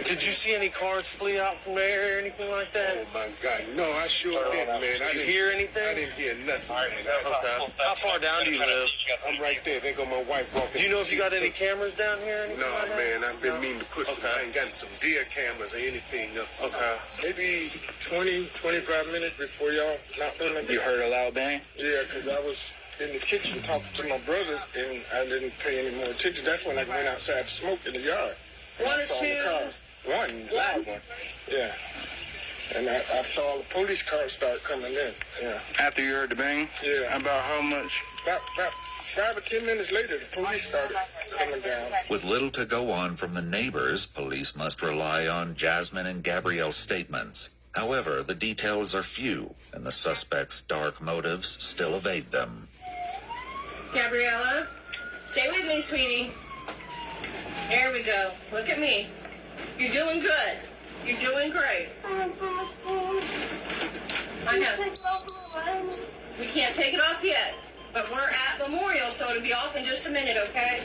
Did you see any cars flee out from there or anything like that? Oh my God, no, I sure didn't, man. Did you hear anything? I didn't hear nothing, man. Okay. How far down do you live? I'm right there. There go my wife walking. Do you know if you got any cameras down here or anything? No, like that? man, I've been meaning to put some. I ain't gotten some deer cameras or anything. Okay. Maybe 20, 25 minutes before y'all knocked on the door. You heard a loud bang? Yeah, because I was in the kitchen talking to my brother, and I didn't pay any more attention. That's when I went outside to smoke in the yard. And One I or saw two? the car. One, loud one. Yeah. And I saw the police car start coming in. Yeah. After you heard the bang? Yeah. About how much? About 5 or 10 minutes later, the police started coming down. With little to go on from the neighbors, police must rely on Jasmine and Gabrielle's statements. However, the details are few, and the suspect's dark motives still evade them. Gabriella, stay with me, sweetie. There we go. Look at me. You're doing good. You're doing great. I know. We can't take it off yet, but we're at Memorial, so it'll be off in just a minute, okay?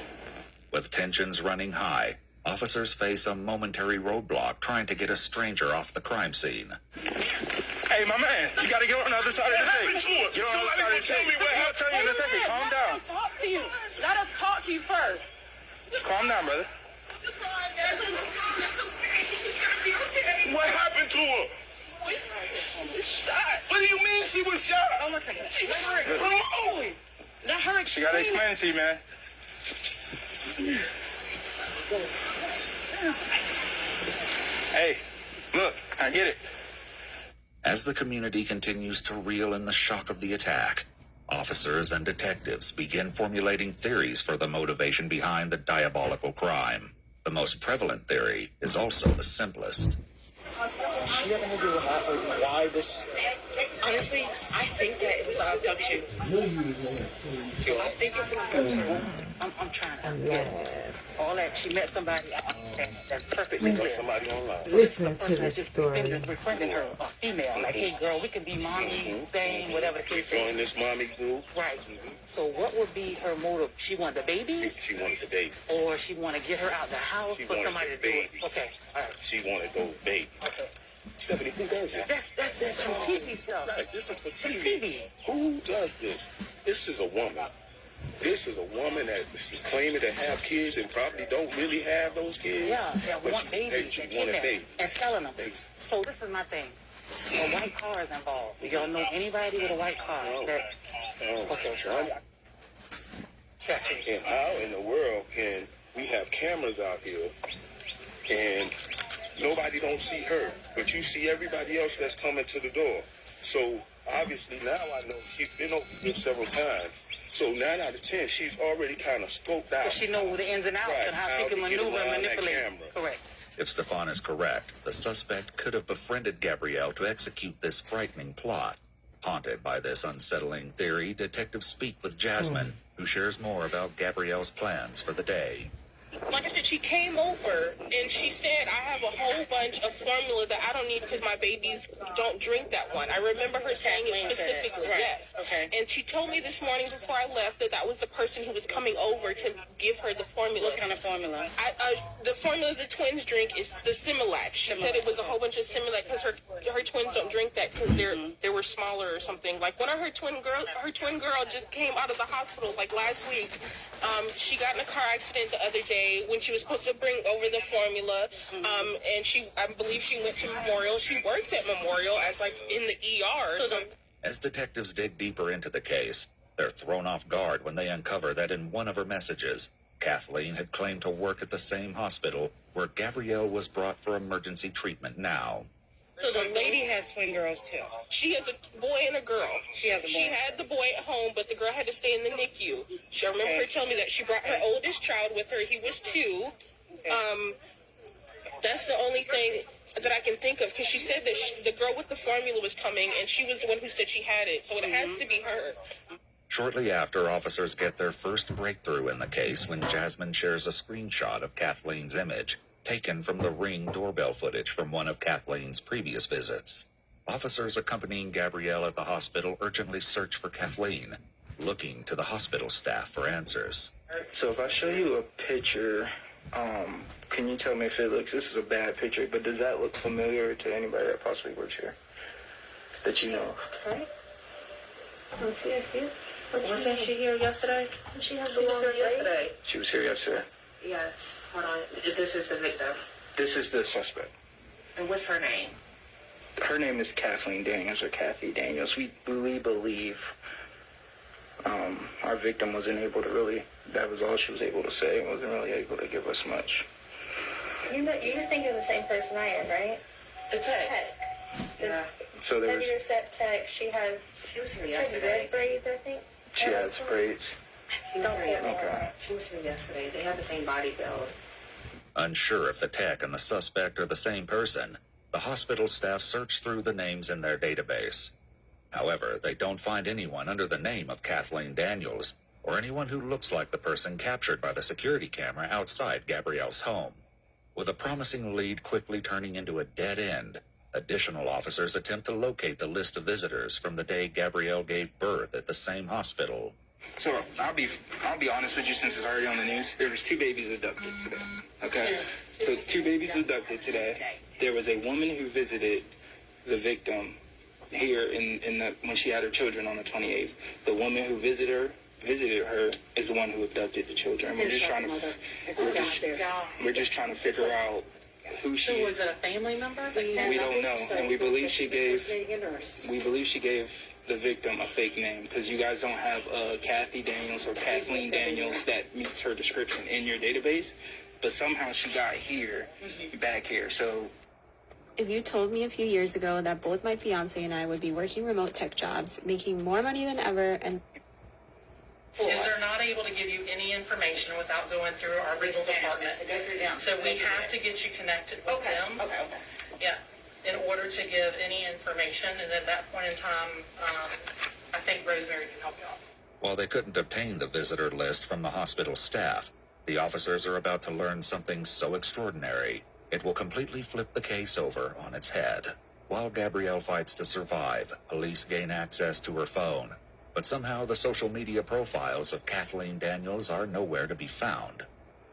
With tensions running high, officers face a momentary roadblock trying to get a stranger off the crime scene. Hey, my man, you gotta get on the other side of the tape. Get on the other side of the tape. I'll tell you in a second. Calm down. Talk to you. Let us talk to you first. Calm down, brother. What happened to her? Shot. What do you mean she was shot? Oh, my God. Let her She gotta explain it to you, man. Hey, look, I get it. As the community continues to reel in the shock of the attack, officers and detectives begin formulating theories for the motivation behind the diabolical crime. The most prevalent theory is also the simplest. Did she ever have why this? Honestly, I think that it was an abduction. I think it's an abduction. I'm trying to get all that. She met somebody. That's perfectly clear. Listen to the story. Befriending her, a female. Like, hey, girl, we can be mommy, thing, whatever the case is. Join this mommy group. Right. So what would be her motive? She wanted the babies? She wanted the babies. Or she want to get her out the house for somebody to do it? Okay, all right. She wanted those babies. Okay. Stephanie, who does this? That's some TV stuff. Like, this is for It's TV. TV. Who does this? This is a woman. This is a woman that is claiming to have kids and probably don't really have those kids. Yeah, that But want babies she and want a kidnapping baby. and selling them. So this is my thing. A white car is involved. Do y'all know anybody with a white car? That, okay. And how in the world can we have cameras out here and nobody don't see her, but you see everybody else that's coming to the door? So obviously now I know she's been over here several times. So 9 out of 10, she's already kind of scoped out. So she knows the ins and outs and how she can maneuver and manipulate. Correct. If Stefan is correct, the suspect could have befriended Gabrielle to execute this frightening plot. Haunted by this unsettling theory, detectives speak with Jasmine, who shares more about Gabrielle's plans for the day. Like I said, she came over and she said, I have a whole bunch of formula that I don't need because my babies don't drink that one. I remember her saying it specifically, yes. Okay. And she told me this morning before I left that was the person who was coming over to give her the formula. What kind of formula? The formula the twins drink is the Similac. She said it was a whole bunch of Similac because her twins don't drink that because they were smaller or something. Like one of her twin girl just came out of the hospital like last week. She got in a car accident the other day when she was supposed to bring over the formula, and I believe she went to Memorial. She works at Memorial as like in the ER. So. As detectives dig deeper into the case, they're thrown off guard when they uncover that in one of her messages, Kathleen had claimed to work at the same hospital where Gabrielle was brought for emergency treatment now. So the lady has twin girls too. She has a boy and a girl. She has a boy. She had the boy at home, but the girl had to stay in the NICU. I remember her telling me that she brought her oldest child with her. He was 2. That's the only thing that I can think of, because she said that the girl with the formula was coming, and she was the one who said she had it. So it has to be her. Shortly after, officers get their first breakthrough in the case when Jasmine shares a screenshot of Kathleen's image, taken from the Ring doorbell footage from one of Kathleen's previous visits. Officers accompanying Gabrielle at the hospital urgently search for Kathleen, looking to the hospital staff for answers. So if I show you a picture, can you tell me if this is a bad picture, but does that look familiar to anybody that possibly works here that you know? Okay. Let's see, I see it. Wasn't she here yesterday? She was here yesterday. She was here yesterday. Yes. Hold on. This is the victim. This is the suspect. And what's her name? Her name is Kathleen Daniels, or Kathy Daniels. We believe our victim wasn't able to really, that was all she was able to say, wasn't really able to give us much. You think you're the same person I am, right? The tech. Yeah. So there was... Your set tech, she was here yesterday. Red braids, I think. She has braids. She was here yesterday. Okay. She was here yesterday. They have the same body build. Unsure if the tech and the suspect are the same person, the hospital staff search through the names in their database. However, they don't find anyone under the name of Kathleen Daniels, or anyone who looks like the person captured by the security camera outside Gabrielle's home. With a promising lead quickly turning into a dead end, additional officers attempt to locate the list of visitors from the day Gabrielle gave birth at the same hospital. So I'll be honest with you, since it's already on the news. There was 2 babies abducted today. Okay, so 2 babies abducted today. There was a woman who visited the victim here when she had her children on the 28th. The woman who visited her is the one who abducted the children. We're just trying to figure out who she is. So was it a family member? We don't know, and we believe she gave the victim a fake name, because you guys don't have Kathy Daniels or Kathleen Daniels that meets her description in your database, but somehow she got back here. So if you told me a few years ago that both my fiance and I would be working remote tech jobs, making more money than ever, and is they're not able to give you any information without going through our legal department. So we have to get you connected with them. Okay. Yeah. In order to give any information, and at that point in time, I think Rosemary can help you out. While they couldn't obtain the visitor list from the hospital staff, the officers are about to learn something so extraordinary, it will completely flip the case over on its head. While Gabrielle fights to survive, police gain access to her phone, but somehow the social media profiles of Kathleen Daniels are nowhere to be found.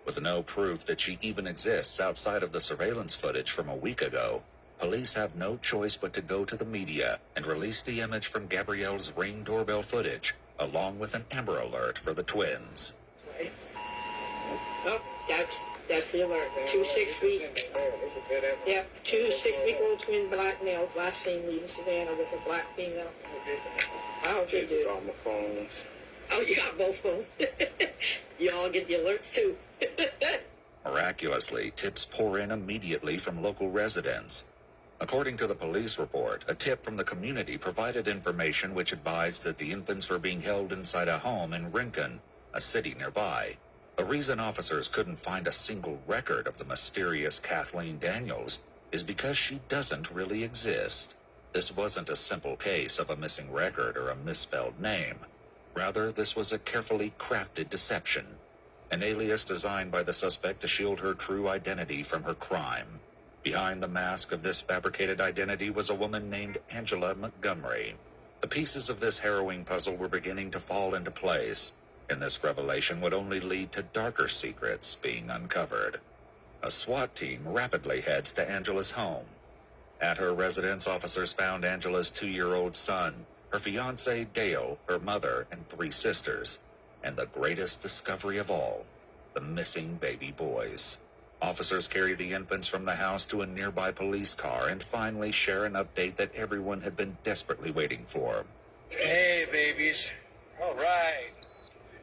With no proof that she even exists outside of the surveillance footage from a week ago, police have no choice but to go to the media and release the image from Gabrielle's Ring doorbell footage, along with an Amber Alert for the twins. Oh, that's the alert. 2 6-week. Yeah, 2 6-week-old twin black males last seen leaving Savannah with a black female. I hope they do. On the phones. Oh, you got both phones. You all get the alerts too. Miraculously, tips pour in immediately from local residents. According to the police report, a tip from the community provided information which advised that the infants were being held inside a home in Rincon, a city nearby. The reason officers couldn't find a single record of the mysterious Kathleen Daniels is because she doesn't really exist. This wasn't a simple case of a missing record or a misspelled name. Rather, this was a carefully crafted deception, an alias designed by the suspect to shield her true identity from her crime. Behind the mask of this fabricated identity was a woman named Angela Montgomery. The pieces of this harrowing puzzle were beginning to fall into place, and this revelation would only lead to darker secrets being uncovered. A SWAT team rapidly heads to Angela's home. At her residence, officers found Angela's 2-year-old son, her fiancé Dale, her mother, and 3 sisters, and the greatest discovery of all, the missing baby boys. Officers carry the infants from the house to a nearby police car and finally share an update that everyone had been desperately waiting for. Hey, babies. All right.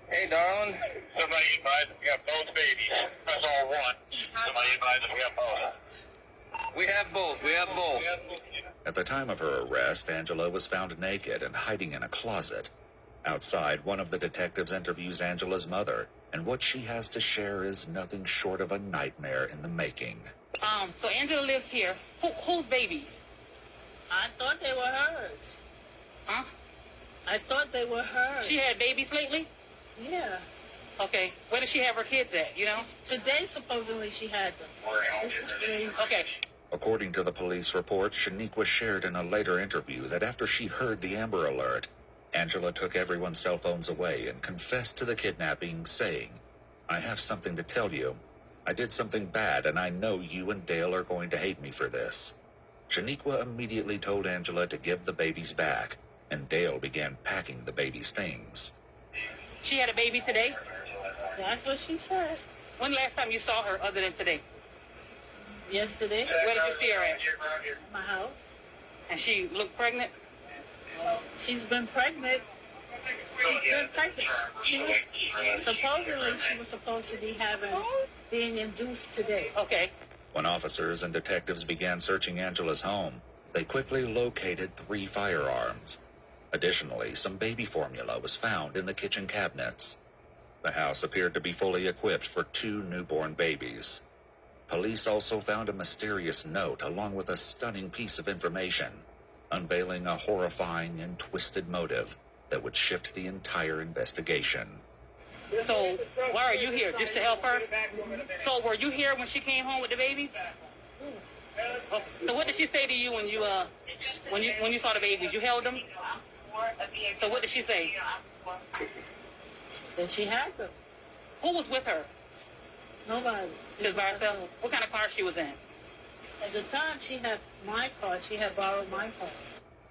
Hey, darling. Somebody advised that we got both babies. That's all one. Somebody advised that we got both. We have both. We have both. At the time of her arrest, Angela was found naked and hiding in a closet. Outside, one of the detectives interviews Angela's mother, and what she has to share is nothing short of a nightmare in the making. So Angela lives here. Whose babies? I thought they were hers. Huh? I thought they were hers. She had babies lately? Yeah. Okay. Where does she have her kids at, you know? Today, supposedly, she had them. This is crazy. Okay. According to the police report, Shaniqua shared in a later interview that after she heard the Amber Alert, Angela took everyone's cell phones away and confessed to the kidnapping, saying, "I have something to tell you. I did something bad, and I know you and Dale are going to hate me for this." Shaniqua immediately told Angela to give the babies back, and Dale began packing the babies' things. She had a baby today? That's what she said. When last time you saw her other than today? Yesterday. Where did you see her at? My house. And she looked pregnant? She's been pregnant. She was supposed to be being induced today. Okay. When officers and detectives began searching Angela's home, they quickly located 3 firearms. Additionally, some baby formula was found in the kitchen cabinets. The house appeared to be fully equipped for 2 newborn babies. Police also found a mysterious note along with a stunning piece of information, unveiling a horrifying and twisted motive that would shift the entire investigation. So, why are you here? Just to help her? So, were you here when she came home with the babies? Oh, so, what did she say to you when you saw the babies? You held them? So, what did she say? She said she had them. Who was with her? Nobody. She was by herself? What kind of car she was in? At the time, she had my car. She had borrowed my car.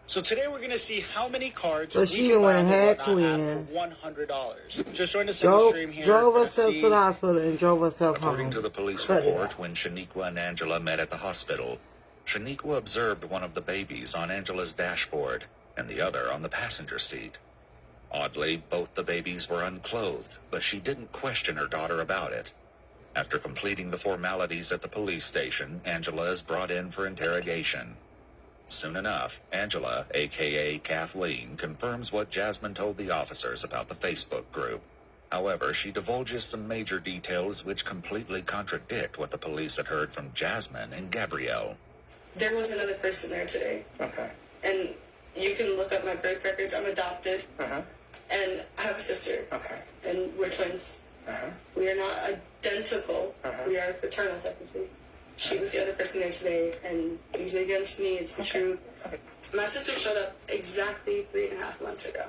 So today we're going to see how many cards So we she can went buy and but had not have twins. for $100. Just join us on the stream here. Drove Gonna herself see- to the hospital and drove herself According home. to the police But- report, when Shaniqua and Angela met at the hospital, Shaniqua observed one of the babies on Angela's dashboard and the other on the passenger seat. Oddly, both the babies were unclothed, but she didn't question her daughter about it. After completing the formalities at the police station, Angela is brought in for interrogation. Soon enough, Angela, a.k.a. Kathleen, confirms what Jasmine told the officers about the Facebook group. However, she divulges some major details which completely contradict what the police had heard from Jasmine and Gabrielle. There was another person there today. Okay. And you can look up my birth records. I'm adopted. Uh-huh. And I have a sister. Okay. And we're twins. Uh-huh. We are not identical. Uh-huh. We are fraternal, technically. She was the other person there today, and he's against me. It's the truth. My sister showed up exactly 3.5 months ago.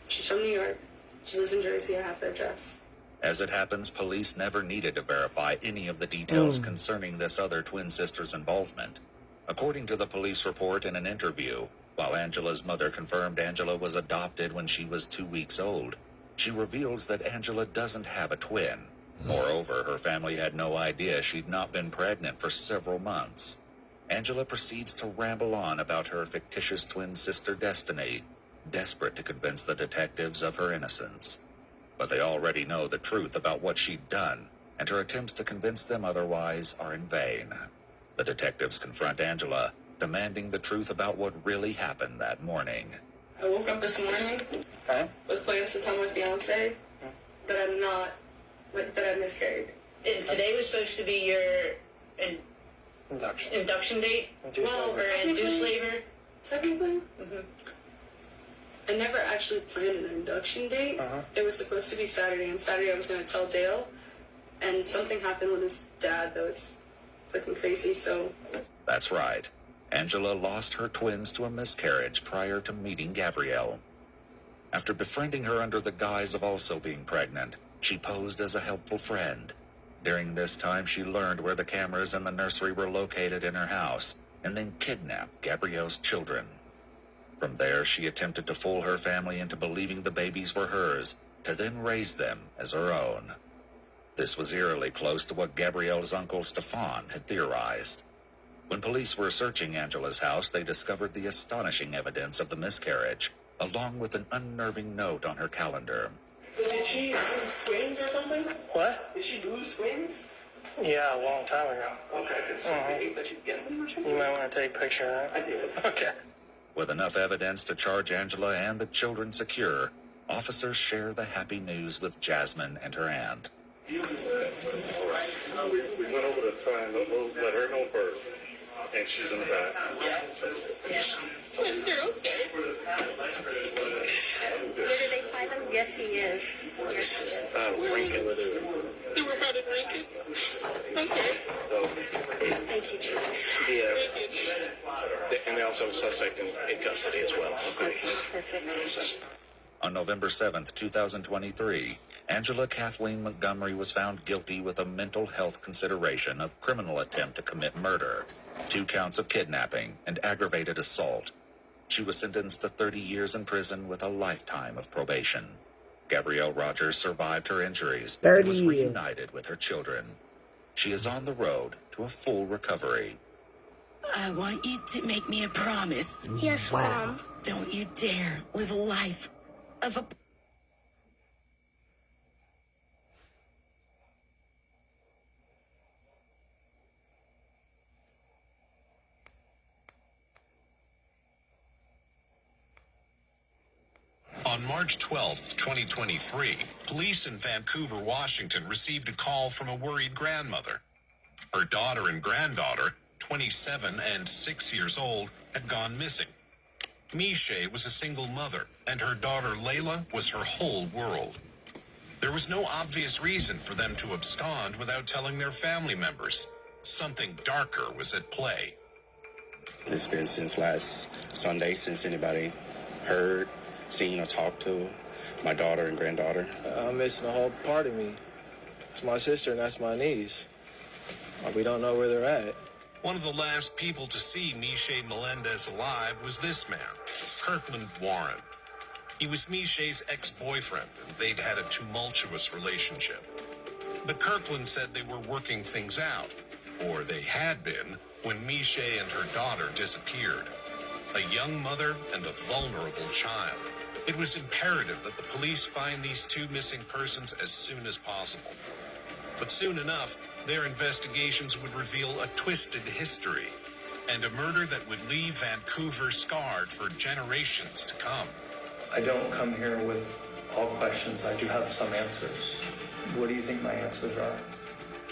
She's from New York. She lives in Jersey. I have her address. As it happens, police never needed to verify any of the details concerning this other twin sister's involvement. According to the police report in an interview, while Angela's mother confirmed Angela was adopted when she was 2 weeks old, she reveals that Angela doesn't have a twin. Moreover, her family had no idea she'd not been pregnant for several months. Angela proceeds to ramble on about her fictitious twin sister Destiny, desperate to convince the detectives of her innocence. But they already know the truth about what she'd done, and her attempts to convince them otherwise are in vain. The detectives confront Angela, demanding the truth about what really happened that morning. I woke up this morning with plans to tell my fiance that I miscarried. And today was supposed to be your induction date? Or induced labor? Technically. I never actually planned an induction date. It was supposed to be Saturday, and Saturday I was going to tell Dale, and something happened with his dad that was freaking crazy, so... That's right. Angela lost her twins to a miscarriage prior to meeting Gabrielle. After befriending her under the guise of also being pregnant, she posed as a helpful friend. During this time, she learned where the cameras in the nursery were located in her house, and then kidnapped Gabrielle's children. From there, she attempted to fool her family into believing the babies were hers, to then raise them as her own. This was eerily close to what Gabrielle's uncle Stefan had theorized. When police were searching Angela's house, they discovered the astonishing evidence of the miscarriage, along with an unnerving note on her calendar. Did she lose twins or something? What? Did she lose twins? Yeah, a long time ago. Okay, did somebody let you get them or something? You might want to take a picture of that. I did. Okay. With enough evidence to charge Angela and the children secure, officers share the happy news with Jasmine and her aunt. We went over to try and let her know first. And she's in the back. And they're okay. Where did they find him? Yes, he is. Yes, he is. Lincoln. They were found in Lincoln. Okay. Thank you, Jesus. Yeah. And they also have a suspect in custody as well. Okay. Perfect. On November 7th, 2023, Angela Kathleen Montgomery was found guilty with a mental health consideration of criminal attempt to commit murder, 2 counts of kidnapping, and aggravated assault. She was sentenced to 30 years in prison with a lifetime of probation. Gabrielle Rogers survived her injuries and was reunited with her children. She is on the road to a full recovery. I want you to make me a promise. Yes, Mom. Don't you dare live a life of a... On March 12, 2023, police in Vancouver, Washington received a call from a worried grandmother. Her daughter and granddaughter, 27 and 6 years old, had gone missing. Miche was a single mother, and her daughter Layla was her whole world. There was no obvious reason for them to abscond without telling their family members. Something darker was at play. It's been since last Sunday since anybody heard, seen, or talked to my daughter and granddaughter. I'm missing a whole part of me. It's my sister and that's my niece. We don't know where they're at. One of the last people to see Miche Melendez alive was this man, Kirkland Warren. He was Miche's ex-boyfriend, and they'd had a tumultuous relationship. But Kirkland said they were working things out, or they had been, when Miche and her daughter disappeared. A young mother and a vulnerable child. It was imperative that the police find these 2 missing persons as soon as possible. But soon enough, their investigations would reveal a twisted history and a murder that would leave Vancouver scarred for generations to come. I don't come here with all questions. I do have some answers. What do you think my answers are?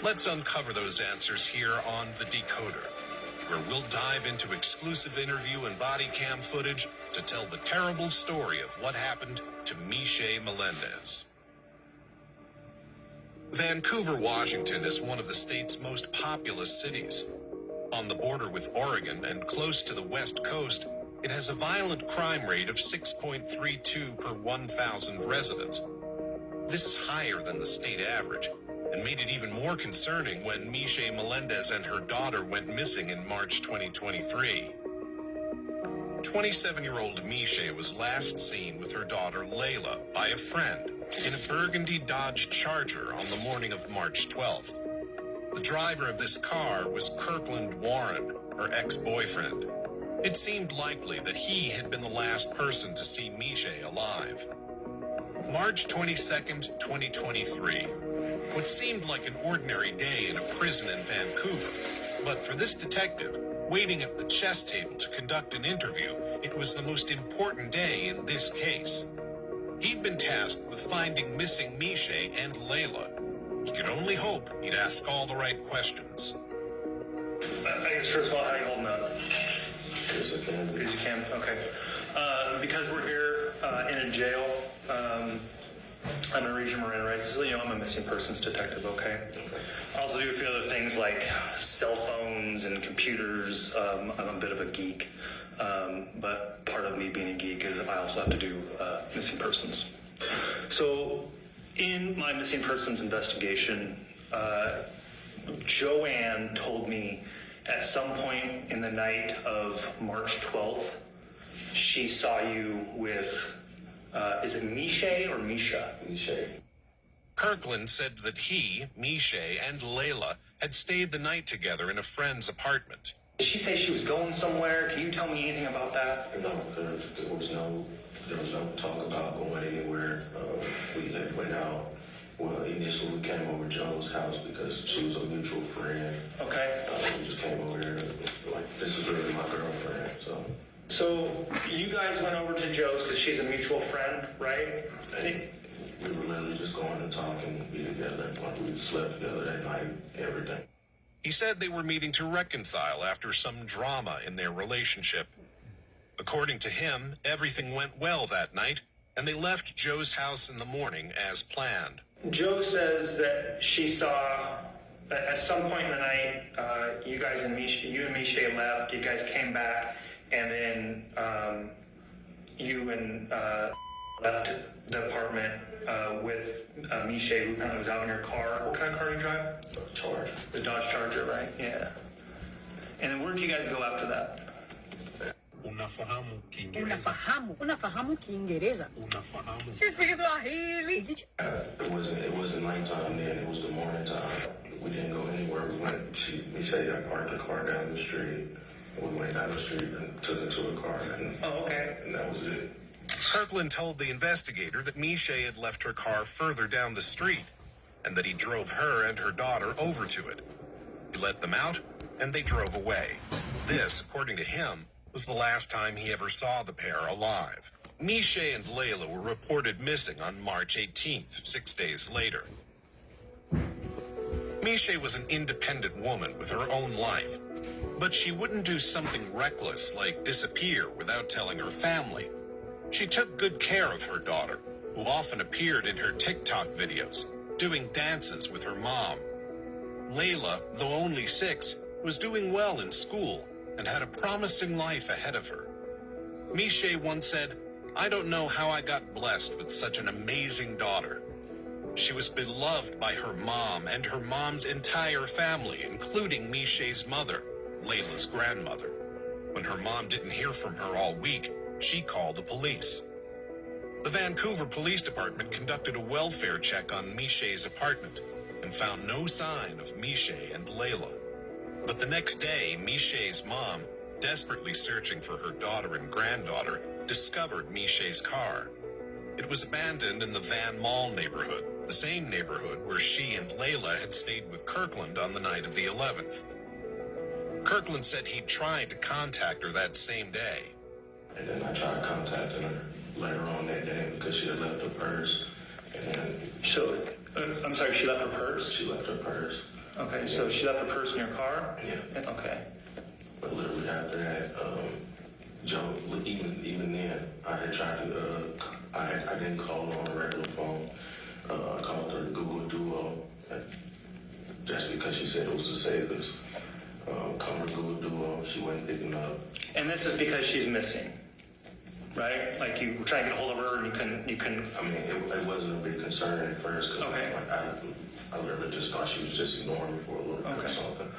Let's uncover those answers here on The Decoder, where we'll dive into exclusive interview and body cam footage to tell the terrible story of what happened to Miche Melendez. Vancouver, Washington is one of the state's most populous cities. On the border with Oregon and close to the West Coast, it has a violent crime rate of 6.32 per 1,000 residents. This is higher than the state average, and made it even more concerning when Miche Melendez and her daughter went missing in March 2023. 27-year-old Miche was last seen with her daughter Layla by a friend in a burgundy Dodge Charger on the morning of March 12th. The driver of this car was Kirkland Warren, her ex-boyfriend. It seemed likely that he had been the last person to see Miche alive. March 22nd, 2023. What seemed like an ordinary day in a prison in Vancouver. But for this detective, waiting at the chess table to conduct an interview, it was the most important day in this case. He'd been tasked with finding missing Miche and Layla. He could only hope he'd ask all the right questions. I guess first of all, how are you holding up? As you can. Okay. Because we're here in a jail, I'm a Region Marin rights. So, I'm a missing persons detective, okay? I also do a few other things like cell phones and computers. I'm a bit of a geek. But part of me being a geek is I also have to do missing persons. So in my missing persons investigation, Joanne told me at some point in the night of March 12th, she saw you with, is it Miche or Misha? Miche. Kirkland said that he, Miche, and Layla had stayed the night together in a friend's apartment. Did she say she was going somewhere? Can you tell me anything about that? No, there was no talk about going anywhere. We had went out. Well, initially we came over to Joe's house because she was a mutual friend. Okay. We just came over there, like, this is really my girlfriend, so. So you guys went over to Joe's because she's a mutual friend, right? We were literally just going to talk and be together. Like, we slept together that night, everything. He said they were meeting to reconcile after some drama in their relationship. According to him, everything went well that night, and they left Joe's house in the morning as planned. Joe says that she saw, at some point in the night, you and Miche left, you guys came back, and then you and left the apartment with Miche, who kind of was out in your car. What kind of car do you drive? Charger. The Dodge Charger, right? Yeah. And then where did you guys go after that? Unafahamu Kiingereza. She speaks Swahili. It wasn't nighttime then, it was the morning time. We didn't go anywhere. We said I parked the car down the street. We went down the street and took it to a car, and that was it. Kirkland told the investigator that Miche had left her car further down the street and that he drove her and her daughter over to it. He let them out and they drove away. This, according to him, was the last time he ever saw the pair alive. Miche and Layla were reported missing on March 18th, 6 days later. Miche was an independent woman with her own life, but she wouldn't do something reckless like disappear without telling her family. She took good care of her daughter, who often appeared in her TikTok videos, doing dances with her mom. Layla, though only 6, was doing well in school and had a promising life ahead of her. Miche once said, "I don't know how I got blessed with such an amazing daughter. She was beloved by her mom and her mom's entire family, including Miche's mother, Layla's grandmother. When her mom didn't hear from her all week, she called the police." The Vancouver Police Department conducted a welfare check on Miche's apartment and found no sign of Miche and Layla. But the next day, Miche's mom, desperately searching for her daughter and granddaughter, discovered Miche's car. It was abandoned in the Van Mall neighborhood, the same neighborhood where she and Layla had stayed with Kirkland on the night of the 11th. Kirkland said he'd tried to contact her that same day. And then I tried contacting her later on that day because she had left her purse. And then I'm sorry, she left her purse? She left her purse. Okay, so she left her purse in your car? Yeah. Okay. But literally after that, Joe, even then, I had tried to, I didn't call her on a regular phone. I called her Google Duo. That's because she said it was the safest. Called her Google Duo. She wasn't picking up. And this is because she's missing? right? Like you were trying to get a hold of her and you couldn't. I mean, it wasn't a big concern at first because I literally just thought she was just ignoring me for a little bit or something.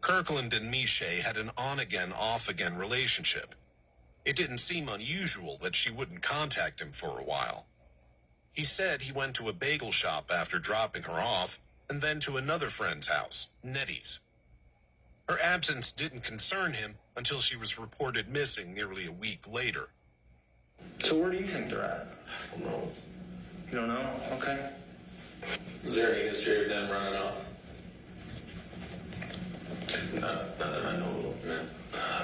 Kirkland and Miche had an on-again, off-again relationship. It didn't seem unusual that she wouldn't contact him for a while. He said he went to a bagel shop after dropping her off, and then to another friend's house, Nettie's. Her absence didn't concern him until she was reported missing nearly a week later. So where do you think they're at? I don't know. You don't know? Okay. Is there any history of them running off? Not that I know of, man.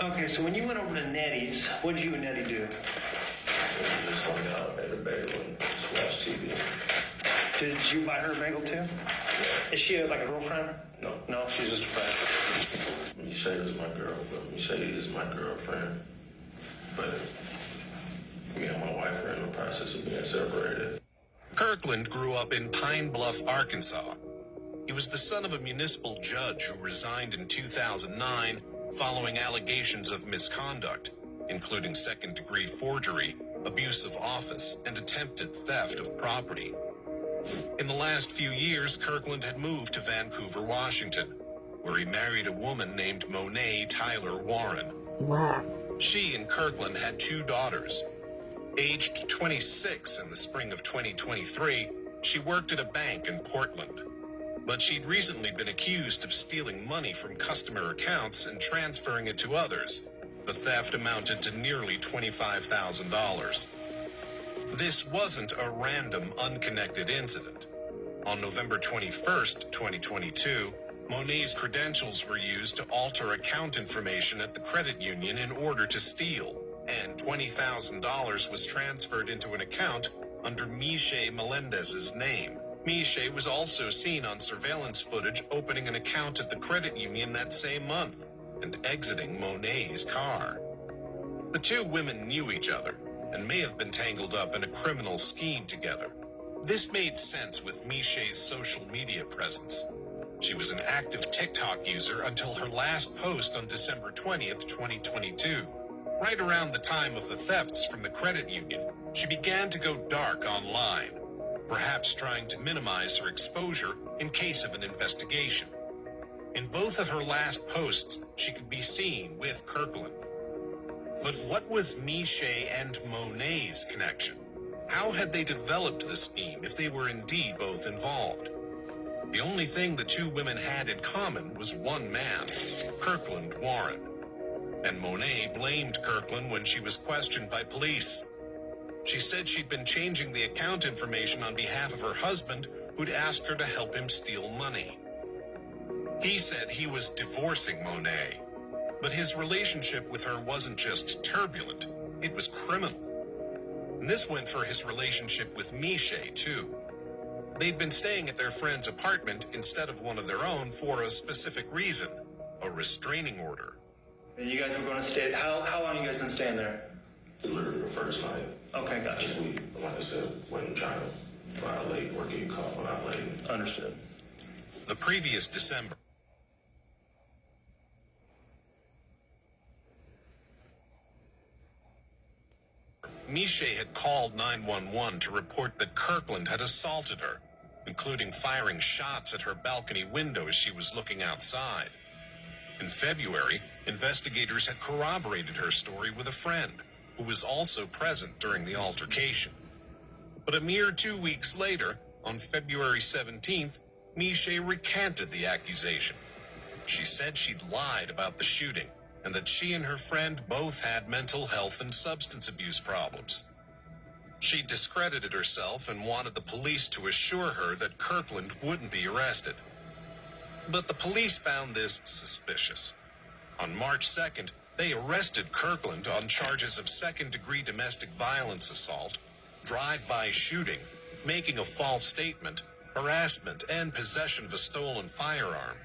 Okay, so when you went over to Nettie's, what did you and Nettie do? We just hung out at a bagel and just watched TV. Did you buy her a bagel too? Is she like a girlfriend? No. No, she's just a friend. Miche is my girlfriend. Miche is my girlfriend. But me and my wife are in the process of being separated. Kirkland grew up in Pine Bluff, Arkansas. He was the son of a municipal judge who resigned in 2009 following allegations of misconduct, including second-degree forgery, abuse of office, and attempted theft of property. In the last few years, Kirkland had moved to Vancouver, Washington, where he married a woman named Monet Tyler Warren. Wow. She and Kirkland had 2 daughters. Aged 26 in the spring of 2023, she worked at a bank in Portland. But she'd recently been accused of stealing money from customer accounts and transferring it to others. The theft amounted to nearly $25,000. This wasn't a random, unconnected incident. On November 21st, 2022, Monet's credentials were used to alter account information at the credit union in order to steal, and $20,000 was transferred into an account under Miche Melendez's name. Miche was also seen on surveillance footage opening an account at the credit union that same month and exiting Monet's car. The 2 women knew each other and may have been tangled up in a criminal scheme together. This made sense with Miche's social media presence. She was an active TikTok user until her last post on December 20th, 2022. Right around the time of the thefts from the credit union, she began to go dark online, perhaps trying to minimize her exposure in case of an investigation. In both of her last posts, she could be seen with Kirkland. But what was Miche and Monet's connection? How had they developed the scheme if they were indeed both involved? The only thing the 2 women had in common was one man, Kirkland Warren. And Monet blamed Kirkland when she was questioned by police. She said she'd been changing the account information on behalf of her husband, who'd asked her to help him steal money. He said he was divorcing Monet, but his relationship with her wasn't just turbulent, it was criminal. And this went for his relationship with Miche, too. They'd been staying at their friend's apartment instead of one of their own for a specific reason, a restraining order. And you guys were going to stay, how long have you guys been staying there? Literally the first night. Okay, gotcha. We, like I said, wasn't trying to violate or get caught violating. Understood. The previous December, Miche had called 911 to report that Kirkland had assaulted her, including firing shots at her balcony window as she was looking outside. In February, investigators had corroborated her story with a friend who was also present during the altercation. But a mere 2 weeks later, on February 17th, Miche recanted the accusation. She said she'd lied about the shooting and that she and her friend both had mental health and substance abuse problems. She discredited herself and wanted the police to assure her that Kirkland wouldn't be arrested. But the police found this suspicious. On March 2nd, they arrested Kirkland on charges of second-degree domestic violence assault, drive-by shooting, making a false statement, harassment, and possession of a stolen firearm.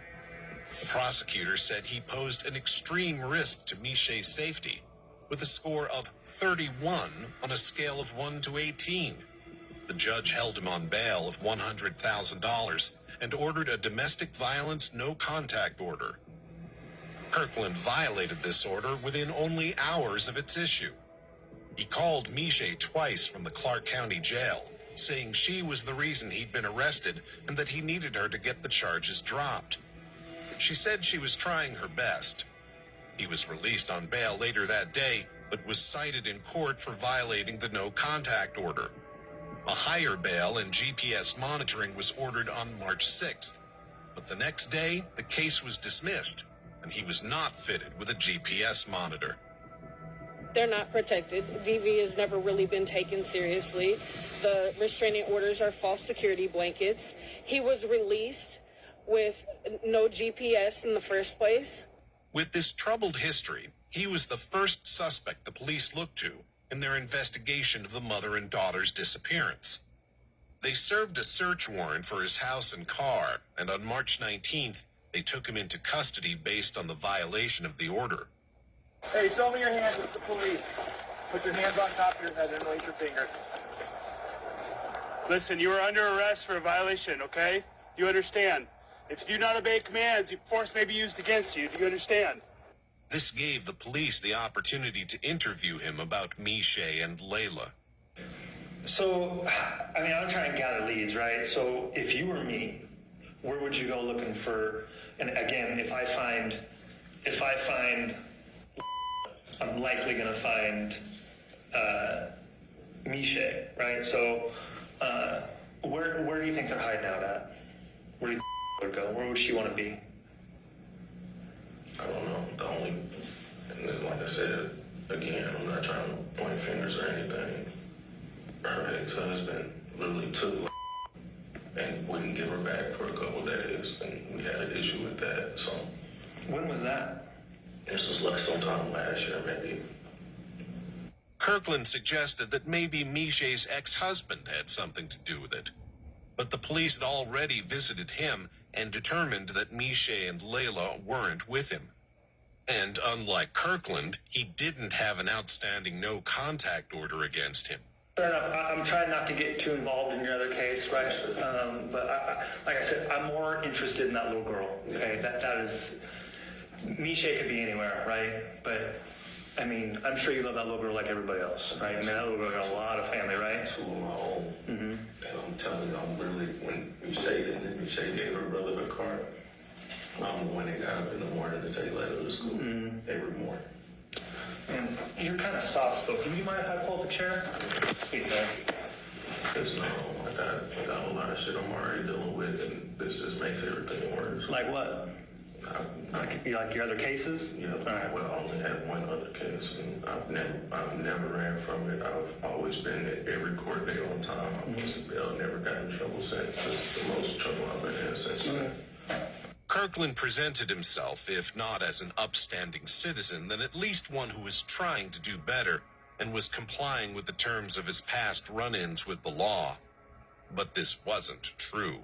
The prosecutor said he posed an extreme risk to Miche's safety, with a score of 31 on a scale of 1 to 18. The judge held him on bail of $100,000 and ordered a domestic violence no-contact order. Kirkland violated this order within only hours of its issue. He called Miche twice from the Clark County Jail, saying she was the reason he'd been arrested and that he needed her to get the charges dropped. She said she was trying her best. He was released on bail later that day, but was cited in court for violating the no-contact order. A higher bail and GPS monitoring was ordered on March 6th, but the next day, the case was dismissed, and he was not fitted with a GPS monitor. They're not protected. DV has never really been taken seriously. The restraining orders are false security blankets. He was released with no GPS in the first place. With this troubled history, he was the first suspect the police looked to in their investigation of the mother and daughter's disappearance. They served a search warrant for his house and car, and on March 19th, they took him into custody based on the violation of the order. Hey, show me your hands with the police. Put your hands on top of your head and raise your fingers. Listen, you are under arrest for a violation, okay? Do you understand? If you do not obey commands, force may be used against you. Do you understand? This gave the police the opportunity to interview him about Miche and Layla. So, I mean, I'm trying to gather leads, right? So, if you were me, where would you go looking for? And again, if I find, I'm likely going to find Miche, right? So, where do you think they're hiding out at? Where do you think go? Where would she want to be? I don't know. The only, and like I said, again, I'm not trying to point fingers or anything. Her ex-husband literally took and wouldn't give her back for a couple days, and we had an issue with that. So when was that? This was like sometime last year, maybe. Kirkland suggested that maybe Miche's ex-husband had something to do with it. But the police had already visited him and determined that Miche and Layla weren't with him. And unlike Kirkland, he didn't have an outstanding no-contact order against him. Fair enough. I'm trying not to get too involved in your other case, right? But like I said, I'm more interested in that little girl. Okay, that is, Miche could be anywhere, right? But I mean, I'm sure you love that little girl like everybody else, right? I mean, that little girl got a lot of family, right? Two of my own. And I'm telling you, I'm literally, when Miche gave her brother the car, I'm the one that got up in the morning to take Layla to school every morning. And you're kind of soft-spoken. Do you mind if I pull up a chair? Speak there. Because no, I got a lot of shit I'm already dealing with, and this just makes everything worse. Like what? Like your other cases? Yeah, well, I only had one other case, and I've never ran from it. I've always been at every court date on time. I was in bail, never got in trouble since. This is the most trouble I've been in since then. Kirkland presented himself, if not as an upstanding citizen, then at least one who was trying to do better and was complying with the terms of his past run-ins with the law. But this wasn't true,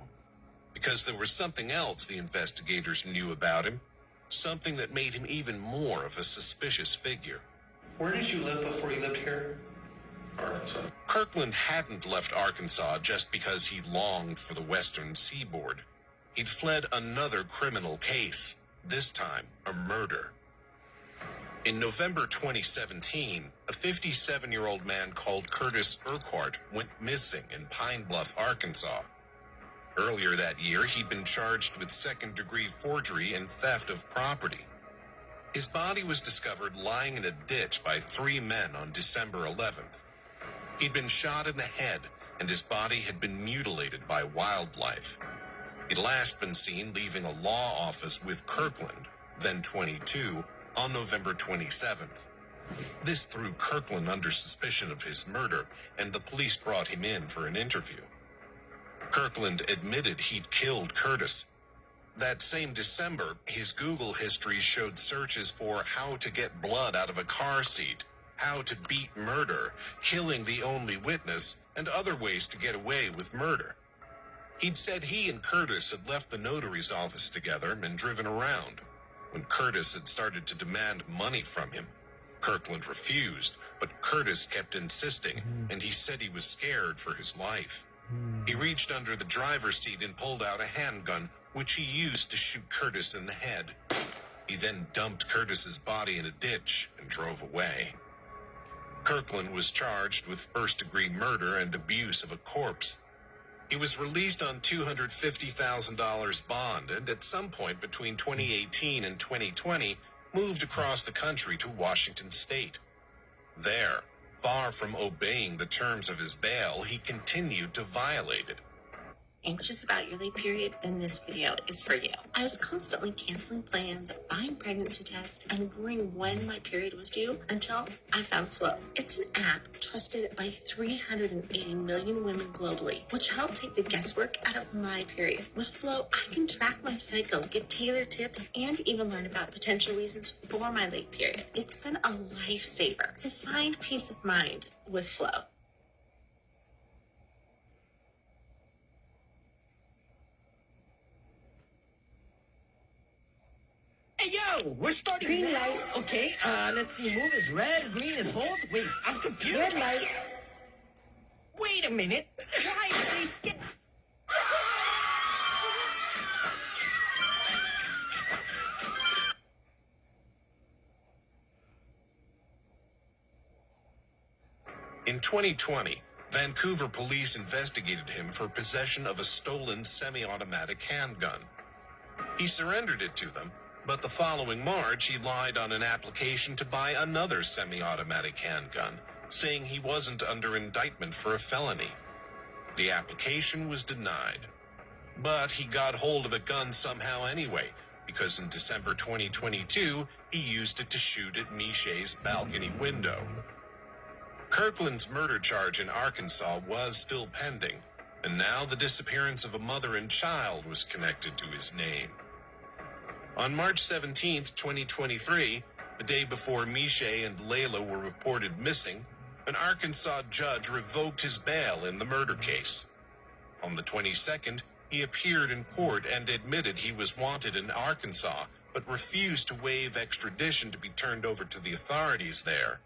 because there was something else the investigators knew about him, something that made him even more of a suspicious figure. Where did you live before you lived here? Arkansas. Kirkland hadn't left Arkansas just because he longed for the western seaboard. He'd fled another criminal case, this time a murder. In November 2017, a 57-year-old man called Curtis Urquhart went missing in Pine Bluff, Arkansas. Earlier that year, he'd been charged with second-degree forgery and theft of property. His body was discovered lying in a ditch by 3 men on December 11th. He'd been shot in the head, and his body had been mutilated by wildlife. He'd last been seen leaving a law office with Kirkland, then 22, on November 27th. This threw Kirkland under suspicion of his murder, and the police brought him in for an interview. Kirkland admitted he'd killed Curtis. That same December, his Google history showed searches for how to get blood out of a car seat, how to beat murder, killing the only witness, and other ways to get away with murder. He'd said he and Curtis had left the notary's office together and driven around. When Curtis had started to demand money from him, Kirkland refused, but Curtis kept insisting, and he said he was scared for his life. He reached under the driver's seat and pulled out a handgun, which he used to shoot Curtis in the head. He then dumped Curtis's body in a ditch and drove away. Kirkland was charged with first-degree murder and abuse of a corpse. He was released on $250,000 bond and at some point between 2018 and 2020 moved across the country to Washington State. There, far from obeying the terms of his bail, he continued to violate it. Anxious about your late period, then this video is for you. I was constantly canceling plans, buying pregnancy tests, and worrying when my period was due until I found Flow. It's an app trusted by 380 million women globally, which helped take the guesswork out of my period. With Flow, I can track my cycle, get tailored tips, and even learn about potential reasons for my late period. It's been a lifesaver. So find peace of mind with Flow. Hey, yo, we're starting green now. Light. Okay, let's see. Move is red, green is hold. Wait, I'm confused. Red light. Wait a minute. Why are they skip? In 2020, Vancouver police investigated him for possession of a stolen semi-automatic handgun. He surrendered it to them, but the following March, he lied on an application to buy another semi-automatic handgun, saying he wasn't under indictment for a felony. The application was denied. But he got hold of a gun somehow anyway, because in December 2022, he used it to shoot at Miche's balcony window. Kirkland's murder charge in Arkansas was still pending, and now the disappearance of a mother and child was connected to his name. On March 17, 2023, the day before Miche and Layla were reported missing, an Arkansas judge revoked his bail in the murder case. On the 22nd, he appeared in court and admitted he was wanted in Arkansas, but refused to waive extradition to be turned over to the authorities there.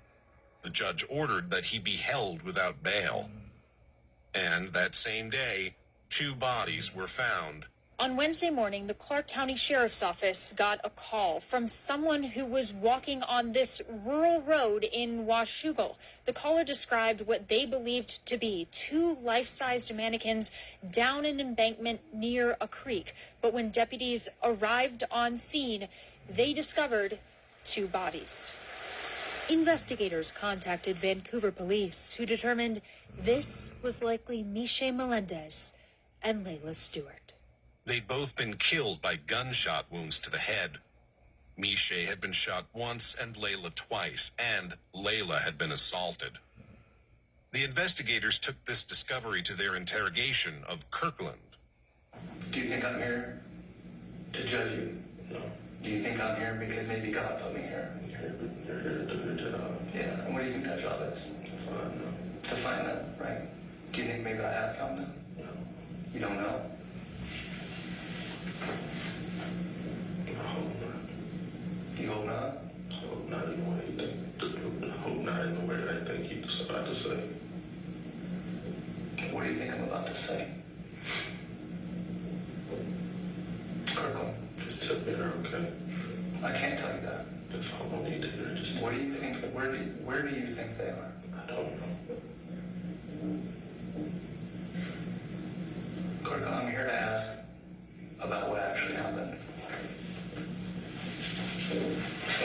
The judge ordered that he be held without bail. And that same day, 2 bodies were found. On Wednesday morning, the Clark County Sheriff's Office got a call from someone who was walking on this rural road in Washougal. The caller described what they believed to be 2 life-sized mannequins down an embankment near a creek. But when deputies arrived on scene, they discovered 2 bodies. Investigators contacted Vancouver police, who determined this was likely Miche Melendez and Layla Stewart. They'd both been killed by gunshot wounds to the head. Miche had been shot once and Layla twice, and Layla had been assaulted. The investigators took this discovery to their interrogation of Kirkland. Do you think I'm here to judge you? No. Do you think I'm here because maybe God put me here? You're here to do your job. Yeah, and what do you think that job is? To find them. To find them, right? Do you think maybe I have found them? No. You don't know? I hope not. Do you hope not? I hope not in the way you think. I hope not in the way that I think you're about to say. What do you think I'm about to say? Kirkland. Just tell me they're okay. I can't tell you that. That's all I need to hear. Just what do you think? Where do you think they are? I don't know. Kirkland, I'm here to ask about what actually happened.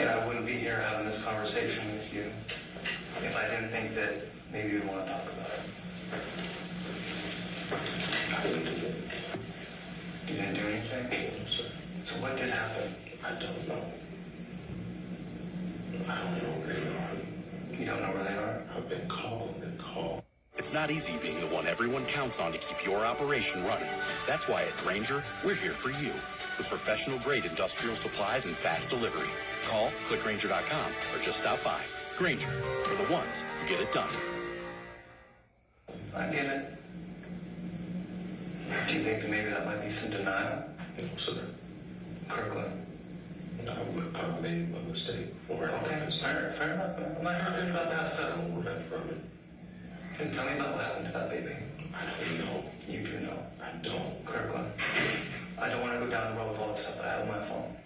And I wouldn't be here having this conversation with you if I didn't think that maybe you'd want to talk about it. I didn't do anything. You didn't do anything? So what did happen? I don't know. I don't know where they are. You don't know where they are? I've been called and called. It's not easy being the one everyone counts on to keep your operation running. That's why at Grainger, we're here for you with professional-grade industrial supplies and fast delivery. Call, click Grainger.com, or just stop by. Grainger, for the ones who get it done. I get it. Do you think that maybe that might be some denial? No, sir. Kirkland. I made a mistake before. Okay, fair enough. I'm not here about that stuff. I don't learn from it. Then tell me about what happened to that baby. I don't know. You do know. I don't. Kirkland, I don't want to go down the road with all the stuff that I have on my phone.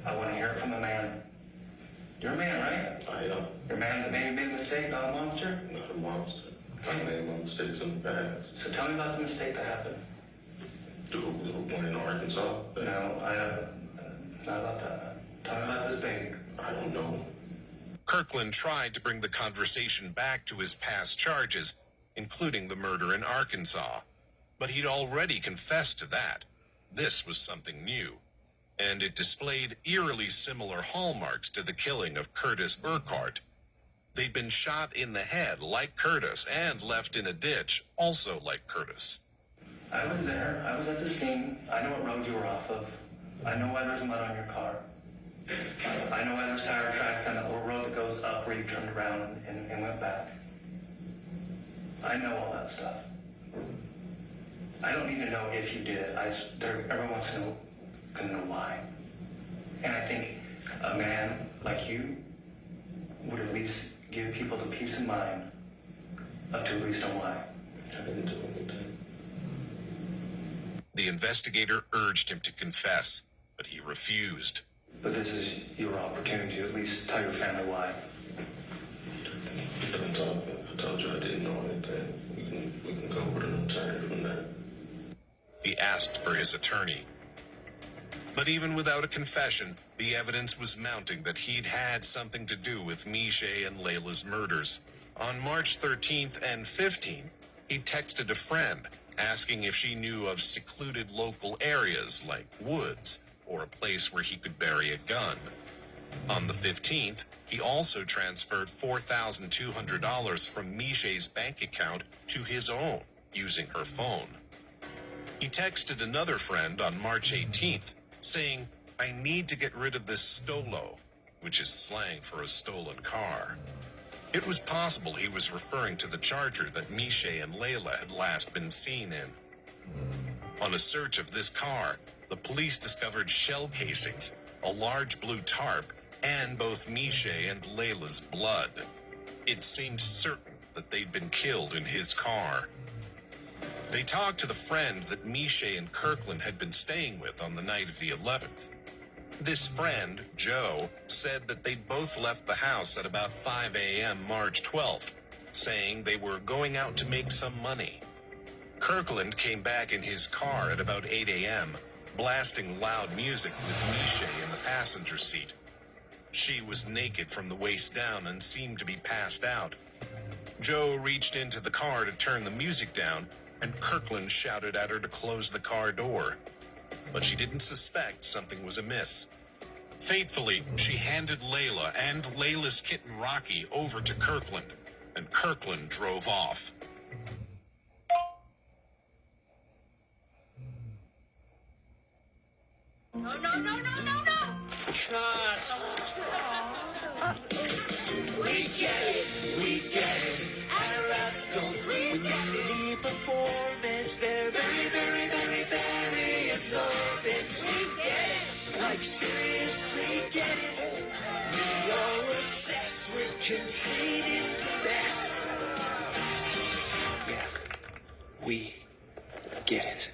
I want to hear it from a man You're a man, right? I am. You're a man that maybe made a mistake, not a monster? Not a monster. I made my mistakes in the past. So tell me about the mistake that happened. The one in Arkansas? No, not about that. Tell me about this baby. I don't know. Kirkland tried to bring the conversation back to his past charges, including the murder in Arkansas. But he'd already confessed to that. This was something new. And it displayed eerily similar hallmarks to the killing of Curtis Burkhart. They'd been shot in the head like Curtis and left in a ditch, also like Curtis. I was there. I was at the scene. I know what road you were off of. I know why there's mud on your car. I know why there's tire tracks on the road that goes up where you turned around and went back. I know all that stuff. I don't need to know if you did it. Everyone wants to know why. And I think a man like you would at least give people the peace of mind of to at least know why. I didn't do anything. The investigator urged him to confess, but he refused. But this is your opportunity to at least tell your family why. I told you I didn't know anything. We can go with an attorney from that. He asked for his attorney. But even without a confession, the evidence was mounting that he'd had something to do with Mishay and Layla's murders. On March 13th and 15th, he texted a friend asking if she knew of secluded local areas like woods or a place where he could bury a gun. On the 15th, he also transferred $4,200 from Mishay's bank account to his own using her phone. He texted another friend on March 18th saying, "I need to get rid of this stolo," which is slang for a stolen car. It was possible he was referring to the Charger that Mishay and Layla had last been seen in. On a search of this car, the police discovered shell casings, a large blue tarp, and both Mishay and Layla's blood. It seemed certain that they'd been killed in his car. They talked to the friend that Mishay and Kirkland had been staying with on the night of the 11th. This friend, Joe, said that they both left the house at about 5 a.m. March 12th, saying they were going out to make some money. Kirkland came back in his car at about 8 a.m., blasting loud music with Mishay in the passenger seat. She was naked from the waist down and seemed to be passed out. Joe reached into the car to turn the music down, and Kirkland shouted at her to close the car door. But she didn't suspect something was amiss. Fatefully, she handed Layla and Layla's kitten Rocky over to Kirkland, and Kirkland drove off. No. Cut. We get it. Our rascals, we get it. The performance, they're very absorbent. We get it. Like seriously get it. We are obsessed with containing the mess. Yeah, we get it.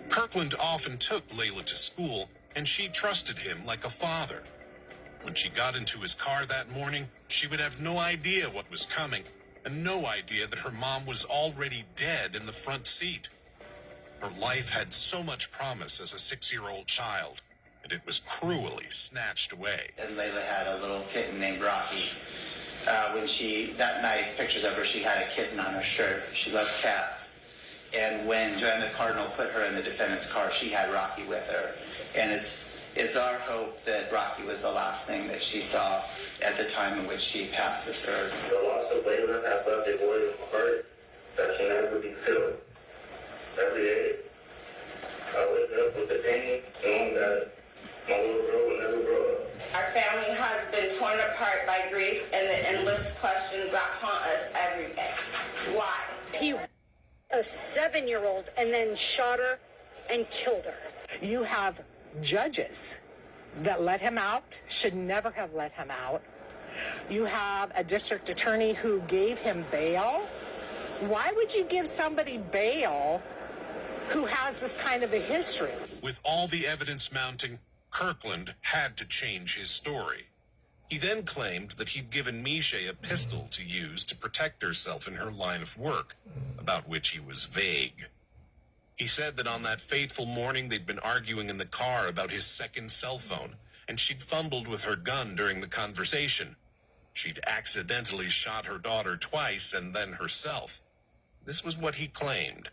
Kirkland often took Layla to school, and she trusted him like a father. When she got into his car that morning, she would have no idea what was coming, and no idea that her mom was already dead in the front seat. Her life had so much promise as a 6-year-old child, and it was cruelly snatched away. And Layla had a little kitten named Rocky. That night, pictures of her, she had a kitten on her shirt. She loved cats. And when Joanna Cardinal put her in the defendant's car, she had Rocky with her. And it's our hope that Rocky was the last thing that she saw at the time in which she passed this earth. The loss of Layla has left a void of heart that can never be filled. Every day, I wake up with the pain, knowing that my little girl will never grow up. Our family has been torn apart by grief and the endless questions that haunt us every day. Why? He a 7-year-old and then shot her and killed her. You have judges that let him out, should never have let him out. You have a district attorney who gave him bail. Why would you give somebody bail who has this kind of a history? With all the evidence mounting, Kirkland had to change his story. He then claimed that he'd given Miche a pistol to use to protect herself in her line of work, about which he was vague. He said that on that fateful morning they'd been arguing in the car about his second cell phone, and she'd fumbled with her gun during the conversation. She'd accidentally shot her daughter twice and then herself. This was what he claimed.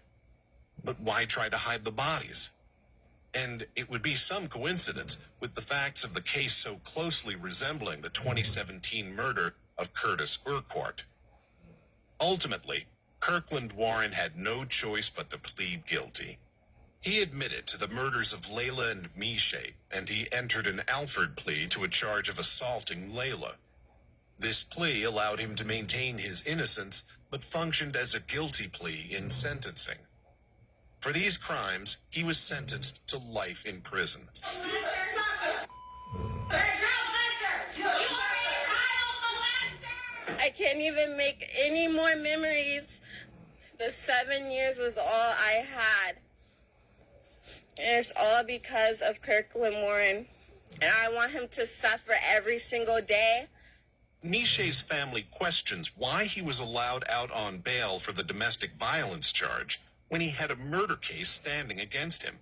But why try to hide the bodies? And it would be some coincidence, with the facts of the case so closely resembling the 2017 murder of Curtis Urquhart. Ultimately, Kirkland Warren had no choice but to plead guilty. He admitted to the murders of Layla and Miche, and he entered an Alford plea to a charge of assaulting Layla. This plea allowed him to maintain his innocence, but functioned as a guilty plea in sentencing. For these crimes, he was sentenced to life in prison. I can't even make any more memories. The 7 years was all I had. And it's all because of Kirkland Warren. And I want him to suffer every single day. Miche's family questions why he was allowed out on bail for the domestic violence charge when he had a murder case standing against him.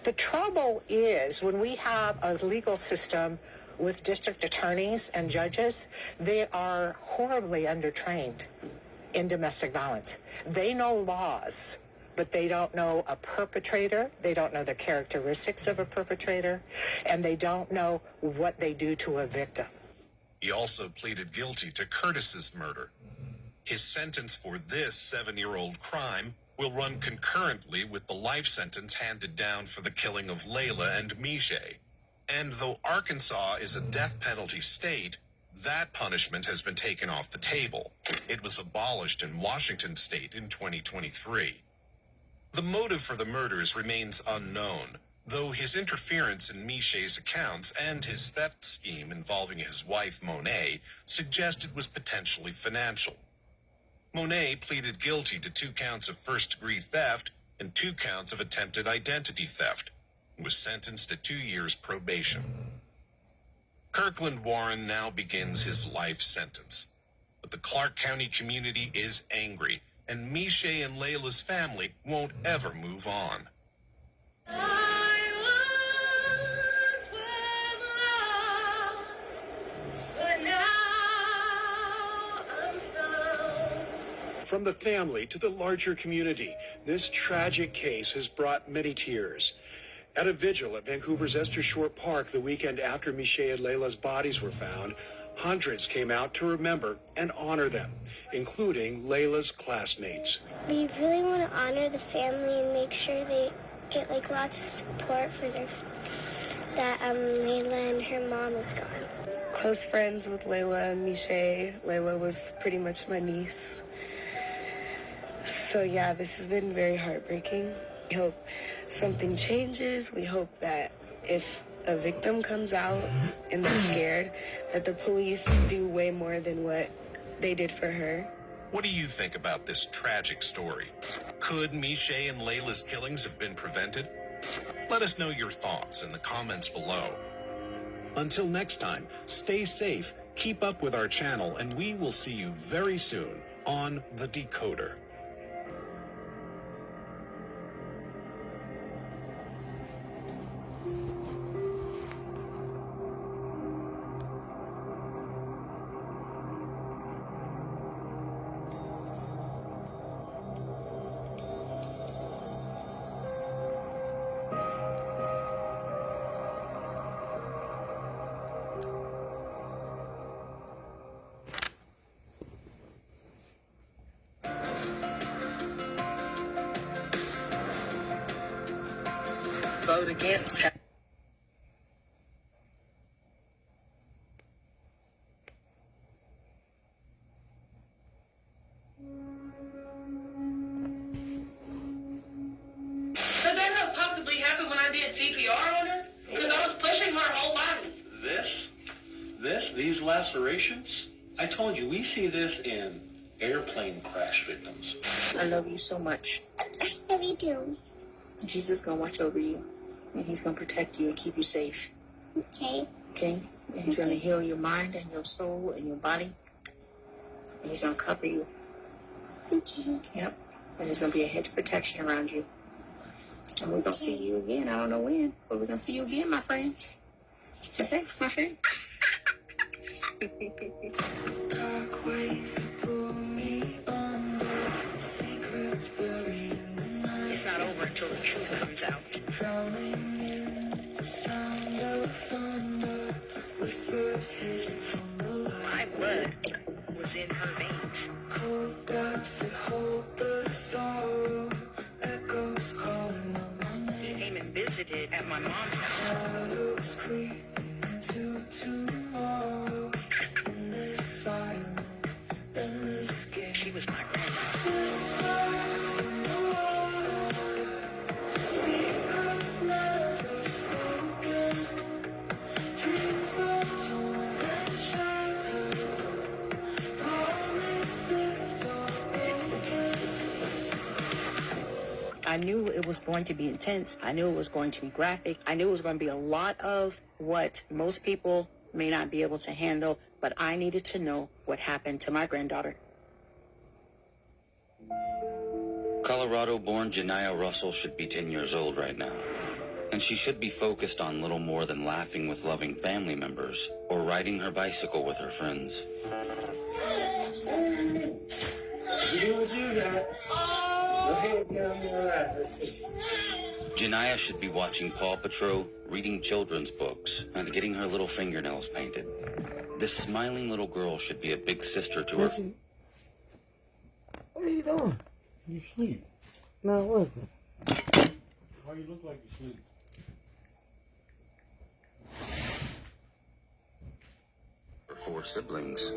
The trouble is when we have a legal system with district attorneys and judges, they are horribly undertrained in domestic violence. They know laws, but they don't know a perpetrator. They don't know the characteristics of a perpetrator, and they don't know what they do to a victim. He also pleaded guilty to Curtis's murder. His sentence for this 7-year-old crime will run concurrently with the life sentence handed down for the killing of Layla and Miche. And though Arkansas is a death penalty state, that punishment has been taken off the table. It was abolished in Washington state in 2023. The motive for the murders remains unknown, though his interference in Miche's accounts and his theft scheme involving his wife Monet suggest it was potentially financial. Monet pleaded guilty to 2 counts of first-degree theft and 2 counts of attempted identity theft, and was sentenced to 2 years probation. Kirkland Warren now begins his life sentence, but the Clark County community is angry, and Miche and Layla's family won't ever move on. From the family to the larger community, this tragic case has brought many tears. At a vigil at Vancouver's Esther Short Park the weekend after Miche and Layla's bodies were found, hundreds came out to remember and honor them, including Layla's classmates. We really want to honor the family and make sure they get lots of support for that Layla and her mom is gone. Close friends with Layla and Miche. Layla was pretty much my niece. So yeah, this has been very heartbreaking. We hope something changes. We hope that if a victim comes out and they're scared, that the police do way more than what they did for her. What do you think about this tragic story? Could Miche and Layla's killings have been prevented? Let us know your thoughts in the comments below. Until next time, stay safe, keep up with our channel, and we will see you very soon on The Decoder. Vote against her. Could that have possibly happened when I did CPR on her? Because I was pushing her whole body. These lacerations? I told you, we see this in airplane crash victims. I love you so much. I love you too. Jesus is going to watch over you, and he's going to protect you and keep you safe. Okay. Okay? And he's going to heal your mind and your soul and your body. And he's going to cover you. Okay. Yep. And there's going to be a hedge of protection around you. And we're going to see you again. I don't know when, but we're going to see you again, my friend. Okay, my friend? Dark waves that pull me under, secrets buried in the night. It's not over until the truth comes out. Drowning in the sound of thunder, whispers hidden from the light. My blood was in her veins. Cold depths that hold the sorrow, echoes calling on my He name. came and visited at my mom's house. Shadows creep into tomorrow in this silent, endless game. She was my grandmother. Whispers in the water, secrets never spoken, dreams untold and shattered, promises are broken. I knew it was going to be intense. I knew it was going to be graphic. I knew it was going to be a lot of what most people may not be able to handle, but I needed to know what happened to my granddaughter. Colorado-born Janiyah Russell should be 10 years old right now, and she should be focused on little more than laughing with loving family members or riding her bicycle with her friends. Janiyah should be watching Paw Patrol, reading children's books, and getting her little fingernails painted. This smiling little girl should be a big sister to her. What are you doing? You sleep. No, it wasn't. Why you look like you sleep? Her 4 siblings.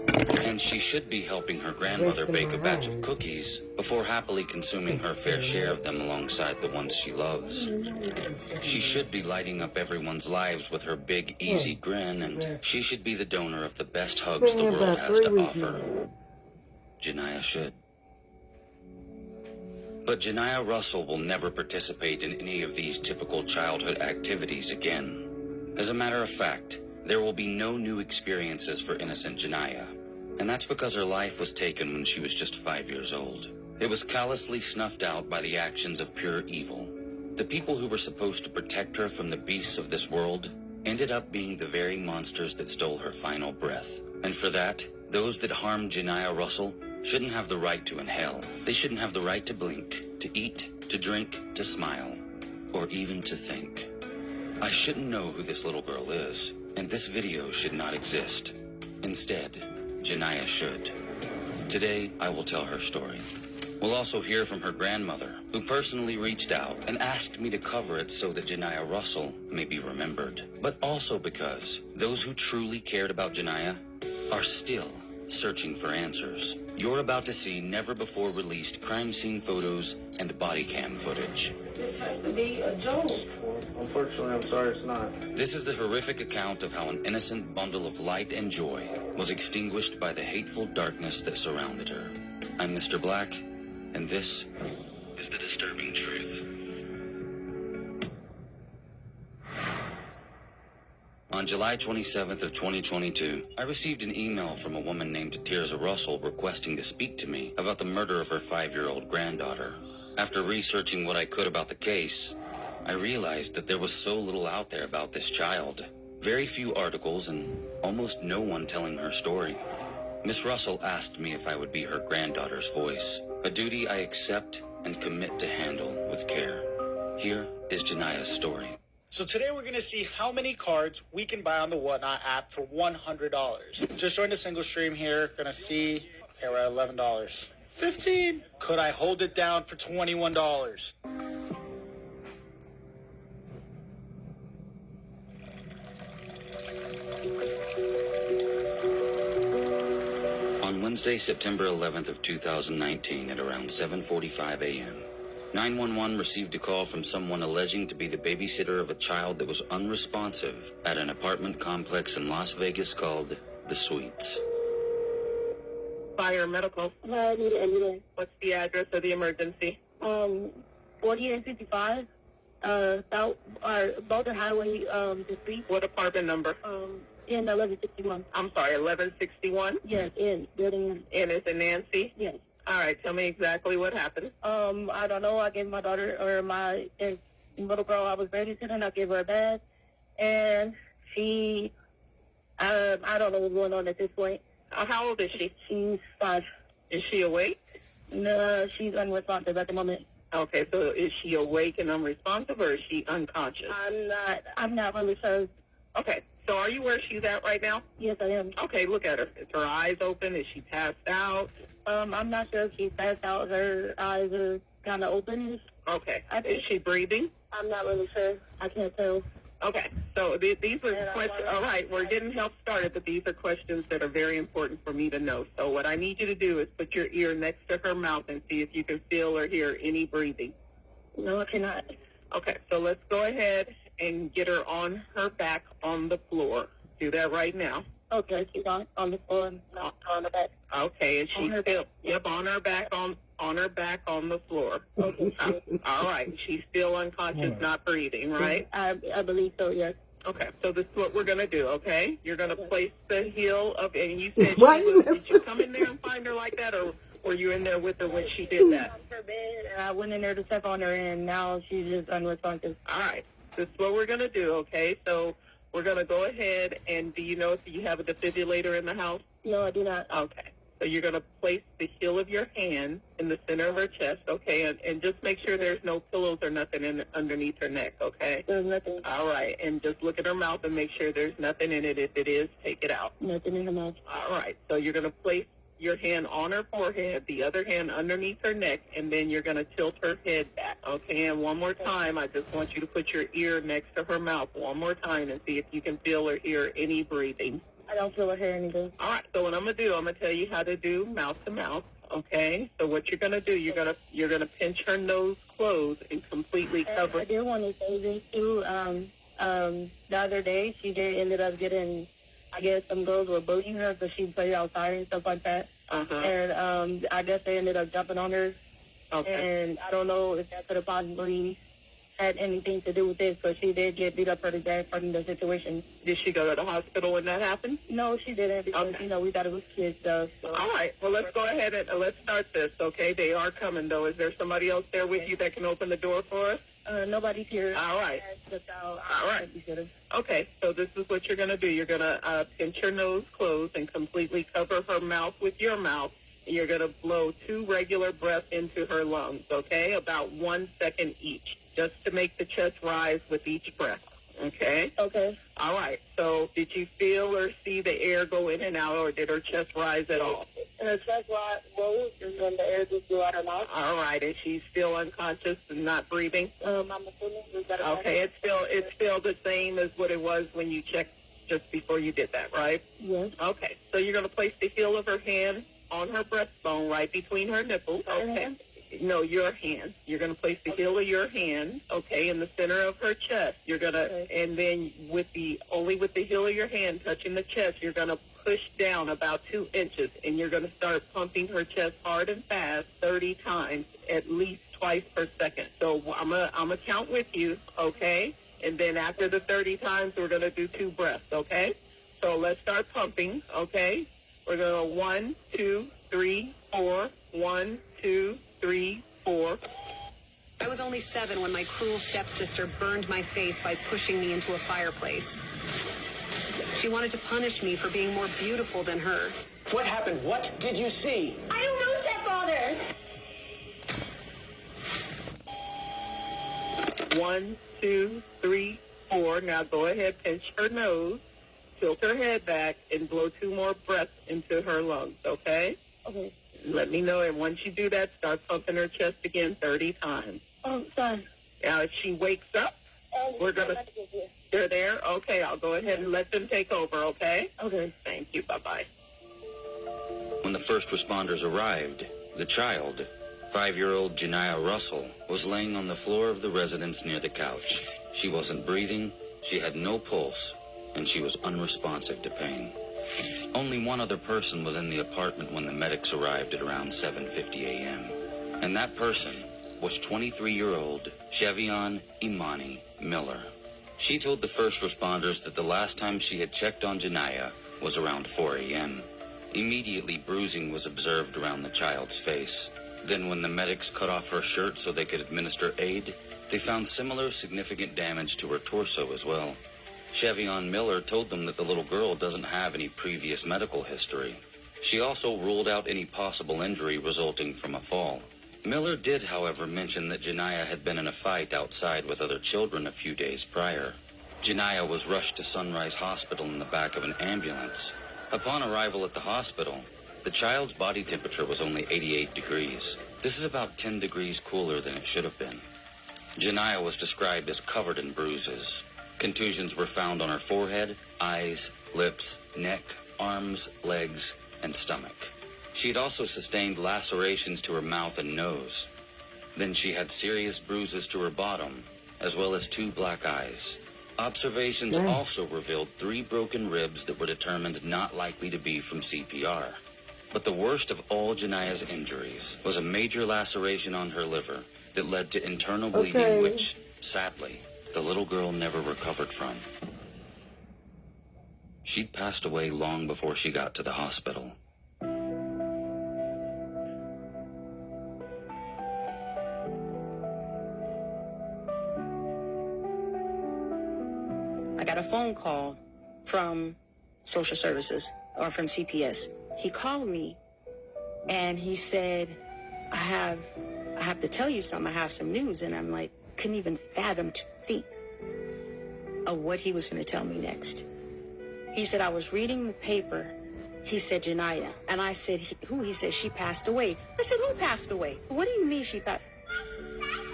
And she should be helping her grandmother bake a batch of cookies before happily consuming her fair share of them alongside the ones she loves. She should be lighting up everyone's lives with her big, easy grin, and she should be the donor of the best hugs the world has to offer. Janiyah should. But Janiyah Russell will never participate in any of these typical childhood activities again. As a matter of fact, there will be no new experiences for innocent Janiyah. And that's because her life was taken when she was just 5 years old. It was callously snuffed out by the actions of pure evil. The people who were supposed to protect her from the beasts of this world ended up being the very monsters that stole her final breath. And for that, those that harmed Janiyah Russell shouldn't have the right to inhale. They shouldn't have the right to blink, to eat, to drink, to smile, or even to think. I shouldn't know who this little girl is, and this video should not exist. Instead, Janiyah should. Today, I will tell her story. We'll also hear from her grandmother, who personally reached out and asked me to cover it so that Janiyah Russell may be remembered. But also because those who truly cared about Janiyah are still searching for answers. You're about to see never-before-released crime scene photos and body cam footage. This has to be a joke. Unfortunately, I'm sorry it's not. This is the horrific account of how an innocent bundle of light and joy was extinguished by the hateful darkness that surrounded her. I'm Mr. Black, and this is the disturbing truth. On July 27th of 2022, I received an email from a woman named Tirza Russell requesting to speak to me about the murder of her 5-year-old granddaughter. After researching what I could about the case, I realized that there was so little out there about this child. Very few articles and almost no one telling her story. Miss Russell asked me if I would be her granddaughter's voice, a duty I accept and commit to handle with care. Here is Janiyah's story. So today we're going to see how many cards we can buy on the Whatnot app for $100. Just joined a single stream here. Going to see. Okay, we're at $11. $15. Could I hold it down for $21? On Wednesday, September 11th of 2019 at around 7:45 a.m., 911 received a call from someone alleging to be the babysitter of a child that was unresponsive at an apartment complex in Las Vegas called The Suites. Fire medical. I need an ambulance. What's the address of the emergency? 4855. Baltimore Highway, Street. What apartment number? In 1161. I'm sorry, 1161? Yes, in building. And is it Nancy? Yes. All right, tell me exactly what happened. I don't know. I gave my daughter or my little girl I was babysitting. I gave her a bath, and she, I don't know what's going on at this point. How old is she? She's 5. Is she awake? No, she's unresponsive at the moment. Okay, so is she awake and unresponsive, or is she unconscious? I'm not really sure. Okay, so are you where she's at right now? Yes, I am. Okay, look at her. Is her eyes open? Is she passed out? I'm not sure if she's passed out. Her eyes are kind of open. Okay. Is she breathing? I'm not really sure. I can't tell. Okay, so these are questions. All right, we're getting help started, but these are questions that are very important for me to know. So what I need you to do is put your ear next to her mouth and see if you can feel or hear any breathing. No, I cannot. Okay, so let's go ahead and get her on her back on the floor. Do that right now. Okay, she's on the floor, not on the back. Okay, and she's still, on her back on the floor. Okay. All right, she's still unconscious, not breathing, right? I believe so, yes. Okay, so this is what we're going to do, okay? You're going to place the heel of, and you said did you come in there and find her like that, or were you in there with her when she did that? Her bed, and I went in there to step on her, and now she's just unresponsive. All right, this is what we're going to do, okay? So we're going to go ahead, and do you know if you have a defibrillator in the house? No, I do not. Okay. So you're going to place the heel of your hand in the center of her chest, okay? And just make sure there's no pillows or nothing underneath her neck, okay? There's nothing. All right. And just look at her mouth and make sure there's nothing in it. If it is, take it out. Nothing in her mouth. All right. So you're going to place your hand on her forehead, the other hand underneath her neck, and then you're going to tilt her head back, okay? And one more time, I just want you to put your ear next to her mouth one more time and see if you can feel or hear any breathing. I don't feel or hear anything. All right. So what I'm going to do, I'm going to tell you how to do mouth to mouth. Okay. So what you're going to do, you're going to pinch her nose closed and completely cover. I did want to say this too. The other day, she ended up getting, I guess some girls were bullying her because she played outside and stuff like that. And I guess they ended up jumping on her. Okay. And I don't know if that could have possibly had anything to do with this, but she did get beat up pretty bad from the situation. Did she go to the hospital when that happened? No, she didn't, because, we thought it was kids, though. So. All right. Well, let's go ahead and let's start this, okay? They are coming, though. Is there somebody else there with you that can open the door for us? Nobody's here. All right. All right. Okay, so this is what you're going to do. You're going to pinch her nose closed and completely cover her mouth with your mouth. And you're going to blow 2 regular breaths into her lungs, okay? About 1 second each, just to make the chest rise with each breath, okay? Okay. All right. So did you feel or see the air go in and out, or did her chest rise at all? Her chest rose, and then the air just blew out her mouth. All right. Is she still unconscious and not breathing? I'm assuming. Is that okay. It's still the same as what it was when you checked just before you did that, right? Yes. Okay. So you're going to place the heel of her hand on her breastbone, right between her nipples. Okay. No, your hand. You're going to place the heel of your hand, okay, in the center of her chest. You're going to, and then only with the heel of your hand touching the chest, you're going to push down about 2 inches, and you're going to start pumping her chest hard and fast 30 times, at least twice per second. So I'm gonna count with you, okay? And then after the 30 times, we're going to do 2 breaths, okay? So let's start pumping, okay? We're going to go 1, 2, 3, 4, 1, 2, 3, 4. I was only 7 when my cruel stepsister burned my face by pushing me into a fireplace. She wanted to punish me for being more beautiful than her. What happened? What did you see? I don't know, stepfather. 1, 2, 3, 4. Now go ahead, pinch her nose, tilt her head back, and blow 2 more breaths into her lungs, okay? Okay. Let me know, and once you do that, start pumping her chest again 30 times. Oh, sorry. Now, if she wakes up, we're going to... They're there? Okay, I'll go ahead and let them take over, okay? Okay. Thank you. Bye-bye. When the first responders arrived, the child, 5-year-old Janiyah Russell, was laying on the floor of the residence near the couch. She wasn't breathing, she had no pulse, and she was unresponsive to pain. Only one other person was in the apartment when the medics arrived at around 7:50 a.m. And that person was 23-year-old Chevion Imani Miller. She told the first responders that the last time she had checked on Janiyah was around 4 a.m. Immediately, bruising was observed around the child's face. Then when the medics cut off her shirt so they could administer aid, they found similar significant damage to her torso as well. Chevion Miller told them that the little girl doesn't have any previous medical history. She also ruled out any possible injury resulting from a fall. Miller did, however, mention that Janiyah had been in a fight outside with other children a few days prior. Janiyah was rushed to Sunrise Hospital in the back of an ambulance. Upon arrival at the hospital, the child's body temperature was only 88 degrees. This is about 10 degrees cooler than it should have been. Janiyah was described as covered in bruises. Contusions were found on her forehead, eyes, lips, neck, arms, legs, and stomach. She had also sustained lacerations to her mouth and nose. Then she had serious bruises to her bottom, as well as 2 black eyes. Observations also revealed 3 broken ribs that were determined not likely to be from CPR. But the worst of all Janiyah's injuries was a major laceration on her liver that led to internal bleeding, which, sadly, the little girl never recovered from. She'd passed away long before she got to the hospital. I got a phone call from social services or from CPS. He called me and he said, I have to tell you something. I have some news. And I'm like, couldn't even fathom to think of what he was going to tell me next. He said, I was reading the paper. He said, Janiyah. And I said, who? He said, she passed away. I said, who passed away? What do you mean she passed?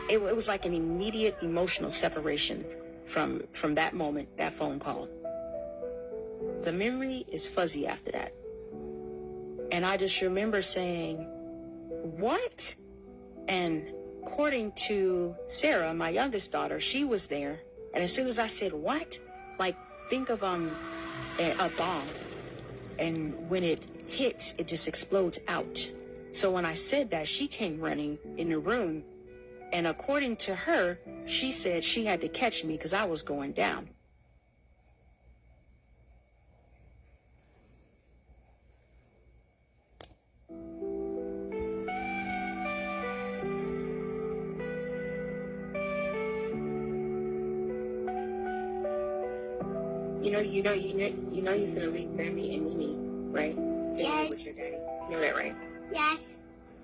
It was like an immediate emotional separation from that moment, that phone call. The memory is fuzzy after that. And I just remember saying, what? And according to Sarah, my youngest daughter, she was there. And as soon as I said, what? Like, think of a bomb. And when it hits, it just explodes out. So when I said that, she came running in the room. And according to her, she said she had to catch me because I was going down. You know you're gonna leave Grammy and Nene, right? Yes. With your daddy. You know that, right? Yes.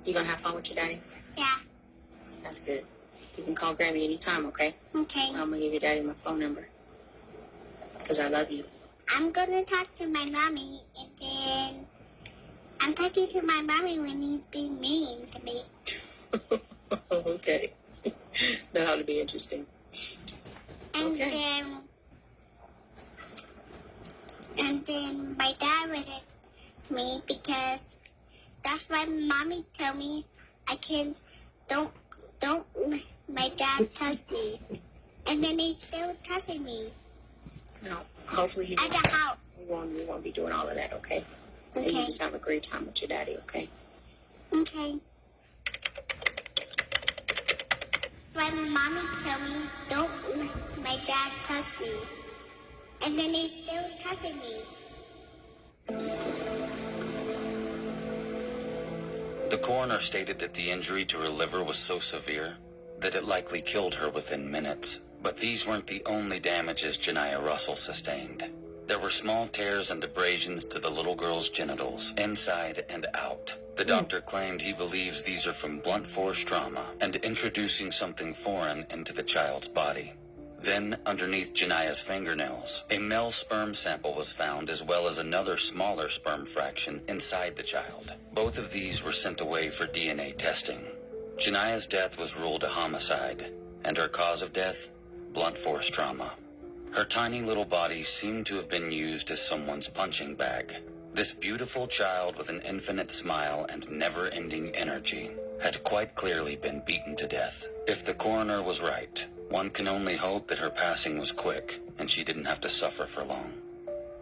You gonna have fun with your daddy? Yeah. That's good. You can call Grammy anytime, okay? Okay. I'm gonna give your daddy my phone number. Because I love you. I'm gonna talk to my mommy, and then I'm talking to my mommy when he's being mean to me. Okay. That'll be interesting. And okay. then my dad would hit me because that's why mommy told me don't my dad touch me. And then he's still touching me. No, hopefully he at the house. We won't be doing all of that, okay? Okay. And you just have a great time with your daddy, okay? Okay. Why mommy told me don't my dad touch me. And then he's still touching me. The coroner stated that the injury to her liver was so severe that it likely killed her within minutes. But these weren't the only damages Janiyah Russell sustained. There were small tears and abrasions to the little girl's genitals, inside and out. The doctor claimed he believes these are from blunt force trauma and introducing something foreign into the child's body. Then, underneath Janiyah's fingernails, a male sperm sample was found, as well as another smaller sperm fraction inside the child. Both of these were sent away for DNA testing. Janiyah's death was ruled a homicide, and her cause of death, blunt force trauma. Her tiny little body seemed to have been used as someone's punching bag. This beautiful child with an infinite smile and never-ending energy had quite clearly been beaten to death. If the coroner was right, one can only hope that her passing was quick and she didn't have to suffer for long.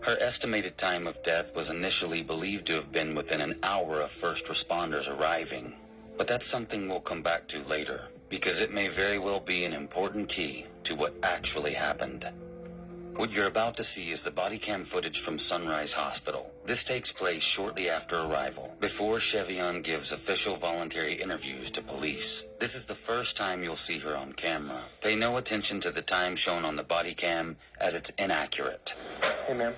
Her estimated time of death was initially believed to have been within an hour of first responders arriving, but that's something we'll come back to later. because it may very well be an important key to what actually happened. What you're about to see is the body cam footage from Sunrise Hospital. This takes place shortly after arrival, before Chevion gives official voluntary interviews to police. This is the first time you'll see her on camera. Pay no attention to the time shown on the body cam, as it's inaccurate. Hey, ma'am.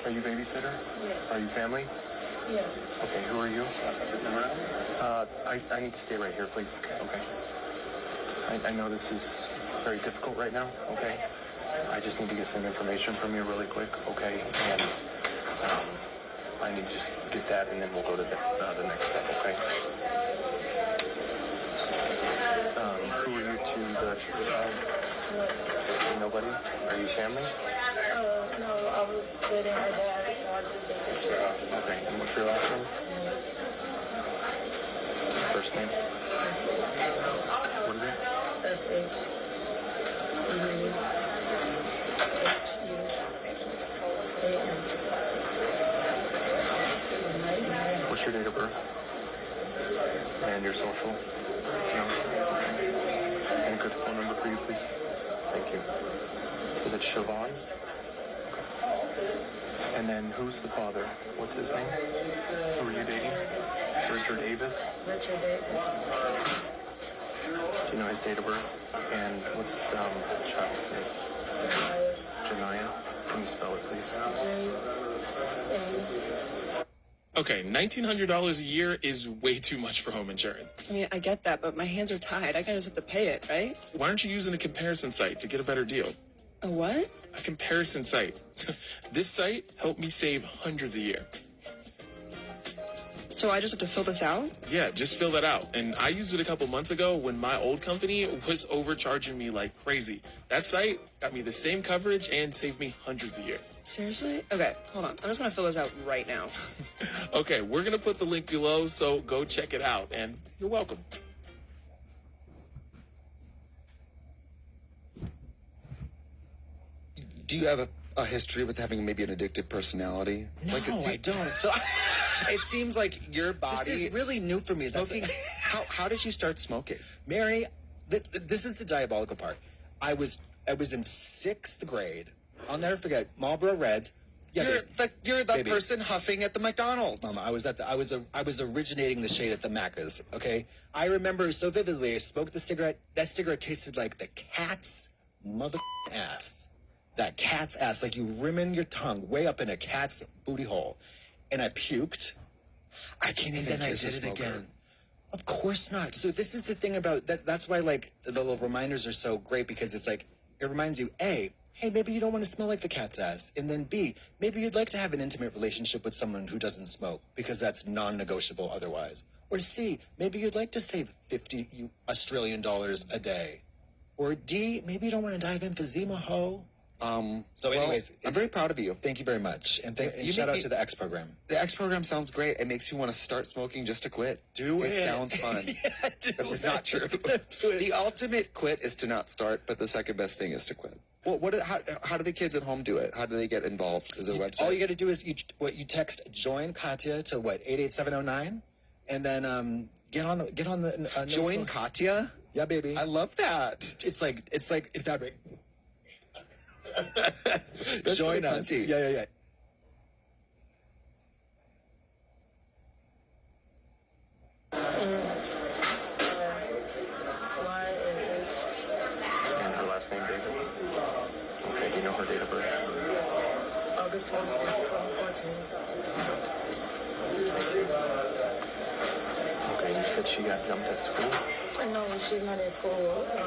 Are you babysitter? Yes. Are you family? Yeah. Okay, who are you? Sitting around? I need to stay right here, please. Okay. I know this is very difficult right now, okay? I just need to get some information from you really quick, okay? And I need to just get that, and then we'll go to the next step, okay? Who are you to the nobody? Are you family? No, I was dating her dad, so I just did this. Okay, and what's your last name? First name? What is it? S-H. What's your date of birth? And your social? No? And a good phone number for you, please? Thank you. Is it Siobhan? And then who's the father? What's his name? Who are you dating? Richard Davis? Richard Davis. Do you know his date of birth? And what's the child's name? Janaya. Can you spell it, please? Okay, $1,900 a year is way too much for home insurance. I mean, I get that, but my hands are tied. I kind of just have to pay it, right? Why aren't you using a comparison site to get a better deal? A what? A comparison site. This site helped me save hundreds a year. So I just have to fill this out? Yeah, just fill that out. And I used it a couple months ago when my old company was overcharging me like crazy. That site got me the same coverage and saved me hundreds a year. Seriously? Okay, hold on. I'm just gonna fill this out right now. Okay, we're gonna put the link below, so go check it out, and you're welcome. Do you have a history with having maybe an addictive personality? No, I don't. So it seems like your body. This is really new for me. Smoking. How did you start smoking? Mary, this is the diabolical part. I was in 6th grade. I'll never forget Marlboro Reds. Yeah, you're the person huffing at the McDonald's. Mama, I was originating the shade at the Macca's. Okay, I remember so vividly. I smoked the cigarette. That cigarette tasted like the cat's mother ass. That cat's ass, like you rimming your tongue way up in a cat's booty hole, and I puked. I can't even kiss a smoker. Again. Of course not. So this is the thing about that. That's why like the little reminders are so great, because it's like it reminds you, A, hey, maybe you don't want to smell like the cat's ass, and then B, maybe you'd like to have an intimate relationship with someone who doesn't smoke, because that's non-negotiable otherwise. Or C, maybe you'd like to save $50 Australian a day. Or D, maybe you don't want to die of emphysema, ho. So anyways, I'm very proud of you. Thank you very much. And You shout make out to the X program. The X program sounds great. It makes me want to start smoking just to quit. Do it. It sounds fun. Yeah, but it's not true. The ultimate quit is to not start, but the second best thing is to quit. Well, how do the kids at home do it? How do they get involved? Is there a website? All you got to do is you text join Katya to 88709, and then get on the join Katya. Yeah, baby. I love that. It's like in fabric. Join us. Yeah. And her last name, Davis? Okay, do you know her date of birth? August 26, 2014. Okay, you said she got jumped at school? No, she's not in school. I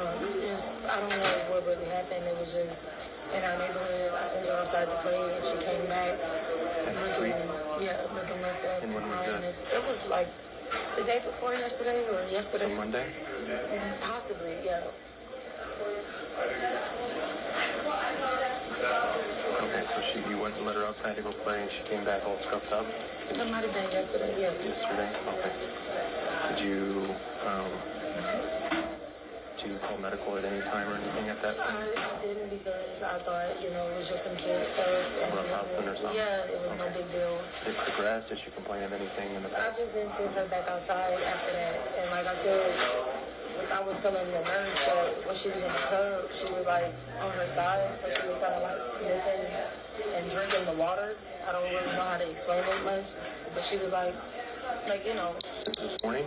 don't know what really happened. It was just in our neighborhood. I sent her outside to play, and she came back. In the streets? Yeah, looking like that. And when was this? It was like the day before yesterday or yesterday. So Monday? Possibly, yeah. Okay, so you went and let her outside to go play, and she came back all scruffed up? It might have been yesterday, yes. Yesterday? Okay. Did you call medical at any time or anything at that time? I didn't, because I thought, it was just some kid stuff. Roughhousing or something? Yeah, it was no big deal. Did it progress? Did she complain of anything in the I past? just didn't send her back outside after that. And like I said, I was telling the nurse that when she was in the tub, she was like on her side, so she was kind of like sniffing and drinking the water. I don't really know how to explain it much, but she was like you know. This morning?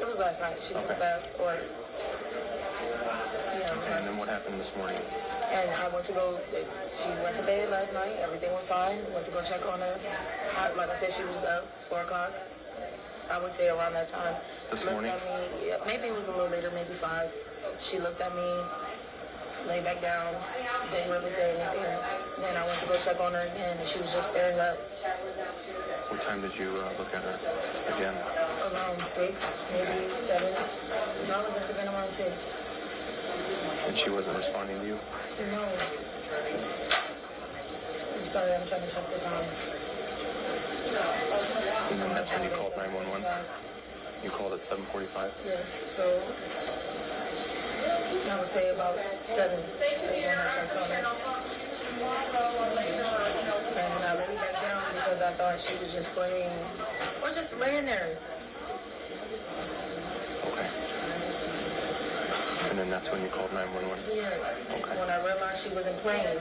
It was last night. She took a bath, or And then what happened this morning? and I went to go. She went to bed last night. Everything was fine. Went to go check on her. Like I said, she was up 4 o'clock. I would say around that time. This Looked morning? at me, yeah, maybe it was a little later, maybe 5. She looked at me, lay back down, didn't really say anything. Then I went to go check on her again, and she was just staring up. What time did you look at her again? Around 6, maybe 7. No, it must have been around 6. And she wasn't responding to you? No. I'm sorry, I'm trying to check the time. And then that's when you called 911? You called at 7:45? Yes, so I would say about 7 is when I checked on her. And I laid back down because I thought she was just playing or just laying there. Okay. And then that's when you called 911? Yes. Okay. When I realized she wasn't playing.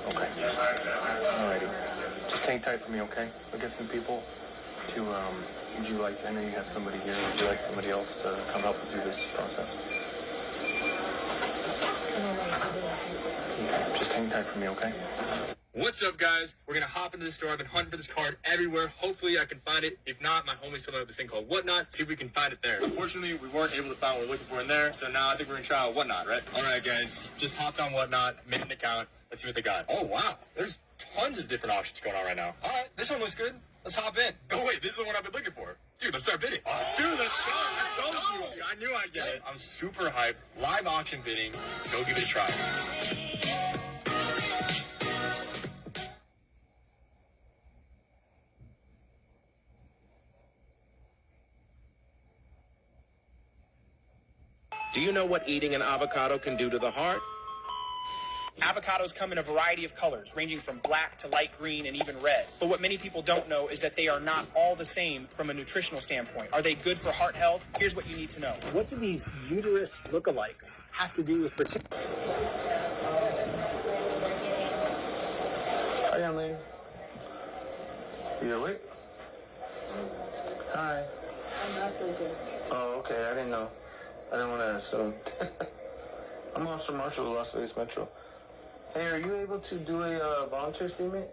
Okay. Alrighty. Just hang tight for me, okay? We'll get some people to, would you like, I know you have somebody here, would you like somebody else to come help you through this process? Okay. Just hang tight for me, okay? What's up, guys? We're gonna hop into the store. I've been hunting for this card everywhere. Hopefully I can find it. If not, my homie's still up this thing called Whatnot. See if we can find it there. Unfortunately, we weren't able to find what we're looking for in there, so now I think we're gonna try out Whatnot, right? Alright, guys. Just hopped on Whatnot, made an account. Let's see what they got. Oh, wow. There's tons of different options going on right now. Alright, this one looks good. Let's hop in. Oh, wait, this is the one I've been looking for. Dude, let's start bidding. Dude, let's go. I told you. I knew I'd get it. I'm super hyped. Live auction bidding. Go give it a try. Do you know what eating an avocado can do to the heart? Avocados come in a variety of colors, ranging from black to light green and even red. But what many people don't know is that they are not all the same from a nutritional standpoint. Are they good for heart health? Here's what you need to know. What do these uterus lookalikes have to do with fertility? Hi, young lady. You awake? Hi. I'm not sleeping. Oh, okay. I didn't know. I didn't want to assume. I'm Officer Marshall of Las Vegas Metro. Hey, are you able to do a volunteer statement?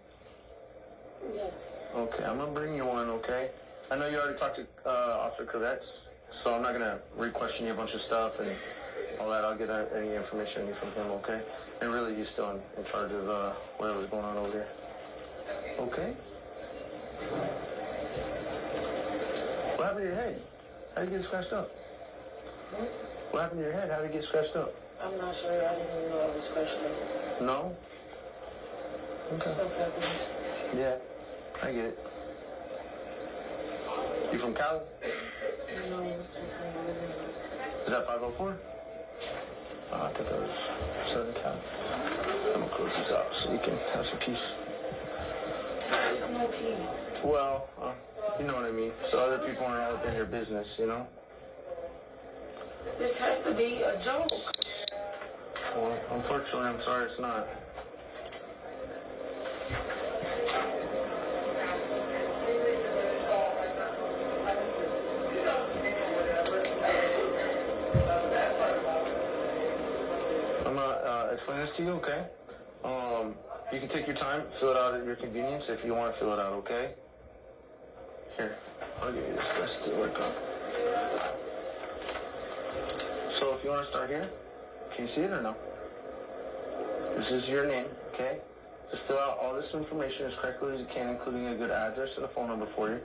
Yes. Okay, I'm going to bring you one, okay? I know you already talked to Officer Kravets, so I'm not going to re-question you a bunch of stuff and all that. I'll get any information I need from him, okay? And really, he's still in charge of whatever's going on over here. Okay? What happened to your head? How did you get scratched up? What happened to your head? How did it get scratched up? I'm not sure. I didn't even know I was questioning. No? Okay. Stuff happens. Yeah, I get it. You from Cali? No. Is that 504? Oh, I thought that was Southern Cali. I'm gonna close this out so you can have some peace. There's no peace. Well, you know what I mean. So other people aren't all up in your business, you know? This has to be a joke. Well, unfortunately, I'm sorry it's not. I'm gonna explain this to you, okay? You can take your time, fill it out at your convenience if you want to fill it out, okay? Here, I'll give you this. Let's do work on. So if you want to start here, can you see it or no? This is your name, okay? Just fill out all this information as correctly as you can, including a good address and a phone number for you.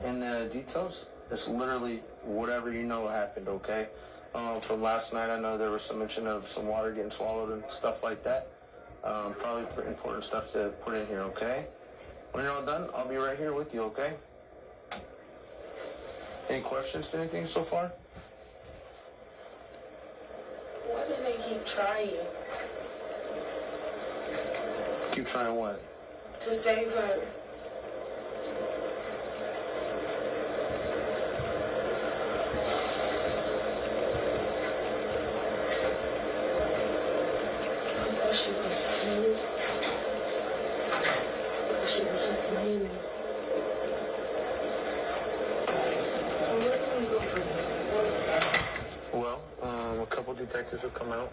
And the details, it's literally whatever you know happened, okay? From last night, I know there was some mention of some water getting swallowed and stuff like that. Probably important stuff to put in here, okay? When you're all done, I'll be right here with you, okay? Any questions to anything so far? Why do they keep trying Keep trying what? to save her? detectives will come out.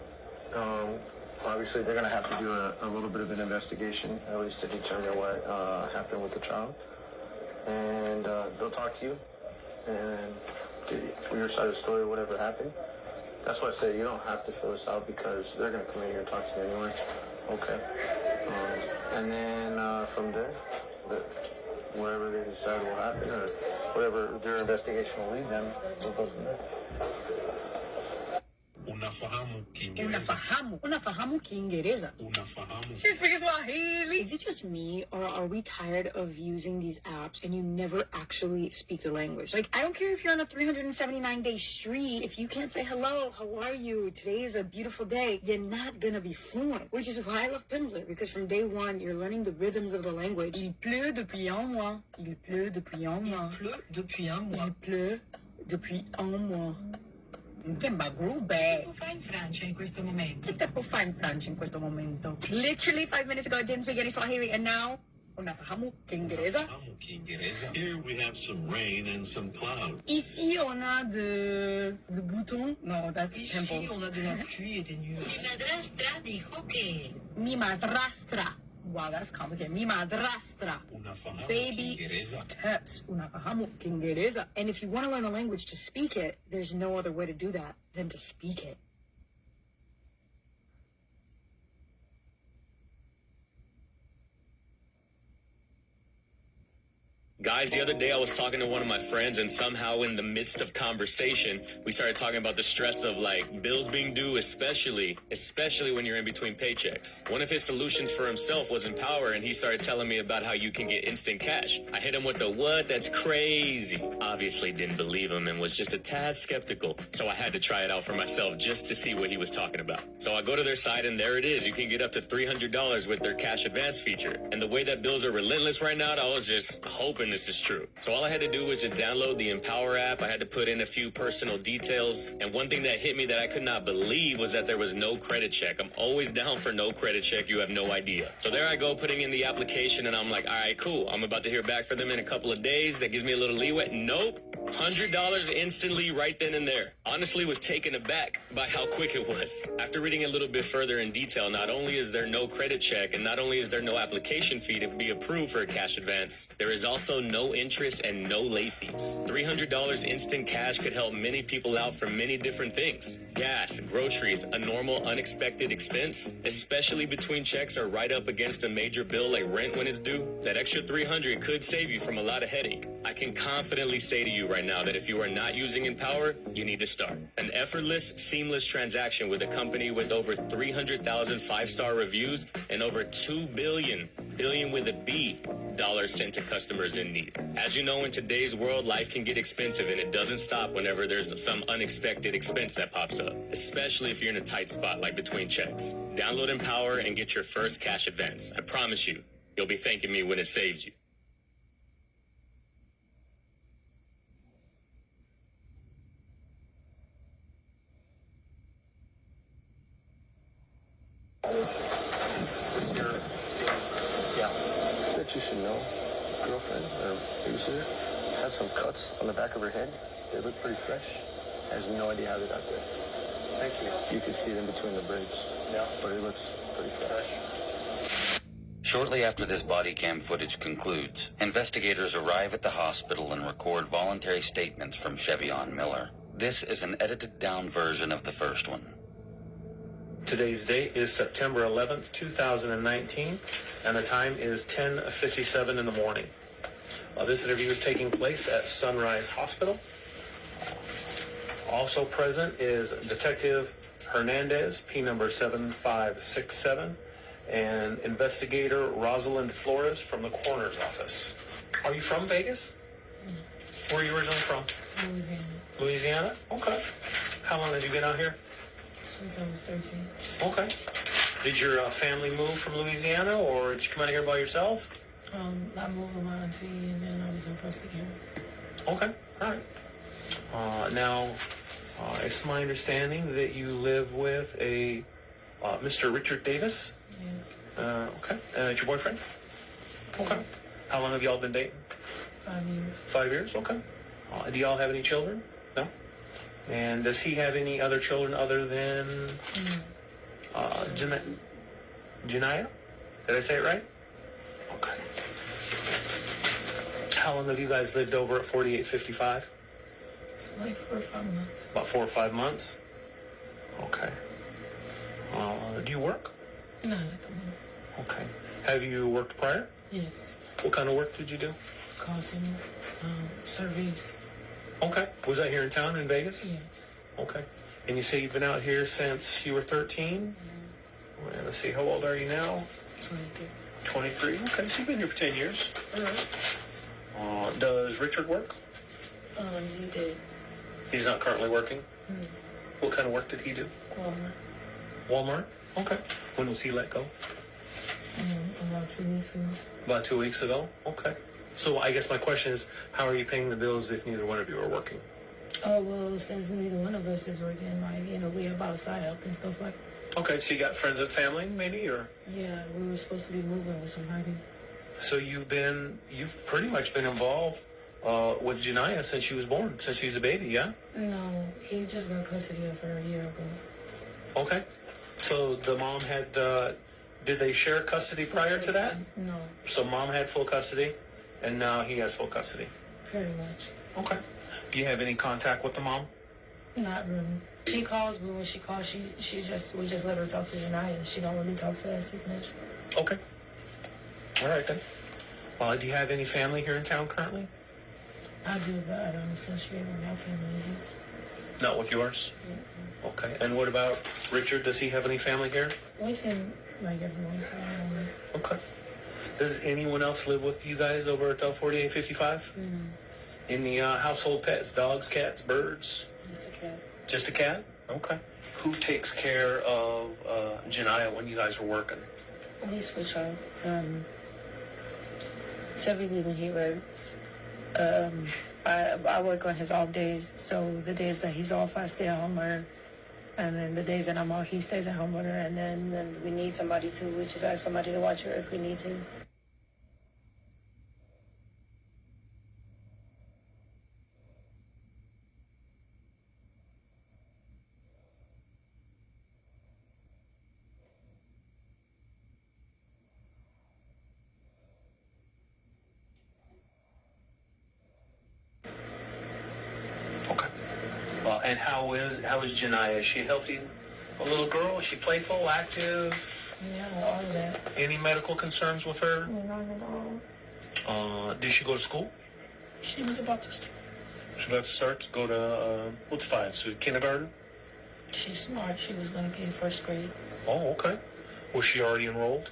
Obviously, they're going to have to do a little bit of an investigation, at least to determine what happened with the child. And they'll talk to you and get your side of the story, whatever happened. That's why I say you don't have to fill this out because they're going to come in here and talk to you anyway. Okay. And then from there, whatever they decide will happen or whatever their investigation will lead them, we'll go from there. Unafahamu Kiingereza. She speaks Swahili. Is it just me, or are we tired of using these apps and you never actually speak the language? Like, I don't care if you're on a 379-day streak. If you can't say hello, how are you? Today is a beautiful day. You're not gonna be fluent, which is why I love Pimsleur, because from day one, you're learning the rhythms of the language. Il pleut depuis un mois. Il pleut depuis un mois. Il pleut depuis un mois. Il pleut depuis un mois. Che groove bag. Che tempo fa in Francia in questo momento? Che tempo fa in Francia in questo momento? Literally 5 minutes ago I didn't speak any Swahili and now unafahamu Kiingereza. Here we have some rain and some clouds. Ici on a de boutons. No, that's pimples. Ici on a de la pluie et des nuages. Mi madrastra dijo que. Mi madrastra. Wow, that's complicated. Mi madrastra. Baby steps. Unafahamu Kiingereza. And if you want to learn a language to speak it, there's no other way to do that than to speak it. Guys, the other day I was talking to one of my friends and somehow in the midst of conversation, we started talking about the stress of like bills being due, especially when you're in between paychecks. One of his solutions for himself was Empower, and he started telling me about how you can get instant cash. I hit him with the what? That's crazy. Obviously didn't believe him and was just a tad skeptical. So I had to try it out for myself just to see what he was talking about. So I go to their site and there it is. You can get up to $300 with their cash advance feature. And the way that bills are relentless right now, I was just hoping this is true. So all I had to do was just download the Empower app. I had to put in a few personal details. And one thing that hit me that I could not believe was that there was no credit check. I'm always down for no credit check. You have no idea. So there I go putting in the application and I'm like, all right, cool. I'm about to hear back from them in a couple of days. That gives me a little leeway. Nope. $100 instantly right then and there. Honestly was taken aback by how quick it was. After reading a little bit further in detail, not only is there no credit check and not only is there no application fee to be approved for a cash advance, there is also no interest and no late fees. $300 instant cash could help many people out for many different things. Gas, groceries, a normal unexpected expense, especially between checks or right up against a major bill like rent when it's due. That extra $300 could save you from a lot of headache. I can confidently say to you right now that if you are not using Empower, you need to start. An effortless, seamless transaction with a company with over 300,000 five-star reviews and over 2 billion with a B, dollars sent to customers in need. As you know, in today's world, life can get expensive and it doesn't stop whenever there's some unexpected expense that pops up, especially if you're in a tight spot like between checks. Download Empower and get your first cash advance. I promise you, you'll be thanking me when it saves you. That you should know, girlfriend or babysitter has some cuts on the back of her head. They look pretty fresh. Has no idea how they got there. Thank you. You can see them between the braids. Yeah, but it looks pretty fresh. Shortly after this body cam footage concludes, investigators arrive at the hospital and record voluntary statements from Chevion Miller. This is an edited down version of the first one. Today's date is September 11th, 2019, and the time is 10:57 in the morning. This interview is taking place at Sunrise Hospital. Also present is Detective Hernandez, P number 7567, and investigator Rosalind Flores from the coroner's office. Are you from Vegas? Where are you originally from? Louisiana. Louisiana? Okay. How long have you been out here? Since I was 13. Okay. Did your family move from Louisiana, or did you come out here by yourself? I moved with my auntie, and then I was in foster care. Okay. All right. Now, it's my understanding that you live with a Mr. Richard Davis. Yes. Okay. It's your boyfriend? Okay. How long have y'all been dating? 5 years. 5 years? Okay. Do y'all have any children? No? And does he have any other children other than Janiyah? Did I say it right? Okay. How long have you guys lived over at 4855? Like 4 or 5 months. About 4 or 5 months? Okay. Do you work? Not at the moment. Okay. Have you worked prior? Yes. What kind of work did you do? Call center, surveys. Okay. Was that here in town in Vegas? Yes. Okay. And you say you've been out here since you were 13? Well, let's see, how old are you now? 23. 23? Okay, so you've been here for 10 years. All right. Does Richard work? He did. He's not currently working? What kind of work did he do? Walmart. Walmart? Okay. When was he let go? About 2 weeks ago. About 2 weeks ago? Okay. So I guess my question is, how are you paying the bills if neither one of you are working? Oh, well, since neither one of us is working, like, you know, we have outside help and stuff like that. Okay, so you got friends and family, maybe, or? Yeah, we were supposed to be moving with somebody. So you've pretty much been involved with Janiyah since she was born, since she's a baby, yeah? No, he just got custody of her a year ago. Okay. So the mom had, did they share custody prior to that? No, So mom had full custody, and now he has full custody. pretty much. Okay. Do you have any contact with the mom? Not really. She calls, but when she calls, we just let her talk to Janiyah. She don't really talk to us as much. Okay. All right, then. Do you have any family here in town currently? I do, but I don't associate with my family as much. Not with yours? Okay. And what about Richard? Does he have any family here? We seem like every once in a while. Okay. Does anyone else live with you guys over at 4855? Any household pets, dogs, cats, birds? Just a cat. Just a cat? Okay. Who takes care of Janiyah when you guys are working? We switch up. Typically when he works, I work on his off days. So the days that he's off, I stay at home with her. And then the days that I'm off, he stays at home with her. And then when we need somebody to, we just ask somebody to watch her if we need to. And how is Janiyah? Is she a healthy little girl? Is she playful, active? Yeah, all of that. Any medical concerns with her? Not at all. Did she go to school? She was about to start. She about to start to go to, what's 5? So kindergarten? She's smart. She was going to be in first grade. Oh, okay. Was she already enrolled?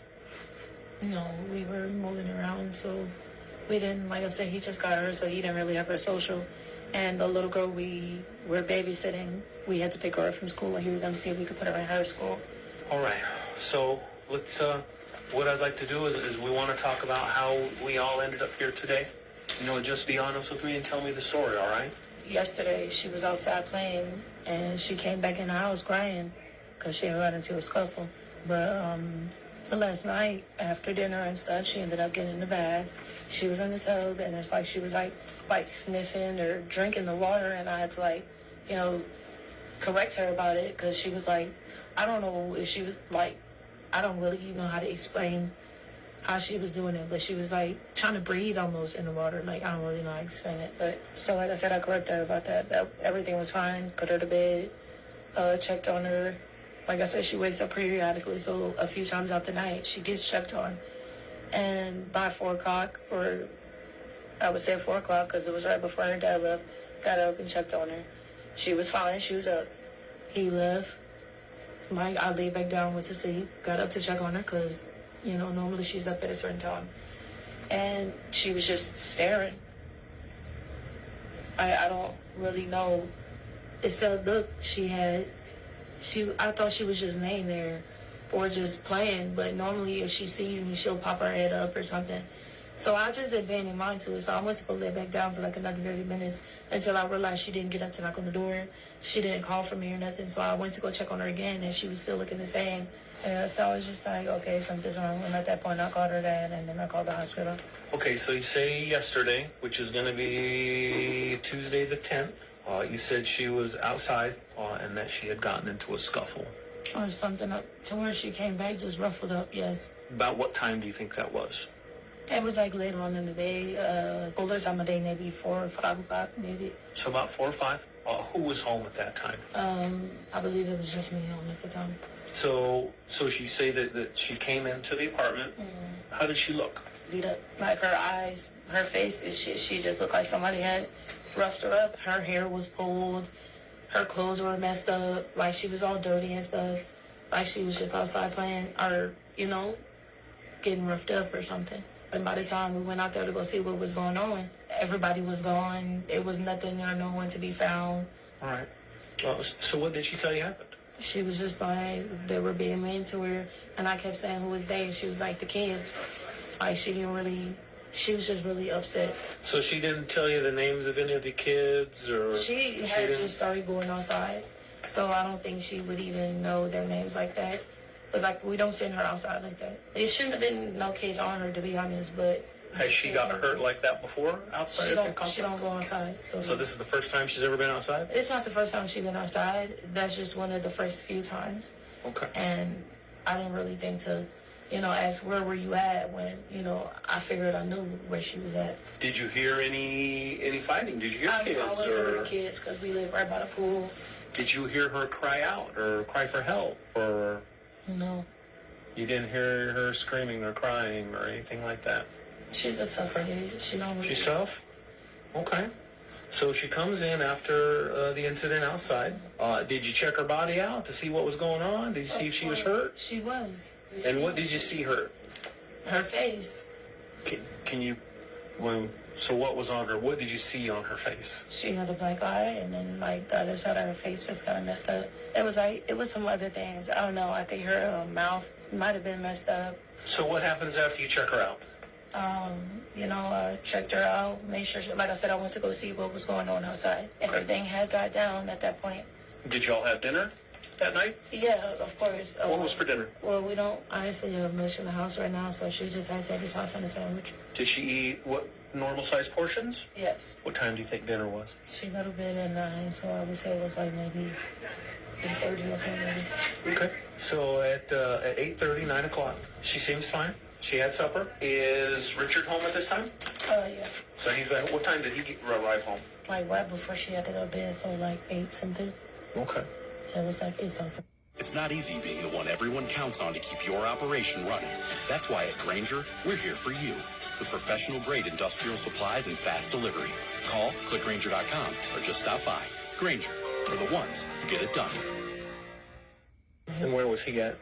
No, we were moving around, so we didn't, like I said, he just got her, so he didn't really have her social. And the little girl we were babysitting, we had to pick her up from school, and he was going to see if we could put her in her school. All right. So let's, what I'd like to do is we want to talk about how we all ended up here today. You know, just be honest with me and tell me the story, all right? Yesterday, she was outside playing, and she came back in the house crying because she had run into a scuffle. But last night, after dinner and stuff, she ended up getting in the bath. She was in the tub, and it's like she was like sniffing or drinking the water, and I had to correct her about it because she was like, I don't know if she was like, I don't really know how to explain how she was doing it, but she was like trying to breathe almost in the water. Like, I don't really know how to explain it, but so like I said, I corrected her about that everything was fine. Put her to bed, checked on her. Like I said, she wakes up periodically, so a few times out the night she gets checked on. And by 4 o'clock, I would say 4 o'clock because it was right before her dad left, got up and checked on her. She was fine. She was up. He left. I laid back down, went to sleep, got up to check on her because, you know, normally she's up at a certain time. And she was just staring. I don't really know. It's the look she had. I thought she was just laying there or just playing, but normally if she sees me, she'll pop her head up or something. So I just didn't pay any mind to it. So I went to go lay back down for like another 30 minutes until I realized she didn't get up to knock on the door. She didn't call for me or nothing. So I went to go check on her again, and she was still looking the same. And so I was just like, okay, something's wrong. And at that point, I called her dad, and then I called the hospital. Okay, so you say yesterday, which is going to be Tuesday the 10th, You said she was outside and that she had gotten into a scuffle. Or something up to where she came back just ruffled up, yes. About what time do you think that was? It was like later on in the day, older time of day, maybe 4 or 5 o'clock, maybe. So about 4 or 5? Who was home at that time? I believe it was just me home at the time. So she say that she came into the apartment. How did she look? Beat up. Like her eyes, her face, she just looked like somebody had roughed her up. Her hair was pulled. Her clothes were messed up. Like she was all dirty and stuff. Like she was just outside playing or, getting roughed up or something. And by the time we went out there to go see what was going on, everybody was gone. It was nothing or no one to be found. All right. So what did she tell you happened? She was just like, they were being mean to her. And I kept saying, who was they? She was like, the kids. Like, she was just really upset. So she didn't tell you the names of any of the kids? Or She had just started going outside. So I don't think she would even know their names like that. Because, like, we don't send her outside like that. It shouldn't have been no kids on her, to be honest, but... Has she got hurt like that before outside? She don't go outside. So this is the first time she's ever been outside? It's not the first time she's been outside. That's just one of the first few times. Okay. And I didn't really think to, ask where were you at when, I figured I knew where she was at. Did you hear any fighting? Did you hear kids? I wasn't hearing kids because we live right by the pool. Did you hear her cry out or cry for help? Or no. You didn't hear her screaming or crying or anything like that? She's a tough lady. She's tough? Okay. So she comes in after the incident outside. Did you check her body out to see what was going on? Did you see if she was hurt? She was. And what did you see hurt? Her face. Can you... So what was on her? What did you see on her face? She had a black eye, and then, like, the other side of her face was kind of messed up. It was some other things. I don't know. I think her mouth might have been messed up. So what happens after you check her out? I checked her out, made sure, like I said, I went to go see what was going on outside. Everything had got down at that point. Did y'all have dinner that night? Yeah, of course. What was for dinner? Well, we don't honestly have much in the house right now, so she just had tater tots and a sandwich. Did she eat what normal-sized portions? Yes. What time do you think dinner was? She got to bed at 9, so I would say it was like maybe 8:30 or something. Okay. So at 8:30, 9 o'clock, she seems fine. She had supper. Is Richard home at this time? Yeah. So he's back. What time did he arrive home? Like right before she had to go to bed, so like 8 something. Okay. It was like 8 something. It's not easy being the one everyone counts on to keep your operation running. That's why at Grainger, we're here for you with professional-grade industrial supplies and fast delivery. Call, clickgrainger.com, or just stop by. Grainger, for the ones who get it done. And where was he at?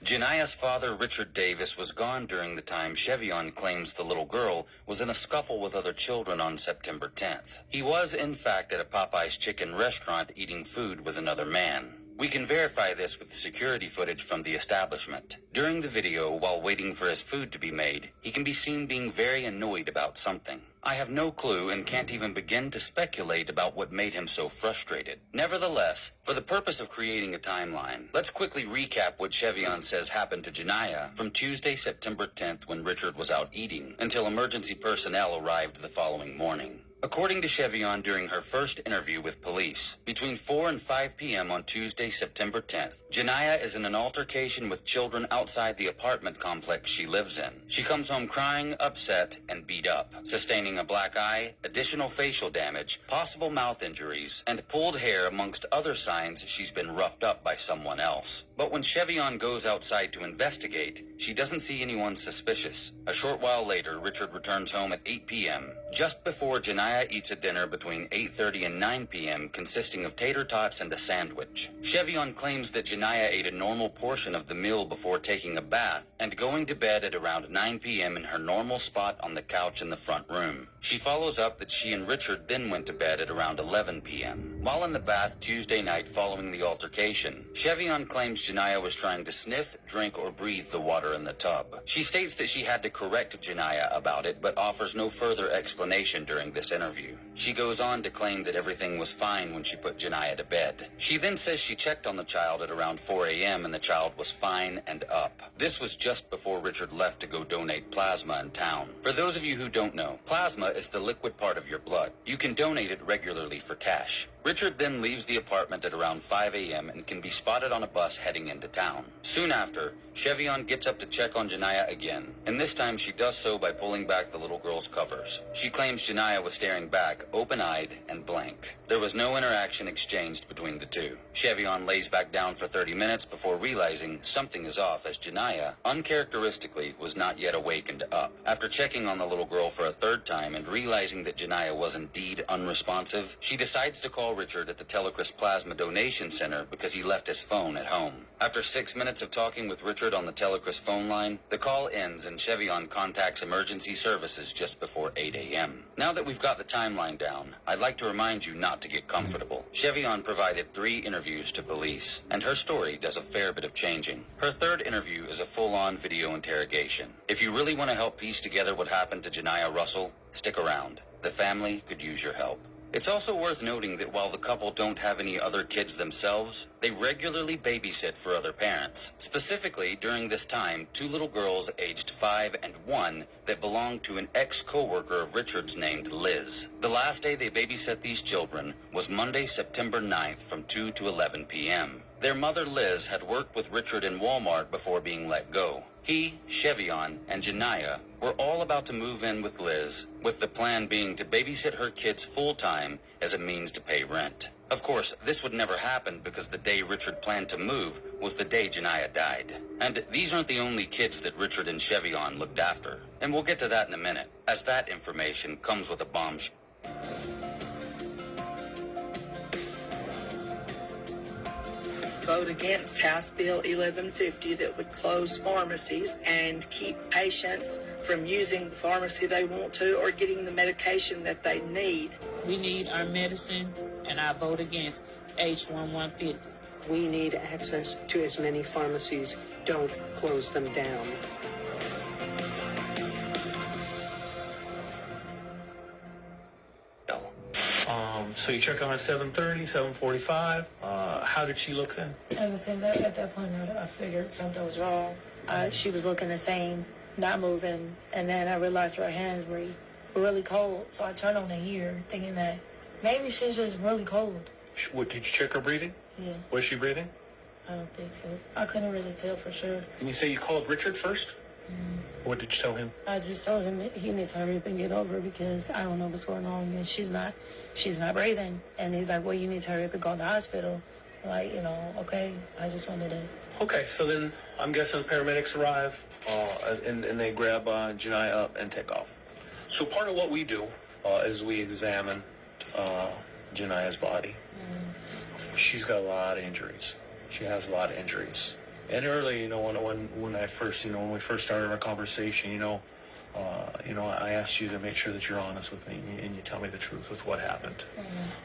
Jania's father, Richard Davis, was gone during the time Chevion claims the little girl was in a scuffle with other children on September 10th. He was, in fact, at a Popeye's Chicken restaurant eating food with another man. We can verify this with security footage from the establishment. During the video, while waiting for his food to be made, he can be seen being very annoyed about something. I have no clue and can't even begin to speculate about what made him so frustrated. Nevertheless, for the purpose of creating a timeline, let's quickly recap what Chevion says happened to Jania from Tuesday, September 10th, when Richard was out eating, until emergency personnel arrived the following morning. According to Chevion, during her first interview with police, between 4 and 5 p.m. on Tuesday, September 10th, Jania is in an altercation with children outside the apartment complex she lives in. She comes home crying, upset, and beat up, sustaining a black eye, additional facial damage, possible mouth injuries, and pulled hair amongst other signs she's been roughed up by someone else. But when Chevion goes outside to investigate, she doesn't see anyone suspicious. A short while later, Richard returns home at 8 p.m., just before Jania eats a dinner between 8:30 and 9 p.m. consisting of tater tots and a sandwich. Chevion claims that Jania ate a normal portion of the meal before taking a bath and going to bed at around 9 p.m. in her normal spot on the couch in the front room. She follows up that she and Richard then went to bed at around 11 p.m. While in the bath Tuesday night following the altercation, Chevion claims Jania was trying to sniff, drink, or breathe the water in the tub. She states that she had to correct Jania about it, but offers no further explanation during this interview. She goes on to claim that everything was fine when she put Jania to bed. She then says she checked on the child at around 4 a.m. and the child was fine and up. This was just before Richard left to go donate plasma in town. For those of you who don't know, plasma plasma is the liquid part of your blood. You can donate it regularly for cash. Richard then leaves the apartment at around 5 a.m. and can be spotted on a bus heading into town. Soon after, Chevion gets up to check on Janiyah again, and this time she does so by pulling back the little girl's covers. She claims Janiyah was staring back, open-eyed and blank. There was no interaction exchanged between the two. Chevion lays back down for 30 minutes before realizing something is off, as Janiyah, uncharacteristically, was not yet awakened up. After checking on the little girl for a third time and realizing that Janiyah was indeed unresponsive, she decides to call Richard at the Telechrist Plasma Donation Center because he left his phone at home. After 6 minutes of talking with Richard on the Telechrist phone line, the call ends and Chevion contacts emergency services just before 8 a.m. Now that we've got the timeline down, I'd like to remind you not to get comfortable. Chevion provided 3 interviews to police, and her story does a fair bit of changing. Her third interview is a full-on video interrogation. If you really want to help piece together what happened to Janiyah Russell, stick around. The family could use your help. It's also worth noting that while the couple don't have any other kids themselves, they regularly babysit for other parents. Specifically, during this time, 2 little girls aged 5 and 1 that belonged to an ex-co-worker of Richard's named Liz. The last day they babysat these children was Monday, September 9th from 2 to 11 p.m. Their mother, Liz, had worked with Richard in Walmart before being let go. He, Chevion, and Janiyah were all about to move in with Liz, with the plan being to babysit her kids full-time as a means to pay rent. Of course, this would never happen because the day Richard planned to move was the day Janiyah died. And these aren't the only kids that Richard and Chevion looked after. And we'll get to that in a minute, as that information comes with a bombshell. Vote against House Bill 1150 that would close pharmacies and keep patients from using the pharmacy they want to or getting the medication that they need. We need our medicine, and I vote against H1150. We need access to as many pharmacies. Don't close them down. So you check on at 7:30, 7:45. How did she look then? And at that point, I figured something was wrong. She was looking the same, not moving, and then I realized her hands were really cold. So I turned on the heater, thinking that maybe she's just really cold. What, did you check her breathing? Yeah. Was she breathing? I don't think so. I couldn't really tell for sure. And you say you called Richard first? What did you tell him? I just told him that he needs to hurry up and get over because I don't know what's going on and she's not breathing. And he's like, well, you need to hurry up and go to the hospital. Like, okay. I just wanted to. Okay, so then I'm guessing the paramedics arrive and they grab Janiyah up and take off. So part of what we do is we examine Janiyah's body. She's got a lot of injuries. She has a lot of injuries. And early, when I first, when we first started our conversation, I asked you to make sure that you're honest with me and you tell me the truth with what happened.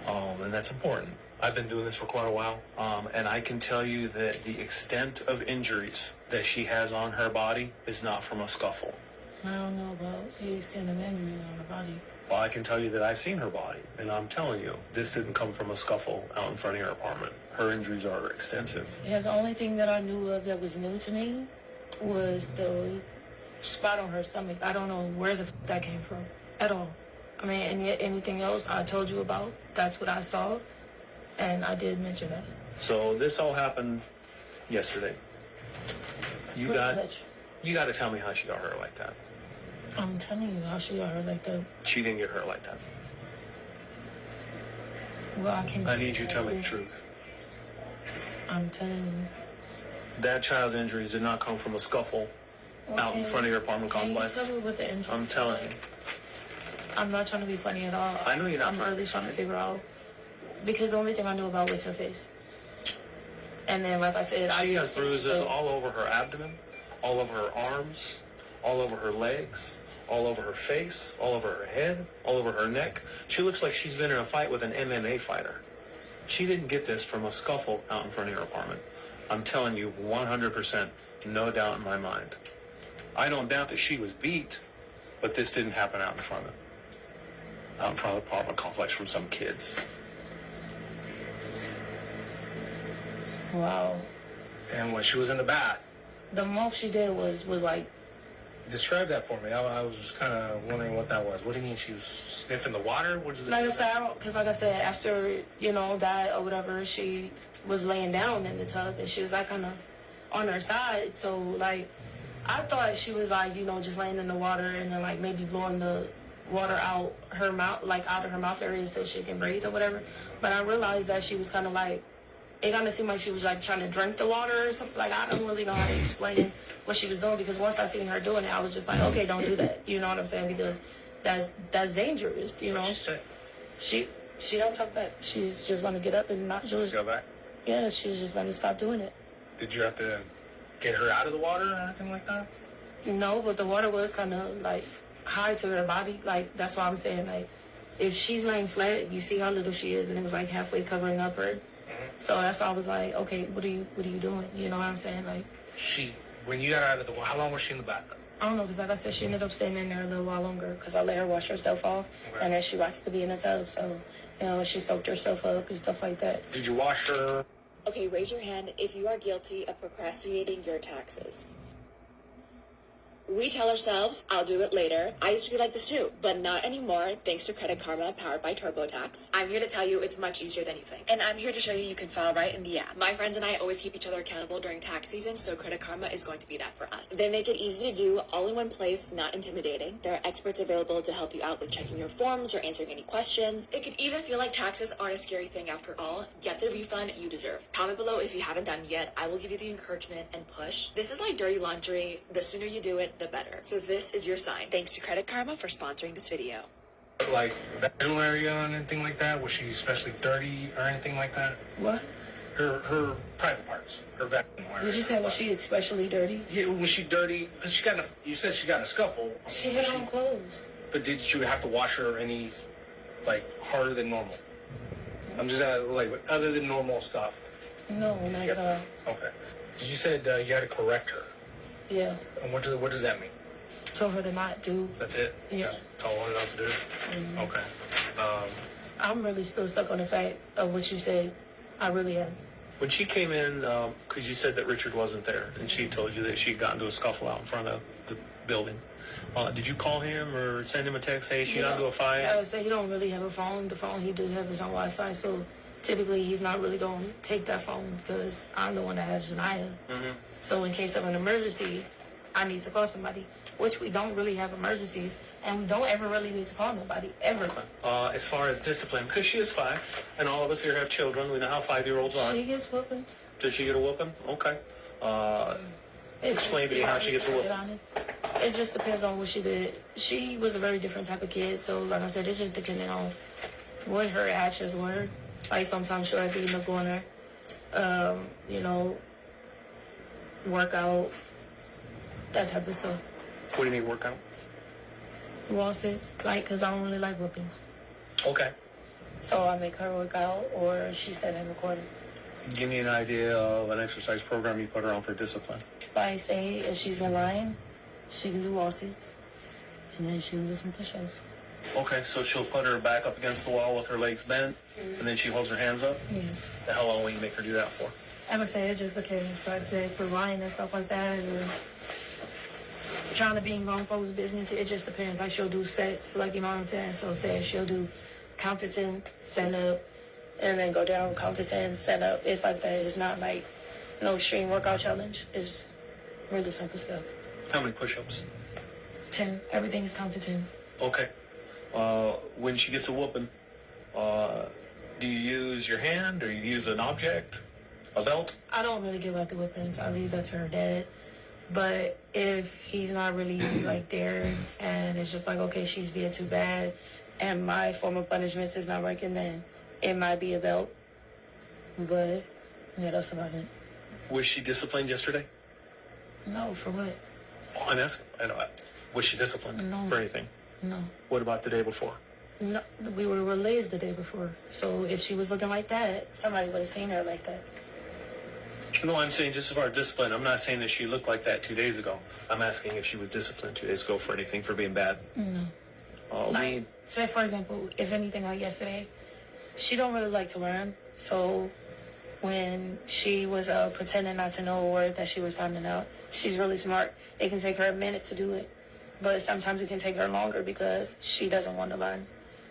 And that's important. I've been doing this for quite a while, and I can tell you that the extent of injuries that she has on her body is not from a scuffle. I don't know about the extent of injuries on her body. Well, I can tell you that I've seen her body, and I'm telling you, this didn't come from a scuffle out in front of your apartment. Her injuries are extensive. Yeah, the only thing that I knew of that was new to me was the spot on her stomach. I don't know where that came from at all. I mean, and yet anything else I told you about, that's what I saw, and I did mention that. So this all happened yesterday. You got to tell me how she got hurt like that. I'm telling you how she got hurt like that. She didn't get hurt like that. Well, I can't. I need you to tell me the truth. I'm telling you. That child's injuries did not come from a scuffle out in front of your apartment complex. Can you tell me what the injury? I'm telling you. I'm not trying to be funny at all. I know you're not. I'm really trying to figure out because the only thing I knew about was her face. And then, like I said, she has bruises all over her abdomen, all over her arms, all over her legs, all over her face, all over her head, all over her neck. She looks like she's been in a fight with an MMA fighter. She didn't get this from a scuffle out in front of your apartment. I'm telling you 100%, no doubt in my mind. I don't doubt that she was beat, but this didn't happen out in front of the apartment complex from some kids. Wow. And when she was in the bath. The most she did was like Describe that for me. I was just kind of wondering what that was. What do you mean she was sniffing the water? What is it? Like I said, because like I said, after, that or whatever, she was laying down in the tub and she was like kind of on her side. So like, I thought she was like, just laying in the water and then like maybe blowing the water out her mouth, like out of her mouth area so she can breathe or whatever. But I realized that she was kind of like, it kind of seemed like she was like trying to drink the water or something. Like, I don't really know how to explain what she was doing, because once I seen her doing it, I was just like, okay, don't do that. You know what I'm saying? Because that's dangerous, She don't talk back. She's just gonna get up and not just go back. Yeah, she's just gonna stop doing it. Did you have to get her out of the water or anything like that? No, but the water was kind of like high to her body. Like, that's why I'm saying, like, if she's laying flat, you see how little she is, and it was like halfway covering up her. So that's why I was like, okay, what are you doing? You know what I'm saying? Like, when you got her out of the water, how long was she in the bathtub? I don't know, because like I said, she ended up staying in there a little while longer because I let her wash herself off, and then she likes to be in the tub, so, she soaked herself up and stuff like that. Did you wash her? Okay, raise your hand if you are guilty of procrastinating your taxes. We tell ourselves, I'll do it later. I used to be like this too, but not anymore, thanks to Credit Karma powered by TurboTax. I'm here to tell you it's much easier than you think. And I'm here to show you can file right in the app. My friends and I always keep each other accountable during tax season, so Credit Karma is going to be that for us. They make it easy to do, all in one place, not intimidating. There are experts available to help you out with checking your forms or answering any questions. It could even feel like taxes aren't a scary thing after all. Get the refund you deserve. Comment below if you haven't done yet. I will give you the encouragement and push. This is like dirty laundry. The sooner you do it, the better. So this is your sign. Thanks to Credit Karma for sponsoring this video. Like vaginal area or anything like that? Was she especially dirty or anything like that? What? Her private parts, her vaginal area. Did you say was she especially dirty? Yeah, was she dirty? Because you said she got a scuffle. She had on clothes. But did you have to wash her any, like, harder than normal? I'm just other than normal stuff. No, not at all. Okay. You said you had to correct her. Yeah. And what does that mean? Told her to not do. That's it? Yeah. Told her not to do it? Mm-hmm. Okay. I'm really still stuck on the fact of what you said. I really am. When she came in, because you said that Richard wasn't there, and she told you that she'd gotten into a scuffle out in front of the building, did you call him or send him a text, hey, she got into a fight? I would say he don't really have a phone. The phone he do have is on Wi-Fi, so typically he's not really going to take that phone because I'm the one that has Janiyah. Mm-hmm. So in case of an emergency, I need to call somebody, which we don't really have emergencies, and we don't ever really need to call nobody, ever. As far as discipline, because she is 5, and all of us here have children, we know how 5-year-olds are. She gets whoopings. Does she get a whooping? Okay. Explain to me how she gets a whooping. It just depends on what she did. She was a very different type of kid, so like I said, it just depended on what her actions were. Like sometimes she'll have to end up going there, work out, that type of stuff. What do you mean workout? Wall sits, because I don't really like whoopings. Okay. So I make her work out, or she stand in the corner. Give me an idea of an exercise program you put her on for discipline. I say if she's been lying, she can do wall sits, and then she can do some push-ups. Okay, so she'll put her back up against the wall with her legs bent, and then she holds her hands up? Yes. How long will you make her do that for? I would say it just depends. So I'd say for lying and stuff like that, or trying to be in wrong folks' business, it just depends. Like she'll do sets, like, you know what I'm saying? So say she'll do count to 10, stand up, and then go down, count to 10, stand up. It's like that. It's not like no extreme workout challenge. It's really simple stuff. How many push-ups? 10. Everything's count to 10. Okay. When she gets a whooping, do you use your hand or you use an object, a belt? I don't really give out the whippings. I leave that to her dad. But if he's not really like there and it's just like, okay, she's being too bad and my form of punishment is not working, then it might be a belt. But yeah, that's about it. Was she disciplined yesterday? No, for what? I'm asking. Was she disciplined for anything? No. What about the day before? No, we were released the day before. So if she was looking like that, somebody would have seen her like that. No, I'm saying just as far as discipline. I'm not saying that she looked like that 2 days ago. I'm asking if she was disciplined 2 days ago for anything, for being bad. No. Like, say for example, if anything like yesterday, she don't really like to learn. So when she was pretending not to know a word that she was sounding out, she's really smart. It can take her a minute to do it. but sometimes it can take her longer because she doesn't want to learn.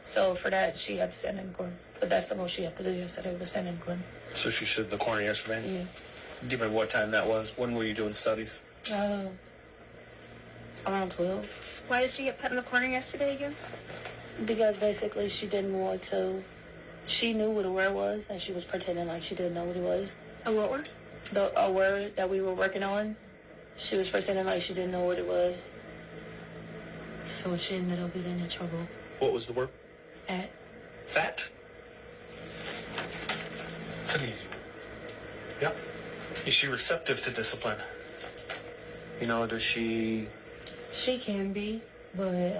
So for that, she had to stand in the corner. But that's the most she had to do yesterday, was stand in the corner. So she stood in the corner yesterday? Yeah. Do you remember what time that was? When were you doing studies? Around 12. Why did she get put in the corner yesterday again? Because basically she didn't want to. She knew what a word was, and she was pretending like she didn't know what it was. A what word? A word that we were working on. She was pretending like she didn't know what it was. So she ended up getting in trouble. What was the word? At. Fat? It's an easy one. Yeah. Is she receptive to discipline? You know, does she... She can be, but, you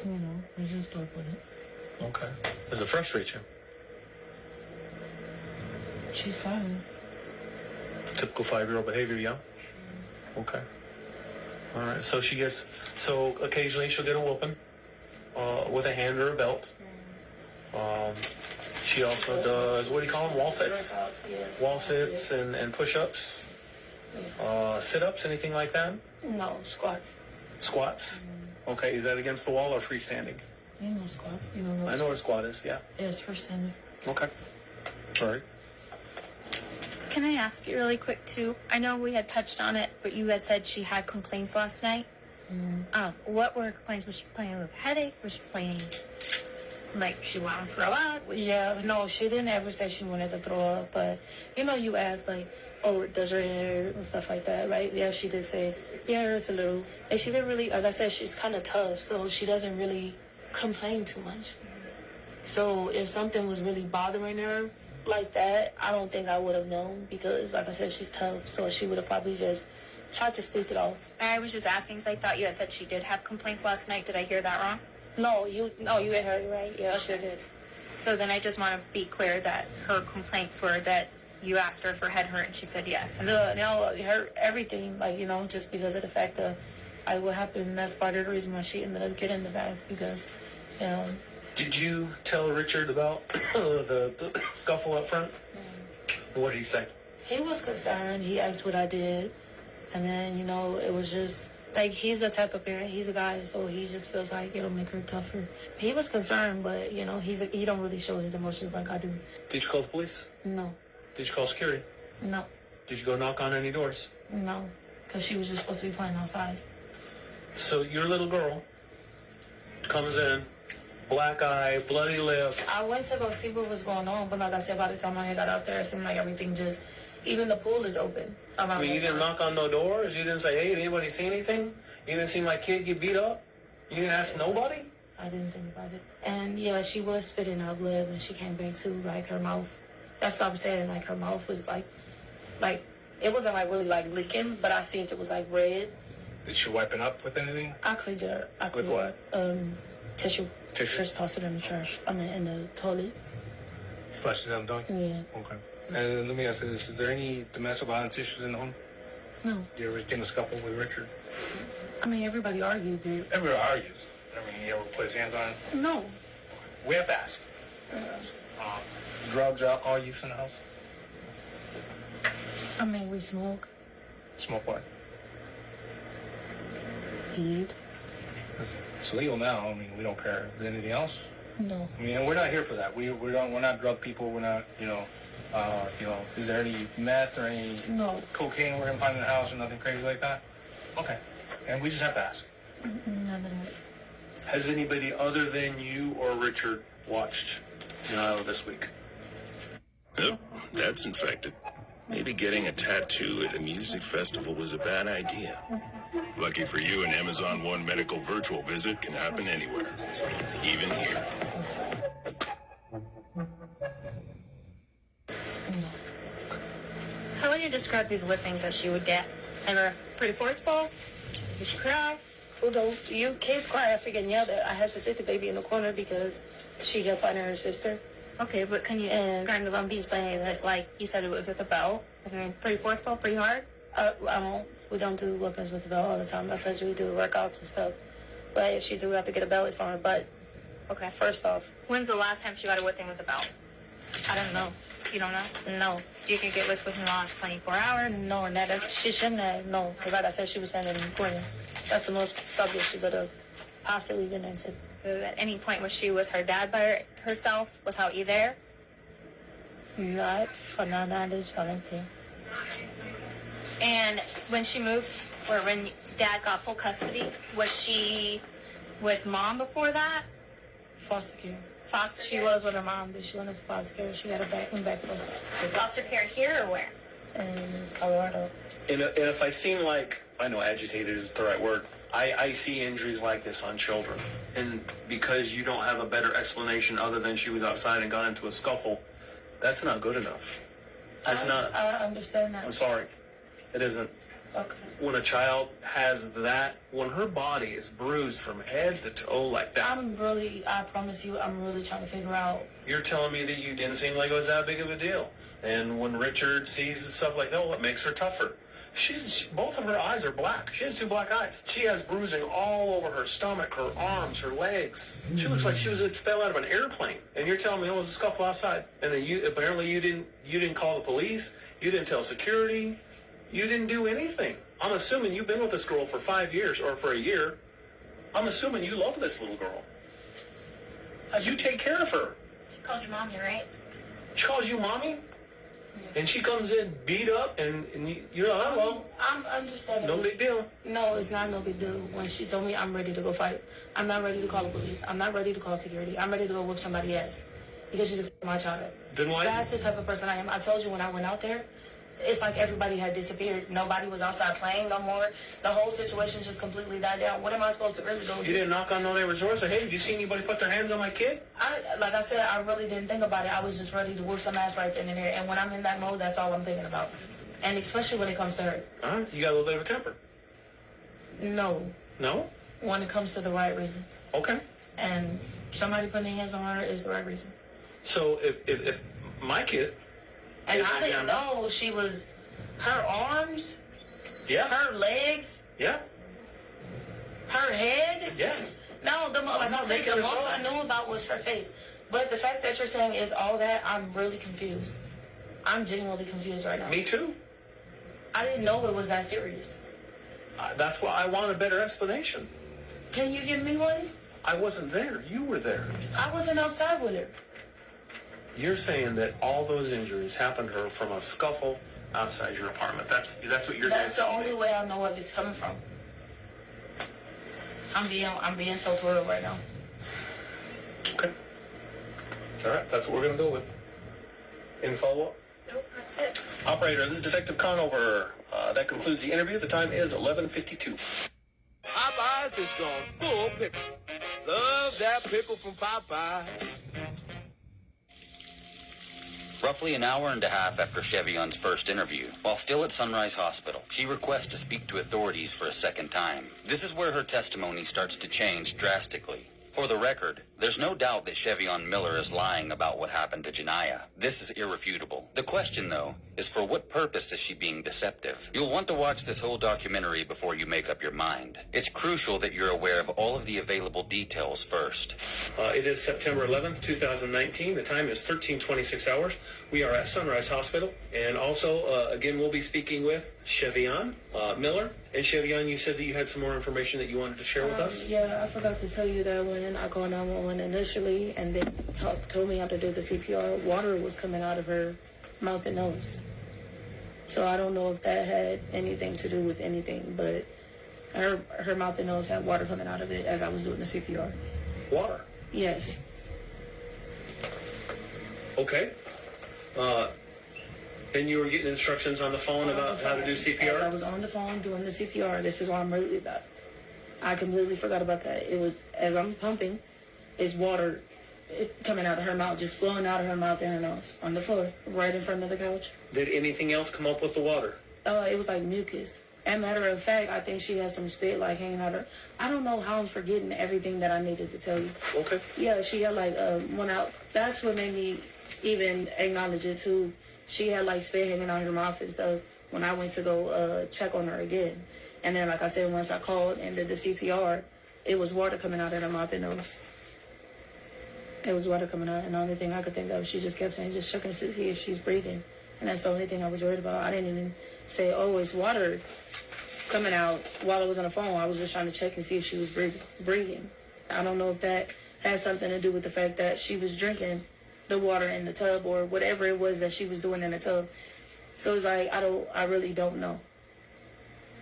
know, I just work with it. Okay. Does it frustrate you? She's fine. It's typical 5-year-old behavior, yeah? Okay. All right. So she gets... So occasionally she'll get a whooping with a hand or a belt. She also does, what do you call them? Wall sits? Wall sits and push-ups? Sit-ups, anything like that? No, squats. Squats? Okay. Is that against the wall or freestanding? You know squats. You know I know what a squat is, yeah. Yeah, it's freestanding. Okay. All right. Can I ask you really quick, too? I know we had touched on it, but you had said she had complaints last night. What were her complaints? Was she complaining of a headache? Was she complaining, like, she wanted to throw up? Yeah, no, she didn't ever say she wanted to throw up, but, you know, you asked, like, oh, does her hair hurt and stuff like that, right? Yeah, she did say, yeah, it hurts a little. And she didn't really, like I said, she's kind of tough, so she doesn't really complain too much. So if something was really bothering her like that, I don't think I would have known because, like I said, she's tough, so she would have probably just tried to sleep it off. I was just asking because I thought you had said she did have complaints last night. Did I hear that wrong? No, you had heard it right. Yeah, she did. So then I just want to be clear that her complaints were that you asked her for head hurt and she said yes. No, it hurt everything, like, you know, just because of the fact that what happened, that's part of the reason why she ended up getting the bath because, you know. Did you tell Richard about the scuffle up front? What did he say? He was concerned. He asked what I did. And then, you know, it was just, like, he's the type of parent. He's a guy, so he just feels like it'll make her tougher. He was concerned, but, you know, he don't really show his emotions like I do. Did you call the police? No. Did you call security? No. Did you go knock on any doors? No, because she was just supposed to be playing outside. So your little girl comes in, black eye, bloody lip. I went to go see what was going on, but like I said, by the time I got out there, it seemed like everything just, even the pool is open. I mean, you didn't knock on no doors? You didn't say, hey, did anybody see anything? You didn't see my kid get beat up? You didn't ask nobody? I didn't think about it. And yeah, she was spitting out blood when she came back too, like her mouth. That's what I'm saying, like her mouth was like, it wasn't like really like leaking, but I seen it was like red. Did she wipe it up with anything? I cleaned it up. With what? Tissue. Tissue? Just tossed it in the trash. I mean, in the toilet. Flushed it down, don't you? Yeah. Okay. And let me ask you this, is there any domestic violence issues in the home? No. Did you ever get in a scuffle with Richard? I mean, everybody argued, dude. Everybody argues. I mean, you ever put his hands on it? No. We have to ask. Drugs, alcohol use in the house? I mean, we smoke. Smoke what? Weed. It's legal now. I mean, we don't care. Is there anything else? No. I mean, we're not here for that. We're not drug people. We're not, is there any meth or any cocaine we're gonna find in the house or nothing crazy like that? Okay. And we just have to ask. None of that. Has anybody other than you or Richard watched Janiyah this week? Oh, that's infected. Maybe getting a tattoo at a music festival was a bad idea. Lucky for you, an Amazon One medical virtual visit can happen anywhere, even here. How would you describe these whippings that she would get? They were pretty forceful? Did she cry? Who don't? You kids cry. I freaking yelled at. I had to sit the baby in the corner because she kept fighting her sister. Okay, but can you describe the lumpies like you said it was with a belt? I mean, pretty forceful, pretty hard? We don't do weapons with a belt all the time. That's how we do workouts and stuff. But if she do have to get a belt, it's on her butt. Okay. First off. When's the last time she got a whipping with a belt? I don't know. You don't know? No. You can get what's within the last 24 hours. No, that she shouldn't have. No, because like I said, she was standing in green. That's the most subject she could have possibly been into. At any point was she with her dad by herself? Was Houghton there? Not for my knowledge, I don't think. And when she moved, or when dad got full custody, was she with mom before that? Foster care. Foster She care? was with her mom, but she went to foster care. She had a back foster. Foster care here or where? In Colorado. And if I seem like, I know agitated is the right word, I see injuries like this on children. And because you don't have a better explanation other than she was outside and got into a scuffle, that's not good enough. That's not. I understand that. I'm sorry. It isn't. Okay. When a child has that, when her body is bruised from head to toe like that. I promise you, I'm really trying to figure out. You're telling me that you didn't seem like it was that big of a deal. And when Richard sees stuff like that, what makes her tougher? Both of her eyes are black. She has 2 black eyes. She has bruising all over her stomach, her arms, her legs. She looks like she fell out of an airplane. And you're telling me it was a scuffle outside. And then you didn't call the police. You didn't tell security. You didn't do anything. I'm assuming you've been with this girl for 5 years or for a year. I'm assuming you love this little girl. You take care of her. She calls you mommy, right? She calls you mommy? And she comes in beat up and you're like, oh, well. I'm understanding. No big deal. No, it's not no big deal. When she told me I'm ready to go fight, I'm not ready to call the police. I'm not ready to call security. I'm ready to go whip somebody else. Because you did my child up. Then why? That's the type of person I am. I told you when I went out there, it's like everybody had disappeared. Nobody was outside playing no more. The whole situation just completely died down. What am I supposed to really do? You didn't knock on no neighbor's door and say, hey, did you see anybody put their hands on my kid? Like I said, I really didn't think about it. I was just ready to whoop some ass right then and there. And when I'm in that mode, that's all I'm thinking about. And especially when it comes to her. You got a little bit of a temper. No. No? When it comes to the right reasons. Okay. And somebody putting their hands on her is the right reason. So if my kid... And I didn't know she was... Her arms... Yeah. Her legs... Yeah. Her head... Yes. No, the most I knew about was her face. But the fact that you're saying is all that, I'm really confused. I'm genuinely confused right now. Me too. I didn't know it was that serious. That's why I want a better explanation. Can you give me one? I wasn't there. You were there. I wasn't outside with her. You're saying that all those injuries happened to her from a scuffle outside your apartment. That's what you're. That's the only way I know where it's coming from. I'm being so thorough right now. Okay. All right, that's what we're gonna go with. Any follow-up? Nope, that's it. Operator, this is Detective Conover. That concludes the interview. The time is 11:52. Popeyes is gone full pickle. Love that pickle from Popeyes. Roughly an hour and a half after Chevion's first interview, while still at Sunrise Hospital, she requests to speak to authorities for a second time. This is where her testimony starts to change drastically. For the record, there's no doubt that Chevion Miller is lying about what happened to Janiyah. This is irrefutable. The question, though, is for what purpose is she being deceptive? You'll want to watch this whole documentary before you make up your mind. It's crucial that you're aware of all of the available details first. It is September 11th, 2019. The time is 13:26 hours. We are at Sunrise Hospital. And also, again, we'll be speaking with Chevion Miller. And Chevion, you said that you had some more information that you wanted to share with us? Yeah, I forgot to tell you that when I called 911 initially and they told me how to do the CPR, water was coming out of her mouth and nose. So I don't know if that had anything to do with anything, but her mouth and nose had water coming out of it as I was doing the CPR. Water? Yes. Okay. And you were getting instructions on the phone about how to do CPR? As I was on the phone doing the CPR. This is why I'm really about. I completely forgot about that. It was, as I'm pumping, it's water coming out of her mouth, just flowing out of her mouth and her nose on the floor, right in front of the couch. Did anything else come up with the water? It was like mucus. And matter of fact, I think she had some spit like hanging out of her. I don't know how I'm forgetting everything that I needed to tell you. Okay. Yeah, she had like one out. That's what made me even acknowledge it too. She had like spit hanging out of her mouth and stuff when I went to go check on her again. And then, like I said, once I called and did the CPR, it was water coming out of her mouth and nose. it was water coming out, and the only thing I could think of, she just kept saying, just checking to see if she's breathing. And that's the only thing I was worried about. I didn't even say, oh, it's water coming out while I was on the phone. I was just trying to check and see if she was breathing. I don't know if that has something to do with the fact that she was drinking the water in the tub or whatever it was that she was doing in the tub. So it's like, I really don't know.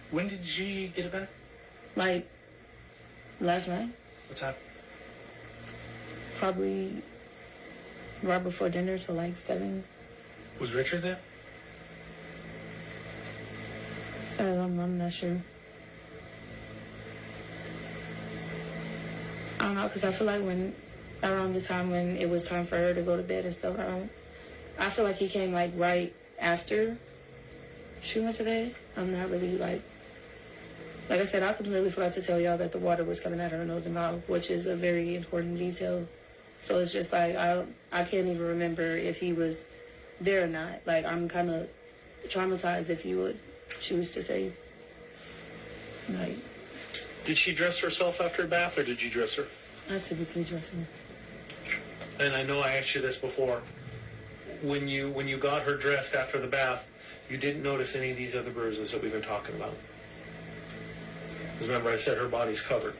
When did she get it back? Like, last night. What time? Probably right before dinner, so like 7. Was Richard there? I'm not sure. I don't know, because I feel like around the time when it was time for her to go to bed and stuff, I feel like he came like right after she went to bed. I'm not really like I said, I completely forgot to tell y'all that the water was coming out of her nose and mouth, which is a very important detail. So it's just like, I can't even remember if he was there or not. Like, I'm kind of traumatized, if you would choose to say. Like, Did she dress herself after a bath, or did you dress her? I typically dress her. And I know I asked you this before. When you got her dressed after the bath, you didn't notice any of these other bruises that we've been talking about. Because remember, I said her body's covered.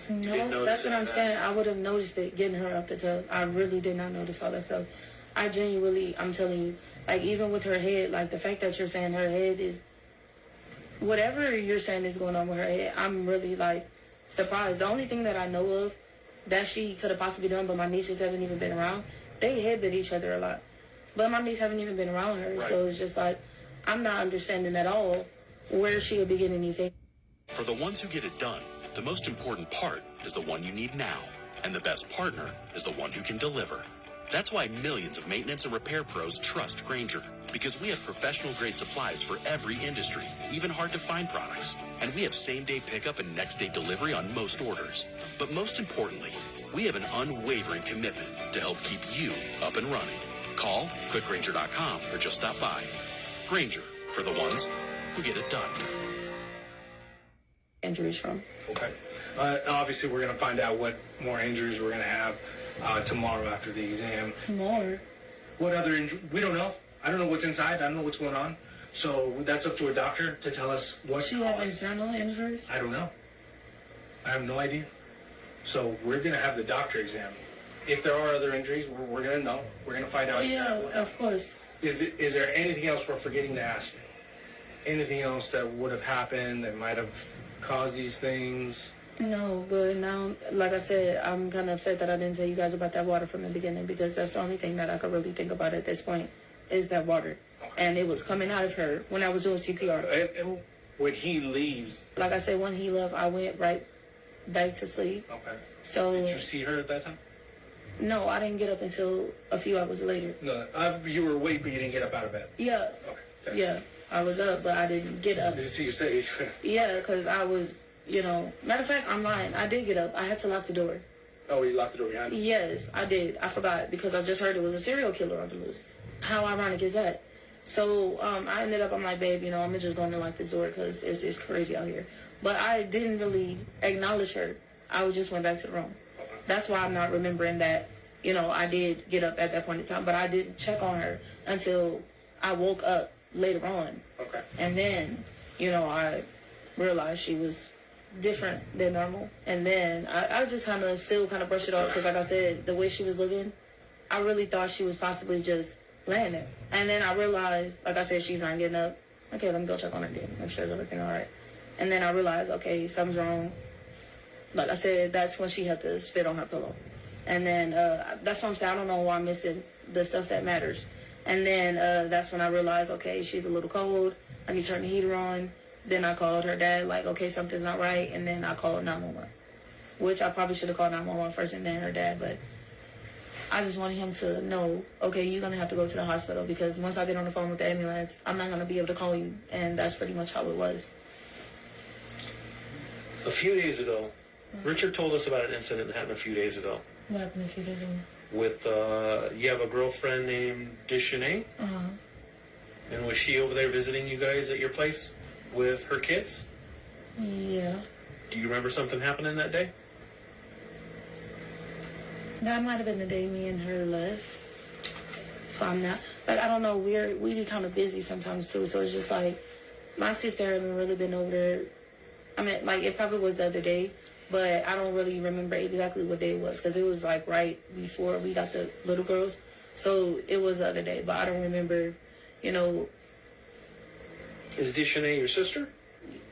No, that's what I'm saying. I would have noticed it getting her up the tub. I really did not notice all that stuff. I'm telling you, like, even with her head, like, the fact that you're saying her head is, whatever you're saying is going on with her head, I'm really, like, surprised. The only thing that I know of that she could have possibly done, but my nieces haven't even been around, they headbutt each other a lot. But my niece haven't even been around her, right. So it's just like, I'm not understanding at all where she would be getting these things. For the ones who get it done, the most important part is the one you need now, and the best partner is the one who can deliver. That's why millions of maintenance and repair pros trust Grainger, because we have professional-grade supplies for every industry, even hard-to-find products. And we have same-day pickup and next-day delivery on most orders. But most importantly, we have an unwavering commitment to help keep you up and running. Call, click Grainger.com, or just stop by. Grainger, for the ones who get it done. Injuries from. Okay. Obviously, we're going to find out what more injuries we're going to have tomorrow after the exam. More? What other injury? We don't know. I don't know what's inside. I don't know what's going on. So that's up to a doctor to tell us what. She have internal injuries? I don't know. I have no idea. So we're going to have the doctor examine. If there are other injuries, we're going to know. We're going to find out. Yeah, of course. Is there anything else we're forgetting to ask you? Anything else that would have happened that might have caused these things? No, but now, like I said, I'm kind of upset that I didn't tell you guys about that water from the beginning, because that's the only thing that I could really think about at this point is that water. Okay. And it was coming out of her when I was doing CPR. And when he leaves? Like I said, when he left, I went right back to sleep. Okay. So. Did you see her at that time? No, I didn't get up until a few hours later. No, you were awake, but you didn't get up out of bed? Yeah. Okay. Yeah, I was up, but I didn't get up. Did you see your stage? Yeah, because I was, matter of fact, I'm lying. I did get up. I had to lock the door. Oh, you locked the door behind you? Yes, I did. I forgot, because I just heard it was a serial killer on the loose. How ironic is that? So I ended up, I'm like, babe, I'm just going to lock this door because it's crazy out here. But I didn't really acknowledge her. I just went back to the room. That's why I'm not remembering that, I did get up at that point in time. But I didn't check on her until I woke up later on. Okay. And then, I realized she was different than normal. And then I just still brushed it off because, like I said, the way she was looking, I really thought she was possibly just laying there. And then I realized, like I said, she's not getting up. Okay, let me go check on her again, make sure everything all right. And then I realized, okay, something's wrong. Like I said, that's when she had to spit on her pillow. And then that's what I'm saying. I don't know why I'm missing the stuff that matters. And then that's when I realized, okay, she's a little cold. I need to turn the heater on. Then I called her dad, like, okay, something's not right. And then I called 911, which I probably should have called 911 first and then her dad. But I just wanted him to know, okay, you're going to have to go to the hospital because once I get on the phone with the ambulance, I'm not going to be able to call you. And that's pretty much how it was. A few days ago, Richard told us about an incident that happened a few days ago. What happened a few days ago? With, you have a girlfriend named Deshanae? Uh-huh. And was she over there visiting you guys at your place with her kids? Yeah. Do you remember something happening that day? That might have been the day me and her left. So I'm not, like, I don't know, we be kind of busy sometimes too, so it's just like, my sister hasn't really been over there. I mean, like, it probably was the other day, but I don't really remember exactly what day it was, because it was, like, right before we got the little girls, so it was the other day, but I don't remember, you know. Is Deshanae your sister?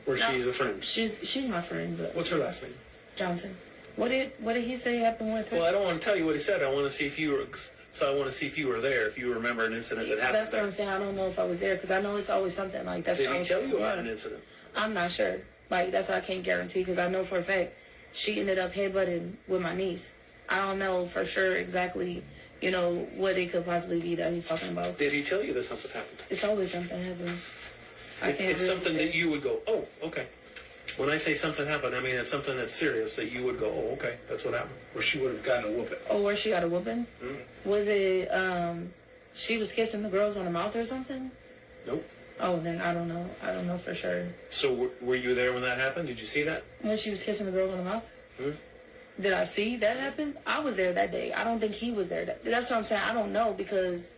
Or No, she's a friend? She's my friend, but. What's her last name? Johnson. What did he say happened with her? Well, I don't want to tell you what he said. I want to see if you were... So I want to see if you were there, if you remember an incident that happened That's what I'm saying. I don't know if I was there, because I know it's always something like that. Did he tell you about an incident? I'm not sure. Like, that's what I can't guarantee, because I know for a fact she ended up headbutting with my niece. I don't know for sure exactly, you know, what it could possibly be that he's talking about. Did he tell you that something happened? It's always something happening. It's something that you would go, oh, okay. When I say something happened, I mean it's something that's serious that you would go, oh, okay, that's what happened. Or she would have gotten a whooping. Oh, where she got a whooping? Was it, she was kissing the girls on the mouth or something? Nope. Oh, then I don't know. I don't know for sure. So were you there when that happened? Did you see that? When she was kissing the girls on the mouth? Did I see that happen? I was there that day. I don't think he was there. That's what I'm saying. I don't know, because...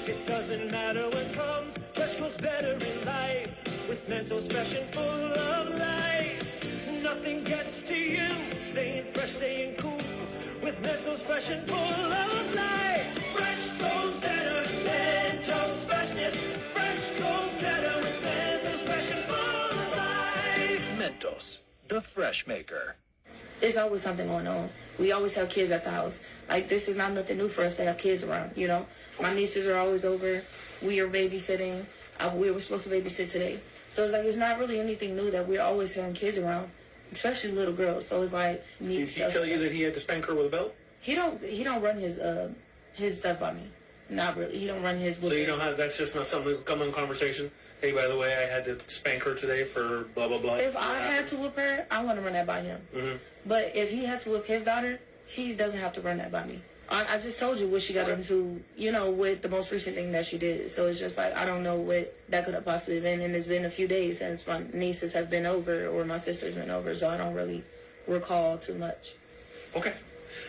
It doesn't matter what comes, fresh goes better in life. With Mentos fresh and full of life, nothing gets to you. Staying fresh, staying cool. With Mentos fresh and full of life, fresh goes better. Mentos freshness, fresh goes better with Mentos fresh and full of life. Mentos, the fresh maker. There's always something going on. We always have kids at the house. Like, this is not nothing new for us to have kids around, you know? My nieces are always over. We are babysitting. We were supposed to babysit today. So it's like, it's not really anything new that we're always having kids around, especially little girls. So it's like... Did he tell you that he had to spank her with a belt? He don't run his stuff by me. Not really. He don't run his... So you don't have... That's just not something that come in conversation? Hey, by the way, I had to spank her today for blah, blah, blah. If I had to whip her, I want to run that by him. But if he had to whip his daughter, he doesn't have to run that by me. I just told you what she got into, you know, with the most recent thing that she did. So it's just like, I don't know what that could have possibly been. And it's been a few days since my nieces have been over or my sister's been over. So I don't really recall too much. Okay.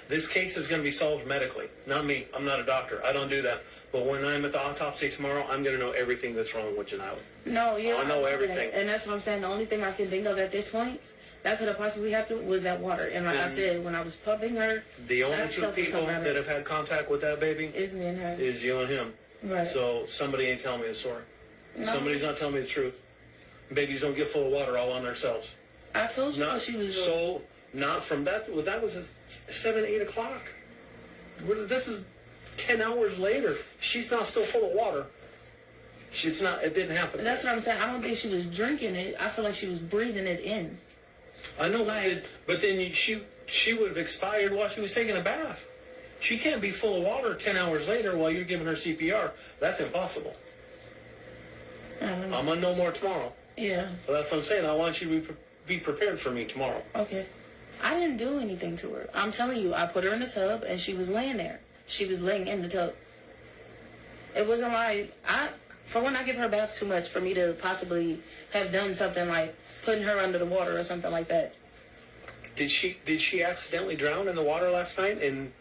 This case is going to be solved medically. Not me. I'm not a doctor. I don't do that. But when I'm at the autopsy tomorrow, I'm going to know everything that's wrong with Janila. No, yeah. I'll know everything. And that's what I'm saying. The only thing I can think of at this point that could have possibly happened was that water. And like I said, when I was pumping her, the only two people that have had contact with that baby is me and her. Is you and him. Right. So somebody ain't telling me the story. No. Somebody's not telling me the truth. Babies don't get full of water all on themselves. I told you she was... So, not from that... Well, that was at 7, 8 o'clock. This is 10 hours later. She's not still full of water. It's not... It didn't happen. That's what I'm saying. I don't think she was drinking it. I feel like she was breathing it in. I know, but then she would have expired while she was taking a bath. She can't be full of water 10 hours later while you're giving her CPR. That's impossible. I'm going to know more tomorrow. Yeah. So that's what I'm saying. I want you to be prepared for me tomorrow. Okay. I didn't do anything to her. I'm telling you, I put her in the tub and she was laying there. She was laying in the tub. It wasn't like, for when I give her baths too much for me to possibly have done something like putting her under the water or something like that. Did she accidentally drown in the water last night? And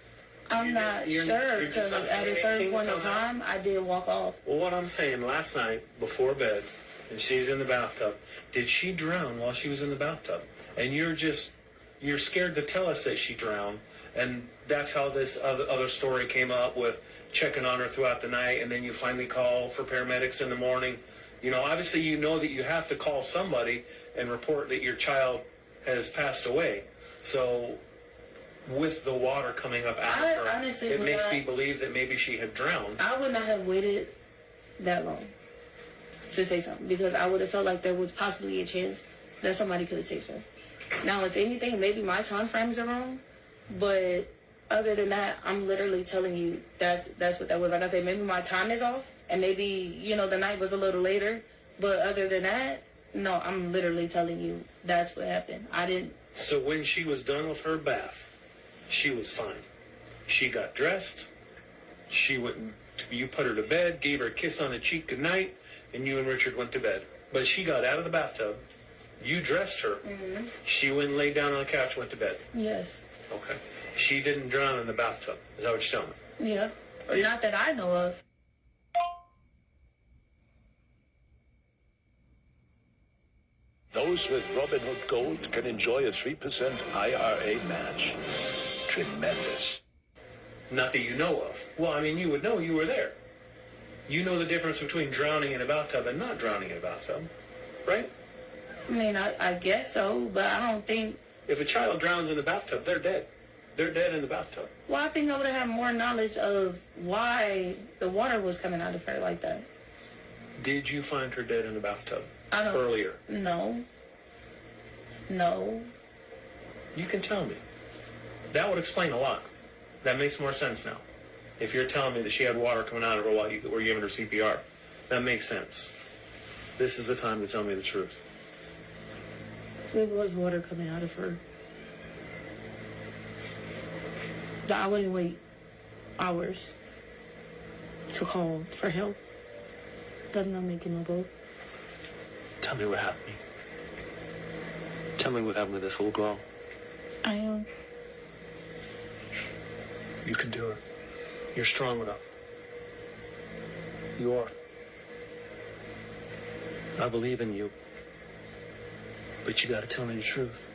I'm not sure, because at a certain point in time, I did walk off. Well, what I'm saying, last night, before bed, and she's in the bathtub, did she drown while she was in the bathtub? And you're scared to tell us that she drowned, and that's how this other story came up with checking on her throughout the night, and then you finally call for paramedics in the morning. You know, obviously you know that you have to call somebody and report that your child has passed away. So with the water coming up out of her, it makes me believe that maybe she had drowned. I would not have waited that long to say something, because I would have felt like there was possibly a chance that somebody could have saved her. Now, if anything, maybe my time frames are wrong, but other than that, I'm literally telling you that's what that was. Like I said, maybe my time is off, and maybe, you know, the night was a little later, but other than that, no, I'm literally telling you that's what happened. I didn't... So when she was done with her bath, she was fine. She got dressed, you put her to bed, gave her a kiss on the cheek goodnight, and you and Richard went to bed. But she got out of the bathtub. You dressed her. Mm-hmm. She went and laid down on the couch, went to bed. Yes. Okay. She didn't drown in the bathtub. Is that what you're telling me? Yeah. Or not that I know of. Those with Robinhood Gold can enjoy a 3% IRA match. Tremendous. Not that you know of. Well, I mean, you would know, you were there. You know the difference between drowning in a bathtub and not drowning in a bathtub, right? I mean, I guess so, but I don't think... If a child drowns in the bathtub, they're dead. They're dead in the bathtub. Well, I think I would have had more knowledge of why the water was coming out of her like that. Did you find her dead in the bathtub I don't... earlier? No. No. You can tell me. That would explain a lot. That makes more sense now. If you're telling me that she had water coming out of her while you were giving her CPR, that makes sense. This is the time to tell me the truth. There was water coming out of her. I wouldn't wait hours to call for help. That's not making no go. Tell me what happened. Tell me what happened to this little girl. I am. You can do it. You're strong enough. You are. I believe in you. But you gotta tell me the truth.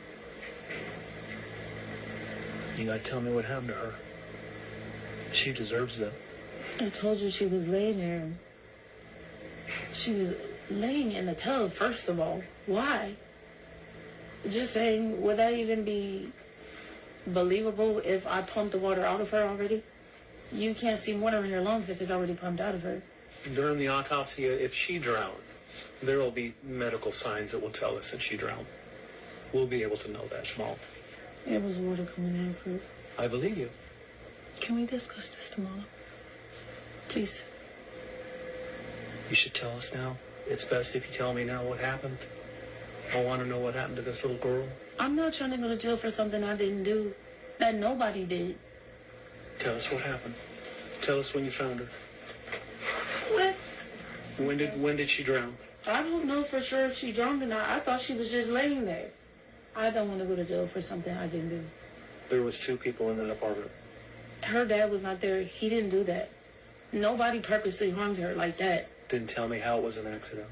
You gotta tell me what happened to her. She deserves that. I told you she was laying there. She was laying in the tub, first of all. Why? Just saying, would that even be believable if I pumped the water out of her already? You can't see water in her lungs if it's already pumped out of her. During the autopsy, if she drowned, there will be medical signs that will tell us that she drowned. We'll be able to know that, Jamal. There was water coming out of her. I believe you. Can we discuss this tomorrow? Please. You should tell us now. It's best if you tell me now what happened. I want to know what happened to this little girl. I'm not trying to go to jail for something I didn't do, that nobody did. Tell us what happened. Tell us when you found her. What? When did she drown? I don't know for sure if she drowned or not. I thought she was just laying there. I don't want to go to jail for something I didn't do. There was 2 people in that apartment. Her dad was not there. He didn't do that. Nobody purposely harmed her like that. Then tell me how it was an accident.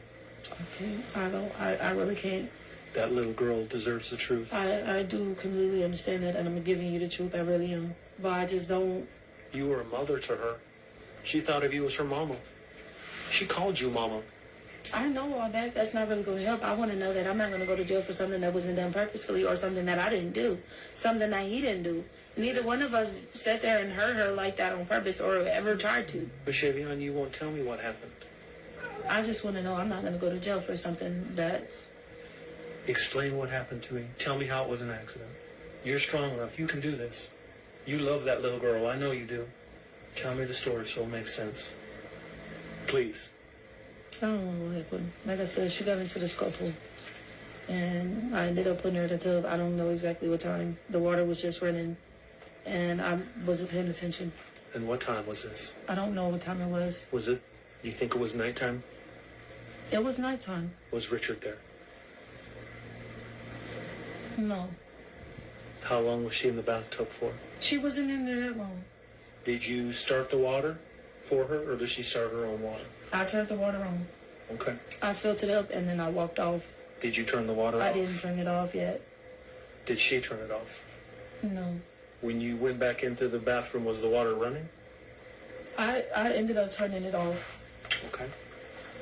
Okay, I really can't. That little girl deserves the truth. I do completely understand that, and I'm giving you the truth. I really am. But I just don't... You were a mother to her. She thought of you as her mama. She called you mama. I know all that. That's not really going to help. I want to know that I'm not going to go to jail for something that wasn't done purposefully or something that I didn't do. Something that he didn't do. Neither one of us sat there and hurt her like that on purpose or ever tried to. But Chevion, you won't tell me what happened. I just want to know I'm not going to go to jail for something that... Explain what happened to me. Tell me how it was an accident. You're strong enough. You can do this. You love that little girl. I know you do. Tell me the story so it makes sense. Please. I don't know what happened. Like I said, she got into the scuffle. And I ended up putting her in the tub. I don't know exactly what time. The water was just running. And I wasn't paying attention. And what time was this? I don't know what time it was. Was it? You think it was nighttime? It was nighttime. Was Richard there? No. How long was she in the bathtub for? She wasn't in there that long. Did you start the water for her, or did she start her own water? I turned the water on. Okay. I filled it up, and then I walked off. Did you turn the water off? I didn't turn it off yet. Did she turn it off? No. When you went back into the bathroom, was the water running? I ended up turning it off. Okay.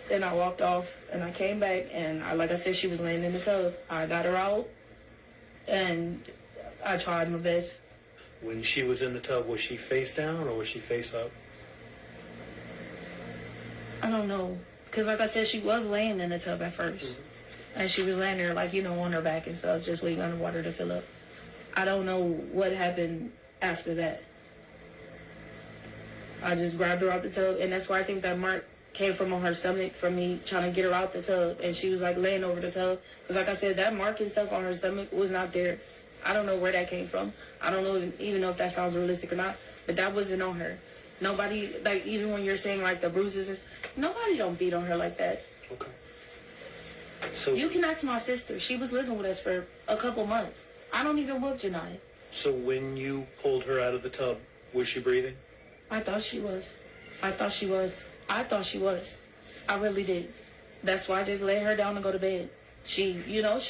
Then I walked off, and I came back, and like I said, she was laying in the tub. I got her out, and I tried my best. When she was in the tub, was she face down or was she face up? I don't know. Because like I said, she was laying in the tub at first. And she was laying there, like, on her back and stuff, just waiting on the water to fill up. I don't know what happened after that. I just grabbed her out the tub, and that's why I think that mark came from on her stomach from me trying to get her out the tub. And she was, like, laying over the tub. Because like I said, that mark and stuff on her stomach was not there. I don't know where that came from. I don't know even know if that sounds realistic or not. But that wasn't on her. Nobody, like, even when you're saying, like, the bruises, nobody don't beat on her like that. Okay. So You can ask my sister. She was living with us for a couple months. I don't even whoop Janiyah. So when you pulled her out of the tub, was she breathing? I thought she was. I thought she was. I really did. That's why I just laid her down and go to bed. She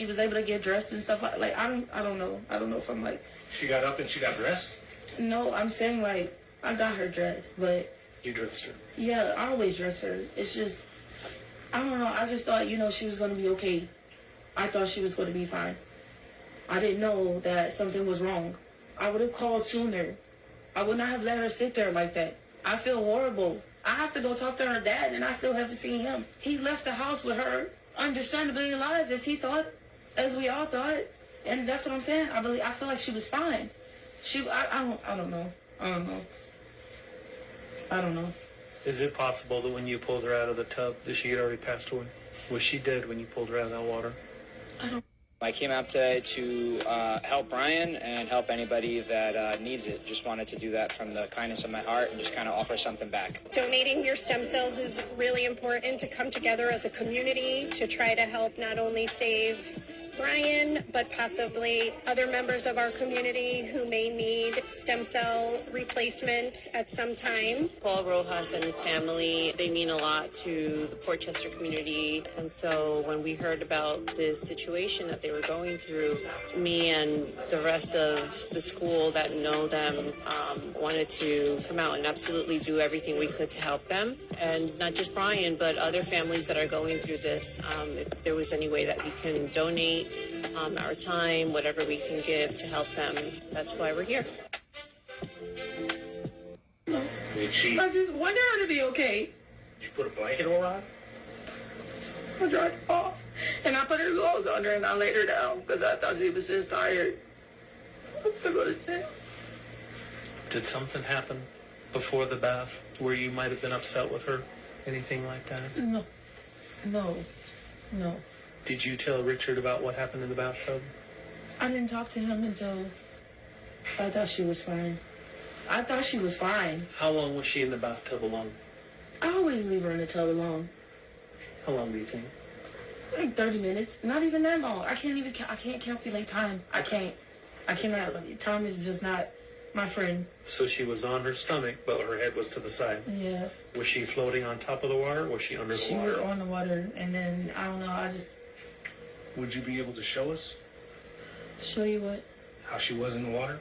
was able to get dressed and stuff like I don't know. I don't know if I'm like. She got up and she got dressed? No, I'm saying like I got her dressed, but. You dressed her? Yeah, I always dress her. It's just, I don't know. I just thought, she was going to be okay. I thought she was going to be fine. I didn't know that something was wrong. I would have called sooner. I would not have let her sit there like that. I feel horrible. I have to go talk to her dad, and I still haven't seen him. He left the house with her, understandably alive, as he thought, as we all thought. And that's what I'm saying. I feel like she was fine. I don't know. I don't know. Is it possible that when you pulled her out of the tub, that she had already passed away? Was she dead when you pulled her out of that water? I came out today to help Brian and help anybody that needs it. Just wanted to do that from the kindness of my heart and just kind of offer something back. Donating your stem cells is really important to come together as a community to try to help not only save Brian, but possibly other members of our community who may need stem cell replacement at some time. Paul Rojas and his family, they mean a lot to the Port Chester community. And so when we heard about this situation that they were going through, me and the rest of the school that know them wanted to come out and absolutely do everything we could to help them. And not just Brian, but other families that are going through this. If there was any way that we can donate our time, whatever we can give to help them, that's why we're here. I just wanted her to be okay. Did you put a blanket over her? I dried her off. And I put her clothes on her and I laid her down because I thought she was just tired. To go to bed. Did something happen before the bath where you might have been upset with her? Anything like that? No. Did you tell Richard about what happened in the bathtub? I didn't talk to him until I thought she was fine. How long was she in the bathtub alone? I always leave her in the tub alone. How long do you think? Like 30 minutes. Not even that long. I can't calculate time. I cannot. Time is just not my friend. So she was on her stomach, but her head was to the side. Yeah. Was she floating on top of the water, or was she under the She water? was on the water, and then, I don't know, Would you be able to show us Show you what? how she was in the water?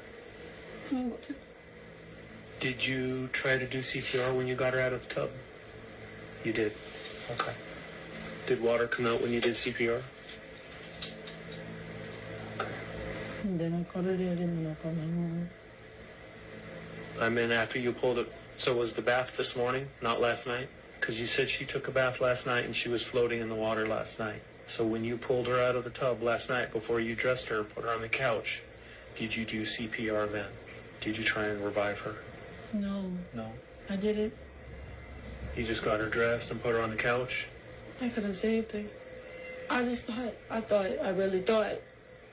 Did you try to do CPR when you got her out of the tub? You did. Okay. Did water come out when you did CPR? And then I called her dad, and then I called my mom. I mean, after you pulled it. So was the bath this morning, not last night? Because you said she took a bath last night and she was floating in the water last night. So when you pulled her out of the tub last night, before you dressed her, put her on the couch, did you do CPR then? Did you try and revive her? No. No. I did it. You just got her dressed and put her on the couch? I could have saved her. I really thought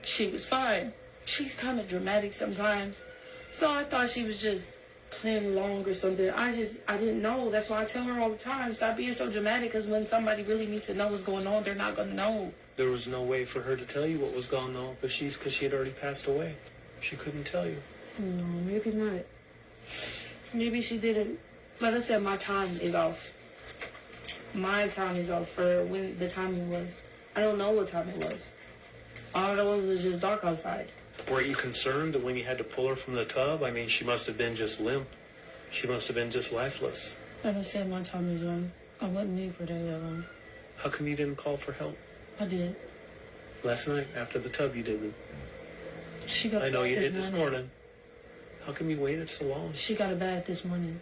she was fine. She's kind of dramatic sometimes. So I thought she was just playing along or something. I didn't know. That's why I tell her all the time, stop being so dramatic, because when somebody really needs to know what's going on, they're not going to know. There was no way for her to tell you what was going on, because she had already passed away. She couldn't tell you. No, maybe not. Maybe she didn't. Like I said, my time is off. My time is off for when the timing was. I don't know what time it was. All it was just dark outside. Were you concerned that when you had to pull her from the tub? I mean, she must have been just limp. She must have been just lifeless. Like I said, my time is on. I wasn't need for that long. How come you didn't call for help? I did. Last night, after the tub, you didn't. She got. I know you did this morning. How come you waited so long? She got a bath this morning.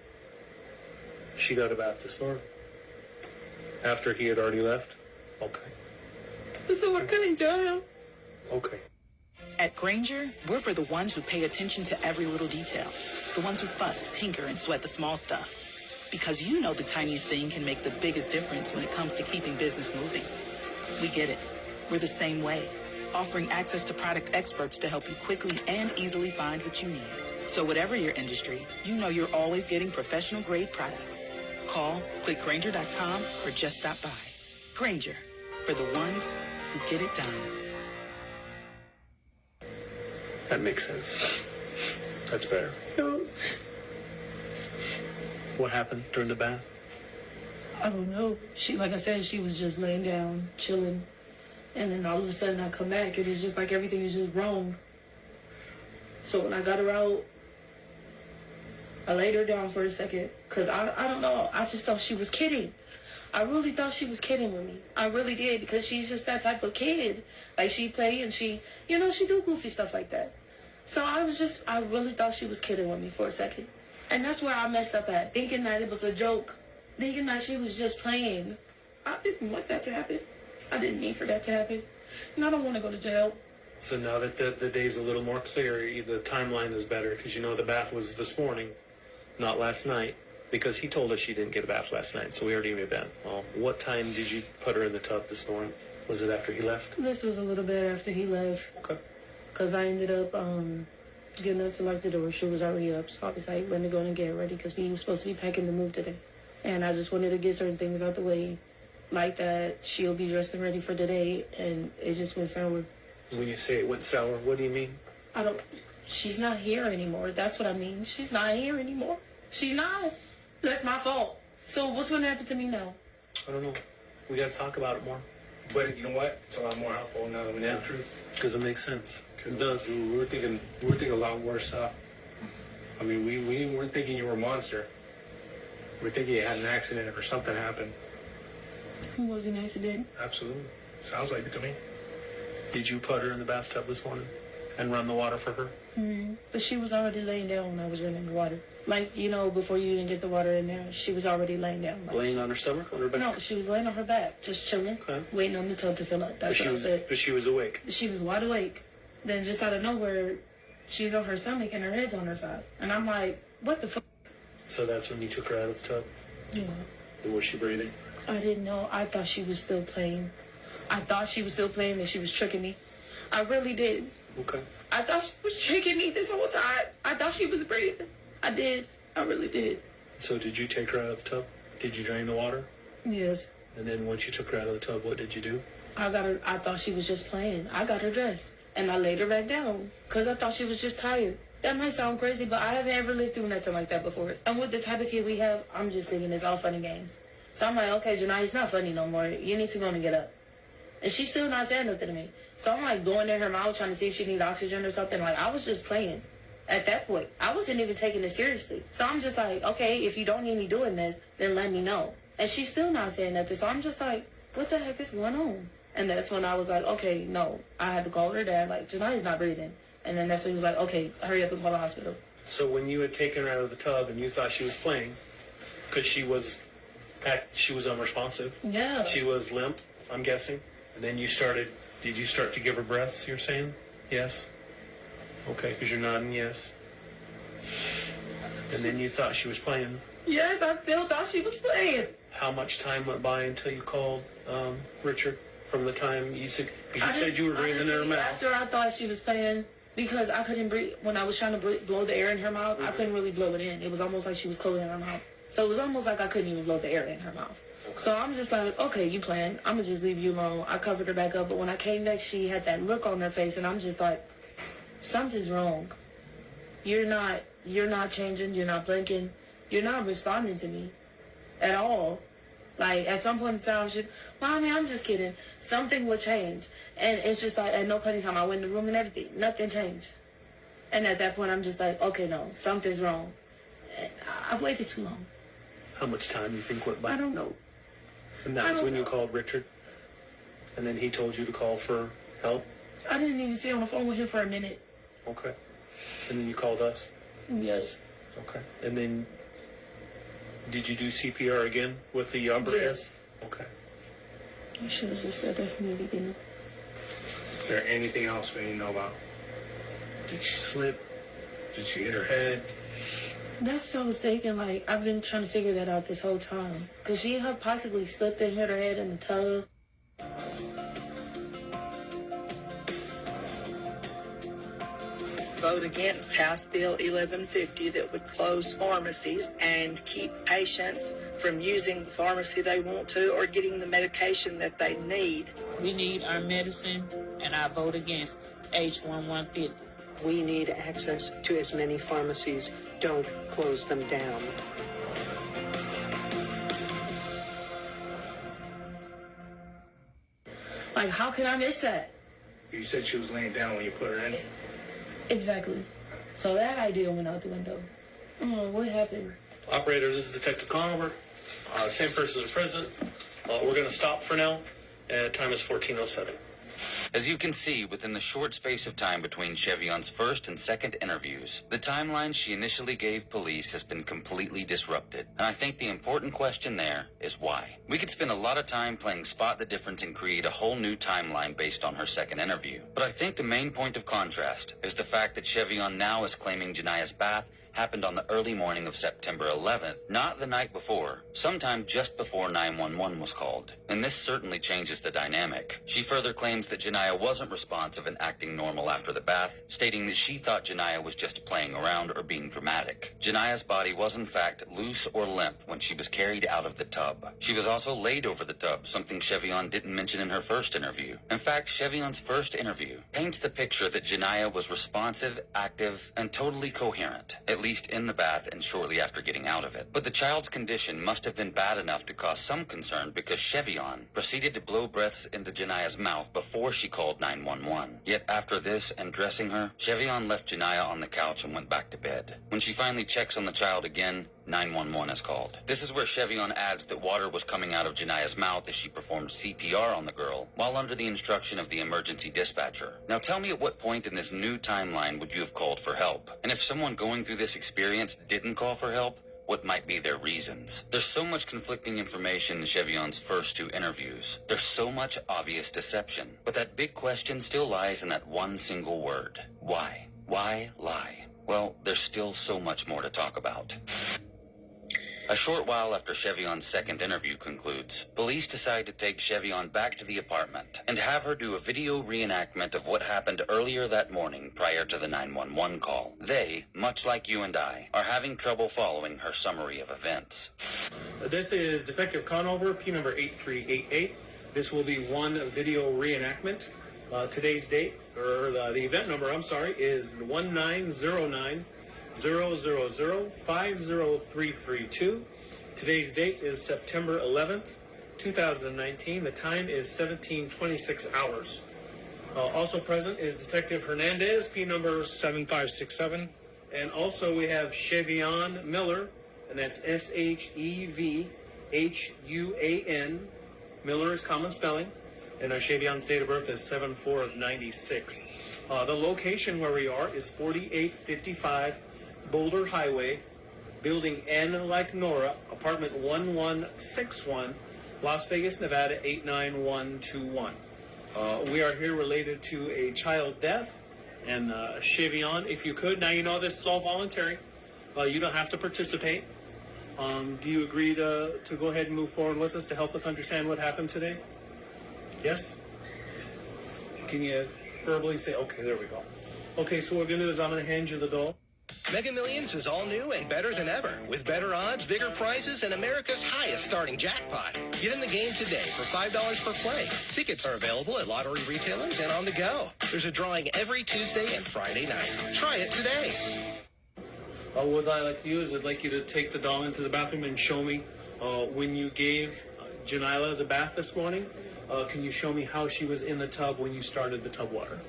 She got a bath this morning. After he had already left? Okay. So I couldn't tell him. Okay. At Grainger, we're for the ones who pay attention to every little detail. The ones who fuss, tinker, and sweat the small stuff. Because you know the tiniest thing can make the biggest difference when it comes to keeping business moving. We get it. We're the same way, offering access to product experts to help you quickly and easily find what you need. So whatever your industry, you know you're always getting professional-grade products. Call, click Grainger.com, or just stop by. Grainger, for the ones who get it done. That makes sense. That's better. What happened during the bath? I don't know. She, like I said, she was just laying down, chilling. And then all of a sudden I come back and it's just like everything is just wrong. So when I got her out, I laid her down for a second. Because I don't know. I just thought she was kidding. I really thought she was kidding with me. I really did. Because she's just that type of kid. Like she play and she do goofy stuff like that. So I really thought she was kidding with me for a second. And that's where I messed up at. Thinking that it was a joke. Thinking that she was just playing. I didn't want that to happen. I didn't mean for that to happen. And I don't want to go to jail. So now that the day's a little more clear, the timeline is better because you know the bath was this morning, not last night, because he told us she didn't get a bath last night, so we already knew that. Well, what time did you put her in the tub this morning? Was it after he left? This was a little bit after he left. Okay. Because I ended up getting up to lock the door. She was already up, so I was like, went to go and get ready because we were supposed to be packing to move today. And I just wanted to get certain things out the way. Like that, she'll be dressed and ready for today, and it just went sour. When you say it went sour, what do you mean? She's not here anymore. That's what I mean. She's not here anymore. She's not. That's my fault. So what's going to happen to me now? I don't know. We got to talk about it more. But you know what? It's a lot more helpful now that we know the truth. Because it makes sense. It does. We were thinking a lot worse stuff. I mean, we weren't thinking you were a monster. We were thinking you had an accident or something happened. It was an accident. Absolutely. Sounds like it to me. Did you put her in the bathtub this morning and run the water for her? Mm-hmm. But she was already laying down when I was running the water. Like, before you even get the water in there, she was already laying down. Like laying on her stomach, on her back? No, she was laying on her back, just chilling, waiting on the tub to fill up. That's what I said. But she was awake? She was wide awake. Then just out of nowhere, she's on her stomach and her head's on her side. And I'm like, what the fuck? So that's when you took her out of the tub? Yeah. And was she breathing? I didn't know. I thought she was still playing. I thought she was still playing and she was tricking me. I really did. Okay. I thought she was tricking me this whole time. I thought she was breathing. I did. I really did. So did you take her out of the tub? Did you drain the water? Yes. And then once you took her out of the tub, what did you do? I thought she was just playing. I got her dressed. And I laid her back down. Because I thought she was just tired. That might sound crazy, but I haven't ever lived through nothing like that before. And with the type of kid we have, I'm just thinking it's all fun and games. So I'm like, okay, Janai, it's not funny no more. You need to go and get up. And she's still not saying nothing to me. So I'm like going in her mouth trying to see if she needs oxygen or something. Like, I was just playing at that point. I wasn't even taking it seriously. So I'm just like, okay, if you don't need me doing this, then let me know. And she's still not saying nothing. So I'm just like, what the heck is going on? And that's when I was like, okay, no. I had to call her dad, like, Janai's not breathing. And then that's when he was like, okay, hurry up and call the hospital. So when you had taken her out of the tub and you thought she was playing, because she was unresponsive. Yeah. She was limp, I'm guessing. And then did you start to give her breaths, you're saying? Yes? Okay, because you're nodding yes. And then you thought she was playing. Yes, I still thought she was playing. How much time went by until you called Richard from the time you said, because you said you were breathing in her mouth? After I thought she was playing, because I couldn't breathe, when I was trying to blow the air in her mouth, I couldn't really blow it in. It was almost like she was closing her mouth. So it was almost like I couldn't even blow the air in her mouth. So I'm just like, okay, you playing. I'm going to just leave you alone. I covered her back up. But when I came back, she had that look on her face. And I'm just like, something's wrong. You're not changing. You're not blinking. You're not responding to me at all. Like, at some point in time, Mommy, I'm just kidding. Something will change. And it's just like, at no point in time, I went in the room and everything. Nothing changed. And at that point, I'm just like, okay, no, something's wrong. And I've waited too long. How much time do you think went by? I don't know. And that was when you called Richard? And then he told you to call for help? I didn't even stay on the phone with him for a minute. Okay. And then you called us? Yes. Okay. And then did you do CPR again with the operator? Yes. Okay. You should have just said that from the beginning. Is there anything else we need to know about? Did she slip? Did she hit her head? That's what I was thinking. Like, I've been trying to figure that out this whole time. Because she had possibly slipped and hit her head in the tub. vote against House Bill 1150 that would close pharmacies and keep patients from using the pharmacy they want to or getting the medication that they need. We need our medicine, and I vote against H1150. We need access to as many pharmacies. Don't close them down. Like, how can I miss that? You said she was laying down when you put her in. Exactly. So that idea went out the window. What happened? Operator, this is Detective Conover. Same person as present. We're going to stop for now. Time is 14:07. As you can see, within the short space of time between Chevion's first and second interviews, the timeline she initially gave police has been completely disrupted. And I think the important question there is why. We could spend a lot of time playing spot the difference and create a whole new timeline based on her second interview. But I think the main point of contrast is the fact that Chevion now is claiming Janiah's bath happened on the early morning of September 11th, not the night before, sometime just before 911 was called. And this certainly changes the dynamic. She further claims that Janiah wasn't responsive and acting normal after the bath, stating that she thought Janiah was just playing around or being dramatic. Janiah's body was in fact loose or limp when she was carried out of the tub. She was also laid over the tub, something Chevion didn't mention in her first interview. In fact, Chevion's first interview paints the picture that Janiah was responsive, active, and totally coherent, at least in the bath and shortly after getting out of it. But the child's condition must have been bad enough to cause some concern because Chevion proceeded to blow breaths into Janiah's mouth before she called 911. Yet after this and dressing her, Chevion left Janiah on the couch and went back to bed. When she finally checks on the child again, 911 is called. This is where Chevion adds that water was coming out of Janiah's mouth as she performed CPR on the girl while under the instruction of the emergency dispatcher. Now tell me, at what point in this new timeline would you have called for help? And if someone going through this experience didn't call for help, what might be their reasons? There's so much conflicting information in Chevion's first two interviews. There's so much obvious deception. But that big question still lies in that one single word. Why? Why lie? Well, there's still so much more to talk about. A short while after Chevion's second interview concludes, police decide to take Chevion back to the apartment and have her do a video reenactment of what happened earlier that morning prior to the 911 call. They, much like you and I, are having trouble following her summary of events. This is Detective Conover, P number 8388. This will be one video reenactment. Today's date, or the event number, is 1909 000-50332. Today's date is September 11th, 2019. The time is 17:26 hours. Also present is Detective Hernandez, P number 7567. And also we have Chevion Miller, and that's SHEVHUAN. Miller is common spelling. And our Chevion's date of birth is 7/4/96. The location where we are is 4855 Boulder Highway, Building N like Nora, apartment 1161, Las Vegas, Nevada 89121. We are here related to a child death. And Chevion, if you could, now you know this is all voluntary. You don't have to participate. Do you agree to go ahead and move forward with us to help us understand what happened today? Yes? Can you verbally say, okay, there we go. Okay, so what we're going to do is I'm going to hand you the doll. Mega Millions is all new and better than ever, with better odds, bigger prizes, and America's highest starting jackpot. Get in the game today for $5 per play. Tickets are available at lottery retailers and on the go. There's a drawing every Tuesday and Friday night. Try it today. What I'd like to do is I'd like you to take the doll into the bathroom and show me when you gave Janiah the bath this morning. Can you show me how she was in the tub when you started the tub water?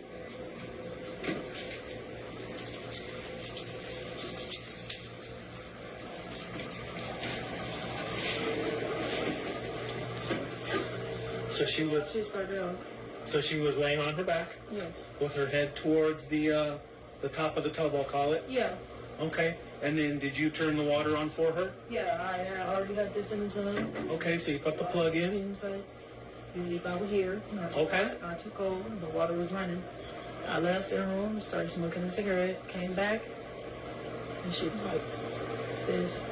So she was laying on her back? Yes. With her head towards the top of the tub, I'll call it? Yeah. Okay. And then did you turn the water on for her? Yeah, I already had this inside. Okay, so you put the plug in? Inside. You leave over here. Okay. I took over. The water was running. I left the room, started smoking a cigarette, came back, and she was like this.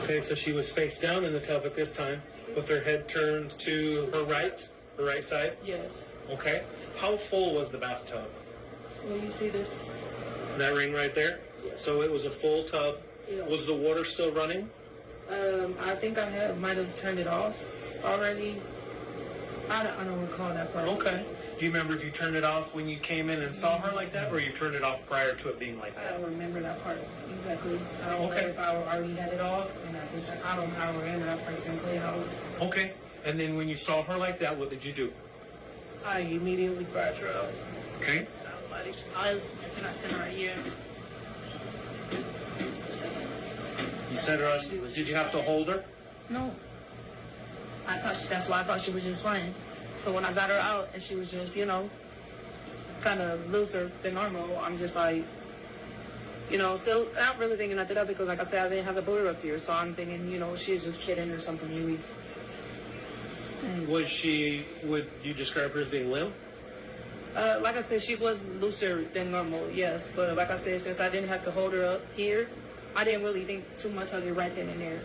Okay, so she was face down in the tub at this time, with her head turned to her right side? Yes. Okay. How full was the bathtub? Well, you see this? That ring right there? Yeah. So it was a full tub. Yeah. Was the water still running? I think I might have turned it off already. I don't recall that part. Okay. Do you remember if you turned it off when you came in and saw her like that, or you turned it off prior to it being like I that? don't remember that part exactly. I don't know Okay. if I already had it off, and I don't remember that part exactly. Okay. And then when you saw her like that, what did you do? I immediately grabbed her up. Okay. I think I sent her right here. You sent her on. Did you have to hold her? No. That's why I thought she was just playing. So when I got her out and she was just, kind of looser than normal, I'm just like, still not really thinking nothing of it because, like I said, I didn't have the booter up here. So I'm thinking, she's just kidding or something. Maybe. Would you describe her as being limp? Like I said, she was looser than normal, yes. But like I said, since I didn't have to hold her up here, I didn't really think too much of it right then and there.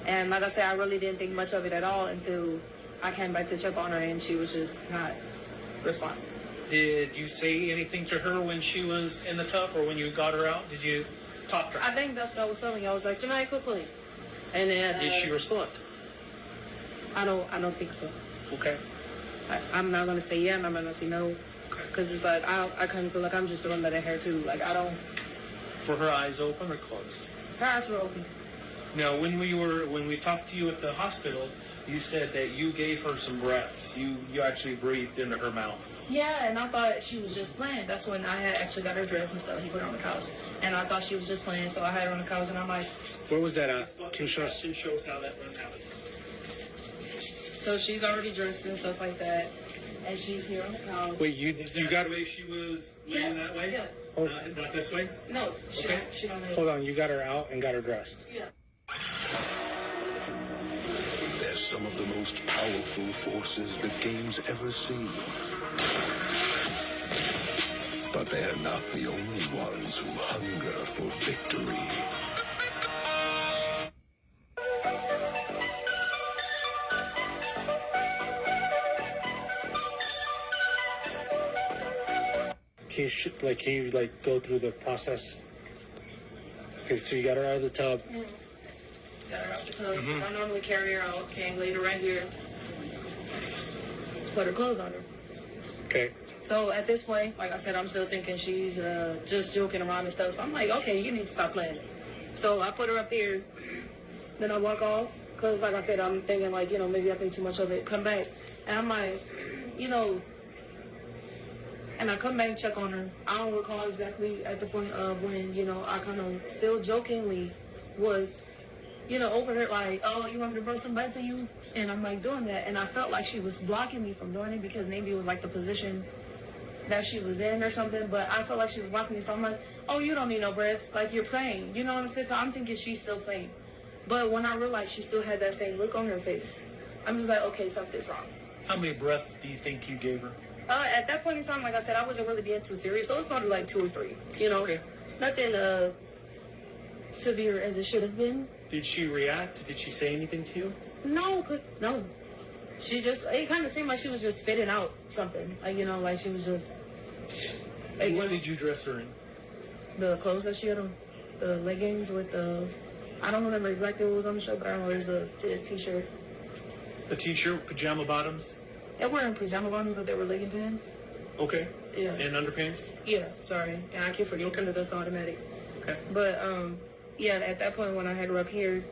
And like I said, I really didn't think much of it at all until I came back to check on her and she was just not responding. Did you say anything to her when she was in the tub or when you got her out? Did you talk to her? I think that's what I was telling you. I was like, Janiyah, quit playing. And then Did she respond? I don't think so. Okay. I'm not gonna say yeah, and I'm not gonna say no, because it's like I kind of feel like I'm just the one that hair too. Like I don't. For her eyes open or closed? Her eyes were open. Now, when we talked to you at the hospital, you said that you gave her some breaths. You actually breathed into her mouth. Yeah, and I thought she was just playing. That's when I had actually got her dressed and stuff. He put her on the couch, and I thought she was just playing. So I had her on the couch, and I'm like, Where was that at? Can show us how that run happened. so she's already dressed and stuff like that, and she's here on the couch. Wait, you got the way she was laying that way? Yeah. Not this way? No, she Okay. don't. She don't. Hold on, you got her out and got her dressed. Yeah. They're some of the most powerful forces the game's ever seen. But they're not the only ones who hunger for victory. Can you go through the process? Okay, so you got her out of the tub. Got her out the tub. I normally carry her out. Okay, laid her right here. Put her clothes on her. Okay. So at this point, like I said, I'm still thinking she's just joking around and stuff. So I'm like, okay, you need to stop playing. So I put her up here. Then I walk off. Because like I said, I'm thinking like, maybe I think too much of it. Come back. And I'm like, and I come back and check on her. I don't recall exactly at the point of when, I kind of still jokingly was, over her like, oh, you want me to bring some bites to you? And I'm like doing that. And I felt like she was blocking me from doing it because maybe it was like the position that she was in or something. But I felt like she was blocking me. So I'm like, oh, you don't need no breaths. Like, you're playing. You know what I'm saying? So I'm thinking she's still playing. But when I realized she still had that same look on her face, I'm just like, okay, something's wrong. How many breaths do you think you gave her? At that point in time, like I said, I wasn't really being too serious. So it was probably like 2 or 3, Okay. Nothing severe as it should have been. Did she react? Did she say anything to you? No. She just, it kind of seemed like she was just spitting out something. Like, like she was just. Like, what did you dress her in? The clothes that she had on. The leggings with the, I don't remember exactly what was on the shirt, but I don't know, there's a t-shirt. A t-shirt, pajama bottoms? They weren't pajama bottoms, but they were legging pants. Okay. Yeah. And underpants? Yeah, sorry. And I keep forgetting because that's automatic. Okay. But, yeah, at that point when I had her up here,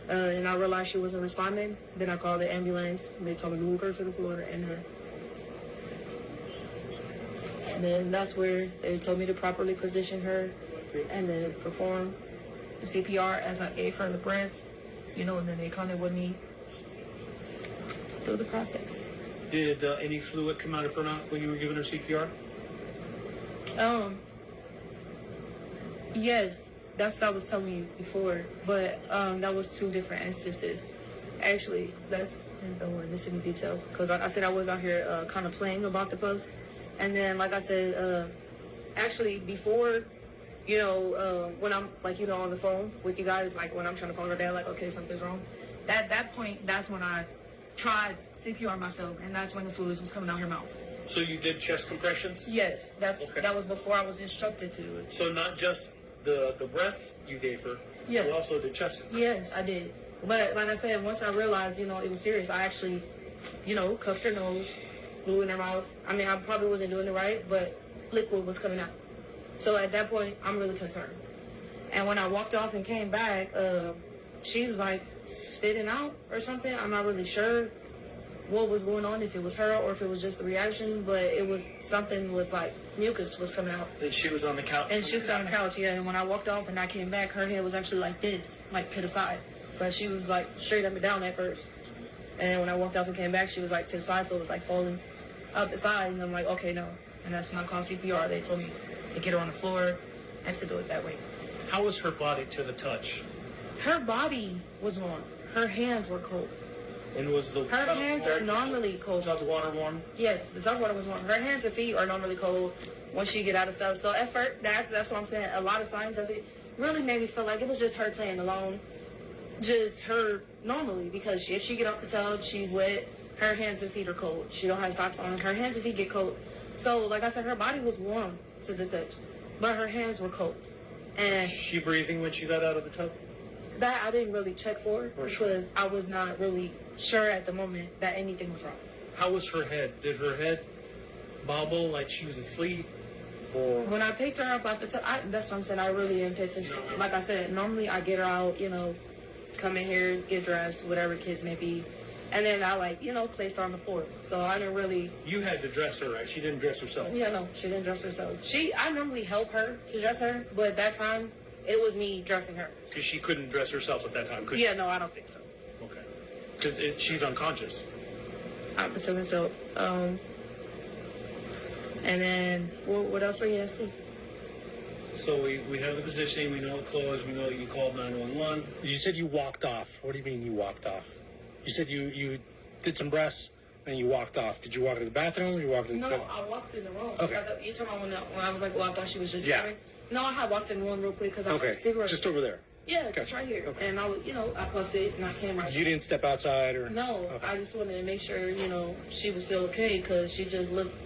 and I realized she wasn't responding, then I called the ambulance. And they told me to move her to the floor and her. And then that's where they told me to properly position her and then perform the CPR as I gave her the breaths, and then they kind of with me through the process. Did any fluid come out of her mouth when you were giving her CPR? Yes, that's what I was telling you before, but that was 2 different instances. Actually, don't want to miss any detail, because like I said, I was out here kind of playing about the post, and then like I said, actually before, when I'm like, on the phone with you guys, like when I'm trying to call her dad, like, okay, something's wrong. That point, that's when I tried CPR myself, and that's when the fluids was coming out her mouth. So you did chest compressions? Yes, that was before I was instructed to do it. So not just the breaths you gave her, Yeah. you also did chest. Yes, I did. But like I said, once I realized, it was serious, I actually, cuffed her nose, blew in her mouth. I mean, I probably wasn't doing it right, but liquid was coming out. So at that point, I'm really concerned. And when I walked off and came back, she was like spitting out or something. I'm not really sure what was going on, if it was her or if it was just the reaction, but it was something was like mucus was coming out. And she was on the couch? And she was on the couch, yeah. And when I walked off and I came back, her head was actually like this, like to the side. But she was like straight up and down at first. And when I walked off and came back, she was like to the side, so it was like falling up the side. And I'm like, okay, no. And that's when I called CPR. They told me to get her on the floor and to do it that way. How was her body to the touch? Her body was warm. Her hands were cold. And was the Her hands are normally cold. Was the water warm? Yes, the tub water was warm. Her hands and feet are normally cold when she get out of stuff. So at first, that's what I'm saying. A lot of signs of it really made me feel like it was just her playing alone. Just her normally, because if she get off the tub, she's wet. Her hands and feet are cold. She don't have socks on. Her hands and feet get cold. So like I said, her body was warm to the touch, but her hands were cold. And was she breathing when she got out of the tub? That I didn't really check for because I was not really sure at the moment that anything was wrong. How was her head? Did her head bobble like she was asleep? Or when I picked her up out the tub, that's what I'm saying. I really didn't pay attention. Like I said, normally I get her out, come in here, get dressed, whatever kids may be. And then I placed her on the floor. So I didn't really... You had to dress her, right? She didn't dress herself? Yeah, no, she didn't dress herself. I normally help her to dress her, but that time, it was me dressing her. Because she couldn't dress herself at that time, could she? Yeah, no, I don't think so. Okay. Because she's unconscious. I'm assuming so. And then, what else were you asking? So we have the positioning, we know the clothes, we know that you called 911. You said you walked off. What do you mean you walked off? You said you did some breaths and you walked off. Did you walk to the bathroom or you walked to the... No, I walked in the room. Okay. You talking about when I was like, well, I thought she was just Yeah. coming? No, I had walked in the room real quick because I had a Okay, cigarette. just over there. Yeah, Gotcha. just right here. Okay. And I puffed it and I came right. You didn't step outside or... No, Okay. I just wanted to make sure, she was still okay because she just looked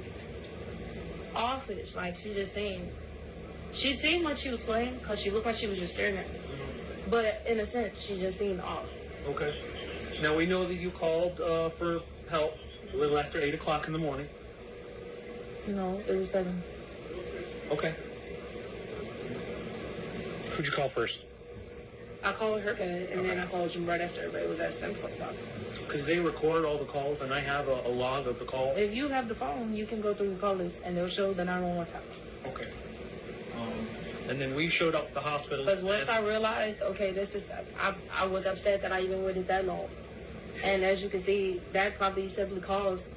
offish. Like, she seemed like she was playing because she looked like she was just staring at me. But in a sense, she just seemed off. Okay. Now we know that you called for help a little after 8 o'clock in the morning. No, it was 7. Okay. Who'd you call first? I called her dad, and then I called you right after, but it was at 7:45. Because they record all the calls, and I have a log of the calls. If you have the phone, you can go through the call list, and they'll show the 911 time. Okay. And then we showed up at the hospital. Because once I realized, okay, I was upset that I even waited that long. And as you can see, that probably simply caused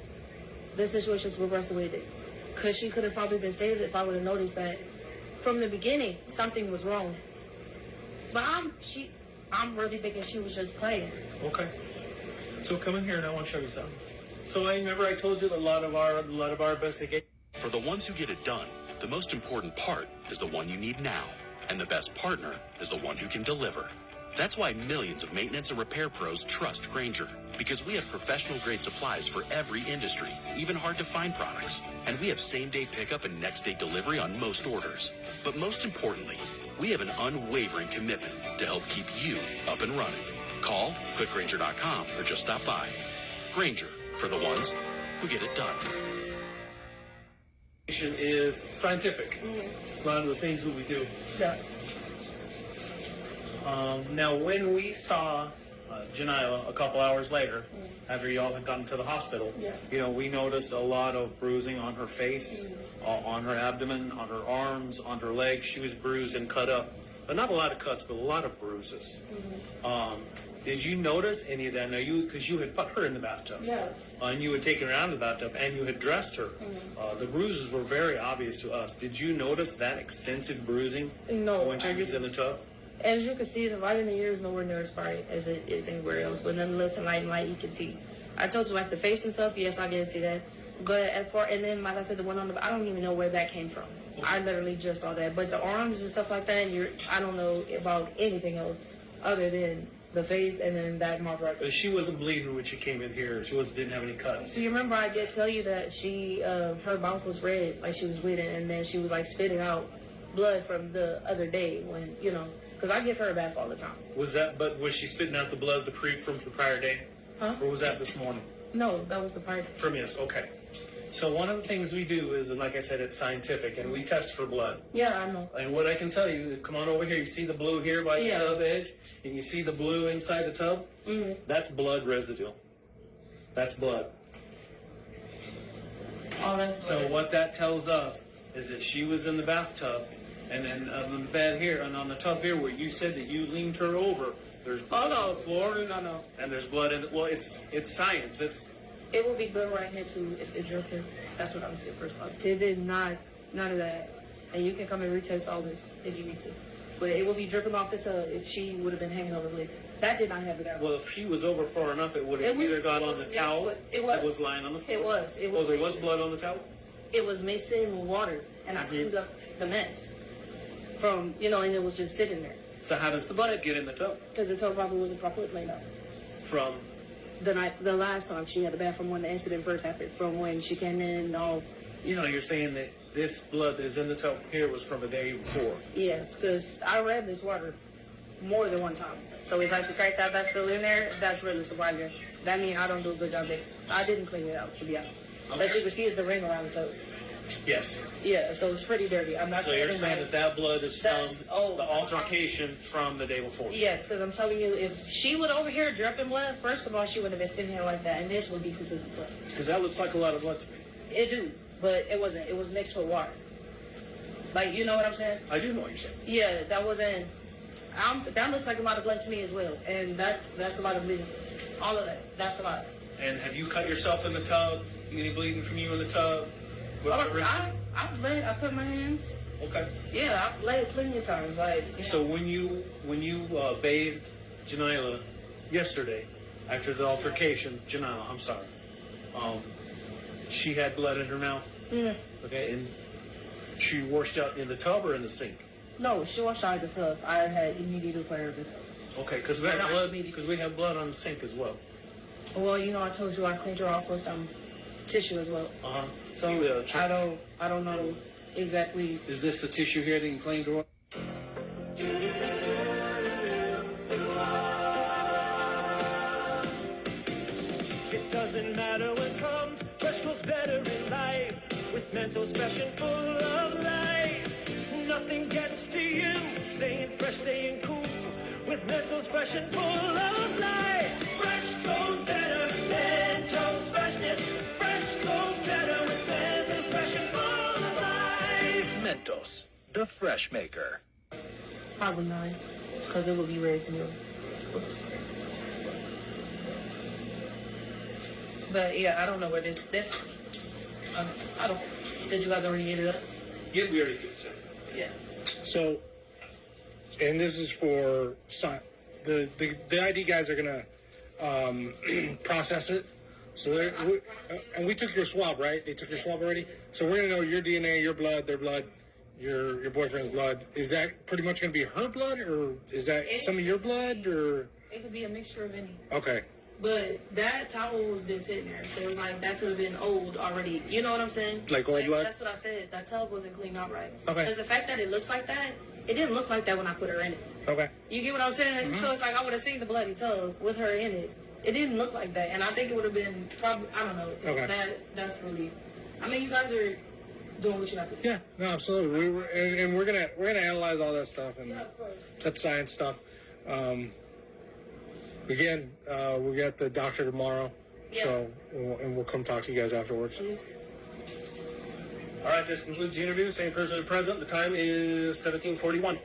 the situation to progress the way it did. Because she could have probably been saved if I would have noticed that from the beginning, something was wrong. But I'm really thinking she was just playing. Okay. So come in here and I want to show you something. So I remember I told you that a lot of our investigation. For the ones who get it done, the most important part is the one you need now. And the best partner is the one who can deliver. That's why millions of maintenance and repair pros trust Grainger. Because we have professional-grade supplies for every industry, even hard-to-find products. And we have same-day pickup and next-day delivery on most orders. But most importantly, we have an unwavering commitment to help keep you up and running. Call, click Grainger.com, or just stop by. Grainger, for the ones who get it done. Is scientific. A lot of the things that we do. Yeah. Now, when we saw Janila a couple hours later, after y'all had gotten to the hospital, we noticed a lot of bruising on her face, on her abdomen, on her arms, on her legs. She was bruised and cut up. But not a lot of cuts, but a lot of bruises. Did you notice any of that? Now, because you had put her in the bathtub. Yeah. And you had taken her out of the bathtub, and you had dressed her. The bruises were very obvious to us. Did you notice that extensive bruising No, when she was in the tub? As you can see, the right in the ear is nowhere near as bright as it is anywhere else. But nonetheless, in light, you can see. I told you, like, the face and stuff, yes, I did see that. But as far, and then, like I said, the one on the, I don't even know where that came from. I literally just saw that. But the arms and stuff like that, I don't know about anything else other than the face, and then that mark right there. But she wasn't bleeding when she came in here. She didn't have any cuts. So you remember I did tell you that she, her mouth was red, like she was bleeding, and then she was like spitting out blood from the other day when, you know, because I give her a bath all the time. But was she spitting out the blood from the prior day? Huh? Or was that this morning? No, that was the prior day. From yes, okay. So one of the things we do is, like I said, it's scientific, and we test for blood. Yeah, I know. And what I can tell you, come on over here. You see the blue here by the tub edge, and you see the blue inside the tub. Mm-hmm. That's blood residue. That's blood. Oh, that's so what that tells us is that she was in the bathtub, and then on the bed here, and on the tub here, where you said that you leaned her over, there's blood on the floor. No. And there's blood in it. Well, it's science. It will be blood right here too if it drilled her. That's what I would say first off. It did not, none of that. And you can come and retest all this if you need to. But it will be dripping off the tub if she would have been hanging over the lid. That did not happen that way. Well, if she was over far enough, it would have either gone on the towel that was lying on the floor. It was. Oh, there was blood on the towel? It was mixed in with water, and I cleaned up the mess from, you know, and it was just sitting there. So how does the blood get in the tub? Because the tub probably wasn't properly cleaned up. From? The last time she had the bathroom when the incident first happened, from when she came in, all. You know, you're saying that this blood that is in the tub here was from a day before. Yes, because I read this water more than one time. So it's like the fact that that's still in there, that's really surprising. That means I don't do a good job there. I didn't clean it out, to be honest. Okay. As you can see, it's a ring around the tub. Yes. Yeah, so it's pretty dirty. I'm not so you're saying that blood is from the altercation from the day before? Yes, because I'm telling you, if she was over here dripping blood, first of all, she would have been sitting here like that, and this would be completely blood. Because that looks like a lot of blood to me. It do, but it wasn't. It was mixed with water. Like, you know what I'm saying? I do know what you're saying. Yeah, that wasn't. That looks like a lot of blood to me as well, and that's a lot of bleeding. All of that, that's a lot. And have you cut yourself in the tub? Any bleeding from you in the tub? I cut my hands. Okay. Yeah, I've bled plenty of times. Like. You know. So when you bathed Janila yesterday after the altercation, I'm sorry. She had blood in her mouth. Mm. Okay, and she washed out in the tub or in the sink? No, she washed out in the tub. I had immediate prayer. Okay, because we have blood on the sink as well. Well, you know, I told you I cleaned her off with some tissue as well. So I don't know exactly. Is this the tissue here that you cleaned her off? It doesn't matter when comes, fresh goes better in life. With Mentos fresh and full of life, nothing gets to you. Staying fresh, staying cool. With Mentos fresh and full of life, fresh goes better. Mentos freshness, fresh goes better with Mentos fresh and full of life. Mentos, the fresh maker. Probably 9, because it will be ready for me. But yeah, I don't know where this. I don't. Did you guys already get it up? Yeah, we already did. So. Yeah. So, and this is for the ID guys are gonna process it. So and we took your swab, right? They took your swab already. So we're gonna know your DNA, your blood, their blood, your boyfriend's blood. Is that pretty much gonna be her blood, or is that some of your blood, or? It could be a mixture of any. Okay. But that towel was been sitting there, so it was like that could have been old already. You know what I'm saying? Like old blood? That's what I said. That tub wasn't cleaned out right. Okay. Because the fact that it looks like that, it didn't look like that when I put her in it. Okay. You get what I'm saying? So it's like I would have seen the bloody tub with her in it. It didn't look like that, and I think it would have been probably, I don't know. Okay. That's really. I mean, you guys are doing what you have to do. Yeah. No, absolutely. And we're gonna analyze all that stuff, and Yeah, of course. that's science stuff. Again, we got the doctor tomorrow, so we'll come talk to you guys afterwards. All right, this concludes the interview. Same person present. The time is 17:41.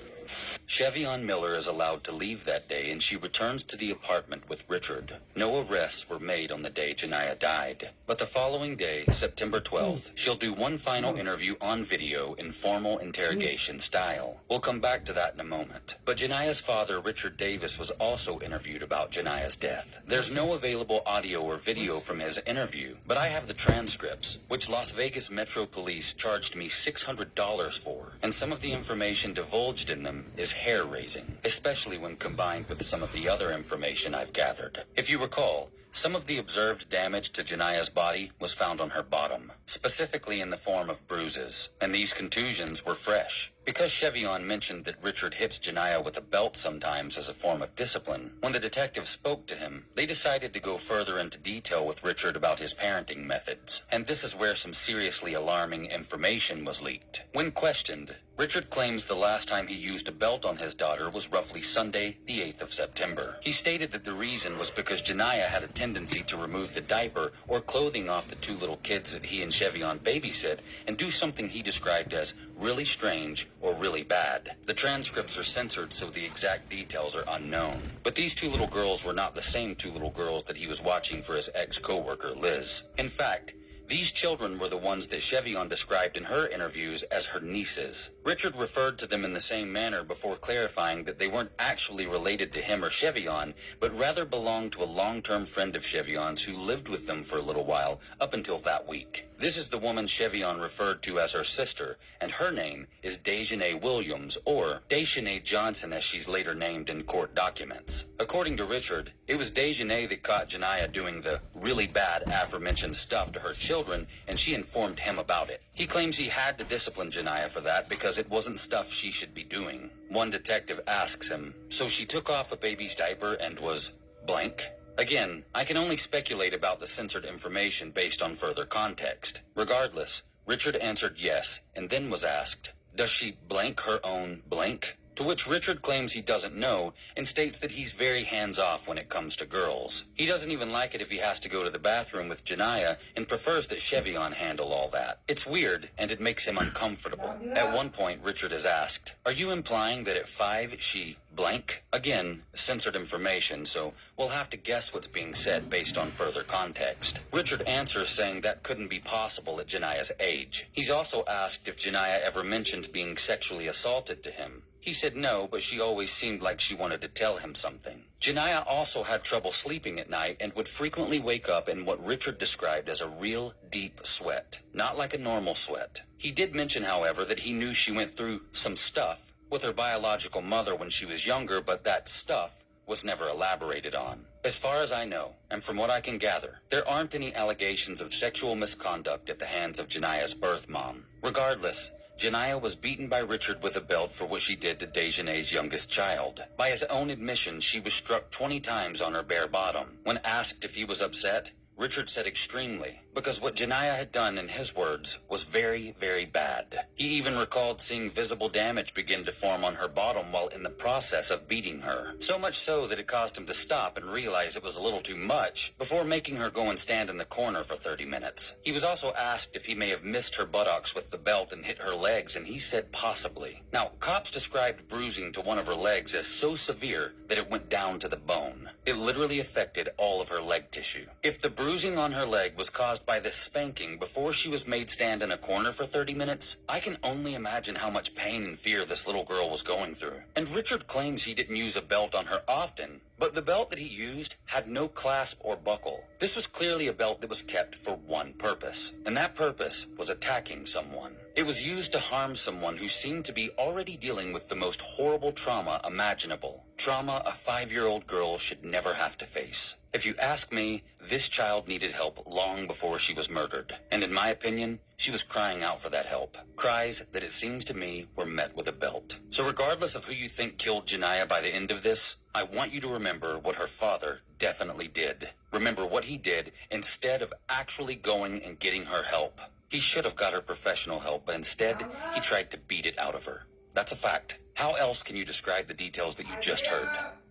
Chevion Miller is allowed to leave that day, and she returns to the apartment with Richard. No arrests were made on the day Janiyah died. But the following day, September 12th, she'll do one final interview on video in formal interrogation style. We'll come back to that in a moment. But Janiyah's father, Richard Davis, was also interviewed about Janiyah's death. There's no available audio or video from his interview, but I have the transcripts, which Las Vegas Metro Police charged me $600 for. And some of the information divulged in them is hair-raising, especially when combined with some of the other information I've gathered. If you recall, some of the observed damage to Janiah's body was found on her bottom, specifically in the form of bruises, and these contusions were fresh. Because Chevion mentioned that Richard hits Janiah with a belt sometimes as a form of discipline, when the detective spoke to him, they decided to go further into detail with Richard about his parenting methods, and this is where some seriously alarming information was leaked. When questioned, Richard claims the last time he used a belt on his daughter was roughly Sunday, the 8th of September. He stated that the reason was because Janiah had a tendency to remove the diaper or clothing off the two little kids that he and Chevion babysit and do something he described as really strange or really bad. The transcripts are censored, so the exact details are unknown. But these two little girls were not the same two little girls that he was watching for his ex-coworker, Liz. In fact, these children were the ones that Chevion described in her interviews as her nieces. Richard referred to them in the same manner before clarifying that they weren't actually related to him or Chevion, but rather belonged to a long-term friend of Chevion's who lived with them for a little while up until that week. This is the woman Chevion referred to as her sister, and her name is Dejanay Williams, or Dejanay Johnson as she's later named in court documents. According to Richard, it was Dejanay that caught Janiah doing the really bad aforementioned stuff to her children, and she informed him about it. He claims he had to discipline Janiah for that because it wasn't stuff she should be doing. One detective asks him, so she took off a baby's diaper and was blank? Again, I can only speculate about the censored information based on further context. Regardless, Richard answered yes, and then was asked, does she blank her own blank? To which Richard claims he doesn't know and states that he's very hands-off when it comes to girls. He doesn't even like it if he has to go to the bathroom with Janiah and prefers that Chevion handle all that. It's weird, and it makes him uncomfortable. At one point, Richard is asked, are you implying that at 5 she blank? Again, censored information, so we'll have to guess what's being said based on further context. Richard answers saying that couldn't be possible at Janiah's age. He's also asked if Janiah ever mentioned being sexually assaulted to him. He said no, but she always seemed like she wanted to tell him something. Janiah also had trouble sleeping at night and would frequently wake up in what Richard described as a real deep sweat, not like a normal sweat. He did mention, however, that he knew she went through some stuff with her biological mother when she was younger, but that stuff was never elaborated on. As far as I know, and from what I can gather, there aren't any allegations of sexual misconduct at the hands of Janiah's birth mom. Regardless, Janiah was beaten by Richard with a belt for what she did to Dejanay's youngest child. By his own admission, she was struck 20 times on her bare bottom. When asked if he was upset, Richard said extremely, because what Janiah had done, in his words, was very, very bad. He even recalled seeing visible damage begin to form on her bottom while in the process of beating her. So much so that it caused him to stop and realize it was a little too much, before making her go and stand in the corner for 30 minutes. He was also asked if he may have missed her buttocks with the belt and hit her legs, and he said possibly. Now, cops described bruising to one of her legs as so severe that it went down to the bone. It literally affected all of her leg tissue. If the bruising on her leg was caused by this spanking before she was made stand in a corner for 30 minutes, I can only imagine how much pain and fear this little girl was going through. And Richard claims he didn't use a belt on her often, but the belt that he used had no clasp or buckle. This was clearly a belt that was kept for one purpose, and that purpose was attacking someone. It was used to harm someone who seemed to be already dealing with the most horrible trauma imaginable. Trauma a 5-year-old girl should never have to face. If you ask me, this child needed help long before she was murdered. And in my opinion, she was crying out for that help. Cries that it seems to me were met with a belt. So regardless of who you think killed Janiah by the end of this, I want you to remember what her father definitely did. Remember what he did instead of actually going and getting her help. He should have got her professional help, but instead, he tried to beat it out of her. That's a fact. How else can you describe the details that you just heard?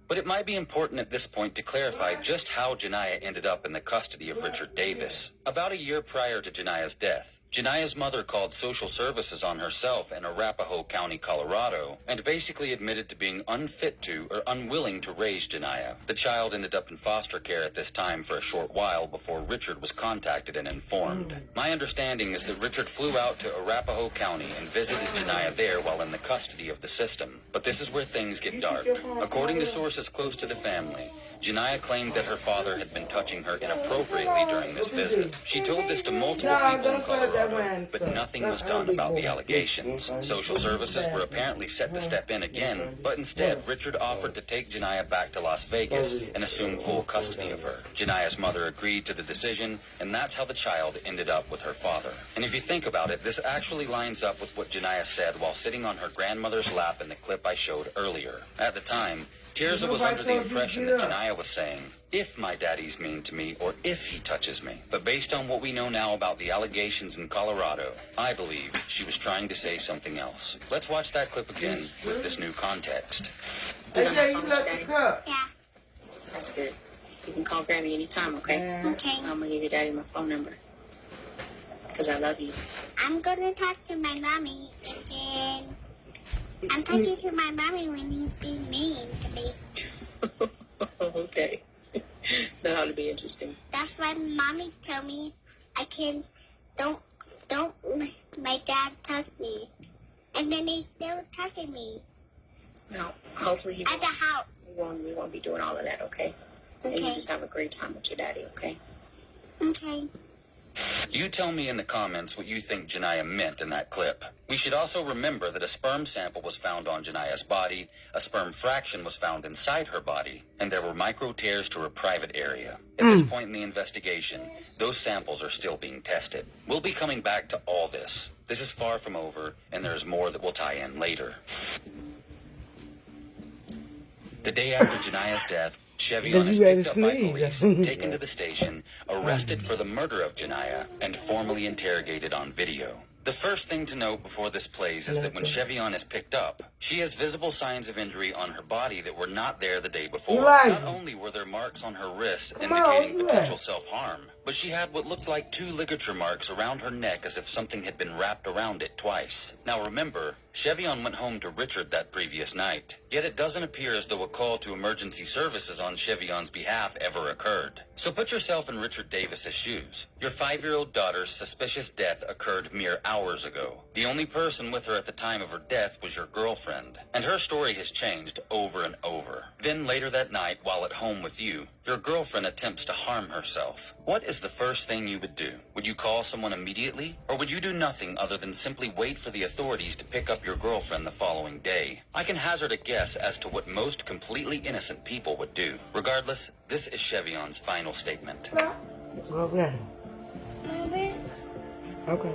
But it might be important at this point to clarify just how Janiah ended up in the custody of Richard Davis. About a year prior to Janiah's death, Janiah's mother called social services on herself in Arapahoe County, Colorado, and basically admitted to being unfit to or unwilling to raise Janiah. The child ended up in foster care at this time for a short while before Richard was contacted and informed. My understanding is that Richard flew out to Arapahoe County and visited Janiah there while in the custody of the system. But this is where things get dark. According to sources close to the family, Janiah claimed that her father had been touching her inappropriately during this visit. She told this to multiple people in Colorado, Colorado, but nothing was done about the allegations. Social services were apparently set to step in again, but instead, Richard offered to take Janiyah back to Las Vegas and assume full custody of her. Janiyah's mother agreed to the decision, and that's how the child ended up with her father. And if you think about it, this actually lines up with what Janiyah said while sitting on her grandmother's lap in the clip I showed earlier. At the time, Tirza was under the impression that Janiyah was saying, if my daddy's mean to me or if he touches me. But based on what we know now about the allegations in Colorado, I believe she was trying to say something else. Let's watch that clip again with this new context. Hey, you left the cup. Yeah. That's good. You can call Grammy anytime, okay? Okay. I'm gonna give your daddy my phone number. Because I love you. I'm gonna talk to my mommy, and then I'm talking to my mommy when he's being mean to me. Okay. That ought to be interesting. That's why mommy told me don't my dad touch me. And then he's still touching me. No, hopefully at the house. We won't be doing all of that, okay? And you just have a great time with your daddy, okay? Okay. You tell me in the comments what you think Janiyah meant in that clip. We should also remember that a sperm sample was found on Janiyah's body, a sperm fraction was found inside her body, and there were micro tears to her private area. At this point in the investigation, those samples are still being tested. We'll be coming back to all this. This is far from over, and there's more that will tie in later. The day after Janiyah's death, Chevion is picked up by police, taken to the station, arrested for the murder of Janiyah, and formally interrogated on video. The first thing to note before this plays is that when Chevion is picked up, she has visible signs of injury on her body that were not there the day before. Not only were there marks on her wrists indicating potential self-harm, but she had what looked like 2 ligature marks around her neck as if something had been wrapped around it twice. Now remember, Chevion went home to Richard that previous night, yet it doesn't appear as though a call to emergency services on Chevion's behalf ever occurred. So put yourself in Richard Davis's shoes. Your 5-year-old daughter's suspicious death occurred mere hours ago. The only person with her at the time of her death was your girlfriend, and her story has changed over and over. Then later that night, while at home with you, your girlfriend attempts to harm herself. What is the first thing you would do? Would you call someone immediately? Or would you do nothing other than simply wait for the authorities to pick up your girlfriend the following day? I can hazard a guess as to what most completely innocent people would do. Regardless, this is Chevion's final statement. Okay. Okay.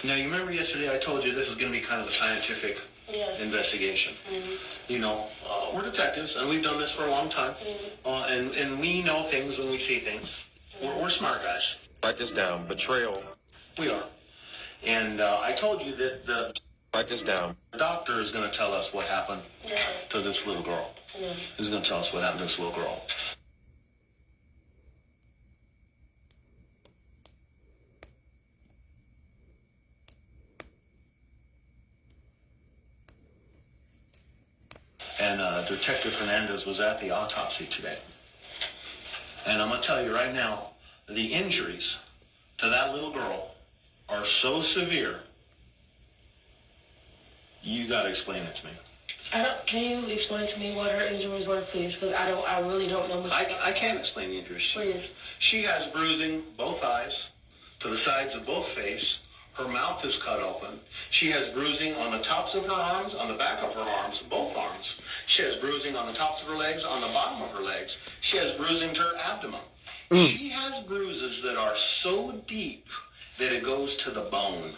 Now, you remember yesterday I told you this was going to be kind of a scientific investigation. You know, we're detectives, and we've done this for a long time, and we know things when we see things. We're smart guys. Write this down. Betrayal. We are. And I told you that write this down. The doctor is going to tell us what happened to this little girl. He's going to tell us what happened to this little girl. And Detective Fernandez was at the autopsy today. And I'm going to tell you right now, the injuries to that little girl are so severe, you got to explain it to me. Can you explain to me what her injuries were, please? Because I really don't know. I can't explain the injuries. Please. She has bruising both eyes, to the sides of both face. Her mouth is cut open. She has bruising on the tops of her arms, on the back of her arms, both arms. She has bruising on the tops of her legs, on the bottom of her legs. She has bruising to her abdomen. She has bruises that are so deep that it goes to the bone.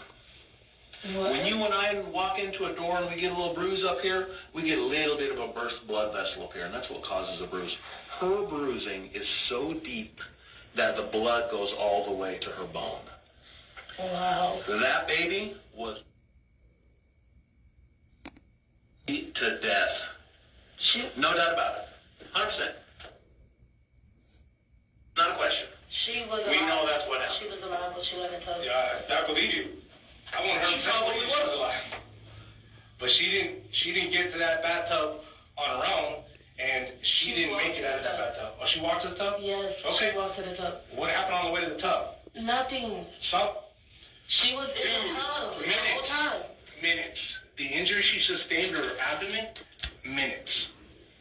What? When you and I walk into a door and we get a little bruise up here, we get a little bit of a burst blood vessel up here, and that's what causes a bruise. Her bruising is so deep that the blood goes all the way to her bone. Wow. That baby was beat to death. No doubt about it. 100%. Not a question. She was We alive. know that's what happened. She was alive, but she wasn't told. I believe you. I want her to believe she was alive. But she didn't get to that bathtub on her own, and she didn't make it out of that bathtub. Oh, she walked to the tub? Yes, Okay. she walked to the tub. What happened on the way to the tub? Nothing. So? She was in the tub the whole time. Minutes. The injury she sustained to her abdomen, minutes.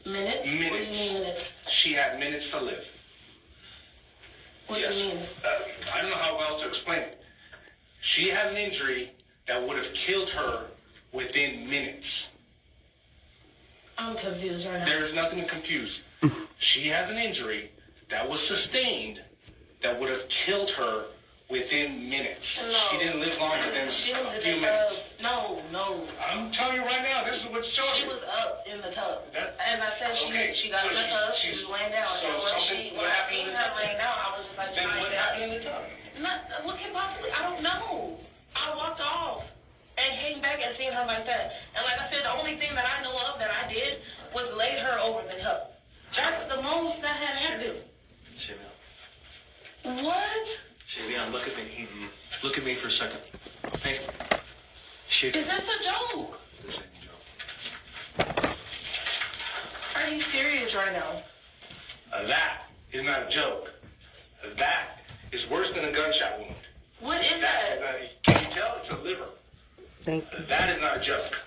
Minutes? What do you Minutes. mean minutes? She had minutes to live. What do you mean? I don't know how else to explain it. She had an injury that would have killed her within minutes. I'm confused right now. There's nothing to confuse. She has an injury that was sustained that would have killed her within minutes. No. She didn't live longer than She was a in few the minutes. tub. No. I'm telling you right now, this is what's showing She you. was up in the tub. That- As I said, she got so in the tub. She she's- was laying down. so And when something- when what I happened seen in the her tub? laying down, I was just like, Then what happened in the tub? What can possibly? I don't know. I walked off and came back and seen her like that. And like I said, the only thing that I know of that I did was lay her over the tub. That's the most I had to do. Shavion, What? Shavion, look at me. Look at me for a second. Hey. Is this a joke? Are you serious right now? That is not a joke. That is worse than a gunshot wound. What is that? Can you tell? It's a liver. Thank you. That is not a joke.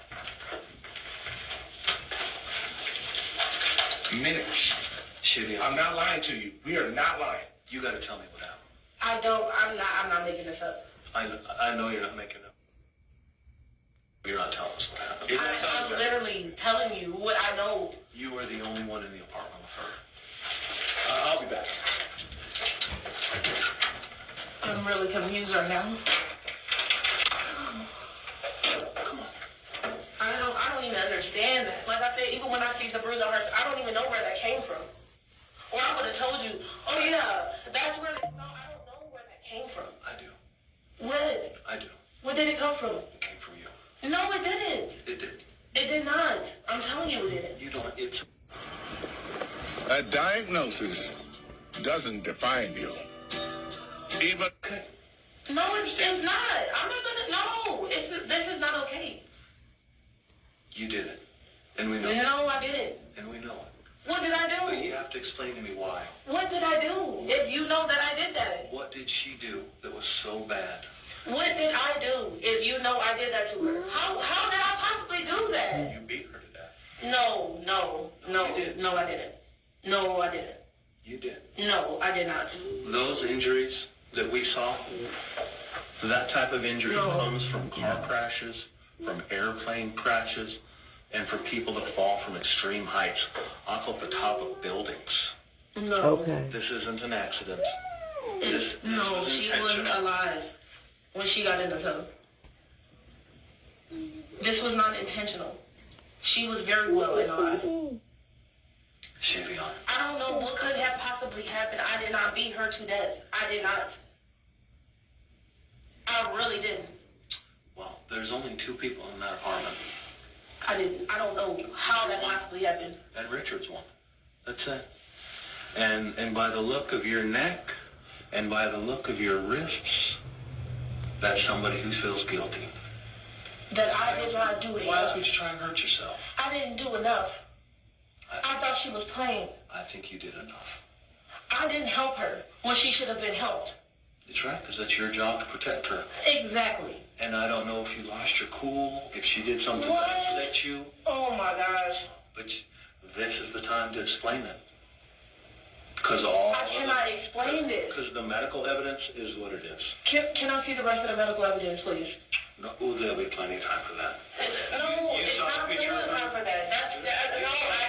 Minutes. Shivy, I'm not lying to you. We are not lying. You got to tell me what happened. I'm not making this up. I know you're not making it up. You're not telling us what happened. You're not telling I'm us. literally telling you what I know. You were the only one in the apartment with her. I'll be back. I'm really confused right now. I don't even understand that. Like I said, even when I see the bruise on her, I don't even know where that came from. Or I would have told you, oh yeah, that's where it, no, I don't know where that came from. I do. What? I do. Where did it come from? It came from you. No, it didn't. It did. It did not. I'm telling you it didn't. You don't. It's. A diagnosis doesn't define you. Even No, it's not. I'm not gonna. No, this is not okay. You did it. And we know it. No, I didn't. And we know it. What did I But do? you have to explain to me why. What did I do? If you know that I did that. What did she do that was so bad? What did I do? If you know I did that to her. How did I possibly do that? You beat her to death. No, You did. no, I didn't. No, I didn't. You did. No, I did not. Those injuries that we saw, that type of injury No. comes from car crashes, from airplane crashes, and for people to fall from extreme heights off of the top of buildings. No. Okay. This isn't an accident. No, she was alive when she got in the tub. This was not intentional. She was very well and alive. She'd be on. I don't know what could have possibly happened. I did not beat her to death. I did not. I really didn't. Well, there's only two people in that apartment. I didn't. I don't know how that possibly happened. And Richard's one. That's it. And by the look of your neck and by the look of your wrists, that's somebody who feels guilty. That I did not do it. Why else would you try and hurt yourself? I didn't do enough. I thought she was playing. I think you did enough. I didn't help her when she should have been helped. That's right, because that's your job to protect her. Exactly. And I don't know if you lost your cool, if she did something What? that upset you, Oh my gosh. but this is the time to explain it. Because all I cannot explain this. Because the medical evidence is what it is. Can I see the rest of the medical evidence, please? No, there'll be plenty of time for that. No, it's not plenty of time for that. No, I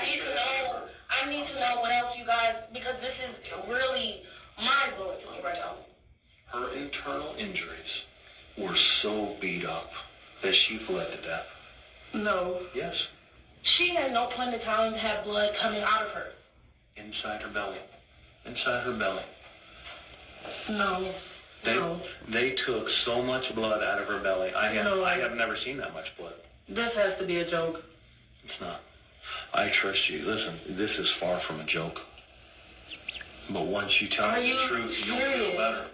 know what else you guys, because this is really mind-blowing to me right now. Her internal injuries were so beat up that she fled to death. No. Yes. She had no plenty of time to have blood coming out of her. Inside her belly. Inside her belly. No. They took so much blood out of her belly. I have never seen that much blood. This has to be a joke. It's not. I trust you. Listen, this is far from a joke. But once you tell me the truth, you'll feel better.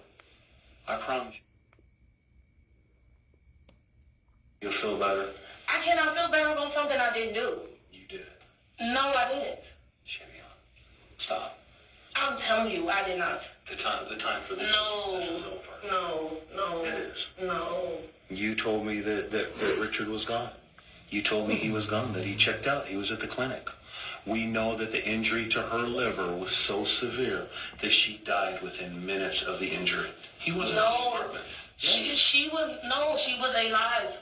I promise you. You'll feel better. I cannot feel better about something I didn't do. You did. No, I didn't. Stop. I'm telling you, I did not. The time for this. No. This is over. No. It is. No. You told me that Richard was gone. You told me he was gone, that he checked out. He was at the clinic. We know that the injury to her liver was so severe that she died within minutes of the injury. He wasn't in his apartment. She was alive.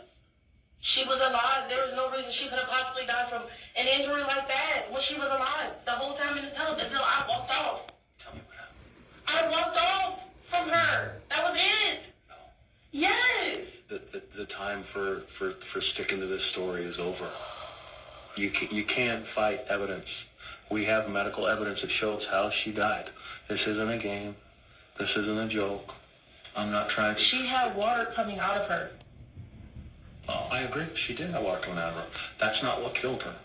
She was alive. There was no reason she could have possibly died from an injury like that when she was alive the whole time in the tub until I walked off. Tell me what happened. I walked off from her. That was it. No. Yes. The time for sticking to this story is over. You can't fight evidence. We have medical evidence that shows how she died. This isn't a game. This isn't a joke. I'm not trying to... She had water coming out of her. Oh, I agree. She did have water coming out of her. That's not what killed her.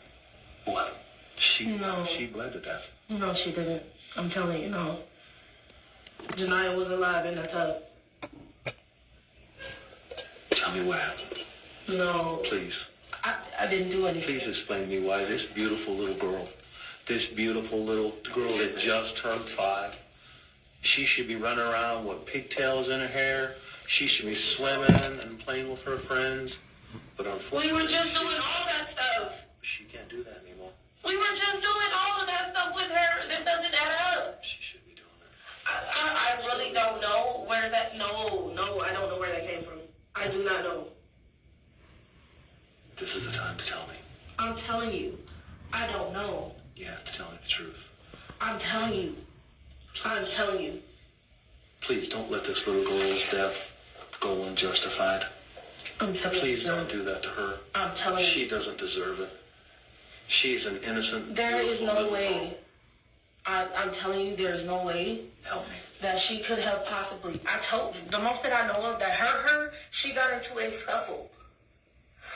What? She bled to death. No, she didn't. I'm telling you, no. Janiyah was alive in the tub. Tell me what happened. No. Please. I didn't do anything. Please explain to me why this beautiful little girl that just turned 5, she should be running around with pigtails in her hair. She should be swimming and playing with her friends. But unfortunately... We were just doing all that stuff. She can't do that anymore. We were just doing all of that stuff with her. That doesn't add up. She should be doing it. I really don't know where that... No, I don't know where that came from. I do not know. This is the time to tell me. I'm telling you. I don't know. You have to tell me the truth. I'm telling you. I'm telling you. Please don't let this little girl's death go unjustified. I'm telling you. Please don't do that to her. I'm telling you. She doesn't deserve it. She's an innocent... There is no little way. girl. I'm telling you, there is no way. Help me. That she could have possibly... I told you, the most that I know of that hurt her, she got into a scuffle.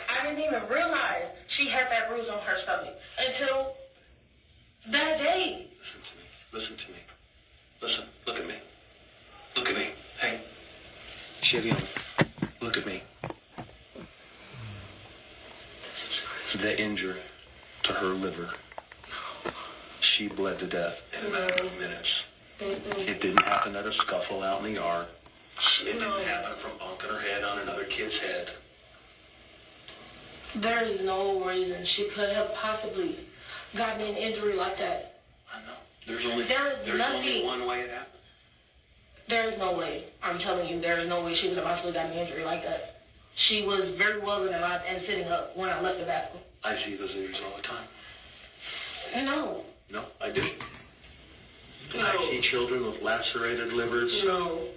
I didn't even realize she had that bruise on her stomach until that day. Listen to me. Listen, look at me. Look at me. Hey. Shivion, look at me. The injury to her liver. She bled to death in a matter of minutes. It didn't happen at a scuffle out in the yard. It didn't happen from bonking her head on another kid's head. There is no reason she could have possibly gotten an injury like that. I know. There's only nothing. one way it happened. There is no way. I'm telling you, there is no way she could have possibly gotten an injury like that. She was very well and alive and sitting up when I left the bathroom. I see those injuries all the time. No. No, I do. No. I see children with lacerated livers. No.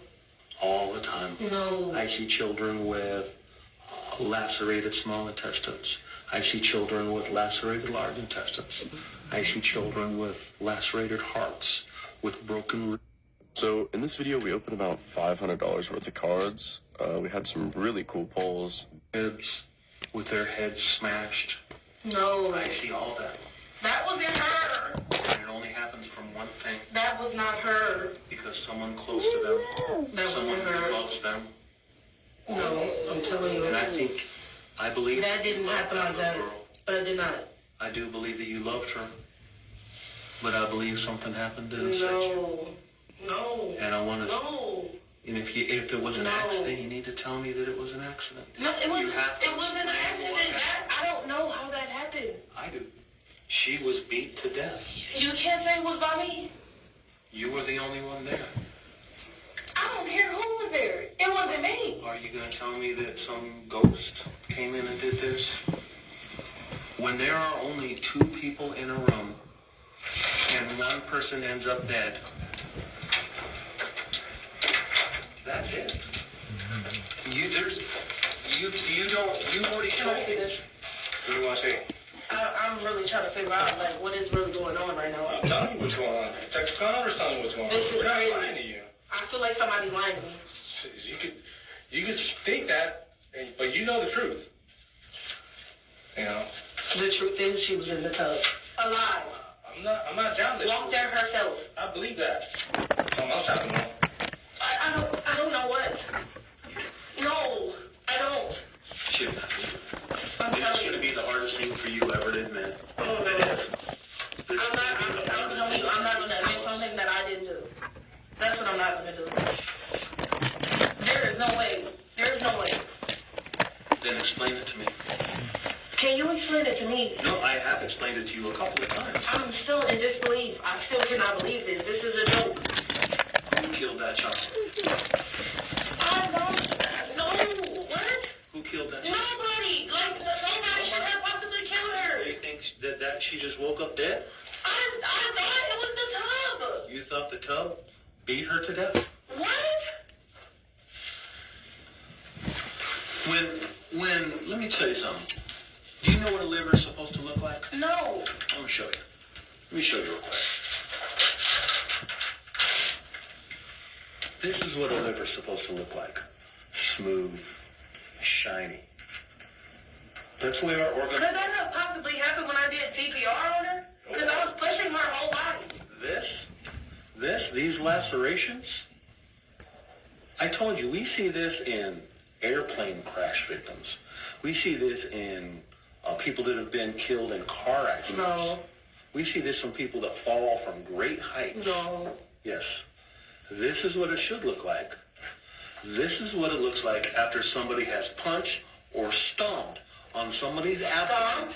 All the time. No. I see children with lacerated small intestines. I see children with lacerated large intestines. I see children with lacerated hearts, with broken... So in this video, we opened about $500 worth of cards. We had some really cool polls. Kids with their heads smashed. No. I see all that. That wasn't her. And it only happens from one thing. That was not her. Because someone close to them, That someone wasn't who her. loves them. No, I'm telling you. And I believe that didn't happen like that. But it did not. I do believe that you loved her. But I believe something happened to upset you. No. And I want to... No. And if it was an accident, you need to tell me that it was an accident. No, it wasn't an accident. I don't know how that happened. I do. She was beat to death. You can't say it was by me. You were the only one there. I don't care who was there. It wasn't me. Are you going to tell me that some ghost came in and did this? When there are only 2 people in a room and one person ends up dead, that's it. You already told me this. What do you want to say? I'm really trying to figure out like what is really going on right now. I'm telling you what's going on. Texacona's telling you what's going on. This is We're not crazy. lying to you. I feel like somebody's lying to me. You could think that, but you know the truth. You know. The truth is she was in the tub. Alive. I'm not down this. Walked there herself. I believe that. Something else happened. I don't know what. No, I don't. Shit. This is going to be the hardest thing for you ever to admit. Oh, it is. I'm not going to admit something that I didn't do. That's what I'm not going to do. There is no way. There is no way. Then explain it to me. Can you explain it to me? No, I have explained it to you a couple of times. I'm still in disbelief. I still cannot believe this. This is a joke. Who killed that child? I don't know. What? Who killed that child? Nobody. Like, nobody should have possibly killed her. You think that she just woke up dead? I thought it was the tub. You thought the tub beat her to death? What? Let me tell you something. Do you know what a liver is supposed to look like? No. Let me show you. Let me show you real quick. This is what a liver is supposed to look like. Smooth, shiny. That's the way our organs... Could that have possibly happened when I did CPR on her? Because I was pushing her whole body. These lacerations, I told you, we see this in airplane crash victims. We see this in people that have been killed in car accidents. No. We see this from people that fall from great heights. No. Yes. This is what it should look like. This is what it looks like after somebody has punched or stomped on somebody's abdomen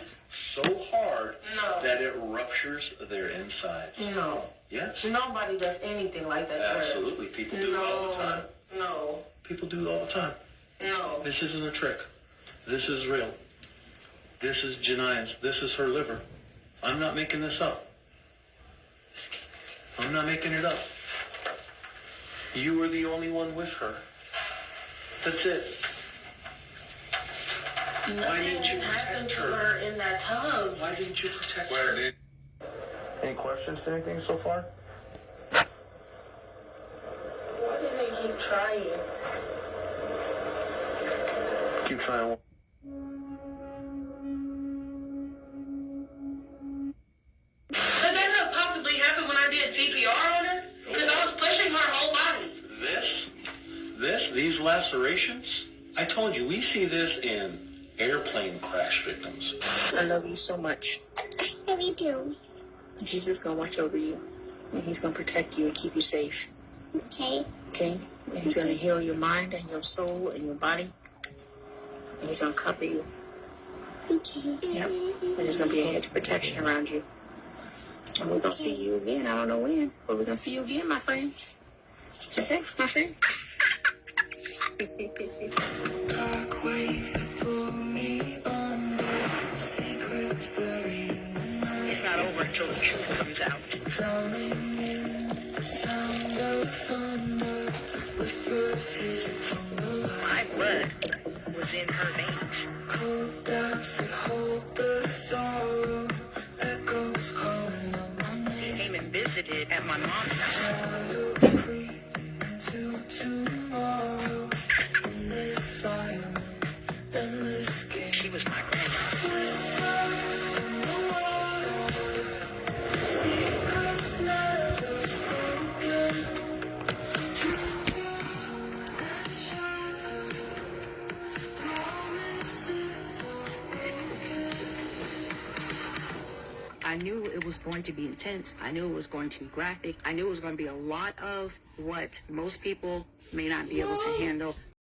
so hard that it ruptures their inside. No. Yes. Nobody does anything like that. Absolutely. People do it all the time. No. People do it all the time. No. This isn't a trick. This is real. This is Jania's. This is her liver. I'm not making this up. I'm not making it up. You were the only one with her. That's it. Why didn't you protect her? In that tub. Why didn't you protect her? Any questions to anything so far? Why did they keep trying? Keep trying. Could that have possibly happened when I did CPR on her? Because I was pushing her whole body. These lacerations, I told you, we see this in airplane crash victims. I love you so much. I love you too. He's just gonna watch over you, and he's gonna protect you and keep you safe. Okay. Okay? And he's gonna heal your mind and your soul and your body. And he's gonna cover you. Okay. Yep. And there's gonna be a hedge of protection around you. And we're gonna see you again. I don't know when, but we're gonna see you again, my friend. Okay, my friend? Dark waves that pull me under, secrets buried in the night. It's not over until the truth comes out. Drowning in the sound of thunder, whispers hidden from the light. My blood was in her veins. Cold depths that hold the sorrow, echoes calling on my name. He came and visited at my mom's house. Shadows creep into tomorrow. In this silent, endless game. She was my granddaughter. Whispers in the water, secrets never spoken. Truth into that shelter, promises unbroken. I knew it was going to be intense. I knew it was going to be graphic. I knew it was going to be a lot of what most people may not be able to handle.